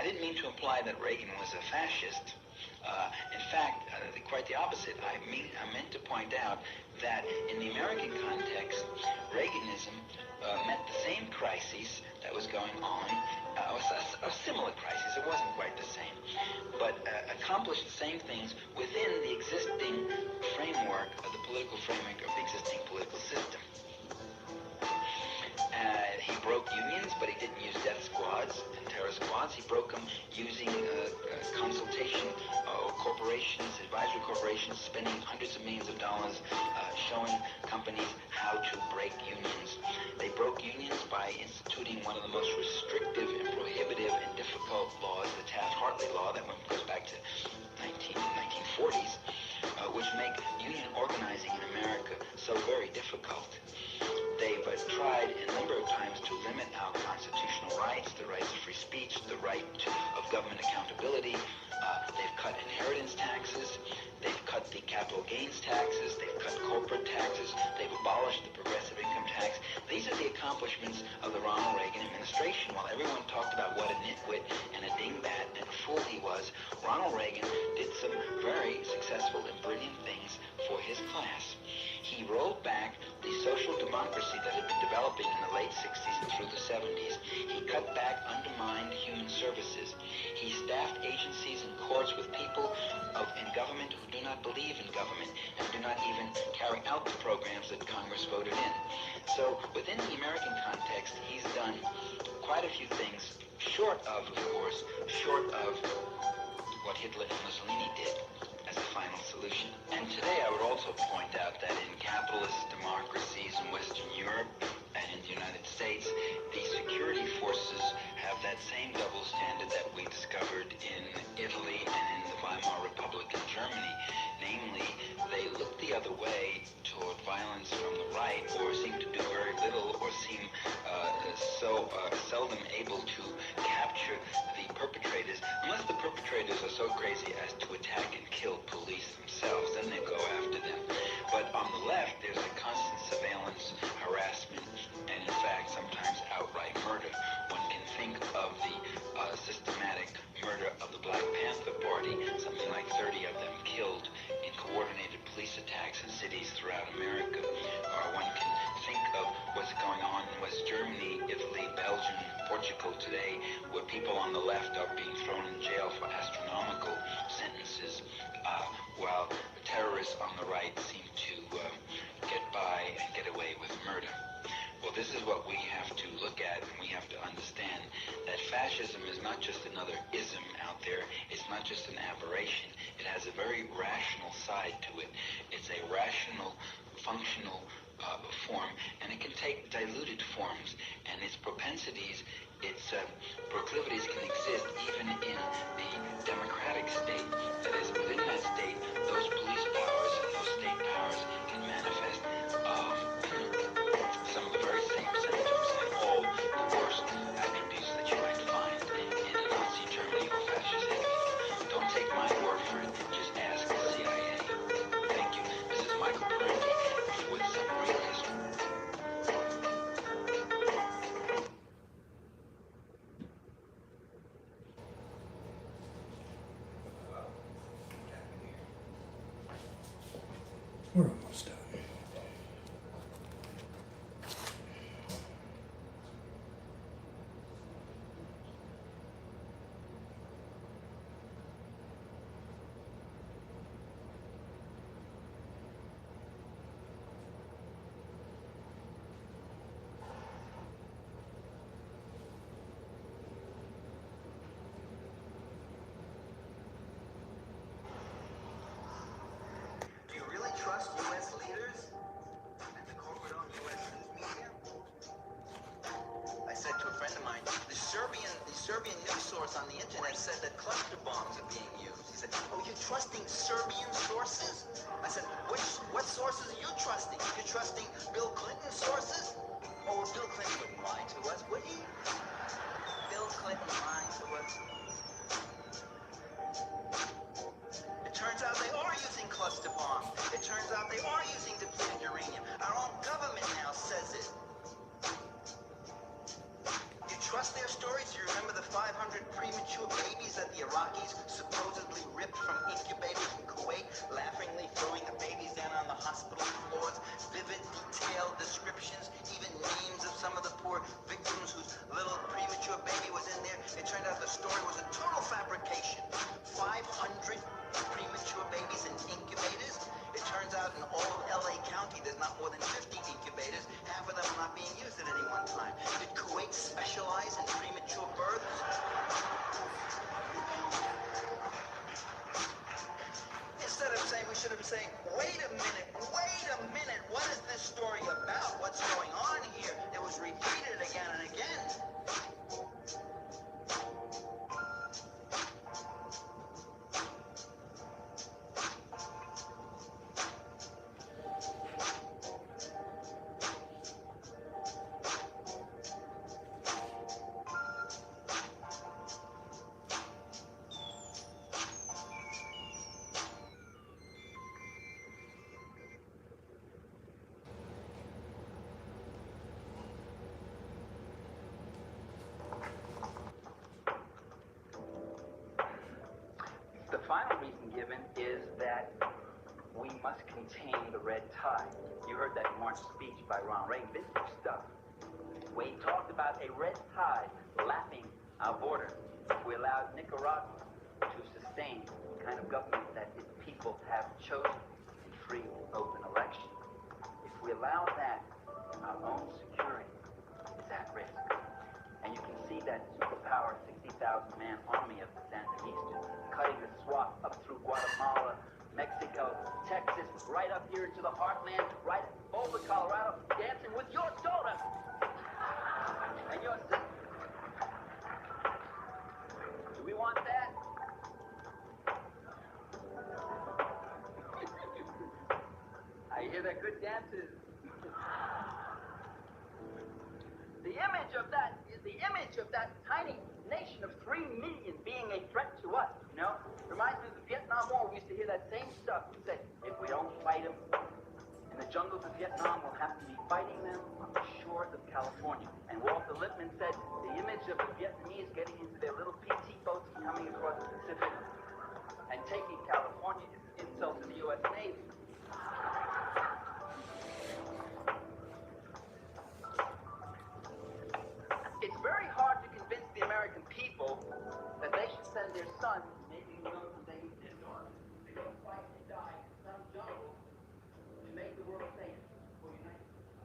I didn't mean to imply that Reagan was a fascist. In fact, quite the opposite. I meant to point out that in the American context, Reaganism meant the same crises that was going on, a similar crisis. It wasn't quite the same, but accomplished the same things within the existing framework of the political framework of the existing political system. He broke unions, but he didn't use death squads and terror squads. He broke them using consultation corporations, advisory corporations, spending hundreds of millions of dollars showing companies how to break unions. They broke unions by instituting one of the most restrictive and prohibitive and difficult laws, the Taft-Hartley law that goes back to 1940s, which make union organizing in America so very difficult. They've tried a number of times to limit our constitutional rights, the rights of free speech, the right of government accountability. They've cut inheritance taxes. They've cut the capital gains taxes. They've cut corporate taxes. They've abolished the progressive income tax. These are the accomplishments of the Ronald Reagan administration. While everyone talked about what a nitwit and a dingbat and a fool he was, Ronald Reagan did some very successful and brilliant things for his class. He rolled back the social democracy that had been developing in the late 60s and through the 70s. He cut back undermined human services. He staffed agencies and courts with people in government who do not believe in government and do not even carry out the programs that Congress voted in. So within the American context, he's done quite a few things, short of what Hitler and Mussolini did as a final solution. And today I would also point out that in capitalist democracies in Western Europe and in the United States, the security forces have that same double standard that we discovered in Italy and in the Weimar Republic in Germany. Namely, they look the other way toward violence from the right, or seem to do very little, or seem so seldom able to capture the perpetrators, unless the perpetrators are so crazy as to attack and kill police themselves, then they go after them. But on the left, there's a constant surveillance, harassment, and in fact, sometimes outright murder. One can think of the systematic murder of the Black Panther Party, something like 30 of them killed in coordinated police attacks in cities throughout America. Or one can think of what's going on in West Germany, Italy, Belgium, Portugal today, where people on the left are being thrown in jail for astronomical sentences, while the terrorists on the right seem to get by and get away with murder. Well, this is what we have to look at, and we have to understand that fascism is not just another ism out there. It's not just an aberration. It has a very rational side to it. It's a rational, functional form, and it can take diluted forms, and its propensities, its proclivities can exist even in the democratic state. That is, within that state, those police powers and those state powers can manifest some of the very same symptoms and all the worst attributes that you might find in a Nazi Germany or fascist Italy. Don't take my word for it, just ask the CIA. Thank you. This is Michael Parenti with some real history. We're almost done. Do you really trust U.S. leaders and the corporate-owned U.S. news media? I said to a friend of mine, the Serbian news source on the internet said that cluster bombs are being used. He said, "Oh, you're trusting Serbian sources?" I said, "What sources are you trusting? You're trusting Bill Clinton's sources? Oh, Bill Clinton wouldn't lie to us, would he? Bill Clinton lying to us." It turns out they are using cluster bombs. It turns out they are using depleted uranium. Our own government now says it. You trust their stories? You remember the 500 premature Iraqis supposedly ripped from incubators in Kuwait, laughingly throwing the babies down on the hospital floors. Vivid, detailed descriptions, even names of some of the poor victims whose little premature baby was in there. It turned out the story was a total fabrication. 500 premature babies in incubators. It turns out in all of LA County, there's not more than 50 incubators. Half of them are not being used at any one time. Did Kuwait specialize in premature births? Instead of saying, we should have been saying, wait a minute, what is this story about? What's going on here? It was repeated again and again. The final reason given is that we must contain the red tide. You heard that March speech by Ronald Reagan. Vintage stuff. Wade talked about a red tide lapping our border. If we allowed Nicaragua to sustain the kind of government that its people have chosen in free, open elections, if we allow that, our own security is at risk. And you can see that superpower 60,000-man army of the Sandinistas cutting the swath up through Guatemala, Mexico, Texas, right up here into the heartland, right over Colorado, dancing with your daughter and your sister. Do we want that? I hear that good dances. The image of that tiny nation of 3 million being a threat to us, you know? Reminds me of the Vietnam War. We used to hear that same stuff. We said, if we don't fight them in the jungles of Vietnam, we'll have to be fighting them on the shores of California. And Walter Lippmann said, the image of the Vietnamese getting into their little PT boats and coming across the Pacific and taking California is an insult to the U.S. Navy. It's very hard to convince the American people that they should send their sons, maybe young someday, their daughters, to go fight and die in some jungle to make the world safe for United States.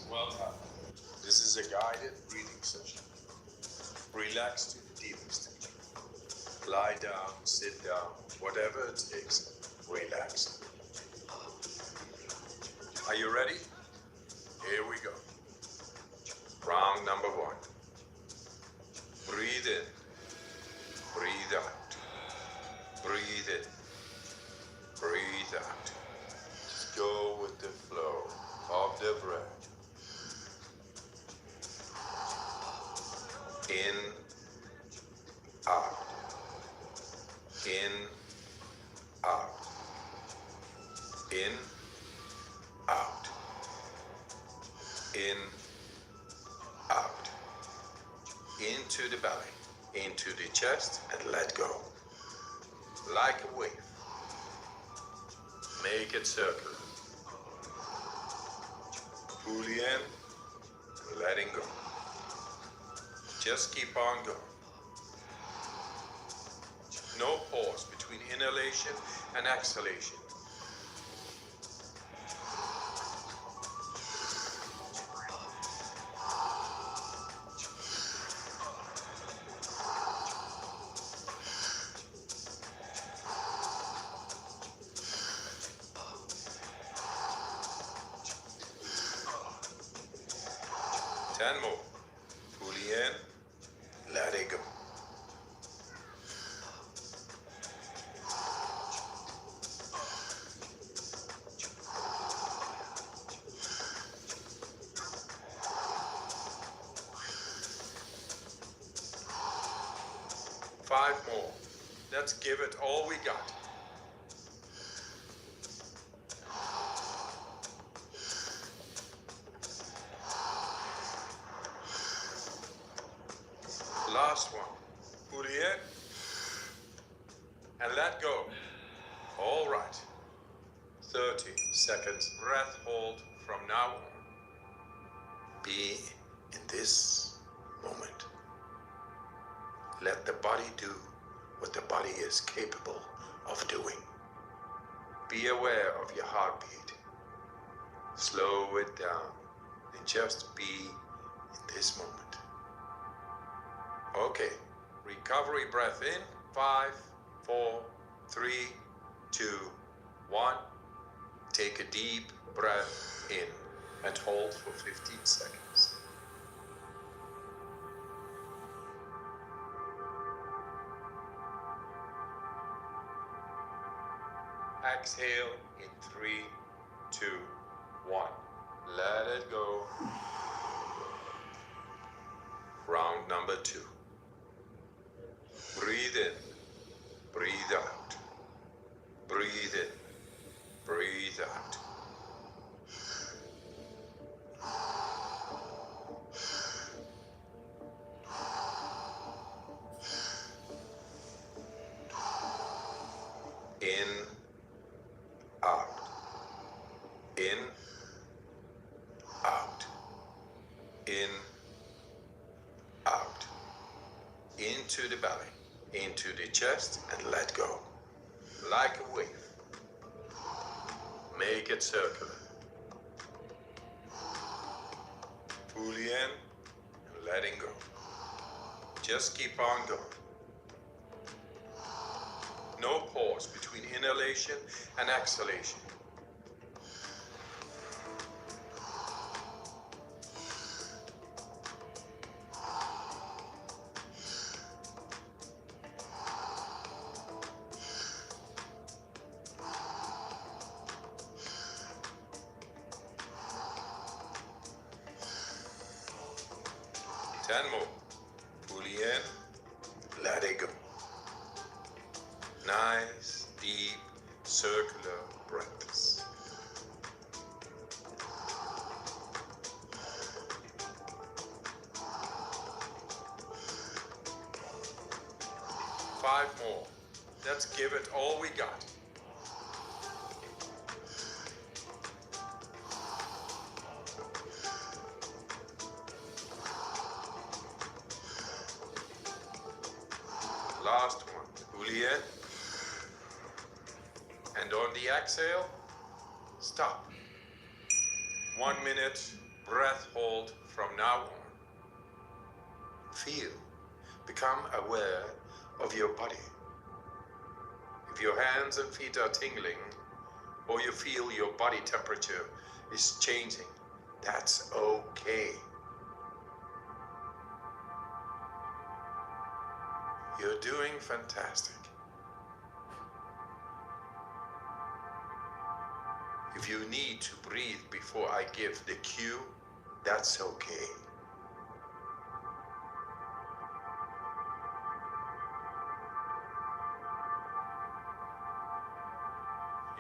Well done. This is a guided breathing session. Relax to the deepest extent. Lie down, sit down, whatever it takes. Relax. Are you ready? Here we go. Round number 1. Breathe in. Breathe out. Breathe in. Breathe out. Just go with the flow of the breath. In, out. In, out. In, out. In, out. Into the belly, into the chest, and let go. Like a wave. Make it circular. Fully in, letting go. Just keep on going. No pause between inhalation and exhalation. 10 more. Fully in. Let it go. Five more. Let's give it all we got. Last one. Fully in. And let go. All right. 30 seconds. Breath hold from now on. Be in this moment. Let the body do what the body is capable of doing. Be aware of your heartbeat. Slow it down and just be in this moment. Okay, recovery breath in. 5, 4, 3, 2, 1. Take a deep breath in and hold for 15 seconds. Exhale in 3, 2, 1. Let it go. Round number 2. Breathe in, breathe out. Breathe in, breathe out. In, out. In, out. In, out. Into the belly, into the chest, and let go. Like a wave. Make it circular. Fully in and letting go. Just keep on going. No pause between inhalation and exhalation. Ten more. Fully in, let it go. Nice, deep, circular breaths. Five more. Let's give it all we got. Last one. Fully in. And on the exhale, stop. 1 minute breath hold from now on. Feel. Become aware of your body. If your hands and feet are tingling, or you feel your body temperature is changing, that's okay. You're doing fantastic. If you need to breathe before I give the cue, that's okay.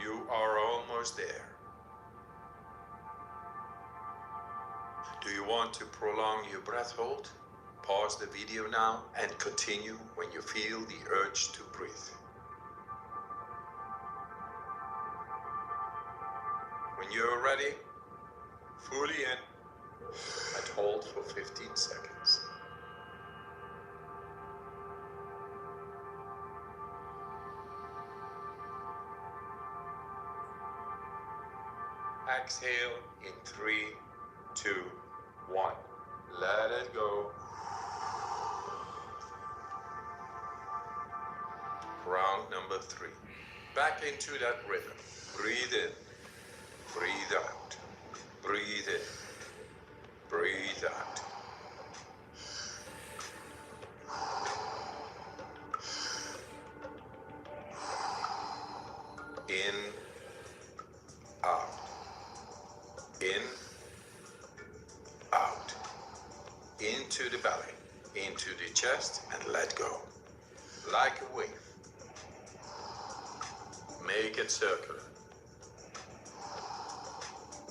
You are almost there. Do you want to prolong your breath hold? Pause the video now and continue when you feel the urge to breathe. When you're ready, fully in and hold for 15 seconds. Exhale in 3, 2, 1. Let it go. Round number 3. Back into that rhythm. Breathe in. Breathe out. Breathe in. Breathe out. In, out. In, out. Into the belly, into the chest, and let go. Like a wave. Make it circular.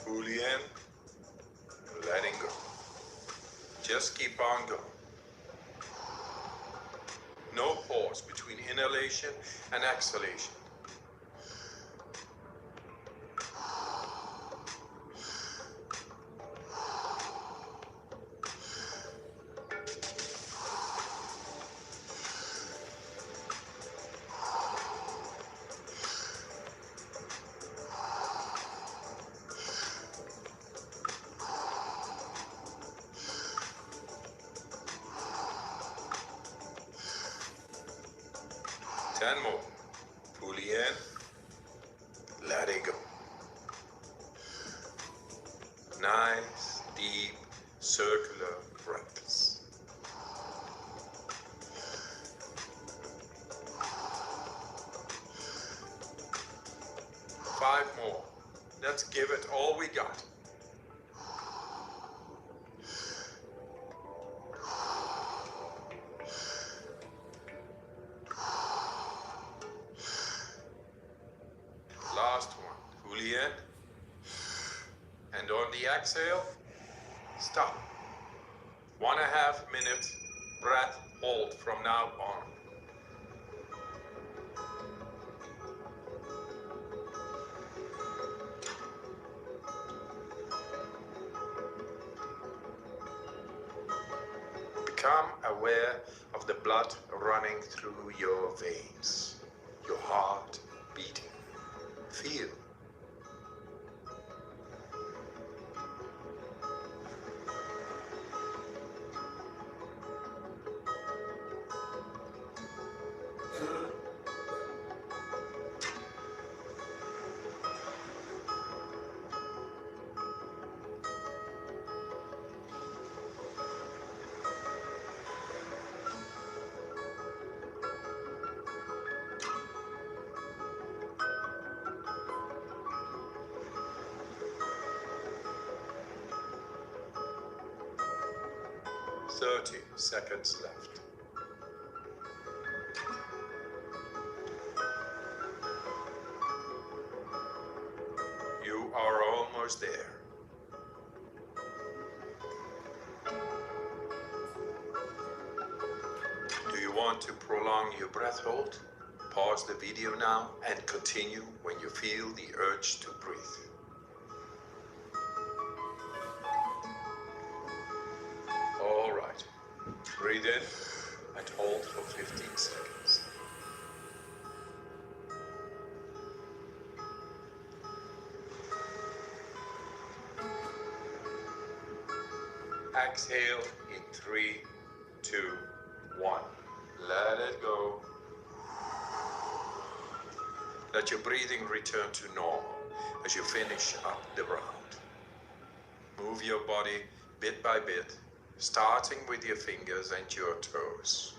Fully in, letting go. Just keep on going. No pause between inhalation and exhalation. Ten more. Fully in, let it go. Nice, deep, circular breaths. Five more. Let's give it all we got. Last one, fully in. And on the exhale, stop. 1.5 minute breath hold from now on. Become aware of the blood running through your veins, your heart beating. Feel. Thirty seconds left. You are almost there. Do you want to prolong your breath hold? Pause the video now and continue when you feel the urge to breathe. All right. Breathe in and hold for 15 seconds. Exhale in 3, 2, 1. Let it go. Let your breathing return to normal as you finish up the round. Move your body bit by bit, starting with your fingers and your toes.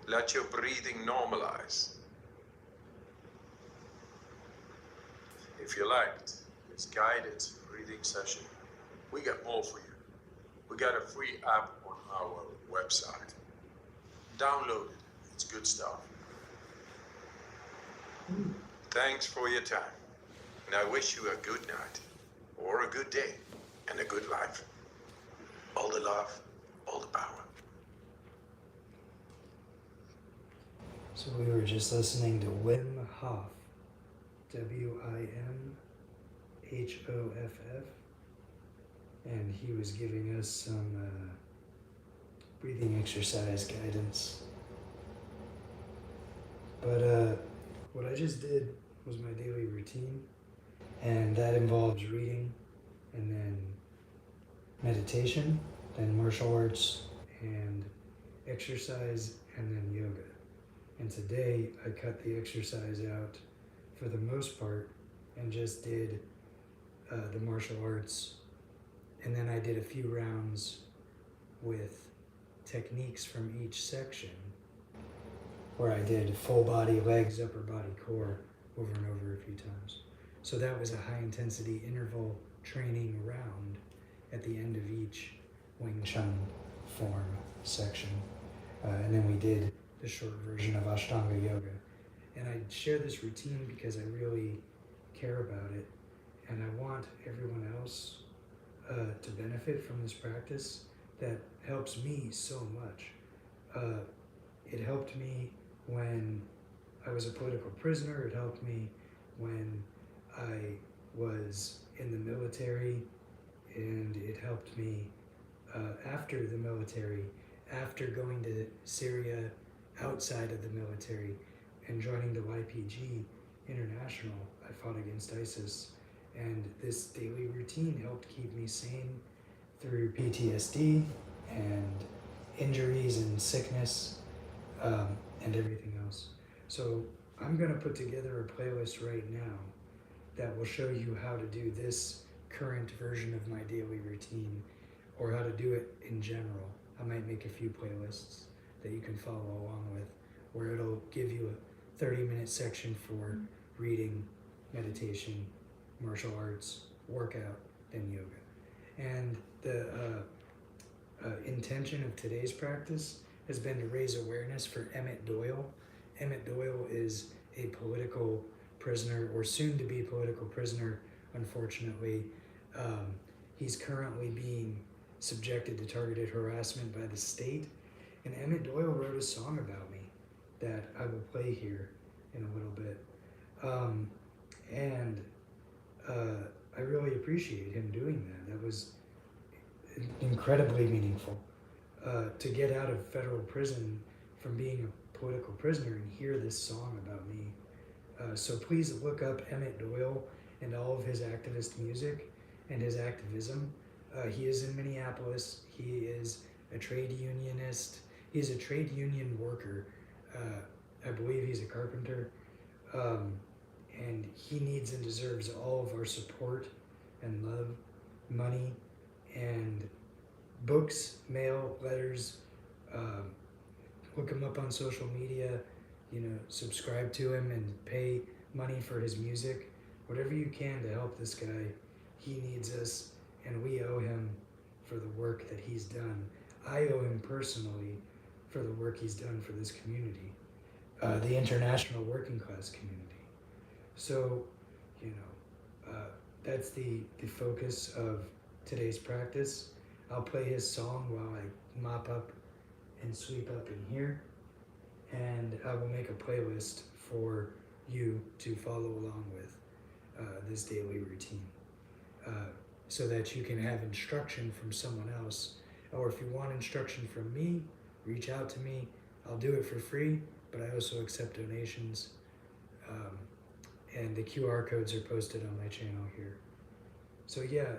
Let your breathing normalize. If you liked this guided breathing session, we got more for you. We got a free app on our website. Download it, it's good stuff. Thanks for your time, and I wish you a good night, or a good day, and a good life. All the love, all the power. So we were just listening to Wim Hof, Wimhoff, and he was giving us some breathing exercise guidance. But what I just did was my daily routine, and that involves reading, and then meditation, then martial arts, and exercise, and then yoga. And today I cut the exercise out for the most part and just did the martial arts, and then I did a few rounds with techniques from each section where I did full body, legs, upper body, core over and over a few times. So that was a high intensity interval training round at the end of each Wing Chun form section. And then we did the short version of Ashtanga Yoga. And I share this routine because I really care about it, and I want everyone else to benefit from this practice that helps me so much. It helped me when I was a political prisoner. It helped me when I was in the military, and it helped me after the military, after going to Syria outside of the military and joining the YPG International. I fought against ISIS, and this daily routine helped keep me sane through PTSD and injuries and sickness and everything else. So I'm going to put together a playlist right now that will show you how to do this current version of my daily routine, or how to do it in general. I might make a few playlists that you can follow along with, where it'll give you a 30-minute section for reading, meditation, martial arts, workout, then yoga. And the intention of today's practice has been to raise awareness for Emmett Doyle. Emmett Doyle is a political prisoner, or soon to be political prisoner, unfortunately. He's currently being subjected to targeted harassment by the state. And Emmett Doyle wrote a song about me that I will play here in a little bit. I really appreciate him doing that. That was incredibly meaningful. To get out of federal prison from being a political prisoner and hear this song about me. So please look up Emmett Doyle and all of his activist music and his activism. He is in Minneapolis. He is a trade unionist. He's a trade union worker. I believe he's a carpenter. And he needs and deserves all of our support and love, money, and books, mail, letters. Look him up on social media, subscribe to him and pay money for his music. Whatever you can to help this guy. He needs us, and we owe him for the work that he's done. I owe him personally for the work he's done for this community, the international working class community. So, that's the focus of today's practice. I'll play his song while I mop up and sweep up in here, and I will make a playlist for you to follow along with this daily routine, so that you can have instruction from someone else. Or if you want instruction from me, reach out to me. I'll do it for free, but I also accept donations. And the QR codes are posted on my channel here. So yeah,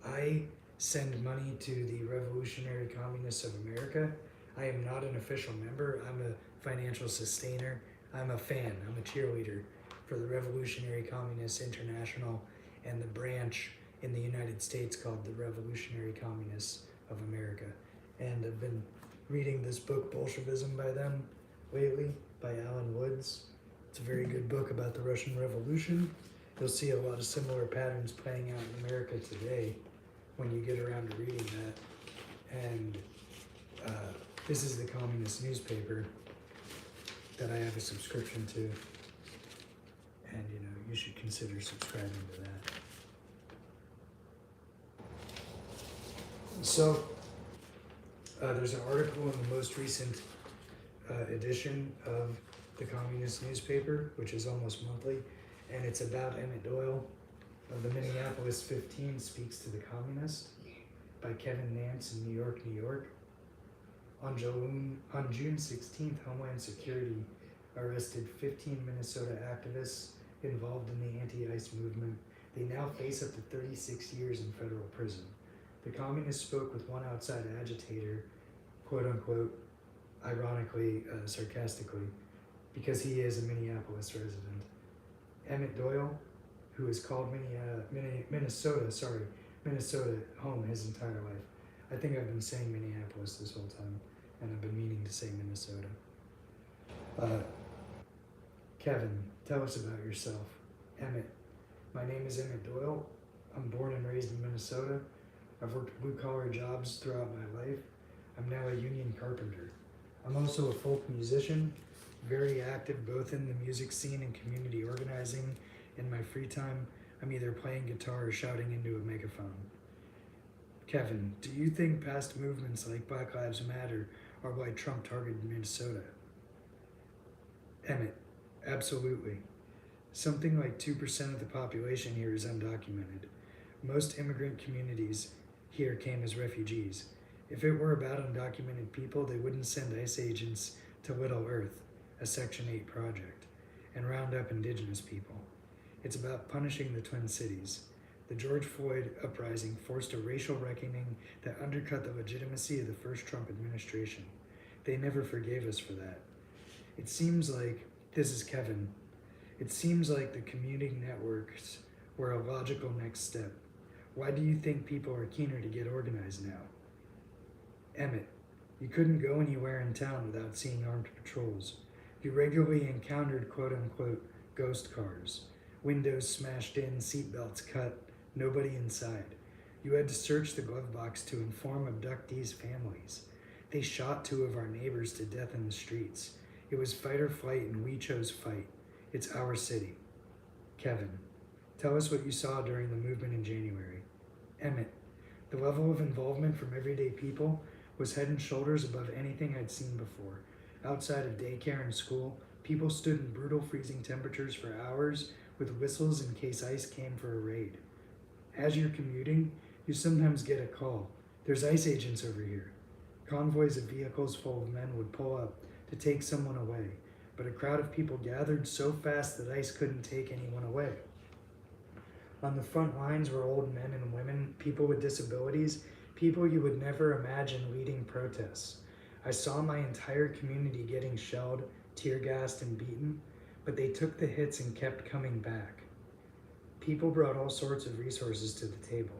I send money to the Revolutionary Communists of America. I am not an official member. I'm a financial sustainer. I'm a fan. I'm a cheerleader for the Revolutionary Communists International and the branch in the United States called the Revolutionary Communists of America. And I've been reading this book, Bolshevism, by them lately, by Alan Woods. It's a very good book about the Russian Revolution. You'll see a lot of similar patterns playing out in America today when you get around to reading that. And this is the communist newspaper that I have a subscription to. And you should consider subscribing to that. So there's an article in the most recent edition of the communist newspaper, which is almost monthly, and it's about Emmett Doyle. The Minneapolis 15 Speaks to the Communist by Kevin Nance in New York, New York. On June 16th, Homeland Security arrested 15 Minnesota activists involved in the anti-ICE movement. They now face up to 36 years in federal prison. The communists spoke with one outside agitator, quote unquote, ironically, sarcastically, because he is a Minneapolis resident. Emmett Doyle, who has called Minnesota home his entire life. I think I've been saying Minneapolis this whole time, and I've been meaning to say Minnesota. Kevin, tell us about yourself. Emmett, my name is Emmett Doyle. I'm born and raised in Minnesota. I've worked blue-collar jobs throughout my life. I'm now a union carpenter. I'm also a folk musician, very active both in the music scene and community organizing. In my free time, I'm either playing guitar or shouting into a megaphone. Kevin, do you think past movements like Black Lives Matter are why Trump targeted Minnesota? Emmett, absolutely. Something like 2% of the population here is undocumented. Most immigrant communities here came as refugees. If it were about undocumented people, they wouldn't send ICE agents to Little Earth, a Section 8 project, and round up indigenous people. It's about punishing the Twin Cities. The George Floyd uprising forced a racial reckoning that undercut the legitimacy of the first Trump administration. They never forgave us for that. It seems like, this is Kevin, it seems like the community networks were a logical next step. Why do you think people are keener to get organized now? Emmett, you couldn't go anywhere in town without seeing armed patrols. You regularly encountered quote-unquote ghost cars. Windows smashed in, seatbelts cut, nobody inside. You had to search the glove box to inform abductees' families. They shot 2 of our neighbors to death in the streets. It was fight or flight, and we chose fight. It's our city. Kevin, tell us what you saw during the movement in January. Emmett, the level of involvement from everyday people was head and shoulders above anything I'd seen before. Outside of daycare and school, people stood in brutal freezing temperatures for hours with whistles in case ICE came for a raid. As you're commuting, you sometimes get a call. There's ICE agents over here. Convoys of vehicles full of men would pull up to take someone away, but a crowd of people gathered so fast that ICE couldn't take anyone away. On the front lines were old men and women, people with disabilities, people you would never imagine leading protests. I saw my entire community getting shelled, tear-gassed, and beaten, but they took the hits and kept coming back. People brought all sorts of resources to the table.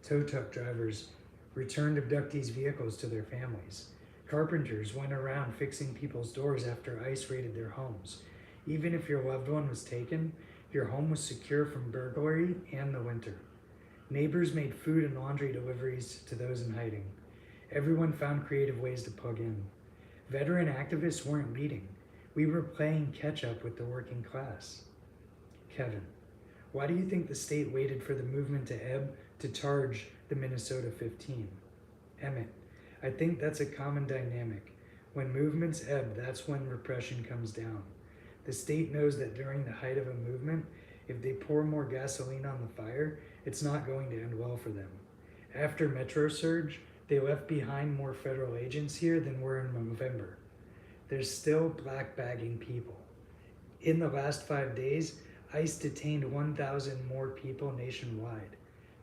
Tow truck drivers returned abductees' vehicles to their families. Carpenters went around fixing people's doors after ICE raided their homes. Even if your loved one was taken, your home was secure from burglary and the winter. Neighbors made food and laundry deliveries to those in hiding. Everyone found creative ways to plug in. Veteran activists weren't leading. We were playing catch up with the working class. Kevin, why do you think the state waited for the movement to ebb to charge the Minnesota 15? Emmett, I think that's a common dynamic. When movements ebb, that's when repression comes down. The state knows that during the height of a movement, if they pour more gasoline on the fire, it's not going to end well for them. After Metro Surge, they left behind more federal agents here than were in November. There's still black bagging people. In the last 5 days, ICE detained 1,000 more people nationwide.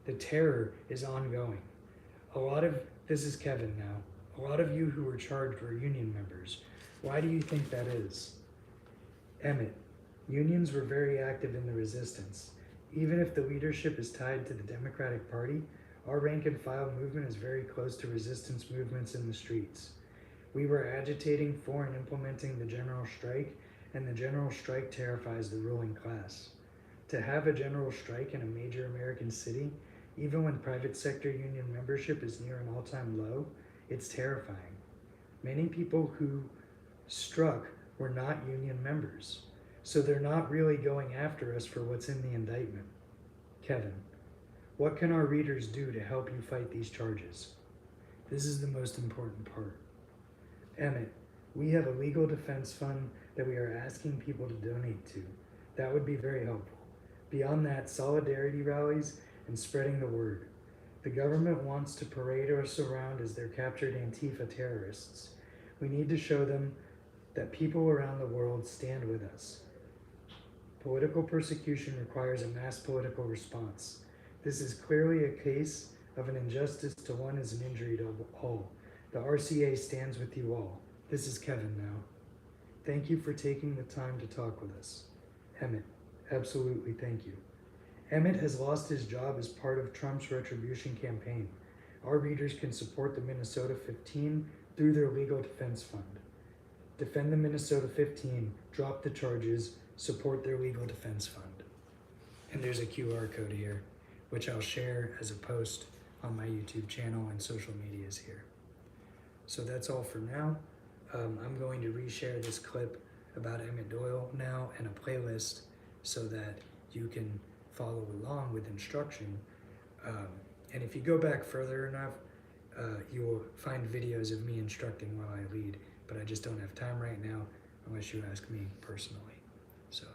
The terror is ongoing. This is Kevin now. A lot of you who were charged were union members. Why do you think that is? Emmett, unions were very active in the resistance. Even if the leadership is tied to the Democratic Party, our rank and file movement is very close to resistance movements in the streets. We were agitating for and implementing the general strike, and the general strike terrifies the ruling class. To have a general strike in a major American city, even when private sector union membership is near an all-time low, it's terrifying. Many people who struck were not union members, so they're not really going after us for what's in the indictment. Kevin, what can our readers do to help you fight these charges? This is the most important part. Emmett, we have a legal defense fund that we are asking people to donate to. That would be very helpful. Beyond that, solidarity rallies and spreading the word. The government wants to parade us around as their captured Antifa terrorists. We need to show them that people around the world stand with us. Political persecution requires a mass political response. This is clearly a case of an injustice to one is an injury to all. The RCA stands with you all. This is Kevin now. Thank you for taking the time to talk with us. Emmett, absolutely thank you. Emmett has lost his job as part of Trump's retribution campaign. Our readers can support the Minnesota 15 through their legal defense fund. Defend the Minnesota 15, drop the charges, support their legal defense fund. And there's a QR code here, which I'll share as a post on my YouTube channel and social medias here. So that's all for now. I'm going to reshare this clip about Emmett Doyle now in a playlist so that you can follow along with instruction. And if you go back further enough, you will find videos of me instructing while I lead, but I just don't have time right now unless you ask me personally. So